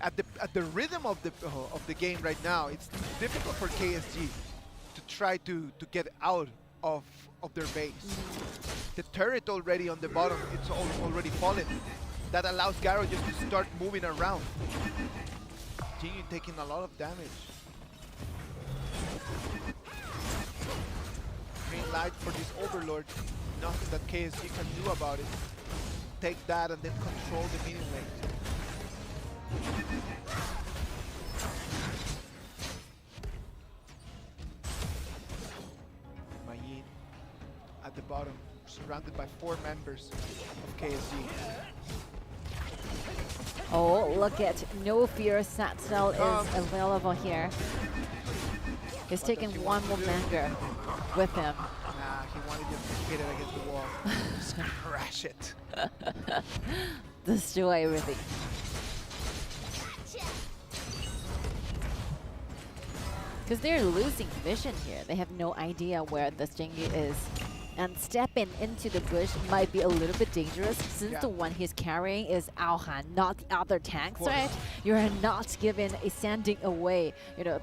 at the rhythm of the game right now. It's difficult for KSG to try to get out of their base. The turret already on the bottom, it's already fallen. That allows Garo just to start moving around. Jinyu taking a lot of damage. Green light for this Overlord. Nothing that KSG can do about it. Take that and then control the minion lane. Mayin at the bottom, surrounded by 4 members of KSG. Oh, look at No Fear Satchel is available here. He's taking one more banger with him. Nah, he wanted just to hit it against the wall. Just crash it. Destroy everything. Because they're losing vision here. They have no idea where this Jingu is. And stepping into the bush might be a little bit dangerous since the one he's carrying is Aohan, not the other tanks, right? You're not given a sending away, you know,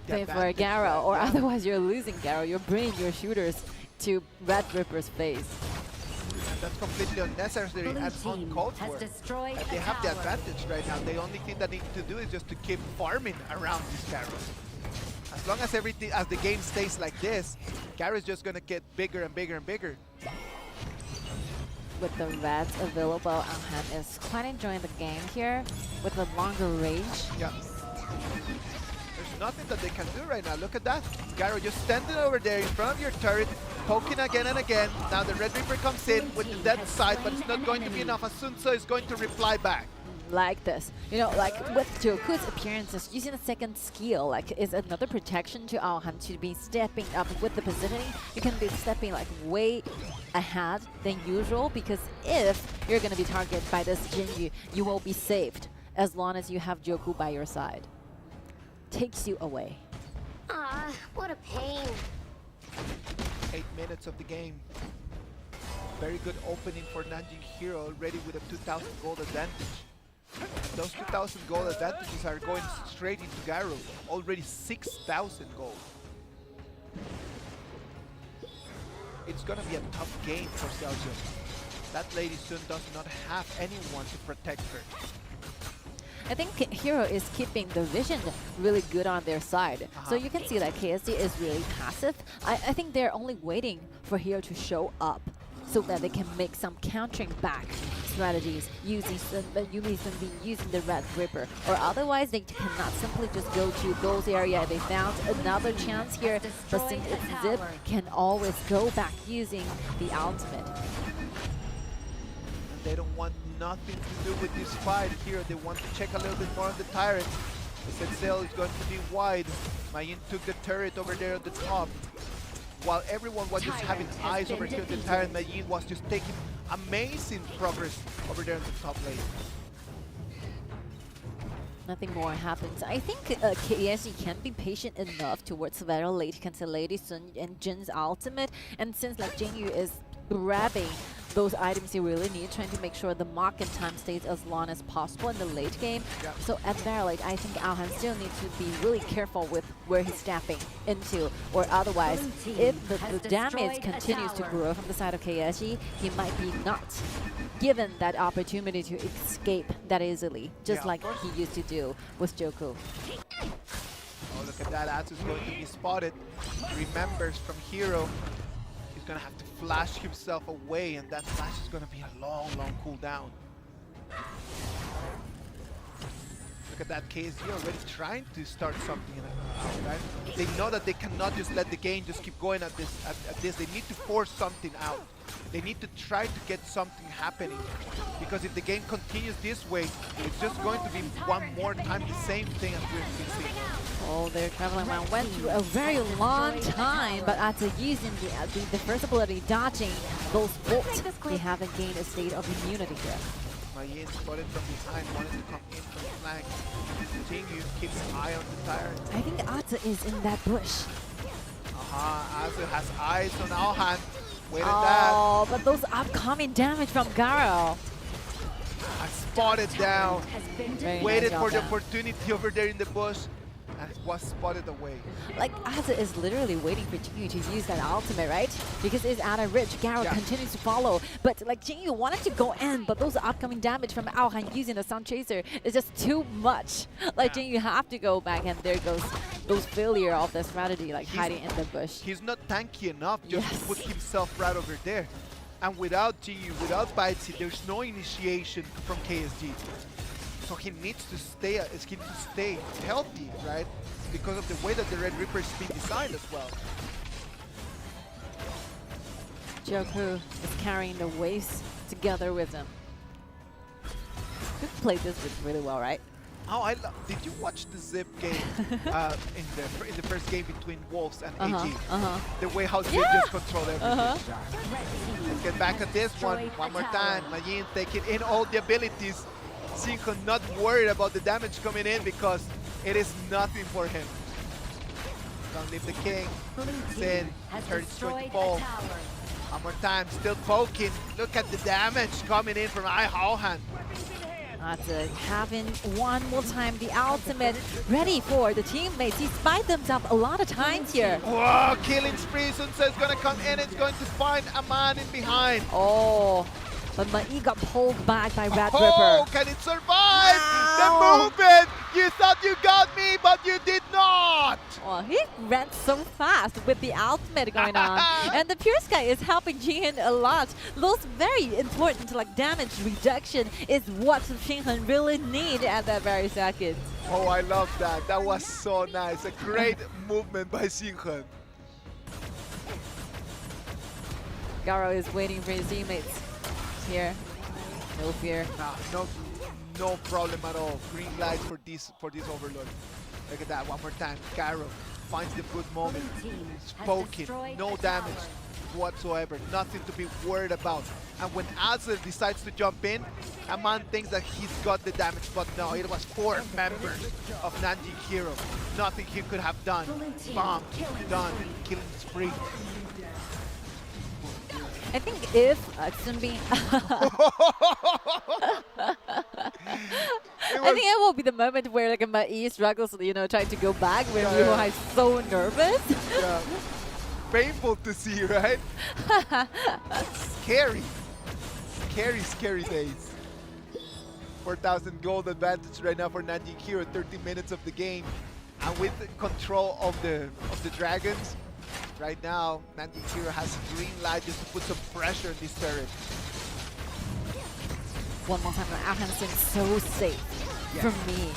thing for Garo, or otherwise you're losing Garo. You're bringing your shooters to Red Ripper's face. And that's completely unnecessary and uncalled for. And they have the advantage right now. The only thing that they need to do is just to keep farming around these Garos. As long as everything, as the game stays like this, Garo is just gonna get bigger and bigger and bigger. With the reds available, Aohan is quite enjoying the game here with a longer range. Yeah. There's nothing that they can do right now. Look at that. Garo just standing over there in front of your turret, poking again and again. Now the Red Reaper comes in with the dead side, but it's not going to be enough. As Sun Tzu is going to reply back. Like this, you know, like with Joku's appearances, using a second skill like is another protection to Aohan to be stepping up with the positioning. You can be stepping like way ahead than usual, because if you're gonna be targeted by this Jinyu, you will be saved as long as you have Joku by your side. Takes you away. Ah, what a pain. 8 minutes of the game. Very good opening for Nanjing.Hero, already with a 2,000 gold advantage. Those 2,000 gold advantages are going straight into Gyro. Already 6,000 gold. It's gonna be a tough game for Celsius. That Lady Sun does not have anyone to protect her. I think Hero is keeping the vision really good on their side. So you can see that KSG is really passive. I think they're only waiting for Hero to show up so that they can make some countering back strategies using using the Red Ripper. Or otherwise they cannot simply just go to those areas. They found another chance here, but since it's Zip, can always go back using the ultimate. They don't want nothing to do with this fight here. They want to check a little bit more on the Tyrant. They said Cell is going to be wide. Mayin took the turret over there at the top. While everyone was just having eyes over here at the Tyrant, Mayin was just taking amazing progress over there in the top lane. Nothing more happens. I think KIC can be patient enough towards very late. You can say Lady Sun and Jin's ultimate. And since like Jinyu is grabbing those items you really need, trying to make sure the market time stays as long as possible in the late game. Yeah. So at very late, I think Aohan still needs to be really careful with where he's stepping into, or otherwise, if the damage continues to grow from the side of KSG, he might be not given that opportunity to escape that easily, just like he used to do with Joku. Oh, look at that. Atsu is going to be spotted. Remembers from Hero. He's gonna have to flash himself away, and that flash is gonna be a long, long cooldown. Look at that, KSG already trying to start something out, right? They know that they cannot just let the game just keep going at this. They need to force something out. They need to try to get something happening, because if the game continues this way, it's just going to be one more time the same thing as we've been seeing. Oh, they're traveling around. Went through a very long time, but after using the first ability, dodging those bolts, they haven't gained a state of immunity here. Mayin spotted from behind, wanted to come in from the flank. Jinyu keeps an eye on the Tyrant. I think Ata is in that bush. Azu has eyes on Aohan. Wait at that. Oh, but those upcoming damage from Garo. I spotted down. Very Waited nice for job the there. opportunity over there in the bush, and was spotted away. Like, Asa is literally waiting for Jinyu to use that ultimate, right? Because it's out of reach. Garo continues to follow. But like Jinyu wanted to go in, but those upcoming damage from Aohan using the Sun Chaser is just too much. Like Jinyu have to go back, and there goes those failure of the strategy, like hiding in the bush. He's not tanky enough just to put himself right over there. And without Jinyu, without Baitsi, there's no initiation from KSG. So he needs to stay healthy, right? Because of the way that the Red Ripper is being designed as well. Joku is carrying the waves together with him. Could play this really well, right? Oh, did you watch the Zip game in the first game between Wolves and AG? The way how Zip just controlled everything. Let's get back at this one more time. Mayin taking in all the abilities. Xinghe not worried about the damage coming in because it is nothing for him. Don't leave the king. Sin, turret is going to fall. One more time, still poking. Look at the damage coming in from Aohan. Ata having one more time the ultimate ready for the teammates. He spied themselves a lot of times here. Whoa, killing spree. Sunsa is going to come in. It's going to find a man in behind. Oh, but Mai got pulled back by Red Oh, Ripper. can it survive? Wow. The movement! You thought you got me, but you did not! Well, he ran so fast with the ultimate going on. And the Pure Sky is helping Jihin a lot. Those very important like damage reduction is what Xinghe really need at that very second. Oh, I love that. That was so nice. A great movement by Xinghe. Garo is waiting for his teammates here. No fear. No problem at all. Green light for this Overlord. Look at that one more time. Garo finds the good moment. Poking, no damage whatsoever. Nothing to be worried about. And when Azir decides to jump in, a man thinks that he's got the damage, but no, it was 4 members of Nanjing.Hero. Nothing he could have done. Bomb, done, killing spree. I think if Sunbi, I think it will be the moment where like Mai struggles, trying to go back when Yuho is so nervous. Yeah. Painful to see, right? Scary. Scary days. 4,000 gold advantage right now for Nanjing.Hero, 30 minutes of the game. And with the control of the dragons, right now, Nanjing.Hero has a green light just to put some pressure on this turret. One more time, Alhan seems so safe for me.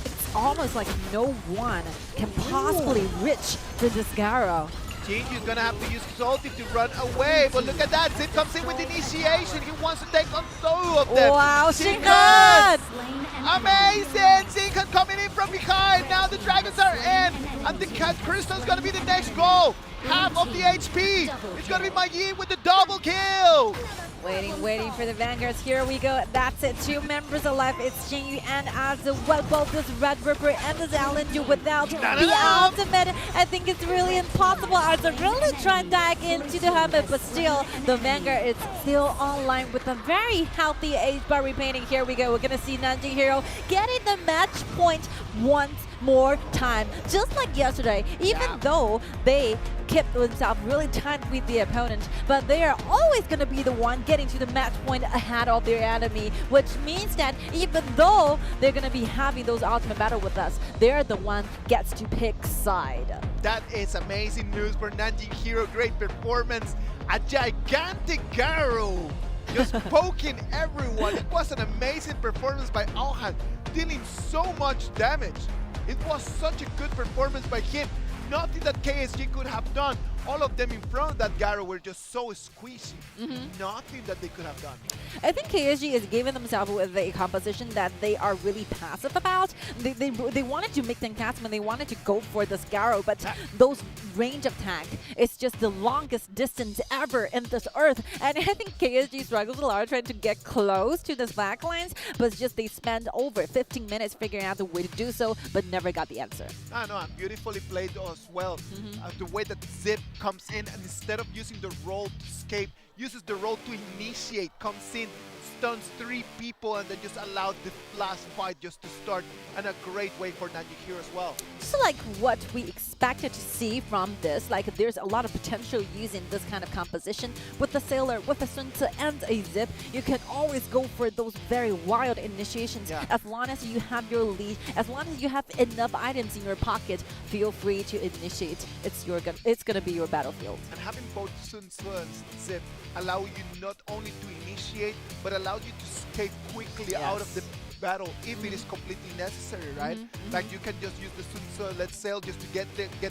It's almost like no one can possibly reach for this Garo. Jin is gonna have to use his ulti to run away, but look at that, Zip comes in with initiation. He wants to take on two of them. Wow, Shinkan! Slain an enemy. Amazing! Shinkan coming in from behind. Now the dragons are in, and the cat crystal's gonna be the next goal. Half of the HP. It's gonna be Mai with the double kill. Waiting for the Vanguards. Here we go. That's it. 2 members alive. It's Jingyu and Azu. Well, both this Red Ripper and this Alan do without the ultimate. I think it's really impossible. Azu really trying to tag into the helmet, but still, the Vanguard is still online with a very healthy age bar repainting. Here we go. We're gonna see Nanjing.Hero getting the match point once more time. Just like yesterday, even though they kept themselves really tight with the opponent, but they are always going to be the one getting to the match point ahead of their enemy, which means that even though they're going to be having those ultimate battle with us, they're the one gets to pick side. That is amazing news for Nanjing.Hero. Great performance. A gigantic Garo just poking everyone. It was an amazing performance by Alhan, dealing so much damage. It was such a good performance by him. Nothing that KSG could have done. All of them in front of that Garo were just so squishy. Nothing that they could have done. I think KSG is giving themselves with a composition that they are really passive about. They wanted to make them cast when they wanted to go for this Garo, but those range attack is just the longest distance ever in this earth. And I think KSG struggles a lot trying to get close to this backlines, but it's just they spend over 15 minutes figuring out the way to do so, but never got the answer. I know, and beautifully played as well. The way that Zip comes in, and instead of using the roll to escape, uses the roll to initiate, comes in, stuns 3 people, and then just allowed the last fight just to start. And a great way for Nanjing.Hero as well. So like what we expected to see from this, like there's a lot of potential using this kind of composition. With the Sailor, with the Sun Tzu and a Zip, you can always go for those very wild initiations. As long as you have your lead, as long as you have enough items in your pocket, feel free to initiate. It's gonna be your battlefield. And having both Sun Tzu and Zip allow you not only to initiate, but allow you to escape quickly out of the battle if it is completely necessary, right? Like you can just use the Sun Tzu, let's sail just to get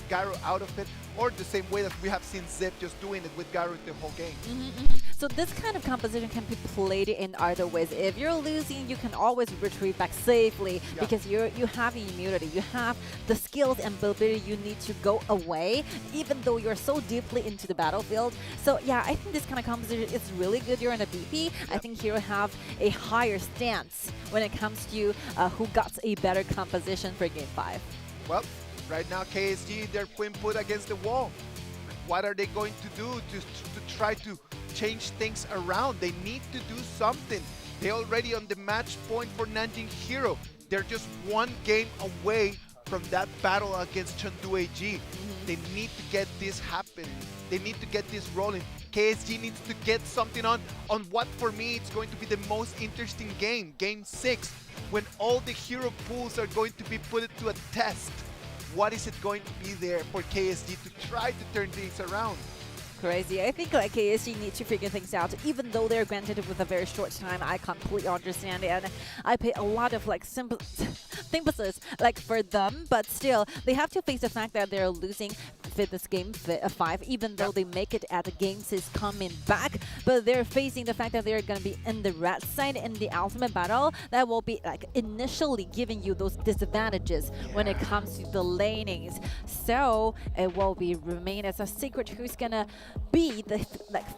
Garo out of it, or the same way that we have seen Zip just doing it with Garo the whole game. So this kind of composition can be played in either ways. If you're losing, you can always retreat back safely because you have immunity. You have the skills and ability you need to go away, even though you're so deeply into the battlefield. So yeah, I think this kind of composition is really good. You're in a BP. I think Hero have a higher stance when it comes to who got a better composition for Game 5. Well, right now KSG, they're being put against the wall. What are they going to do to try to change things around? They need to do something. They're already on the match point for Nanjing.Hero. They're just one game away from that battle against Chengdu AG. They need to get this happening. They need to get this rolling. KSG needs to get something on what for me it's going to be the most interesting game, Game 6, when all the hero pools are going to be put to a test. What is it going to be there for KSG to try to turn things around? Crazy. I think like KSG needs to figure things out. Even though they're granted with a very short time, I completely understand it, and I pay a lot of like sympathies like for them. But still, they have to face the fact that they're losing this game 5, even though they make it at the game 6 coming back. But they're facing the fact that they're gonna be in the red side in the ultimate battle. That will be like initially giving you those disadvantages when it comes to the lanings. So it will be remain as a secret who's gonna be the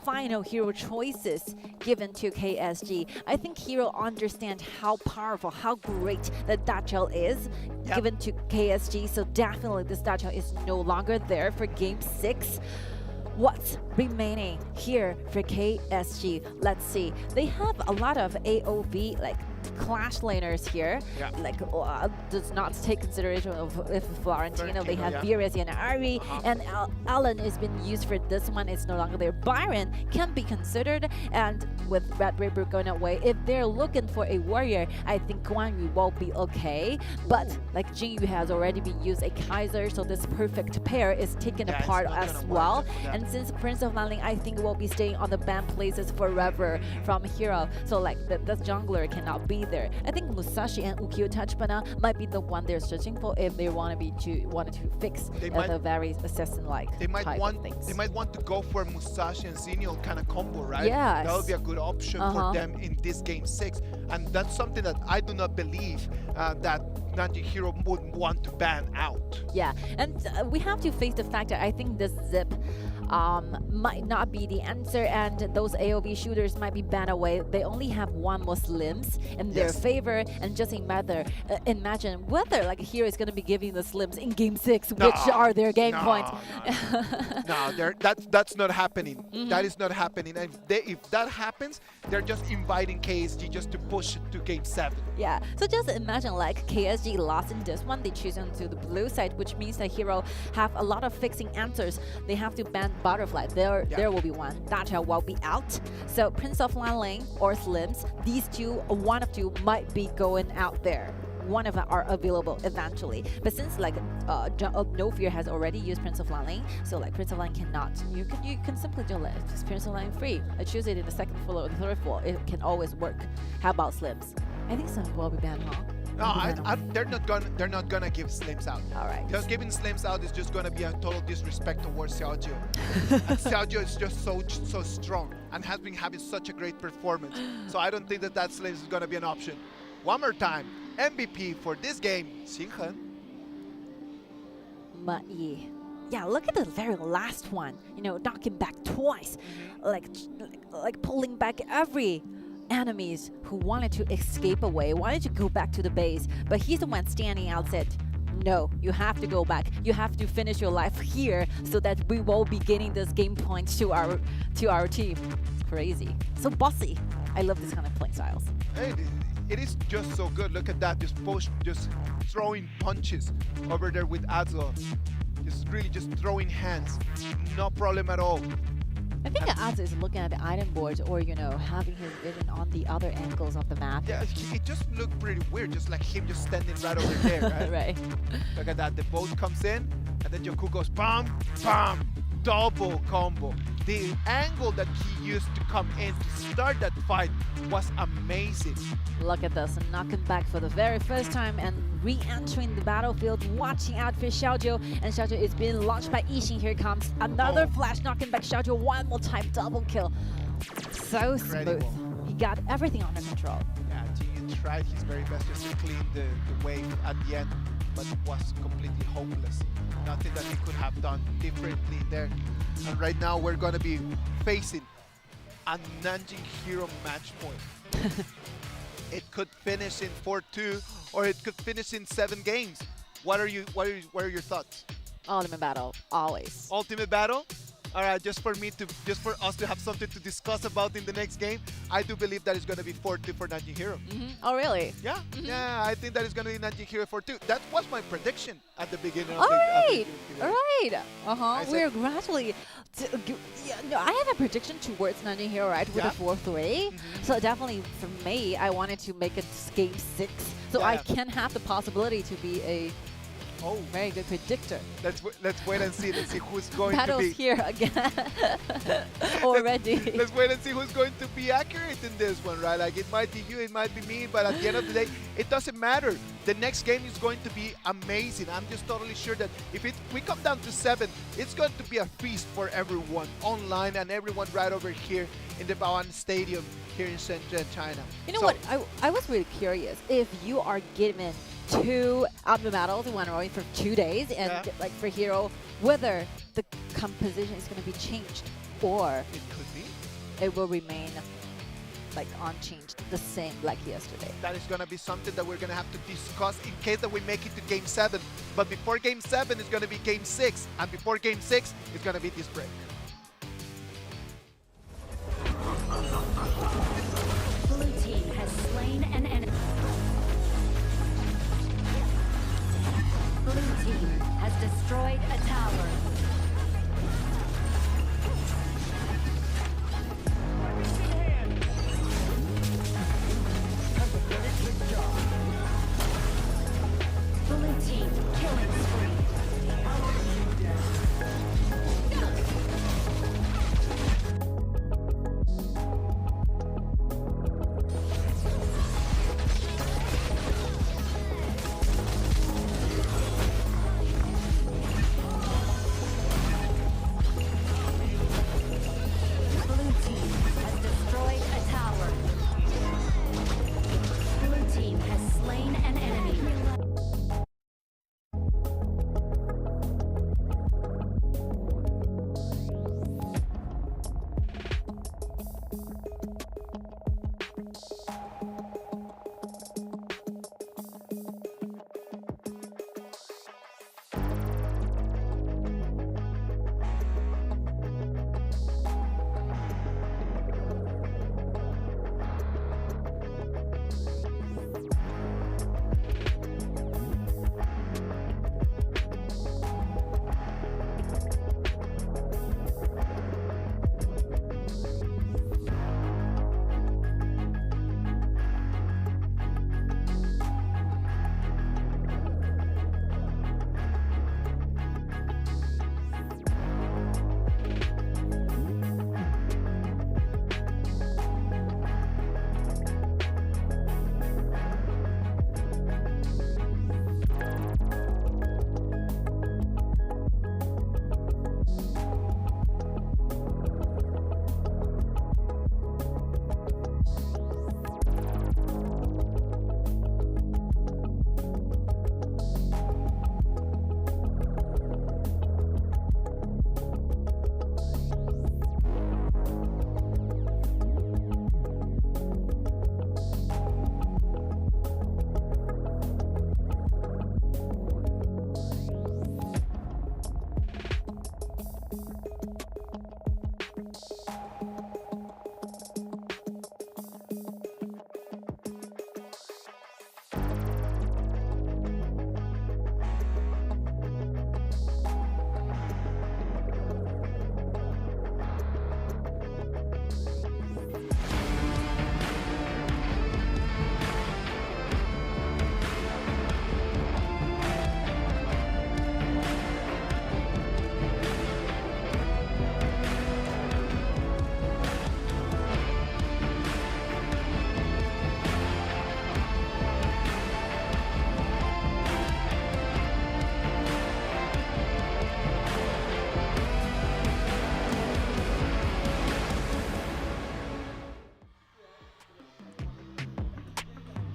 final hero choices given to KSG. I think Hero understand how powerful, how great that Dachel is given to KSG. So definitely this Dachel is no longer there for Game 6. what's remaining here for KSG? Let's see. They have a lot of AOV like clash laners here. Yeah. Like does not take consideration of if Florentino. They have Virus and Ari, and Alan is being used for this one. It's no longer there. Byron can be considered, and with Red River going away, if they're looking for a warrior, I think Guan Yu will be okay. But like Jing Yu has already been used a Kaiser, so this perfect pair is taken apart as well. And since Prince of Lanling, I think will be staying on the ban places forever from Hero. So like the jungler cannot be there. I think Musashi and Ukiyo Tachibana might be the one they're searching for if they wanted to fix the very assassin-like type of things. They might want to go for Musashi and Xenial kind of combo, right? Yes. That would be a good option for them in this game 6. And that's something that I do not believe that Nanjing.Hero would want to ban out. Yeah, and we have to face the fact that I think this zip might not be the answer, and those AOV shooters might be banned away. They only have one Muslims in their favor, and just imagine whether like Hero is going to be giving the Slims in game 6, which are their game points. No, that's not happening. That is not happening. And if that happens, they're just inviting KSG just to push it to game 7. Yeah, so just imagine like KSG lost in this one, they choose onto the blue side, which means that Hero have a lot of fixing answers. They have to ban Butterfly. There will be one. Dacha will be out. So Prince of Lanling or Slims, these two, one of two might be going out there. One of them are available eventually. But since like No Fear has already used Prince of Lanling, so like Prince of Lanling cannot. You can simply just let Prince of Lanling free. I choose it in the second floor or the third floor. It can always work. How about Slims? I think some will be banned, huh? No, they're not gonna give Slims out. All right. Just giving Slims out is just gonna be a total disrespect towards Xiaojio. And Xiaojio is just so strong and has been having such a great performance. So I don't think that Slims is gonna be an option. One more time, MVP for this game, Xinghen. Yi. Yeah, look at the very last one. You know, knocking back twice, like pulling back every enemies who wanted to escape away, wanted to go back to the base, but he's the one standing out, said, no, you have to go back. You have to finish your life here so that we will be gaining this game points to our team. Crazy. So bossy. I love this kind of playing styles. It is just so good. Look at that, just throwing punches over there with Azo. Just throwing hands. No problem at all. I think Azu is looking at the item boards, or you know, having his vision on the other angles of the map. Yeah, it just looked pretty weird, just like him just standing right over there, right? Right. Look at that, the boat comes in, and then Joku goes bam, bam, double combo. The angle that he used to come in to start that fight was amazing. Look at this, knocking back for the very first time and re-entering the battlefield, watching out for Xiaojio, and Xiaojio is being launched by Yixin. Here comes another flash, knocking back Xiaojio one more time, double kill. So smooth. He got everything under control. Yeah, Jing tried his very best just to clean the wave at the end, but it was completely hopeless. Nothing that he could have done differently there. And right now we're going to be facing a Nanjing.Hero match point. It could finish in 4-2, or it could finish in 7 games. What are your thoughts? Ultimate battle, always. Ultimate battle? All right, just for us to have something to discuss about in the next game, I do believe that it's going to be 4-2 for Nanjing.Hero. Oh, really? Yeah, yeah, I think that is going to be Nanjing.Hero 4-2. That was my prediction at the beginning of All the right, video. all right. We're gradually. I have a prediction towards Nanjing.Hero, right, with a 4-3. So definitely for me, I wanted to make it game 6, so I can have the possibility to be a very good predictor. Let's wait and see. Let's see who's going Battles to be here again already. Let's wait and see who's going to be accurate in this one, right? Like it might be you, it might be me, but at the end of the day, it doesn't matter. The next game is going to be amazing. I'm just totally sure that if we come down to 7, it's going to be a feast for everyone online and everyone right over here in the Baoan Stadium here in Shenzhen, China. You know what? I was really curious if you are given 2 ultimate battles in one row for 2 days, and like for Hero, whether the composition is going to be changed or it could be. It will remain like unchanged, the same like yesterday. That is going to be something that we're going to have to discuss in case that we make it to game 7. But before game 7 is going to be game 6, and before game 6 is going to be this break. team has destroyed a tower. Blue team killing spree. Blue team has destroyed a tower. Blue team has slain an enemy.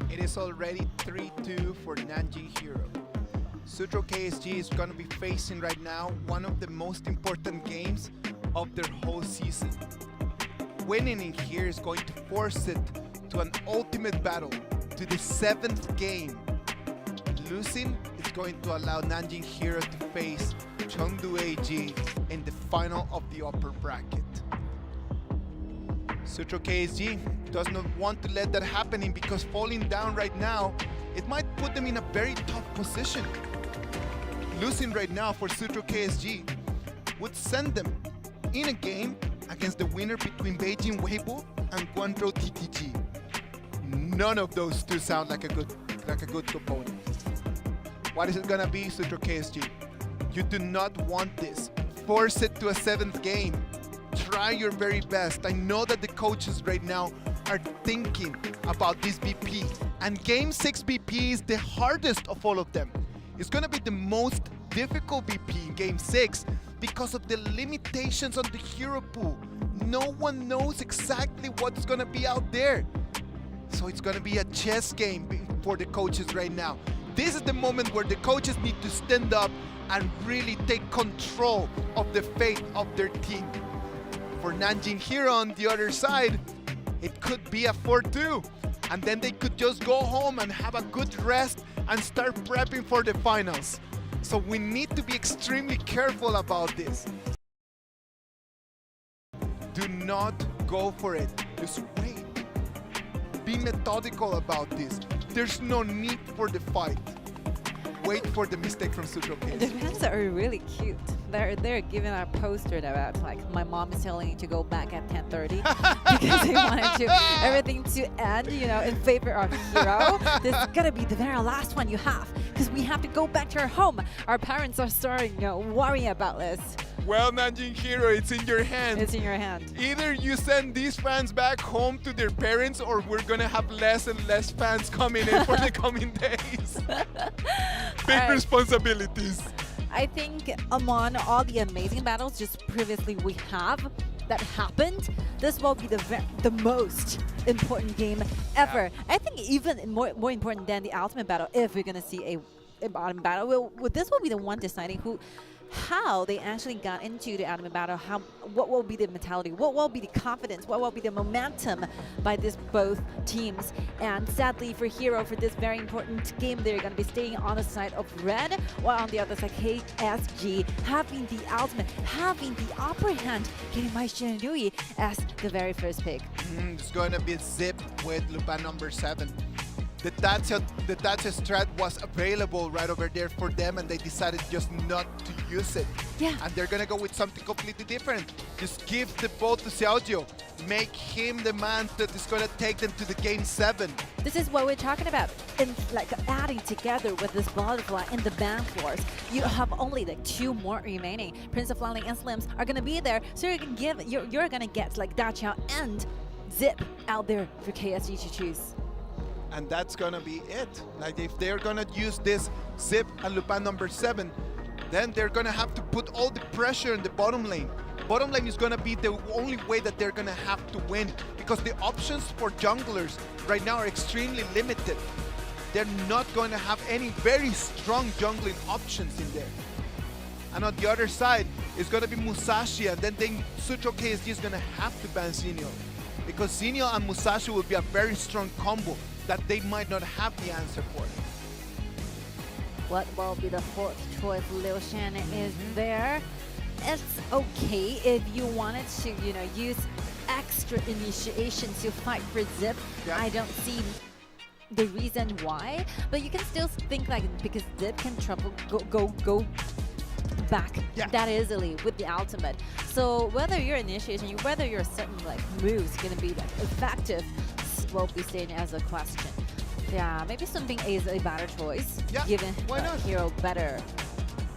It is already 3-2 for Nanjing.Hero. Suzhou.KSG is going to be facing right now one of the most important games of their whole season. Winning in here is going to force it to an ultimate battle, to the 7th game. Losing is going to allow Nanjing.Hero to face Chengdu AG in the final of the upper bracket. Suzhou.KSG does not want to let that happen because falling down right now, it might put them in a very tough position. Losing right now for Suzhou.KSG would send them in a game against the winner between Beijing Weibo and Guangzhou TTG. None of those two sound like a good opponent. What is it gonna be, Suzhou.KSG? You do not want this. Force it to a 7th game. Try your very best. I know that the coaches right now are thinking about this BP, and Game 6 BP is the hardest of all of them. It's gonna be the most difficult BP in Game 6 because of the limitations on the hero pool. No one knows exactly what's gonna be out there. So it's gonna be a chess game for the coaches right now. This is the moment where the coaches need to stand up and really take control of the fate of their team. For Nanjing.Hero on the other side, it could be a 4-2, and then they could just go home and have a good rest and start prepping for the finals. So we need to be extremely careful about this. Do not go for it. Just wait. Be methodical about this. There's no need for the fight. wait for the mistake from Suzhou.KSG. The fans are really cute. They're giving a poster about like my mom is telling you to go back at 10:30 because they wanted everything to end, in favor of Hero. This is gonna be the very last one you have because we have to go back to our home. Our parents are starting, worrying about this. Well, Nanjing.Hero, it's in your hands. It's in your hand. Either you send these fans back home to their parents, or we're gonna have less and less fans coming in for the coming days. Big Alright. responsibilities. I think among all the amazing battles just previously we have that happened, this will be the most important game ever. I think even more important than the ultimate battle, if we're gonna see a bottom battle, this will be the one deciding how they actually got into the ultimate battle, what will be the mentality, what will be the confidence, what will be the momentum by these both teams. And sadly for Hero, for this very important game, they're going to be staying on the side of red, while on the other side KSG having the ultimate, having the upper hand, getting Mai Xianrui as the very first pick. It's going to be Zip with Lupin number 7. The Dacia strat was available right over there for them, and they decided just not to use it. Yeah. And they're gonna go with something completely different. Just give the ball to Xiaojiu. Make him the man that is gonna take them to the game 7. This is what we're talking about, in like adding together with this butterfly in the band force. You have only like 2 more remaining. Prince of Lali and Slims are gonna be there, so you're gonna get like Dacia and Zip out there for KSG to choose. And that's gonna be it. Like, if they're gonna use this Zip and Lupin number 7, then they're gonna have to put all the pressure in the bottom lane. Bottom lane is gonna be the only way that they're gonna have to win, because the options for junglers right now are extremely limited. They're not going to have any very strong jungling options in there. And on the other side is gonna be Musashi, and then Suzhou.KSG is gonna have to ban Xenial, because Xenial and Musashi will be a very strong combo that they might not have the answer for. What will be the 4th choice? Liu Shan is there. It's okay if you wanted to, use extra initiation to fight for Zip. Yeah. I don't see the reason why, but you can still think like, because Zip can go back that easily with the ultimate. So whether your initiation, whether your certain like moves gonna be like effective, will be staying as a question. Yeah, maybe Sun Bin is a better choice, given why not? Hero better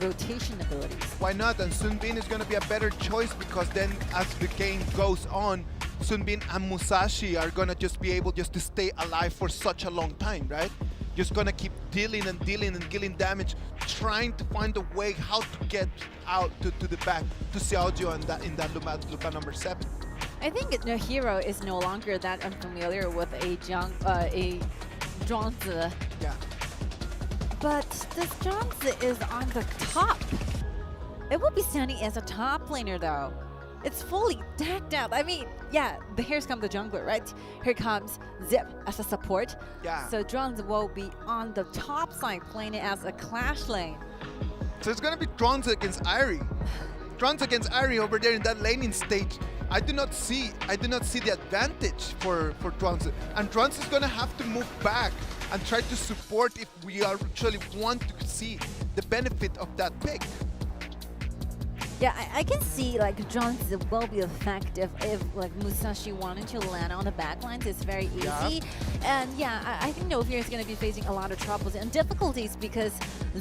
rotation abilities. Why not? And Sun Bin is going to be a better choice, because then as the game goes on, Sun Bin and Musashi are going to just be able just to stay alive for such a long time, right? Just going to keep dealing and dealing damage, trying to find a way how to get out to the back to Xiaojiu in that Lupin number 7. I think Hero is no longer that unfamiliar with a Zhuangzi. Yeah. But this Zhuangzi is on the top. It will be standing as a top laner though. It's fully decked out. I mean, here's comes the jungler, right? Here comes Zip as a support. Yeah. So Zhuangzi will be on the top side playing it as a clash lane. So it's going to be Zhuangzi against Irie. Zhuangzi against Irie over there in that laning stage. I do not see the advantage for Zhuangzi. And Zhuangzi is going to have to move back and try to support if we actually want to see the benefit of that pick. Yeah, I can see like Zhuangzi will be effective if like Musashi wanted to land on the backlines. It's very easy. And I think Novir is going to be facing a lot of troubles and difficulties, because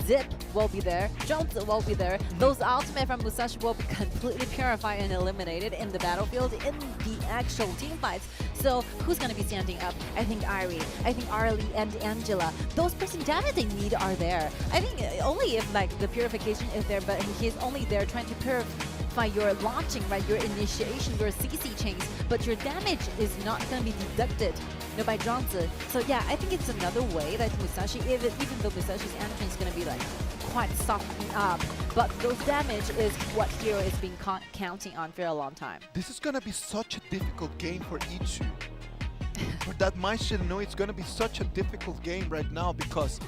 Zip will be there, Zhuangzi will be there. Those ultimate from Musashi will be completely purified and eliminated in the battlefield, in the actual team fights. So who's going to be standing up? I think Irie, I think Arlie and Angela. Those person damage they need are there. I think only if like the purification is there, but he's only there trying to purify your launching, right? Your initiation, your CC chains, but your damage is not going to be deducted by Zhuangzi. So I think it's another way that Musashi, even though Musashi's engine is going to be like quite softening up, but those damage is what Hero is being counting on for a long time. This is going to be such a difficult game for Ichu. For that Mai Xianrui, it's going to be such a difficult game right now, because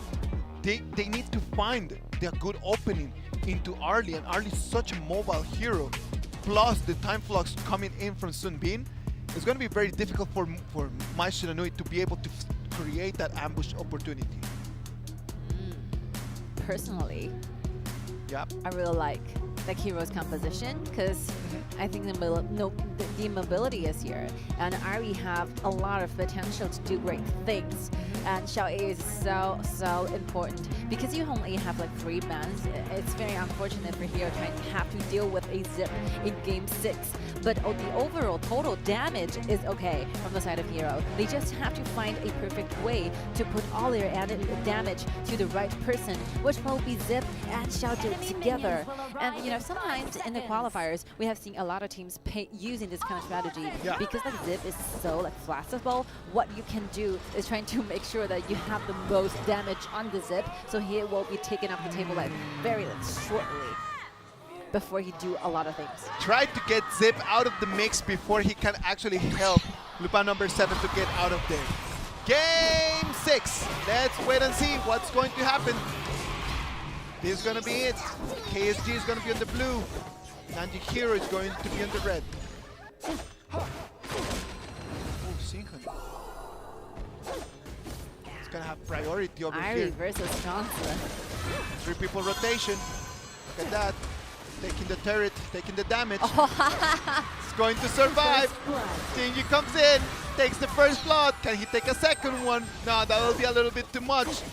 they need to find their good opening into Arlie, and Arlie's such a mobile hero. Plus the time flux coming in from Sun Bin, it's going to be very difficult for Mai Xianrui to be able to create that ambush opportunity. personally, Yep. I really like Hero's composition because I think the mobility is here, and Ari have a lot of potential to do great things. And Xiao A is so important because you only have like 3 bans. It's very unfortunate for Hero trying to have to deal with a zip in game 6. But the overall total damage is okay from the side of Hero. They just have to find a perfect way to put all their added damage to the right person, which will be Zip and Xiao together. And you know, sometimes in the qualifiers, we have seen a lot of teams using this kind of strategy because like Zip is so like flexible. What you can do is trying to make sure that you have the most damage on the Zip, so he will be taking up the table like very shortly before he do a lot of things. Try to get Zip out of the mix before he can actually help Lupin number 7 to get out of there. Game 6. Let's wait and see what's going to happen. This is going to be it. KSG is going to be on the blue. Nanjing.Hero is going to be on the red. Oh, Synchron. It's going to have priority over Ari here. versus Johnson. 3 people rotation. Look at that. Taking the turret, taking the damage. It's going to survive. Jinji comes in, takes the first blood. Can he take a second one? No, that will be a little bit too much.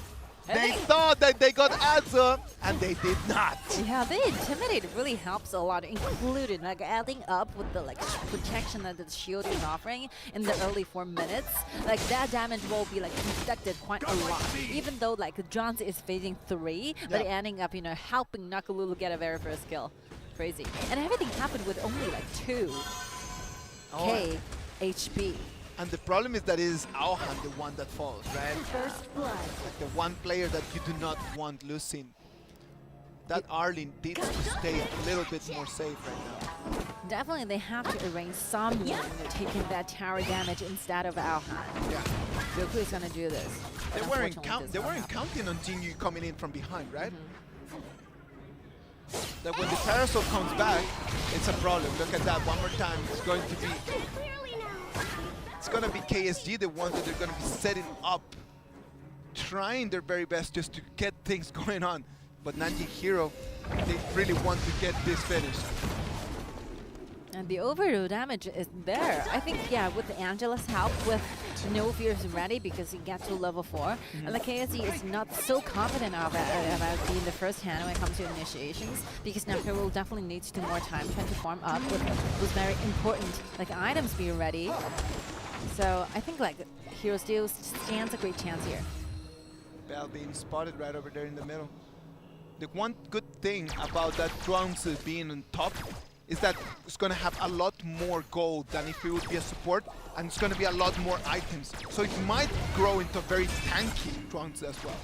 They thought that they got Aza, and they did not. Yeah, the Intimidate really helps a lot, including like adding up with the like protection that the shield is offering in the early 4 minutes. Like that damage will be like inflicted quite a lot, even though like Johnson is phasing 3, but ending up, you know, helping Nakalulu get a very first kill. Crazy. And everything happened with only like 2k HP. And the problem is that it is Aohan the one that falls, right? First blood. Like the one player that you do not want losing. That Arlene needs to stay a little bit more safe right now. Definitely, they have to arrange someone taking that tower damage instead of Aohan. Yeah. Goku is gonna do this. They but weren't, unfortunately they this weren't won't happen. counting on Jinyu coming in from behind, right? That when the Parasol comes back, it's a problem. Look at that one more time. It's going to be... It's going to be KSG, the ones that they're going to be setting up, trying their very best just to get things going on. But Nanjing.Hero, they really want to get this finished. And the overload damage is there. I think, yeah, with Angela's help, with No Fears ready because he got to level 4. And the KSC is not so confident about being the first hand when it comes to initiations, because now he will definitely need to do more time trying to farm up with very important like items being ready. So I think like Hero still stands a great chance here. Bell being spotted right over there in the middle. The one good thing about that Zhuangzi being on top is that it's going to have a lot more gold than if it would be a support, and it's going to be a lot more items. So it might grow into a very tanky Zhuangzi as well.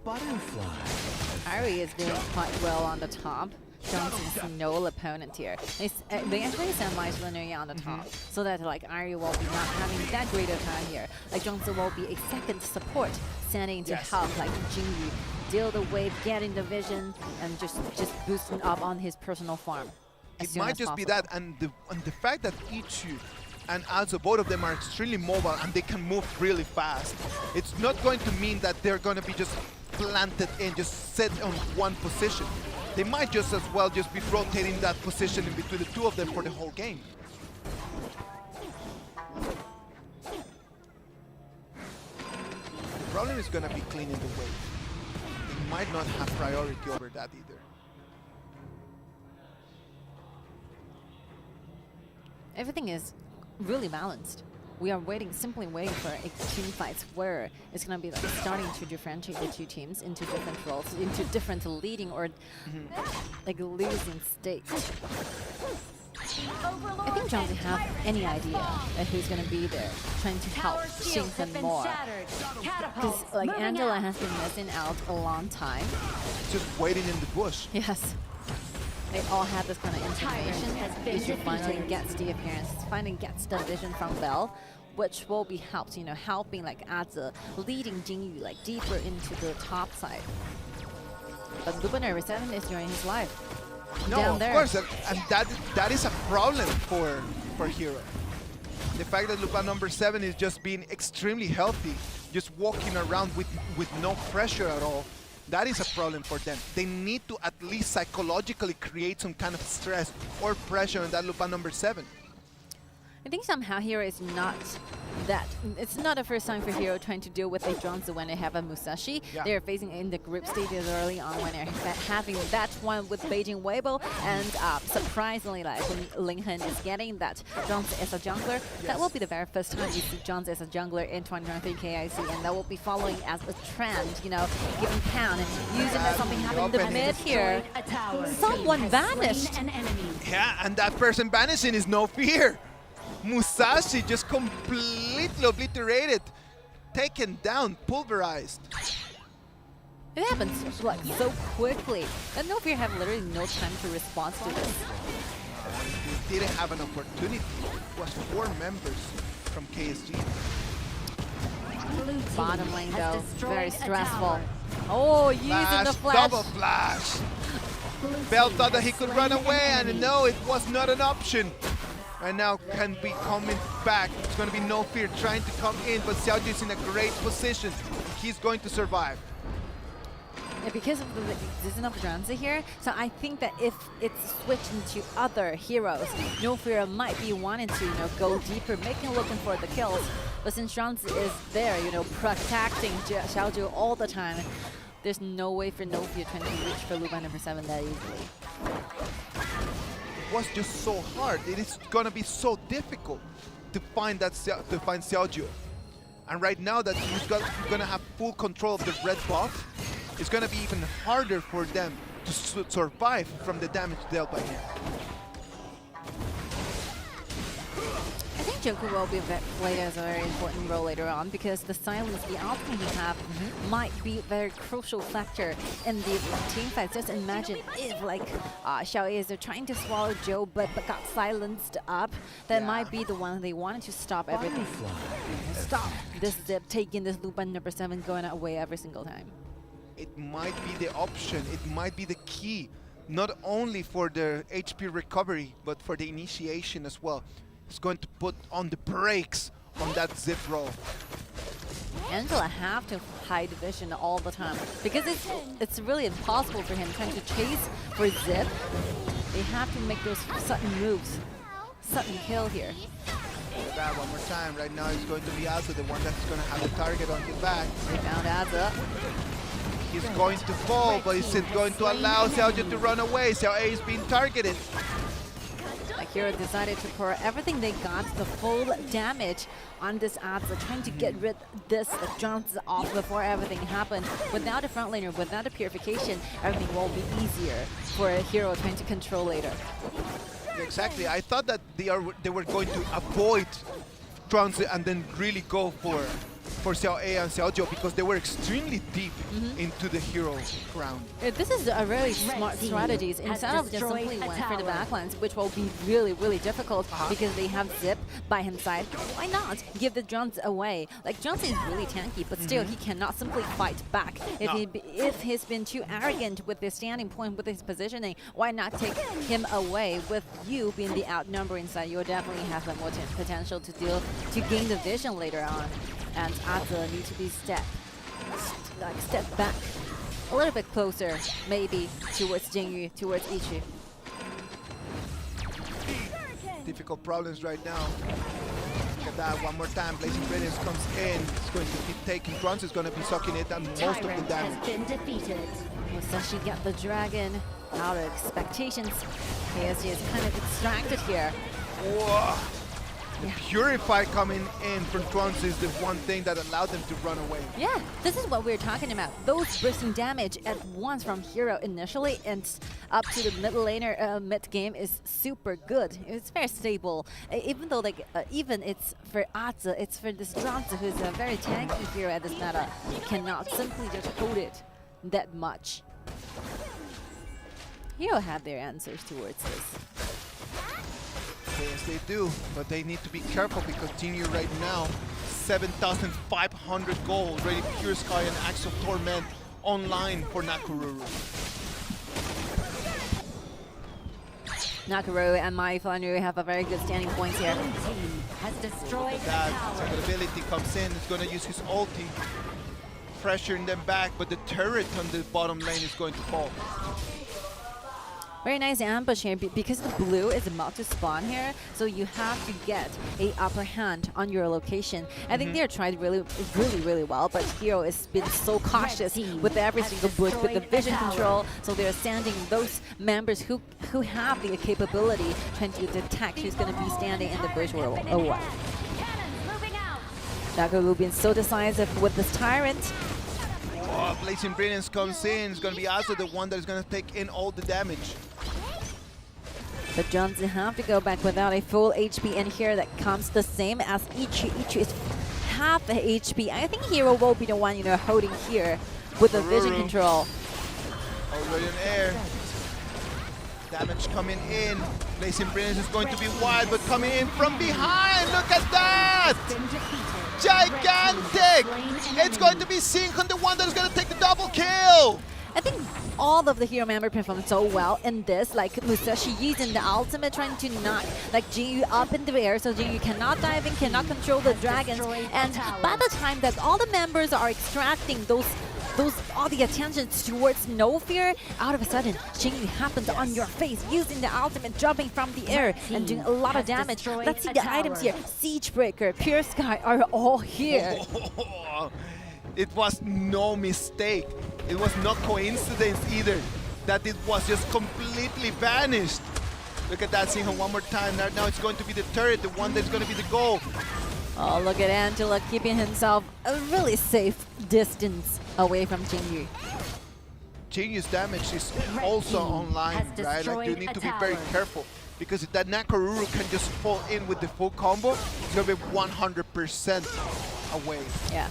Butterfly. Ari is doing quite well on the top. Johnson's no opponent here. They actually send Maestro on the top, so that like Ari will be not having that great of time here. Like Johnson will be a second support, standing to help like Jinyu deal the wave, getting the vision, and just boosting up on his personal farm. It might just be that, and the fact that Ichu and Azo, both of them are extremely mobile and they can move really fast. It's not going to mean that they're going to be just planted in, just set on one position. They might just as well just be rotating that position in between the two of them for the whole game. The problem is going to be cleaning the wave. They might not have priority over that either. Everything is really balanced. We are simply waiting for a team fights where it's going to be like starting to differentiate the two teams into different roles, into different leading or like losing states. I think Johnson have any idea of who's going to be there, trying to help Shinhan more. Because like Angela has been missing out a long time. Just waiting in the bush. Yes. They all had this kind of information. Ichu finally gets the appearance, finally gets the vision from Bell, which will be helped, you know, helping like Azi, leading Jinyu like deeper into the top side. But Luminary 7 is enjoying his life. No, down of there. course, and that is a problem for Hero. The fact that Lupin number 7 is just being extremely healthy, just walking around with no pressure at all, that is a problem for them. They need to at least psychologically create some kind of stress or pressure on that Lupin number 7. I think somehow Hero is not that. It's not the first time for Hero trying to deal with a Zhuangzi when they have a Musashi. Yeah. They're facing in the group stages early on when they're having that one with Beijing Weibo, and surprisingly, like when Ling Hen is getting that Zhuangzi as a jungler, that will be the very first time you see Zhuangzi as a jungler in 2023 KIC, and that will be following as a trend, you know, giving pound and using that something happening in the mid here. A tower. Someone Team has vanished. slain an enemy. Yeah, and that person vanishing is no fear. Musashi just completely obliterated, taken down, pulverized. It happens like so quickly that No Fear have literally no time to respond to this. They didn't have an opportunity. It was 4 members from KSG. Blue team Bottom lane has though, destroyed very a stressful. tower. Oh, using the flash. Double flash. Blue Bell team thought that has he could slain run an away, enemy. and no, it was not an option. And now can be coming back. It's going to be No Fear trying to come in, but Xiaoju is in a great position. He's going to survive. Yeah, because of the existence of Zhuangzi here, so I think that if it's switching to other heroes, No Fear might be wanting to, you know, go deeper, looking for the kills. But since Zhuangzi is there, you know, protecting Xiaoju all the time, there's no way for No Fear trying to reach for Lupin number 7 that easily. It was just so hard. It is going to be so difficult to find that Xiaoju. And right now that he's going to have full control of the red buff, it's going to be even harder for them to survive from the damage dealt by him. I think Joker will be played as a very important role later on because the silence, the outcome he have might be a very crucial factor in the team fight. Just imagine if like Xiao is trying to swallow Joe but got silenced up. That might be the one they wanted to stop everything. Stop this Zip taking this Lupin number 7 going away every single time. It might be the option, it might be the key, not only for the HP recovery, but for the initiation as well. It's going to put on the brakes on that Zip roll. Angela have to hide vision all the time because it's really impossible for him trying to chase for Zip. They have to make those sudden moves, sudden kill here. That one more time. Right now it's going to be Azu, the one that's going to have the target on his back. They found Aza. He's going to fall, but he's going to allow Xiaoju to run away. Xiao A is being targeted. Like Hero decided to pour everything they got, the full damage on this Aza, trying to get rid of this Zhuangzi off before everything happened. Without a front laner, without a purification, everything will be easier for a Hero trying to control later. Exactly. I thought that they were going to avoid Zhuangzi and then really go for Xiao A and Xiaoju because they were extremely deep into the hero ground. This is a really smart team strategy has instead of just destroyed simply a went for the tower. backlines, which will be really, really difficult because they have Zip by his side. Why not give the Zhuangzi away? Like, Zhuangzi is really tanky, but still he cannot simply fight back. If he's been too arrogant with his standing point, with his positioning, why not take him away? With you being the outnumbering side, you'll definitely have some more potential to gain the vision later on. And Aza need to be step back a little bit closer, maybe towards Jingyu, towards Ichi. Difficult problems right now. Look at that one more time. Blazing Brilliance comes in. It's going to keep taking Trunks. It's going to be sucking it and most of the Tyrant damage. has been defeated. Musashi got the dragon out of expectations. KSG is kind of extracted here. Whoa. The Purify coming in from Trunks is the one thing that allowed them to run away. Yeah, this is what we're talking about. Those bursting damage at once from Hero initially and up to the mid laner mid game is super good. It's very stable. Even though like even it's for Aza, it's for this Zhuangzi who's a very tanky hero at this meta. You cannot simply just hold it that much. Hero have their answers towards this. Yes, they do, but they need to be careful because Jingyu right now, 7,500 gold, ready Pure Sky and Axe of Torment online for Nakururu. Nakuru and Mai Flanru have a very good standing points here. Blue team has destroyed a That tower. ability comes in, he's going to use his ulti, pressuring them back, but the turret on the bottom lane is going to fall. Very nice ambush here because the blue is about to spawn here, so you have to get a upper hand on your location. I think they're tried really well, but Hero has been so cautious with every single bush with the vision control, so they're sending those members who have the capability trying to detect who's going to be standing in the bush or what. Cannons moving out. Dagger will be so decisive with this Tyrant. Oh, Blazing Brilliance comes in, it's going to be also the one that is going to take in all the damage. But Johnson have to go back without a full HP, and here that comes the same as Ichi. Ichi is half the HP. I think Hero will be the one, holding here with the vision Ruru. control. Already in air. Damage coming in. Blazing Brilliance is going to be wide, but coming in from behind. Look at that! Been defeated. Gigantic! It's going to be Sinkhun, the one that is going to take the double kill! I think all of the Hero member performed so well in this, like Musashi using the ultimate, trying to knock like Jinyu up in the air, so Jinyu cannot dive in, cannot control the dragons. And by the time that all the members are extracting all the attention towards No Fear, out of a sudden, Jinyu happens on your face, using the ultimate, jumping from the air and doing a lot of damage. Let's see the items here. Siegebreaker, Pure Sky are all here. It was no mistake. It was not coincidence either that it was just completely vanished. Look at that, Sinkhun one more time. Now it's going to be the turret, the one that's going to be the goal. Oh, look at Angela keeping himself a really safe distance away from Jinyu. Jinyu's damage is Red also team online, has right? Like you destroyed need a to be very tower. careful, because if that Nakoruru can just fall in with the full combo, it's going to be 100% away. Yeah.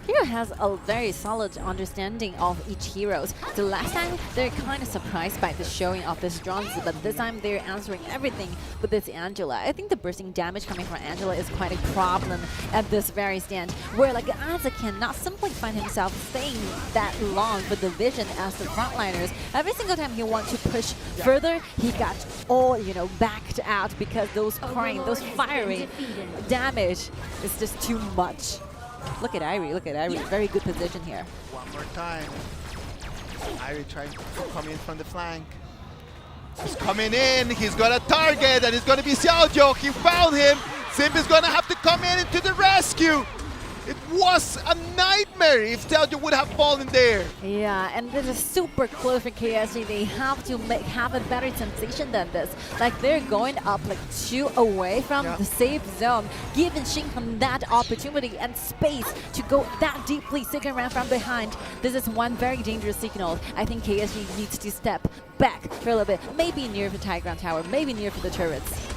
Hero has a very solid understanding of each heroes. The last time they're kind of surprised by the showing of this Johnson, but this time they're answering everything with this Angela. I think the bursting damage coming from Angela is quite a problem at this very stand, where like Aza cannot simply find himself staying that long with the vision as the frontliners. Every single time he wants to push further, he got all backed out because those crying, those firing damage is just too much. Look at Irie, look at Irie. Very good position here. One more time. Irie trying to come in from the flank. He's coming in, he's got a target, and it's going to be Xiaojiu. He found him. Simp is going to have to come in into the rescue. It was a nightmare if Xiaojiu would have fallen there. Yeah, and this is super close for KSG. They have to have a better sensation than this. Like they're going up like 2 away from the safe zone, giving Sinkhun that opportunity and space to go that deeply, second round from behind. This is one very dangerous signal. I think KSG needs to step back for a little bit, maybe near the high ground tower, maybe near for the turrets.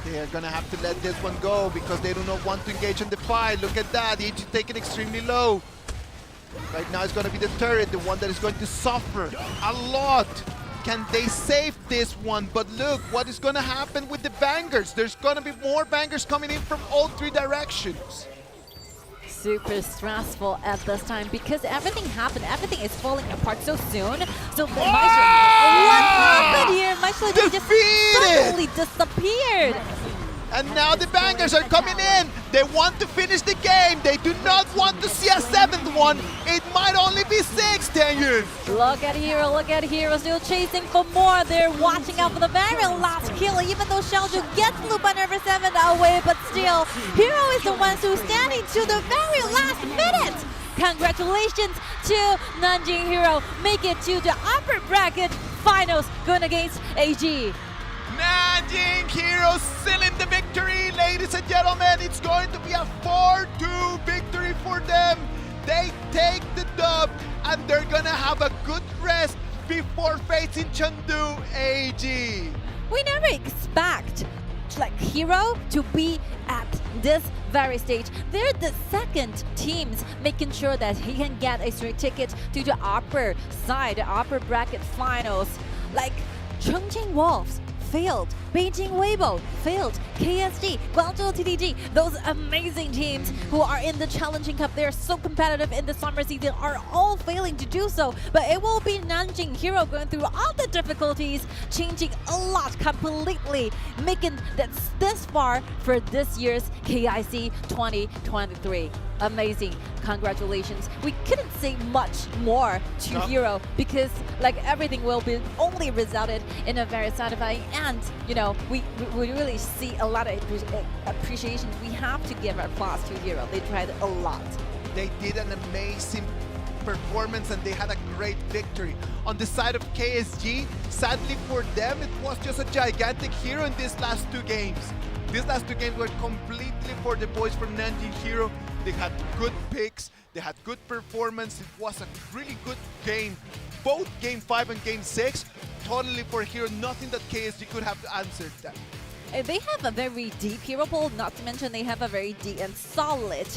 They're going to have to let this one go because they do not want to engage in the fight. Look at that, each taken extremely low. Right now it's going to be the turret, the one that is going to suffer a lot. Can they save this one? But look, what is going to happen with the bangers? There's going to be more bangers coming in from all 3 directions. Super stressful at this time because everything happened. Everything is falling apart so soon. So what happened here? Maisha just suddenly disappeared. And now the bangers are coming in. They want to finish the game. They do not want to see a 7th one. It might only be 6, Tengyun. Look at Hero, look at Hero, still chasing for more. They're watching out for the very last kill, even though Xiaojiu gets Blue Banner number 7 away, but still, Hero is the one who's standing to the very last minute. Congratulations to Nanjing.Hero, make it to the upper bracket finals, going against AG. Nanjing.Hero sealing the victory, ladies and gentlemen. It's going to be a 4-2 victory for them. They take the dub, and they're gonna have a good rest before facing Chengdu AG. We never expect Hero to be at this very stage. They're the second teams making sure that he can get a straight ticket to the upper side, the upper bracket finals. Chongqing Wolves failed. Beijing Weibo failed. KSG, Guangzhou TTG, those amazing teams who are in the Challenging Cup, they're so competitive in the summer season, are all failing to do so. But it will be Nanjing.Hero going through all the difficulties, changing a lot completely, making that this far for this year's KIC 2023. Amazing. Congratulations. We couldn't say much more to No. Hero because like everything will be only resulted in a very satisfying, and you know we really see a lot of appreciation. We have to give applause to Hero. They tried a lot. They did an amazing performance and they had a great victory. On the side of KSG, sadly for them, it was just a gigantic hero in these last two games. These last two games were completely for the boys from Nanjing.Hero. They had good picks, they had good performance. It was a really good game. Both Game 5 and Game 6, totally for Hero. Nothing that KSG could have answered them. They have a very deep hero pool, not to mention they have a very deep and solid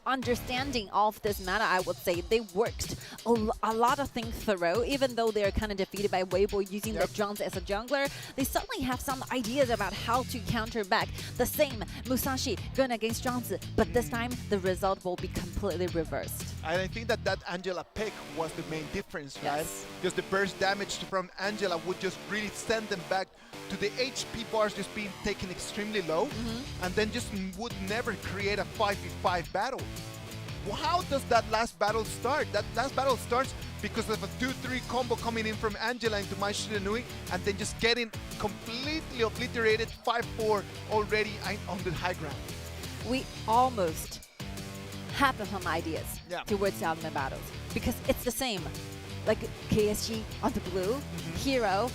understanding of this meta. I would say they worked a lot of things through, even though they're kind of defeated by Weibo using the drones as a jungler. They certainly have some ideas about how to counter back the same Musashi going against Zhangzi, but this time the result will be completely reversed. And I think that Angela pick was the main difference, right? Yes. Because the burst damage from Angela would just really send them back to the HP bars just being taken extremely low, and then just would never create a 5v5 battle. Well, how does that last battle start? That last battle starts because of a 2-3 combo coming in from Angela into Mai Shiranui, and then just getting completely obliterated 5-4 already on the high ground. We almost have some ideas towards the ultimate battles because it's the same. Like KSG on the blue, Hero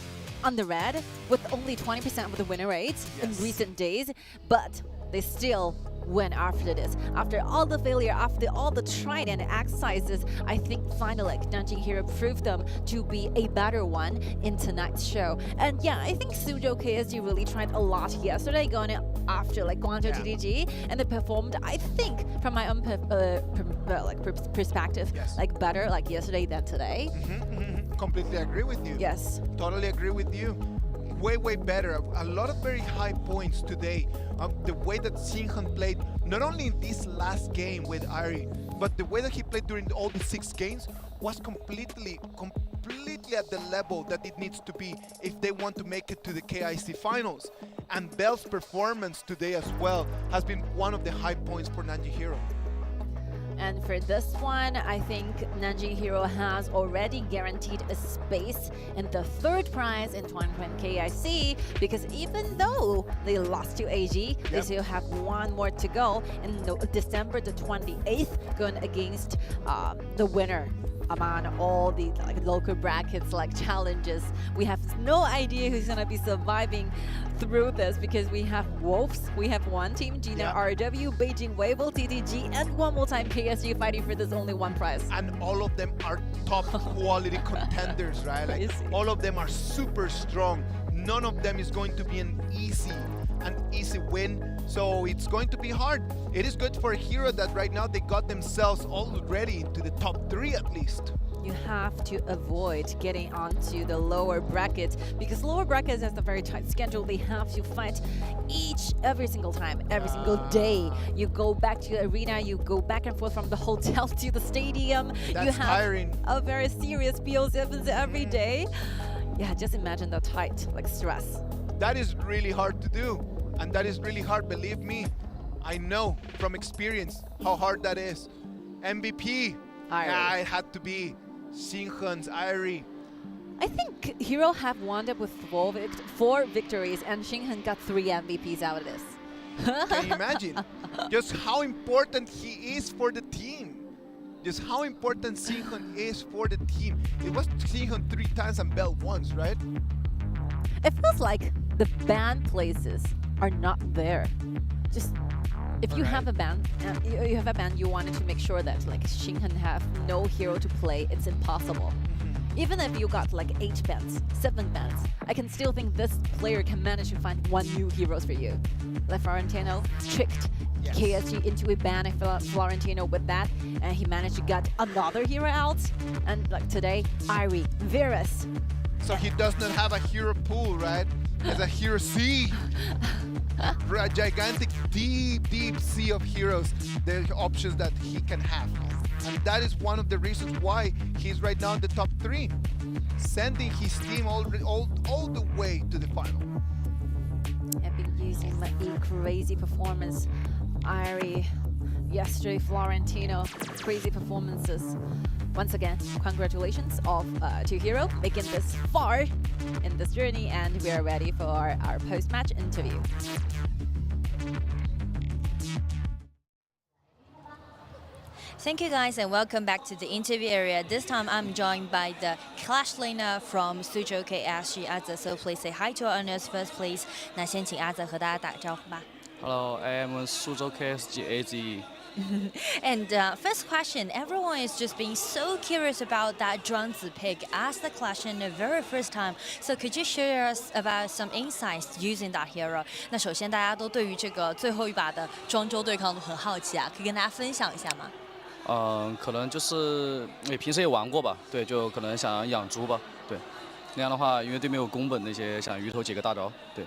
on the red, with only 20% of the winner rates in recent days, but they still win after this. After all the failure, after all the tried and exercises, I think finally Nanjing.Hero proved them to be a better one in tonight's show. And yeah, I think Suzhou.KSG really tried a lot yesterday going after like Guangzhou TTG, and they performed, I think, from my own perspective, like better like yesterday than today. Completely agree with you. Yes. Totally agree with you. Way better. A lot of very high points today. The way that Xinghan played, not only in this last game with Ari, but the way that he played during all the 6 games was completely at the level that it needs to be if they want to make it to the KIC finals. And Bell's performance today as well has been one of the high points for Nanjing.Hero. And for this one, I think Nanjing.Hero has already guaranteed a space in the 3rd prize in 2020 KIC, because even though they lost to AG, they still have one more to go in December the 28th, going against the winner among all the like local brackets like challenges. We have no idea who's gonna be surviving through this because we have Wolves, we have one team, Gina RW, Beijing Weibo, TTG, and one more time KSG fighting for this only one prize. And all of them are top quality contenders, right? Like, all of them are super strong. None of them is going to be an easy win. So it's going to be hard. It is good for Hero that right now they got themselves already into the top 3 at least. You have to avoid getting onto the lower brackets because lower brackets has a very tight schedule. They have to fight every single time, every single day. You go back to the arena, you go back and forth from the hotel to the stadium. That's you have tiring. a very serious BO7s every day. Yeah, just imagine the tight like stress. That is really hard to do. And that is really hard, believe me. I know from experience how hard that is. MVP, yeah, it had to be Xinghan's Irie. I think Hero have wound up with 4 victories and Xinghan got 3 MVPs out of this. Can you imagine? Just how important he is for the team. Just how important Xinghan is for the team. It was Xinghan 3 times and Bell once, right? It feels like the ban places are not there. Just if you have a ban, you wanted to make sure that like Xinghan have no hero to play. It's impossible. Even if you got like 8 bans, 7 bans, I can still think this player can manage to find 1 new heroes for you. Like Florentino tricked KSG into a ban. I felt Florentino with that, and he managed to get another hero out. And like today, Irie, Virus. So he does not have a hero pool, right? as a hero sea. A gigantic, deep sea of heroes, the options that he can have. And that is one of the reasons why he's right now in the top 3, sending his team all the way to the final. I've been using a crazy performance. Ari, yesterday, Florentino, crazy performances. Once again, congratulations to Hero making this far in this journey, and we are ready for our post-match interview. Thank you guys and welcome back to the interview area. This time I'm joined by the Clash laner from Suzhou.KSG. Aza, so please say hi to our owners first, please. 那先请阿泽和大家打个招呼吧。Hello, I am Suzhou.KSG AZE. And first question, everyone is just being so curious about that Zhuangzi pick as the Clash in the very first time. So could you share us about some insights using that hero? 那首先大家都对于这个最后一把的庄周对抗都很好奇啊，可以跟大家分享一下吗？可能就是平时也玩过吧，对，就可能想养猪吧，对，那样的话，因为对面有宫本那些，想鱼头解个大招，对。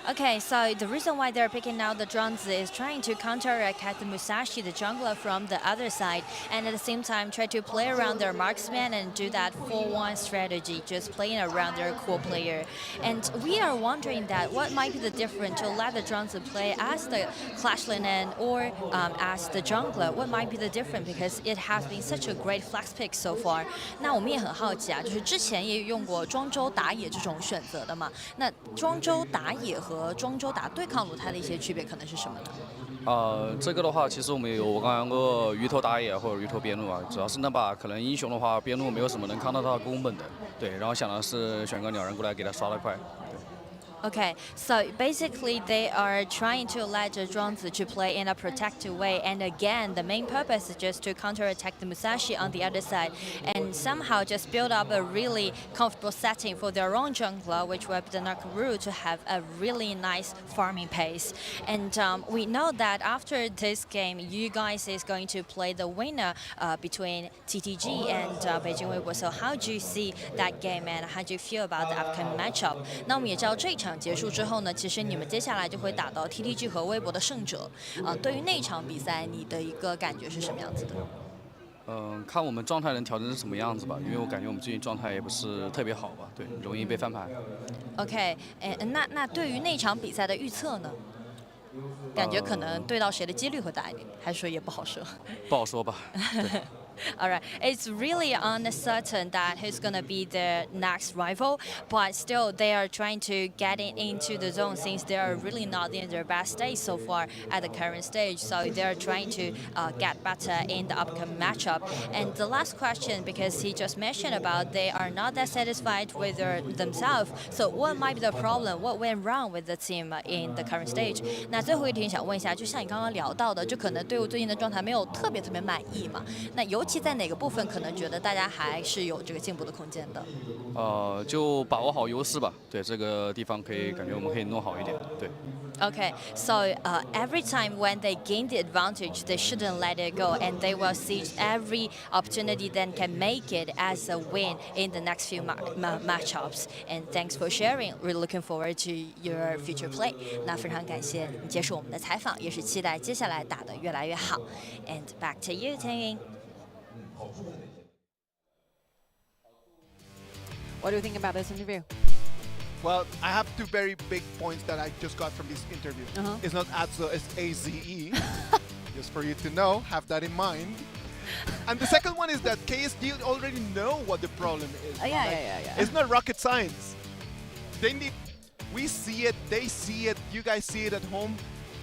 Okay, so the reason why they're picking out the Zhuangzi is trying to counterattack the Musashi, the jungler, from the other side, and at the same time try to play around their marksman and do that 4-1 strategy, just playing around their core player. And we are wondering that what might be the difference to let the Zhuangzi play as the Clash Linen or as the jungler? What might be the difference? Because it has been such a great flex pick so far. 那我们也很好奇啊，就是之前也有用过庄周打野这种选择的嘛？那庄周打野和庄周打对抗路，它的一些区别可能是什么呢？这个的话，其实我刚玩过鱼头打野或者鱼头边路啊，主要是那把可能英雄的话，边路没有什么能抗到他宫本的，对，然后想的是选个鸟人过来给他刷得快。Okay, so basically they are trying to let the Zhuangzi to play in a protective way, and again the main purpose is just to counterattack the Musashi on the other side and somehow just build up a really comfortable setting for their own jungler, which will be the Nakaru, to have a really nice farming pace. And we know that after this game you guys is going to play the winner between TTG and Beijing Weibo. So how do you see that game and how do you feel about the upcoming matchup? 那我们也知道这一场结束之后呢，其实你们接下来就会打到 TTG 和微博的胜者。对于那场比赛，你的一个感觉是什么样子的？看我们状态能调整成什么样子吧，因为我感觉我们最近状态也不是特别好吧，对，容易被翻盘。OK， 那对于那场比赛的预测呢？感觉可能对到谁的几率会大一点，还是说也不好说？不好说吧。All right, it's really uncertain that who's gonna be the next rival, but still they are trying to get into the zone since they are really not in their best state so far at the current stage. So they are trying to get better in the upcoming matchup. And the last question, because he just mentioned about they are not that satisfied with themselves. So what might be the problem? What went wrong with the team in the current stage? 那最后一题想问一下，就像你刚刚聊到的，就可能队伍最近的状态没有特别满意嘛？那尤其在哪个部分可能觉得大家还是有这个进步的空间的？就把握好优势吧。对，这个地方可以感觉我们可以弄好一点。对。Okay, so every time when they gain the advantage, they shouldn't let it go, and they will seize every opportunity that can make it as a win in the next few matchups. And thanks for sharing. We're looking forward to your future play. 那非常感谢你接受我们的采访，也是期待接下来打得越来越好。And back to you, Tang. What do you think about this interview? Well, I have two very big points that I just got from this interview. It's not Azo, it's AZE. Just for you to know, have that in mind. And the second one is that KSG already know what the problem is. Yeah. It's not rocket science. We see it, they see it, you guys see it at home.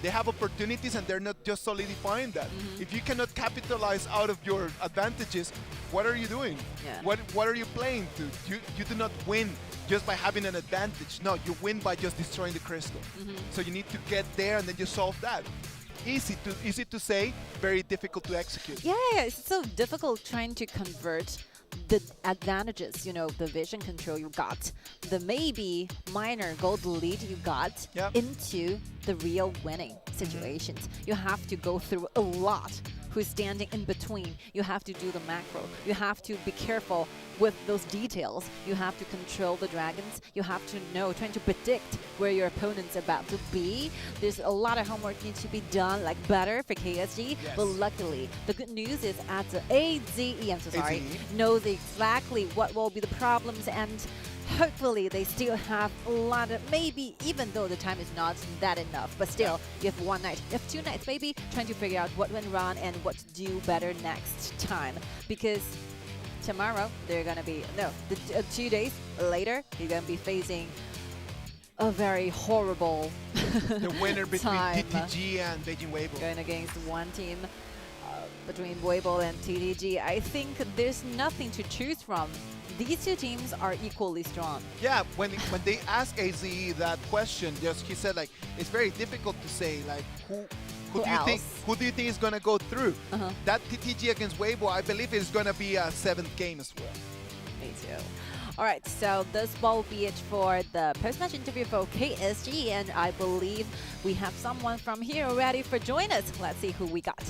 They have opportunities and they're not just solidifying that. If you cannot capitalize out of your advantages, what are you doing? Yeah. What are you playing to? You do not win just by having an advantage. No, you win by just destroying the crystal. So you need to get there and then you solve that. Easy to say, very difficult to execute. Yeah, it's so difficult trying to convert the advantages, the vision control you got, the maybe minor gold lead you got into the real winning situations. You have to go through a lot who's standing in between. You have to do the macro. You have to be careful with those details. You have to control the dragons. You have to know, trying to predict where your opponent's about to be. There's a lot of homework needs to be done, like better for KSG. Yes. But luckily, the good news is at the AZE, I'm so sorry, AZE. knows exactly what will be the problems, and hopefully they still have a lot of, maybe even though the time is not that enough, but still you have one night, you have 2 nights maybe, trying to figure out what went wrong and what to do better next time. Because tomorrow they're gonna be, no, 2 days later, you're gonna be facing a very horrible The winner between time. TTG and Beijing Weibo. Going against one team between Weibo and TTG. I think there's nothing to choose from. These 2 teams are equally strong. Yeah, when they asked AZE that question, he said like it's very difficult to say like who do you think is gonna go through? That TTG against Weibo, I believe is gonna be a 7th game as well. Me too. All right, so this will be it for the post-match interview for KSG, and I believe we have someone from here ready for join us. Let's see who we got.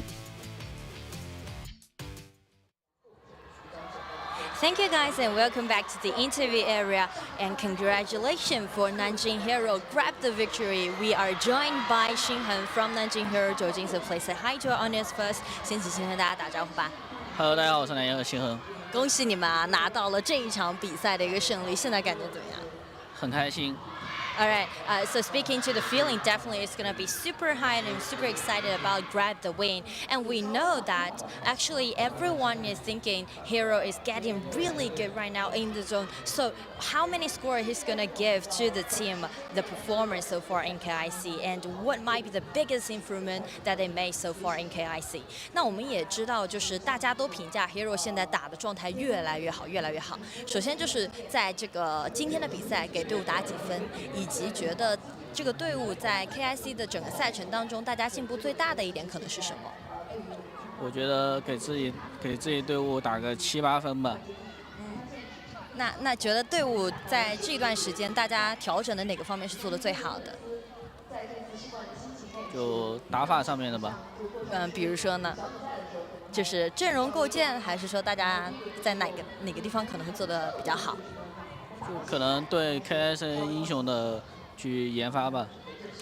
Thank you guys and welcome back to the interview area, and congratulations for Nanjing.Hero grab the victory. We are joined by Xinhen from Nanjing.Hero 九金 so please say hi to our audience first. 先请先和大家打招呼吧。 Hello， 大家好，我是南洋和星恒，恭喜你们啊，拿到了这一场比赛的一个胜利，现在感觉怎么样？很开心。 All right, so speaking to the feeling, definitely it's going to be super high and I'm super excited about grab the win. And we know that actually everyone is thinking Hero is getting really good right now in the zone. So how many score he's going to give to the team, the performance so far in KIC, and what might be the biggest improvement that they made so far in KIC? 那我们也知道，就是大家都评价 Hero 现在打的状态越来越好，越来越好。首先就是在这个今天的比赛给队伍打几分，以及觉得这个队伍在 KIC 的整个赛程当中，大家进步最大的一点可能是什么？我觉得给自己队伍打个7、8分吧。那觉得队伍在这段时间大家调整的哪个方面是做的最好的？就打法上面的吧。比如说呢，就是阵容构建，还是说大家在哪个地方可能会做的比较好？就可能对 KS 英雄的去研发吧。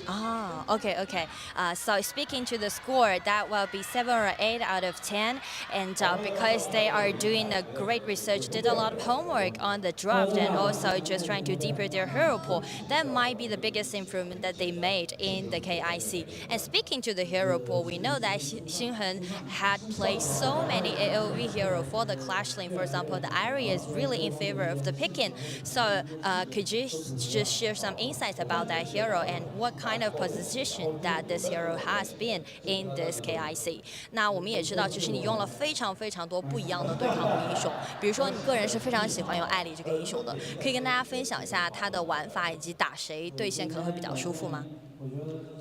Ah, okay. So speaking to the score, that will be 7 or 8 out of 10. And because they are doing a great research, did a lot of homework on the draft, and also just trying to deepen their hero pool, that might be the biggest improvement that they made in the KIC. And speaking to the hero pool, we know that Xinhen had played so many AoE hero for the Clash Lane. For example, the area is really in favor of the picking. So could you just share some insights about that hero and what kind of position that this hero has been in this KIC? 那我们也知道，其实你用了非常多不一样的对抗英雄，比如说你个人是非常喜欢用艾丽这个英雄的，可以跟大家分享一下他的玩法以及打谁对线可能会比较舒服吗？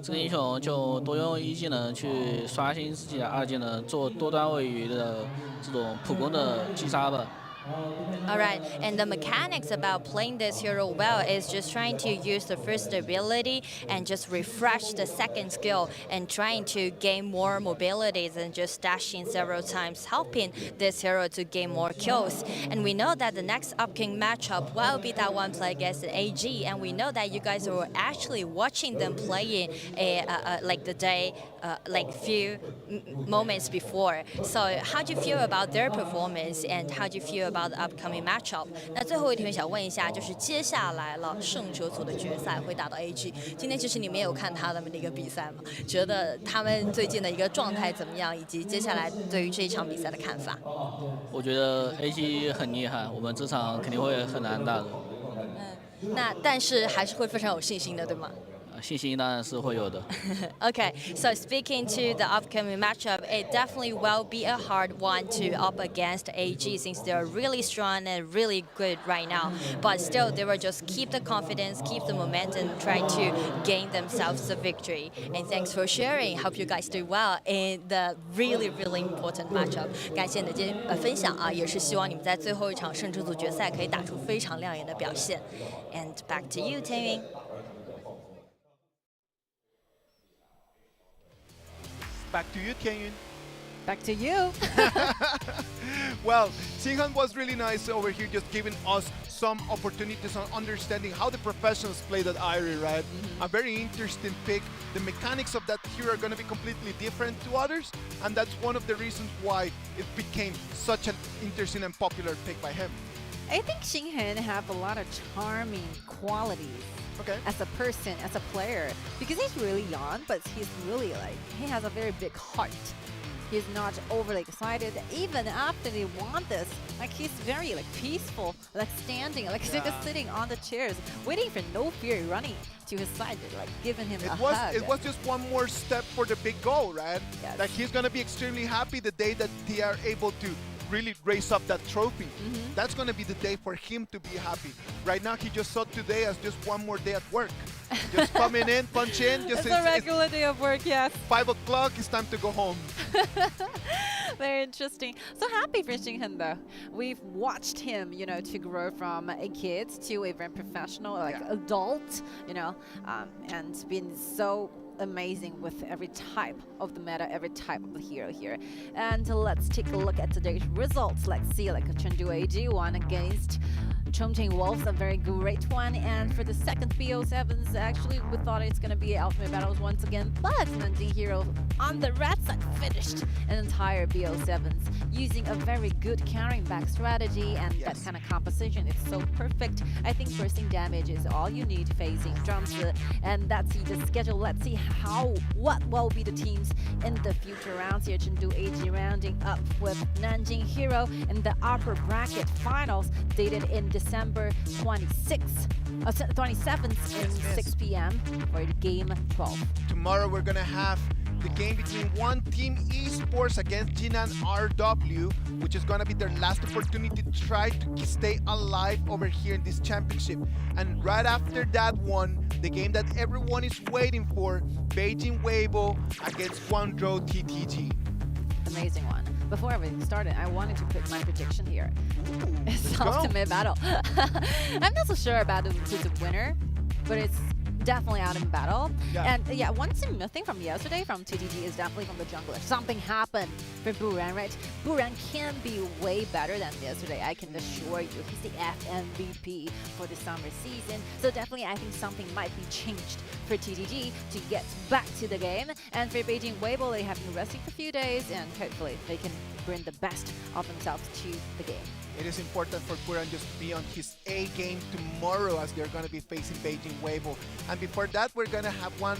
这个英雄就多用1技能去刷新自己的2技能，做多端位移的这种普攻的击杀吧。 Alright, and the mechanics about playing this hero well is just trying to use the first ability and just refresh the second skill and trying to gain more mobilities and just dashing several times, helping this hero to gain more kills. And we know that the next upcoming matchup will be that one play against AG, and we know that you guys were actually watching them playing like the day, like few moments before. So how do you feel about their performance, and how do you feel about the upcoming matchup? 那最后一题想问一下，就是接下来了胜者组的决赛会打到 AG。今天其实你们也有看他们的一个比赛嘛？觉得他们最近的一个状态怎么样，以及接下来对于这一场比赛的看法？我觉得 AG 很厉害，我们这场肯定会很难打的。那但是还是会非常有信心的，对吗？ 信心当然是会有的。Okay, so speaking to the upcoming matchup, it definitely will be a hard one to up against AG since they're really strong and really good right now. But still, they will just keep the confidence, keep the momentum, try to gain themselves the victory. And thanks for sharing. Hope you guys do well in the really important matchup. 感谢你的分享啊，也是希望你们在最后一场胜者组决赛可以打出非常亮眼的表现。And back to you, 天云。 Back to you, Tianyun. Back to you. Well, Xinghan was really nice over here, just giving us some opportunities on understanding how the professionals play that Irie, right? A very interesting pick. The mechanics of that hero are going to be completely different to others, and that's one of the reasons why it became such an interesting and popular pick by him. I think Xinghan have a lot of charming qualities. Okay. As a person, as a player, because he's really young, but he's really like, he has a very big heart. He's not overly excited. Even after they won this, like he's very like peaceful, like standing, like just sitting on the chairs, waiting for No Fear running to his side, like giving him a hug. It was just one more step for the big goal, right? Yes. Like he's gonna be extremely happy the day that they are able to really raise up that trophy. That's gonna be the day for him to be happy. Right now, he just saw today as just one more day at work. Just coming in, punch in. Just It's a regular day of work, yes. 5 o'clock, it's time to go home. Very interesting. So happy for Xinghan though. We've watched him, you know, to grow from a kid to a very professional, like adult, you know, and been so amazing with every type of the meta, every type of the hero here. And let's take a look at today's results. Let's see, like a Chengdu AG won against Chongqing Wolves, a very great one. And for the second BO7s, actually, we thought it's going to be Ultimate Battles once again, but Nanjing.Hero on the red side finished an entire BO7s using a very good carrying back strategy, and that kind of composition is so perfect. I think bursting damage is all you need facing Zhangzi, and that's the schedule. Let's see what will be the teams in the future rounds here. Chengdu AG rounding up with Nanjing.Hero in the upper bracket finals, dated in December 27th in 6 p.m. for game 12. Tomorrow we're gonna have the game between one team esports against Jinan RW, which is gonna be their last opportunity to try to stay alive over here in this championship. And right after that one, the game that everyone is waiting for, Beijing Weibo against Guangzhou TTG. Amazing one. Before we started, I wanted to put my prediction here. It's Ultimate Battle. I'm not so sure about who's the winner, but it's definitely out in battle. And yeah, one thing from yesterday from TTG is definitely from the jungler. Something happened for Buran, right? Buran can be way better than yesterday, I can assure you. He's the FMVP for the summer season. So definitely I think something might be changed for TTG to get back to the game. And for Beijing Weibo, they have been resting for a few days, and hopefully they can bring the best of themselves to the game. It is important for Buran just to be on his A game tomorrow, as they're going to be facing Beijing Weibo. And before that, we're going to have one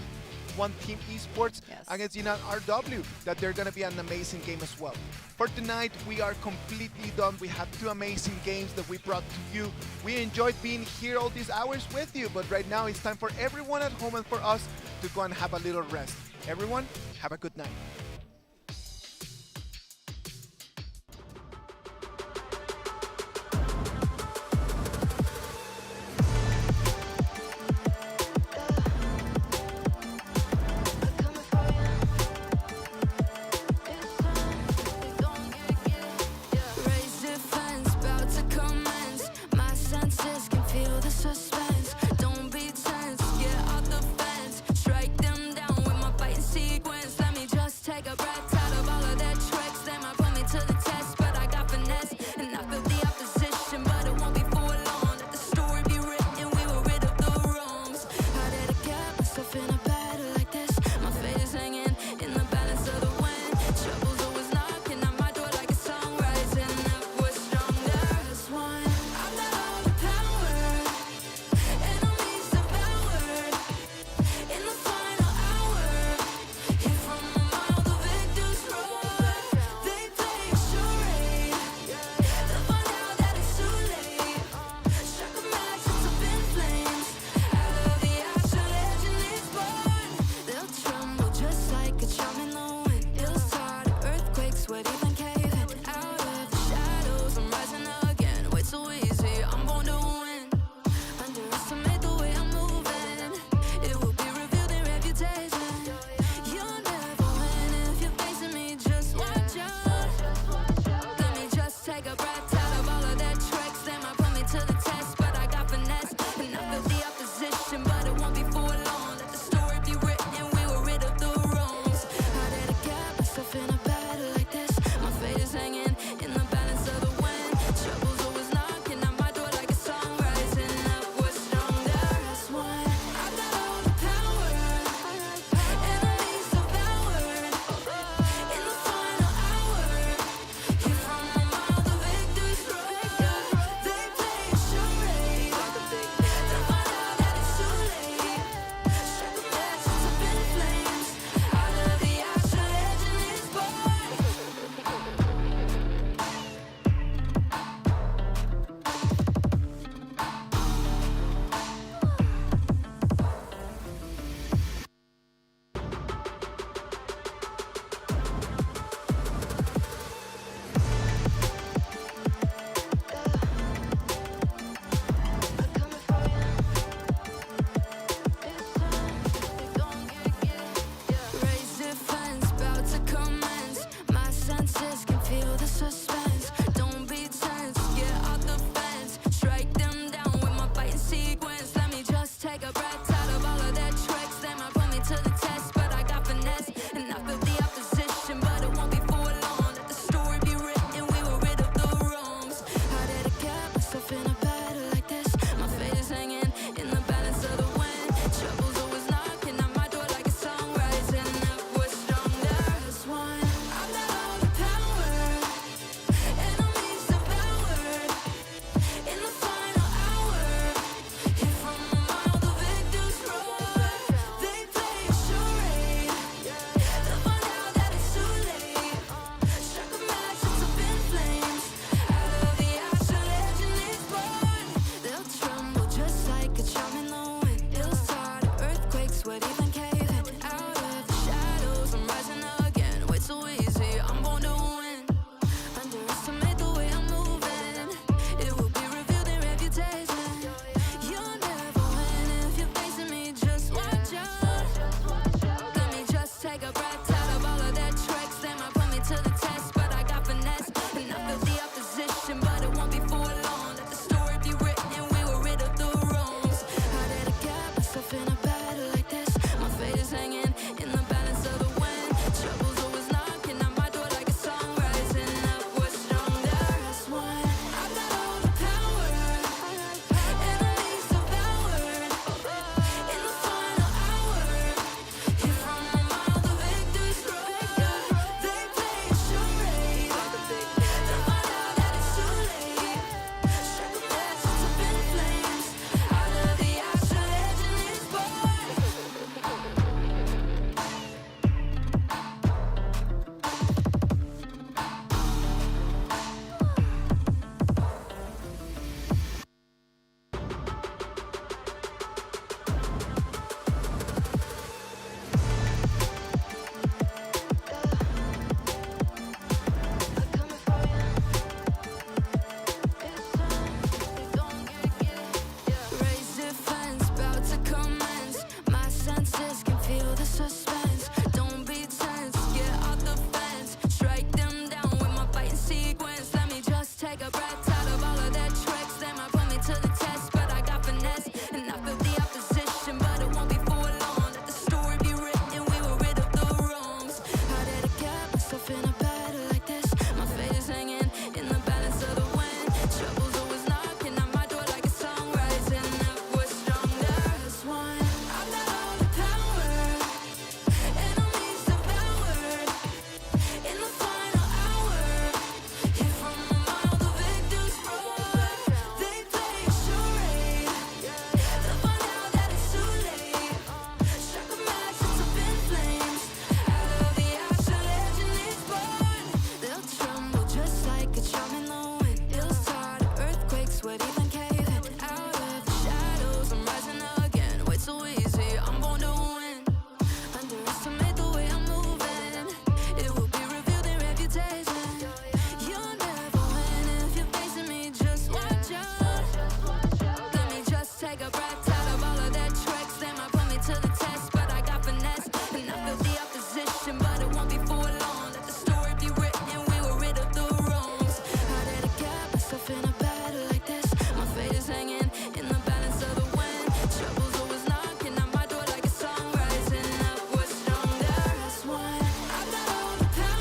team esports against Jinan RW, that they're going to be an amazing game as well. For tonight, we are completely done. We have 2 amazing games that we brought to you. We enjoyed being here all these hours with you, but right now it's time for everyone at home and for us to go and have a little rest. Everyone, have a good night.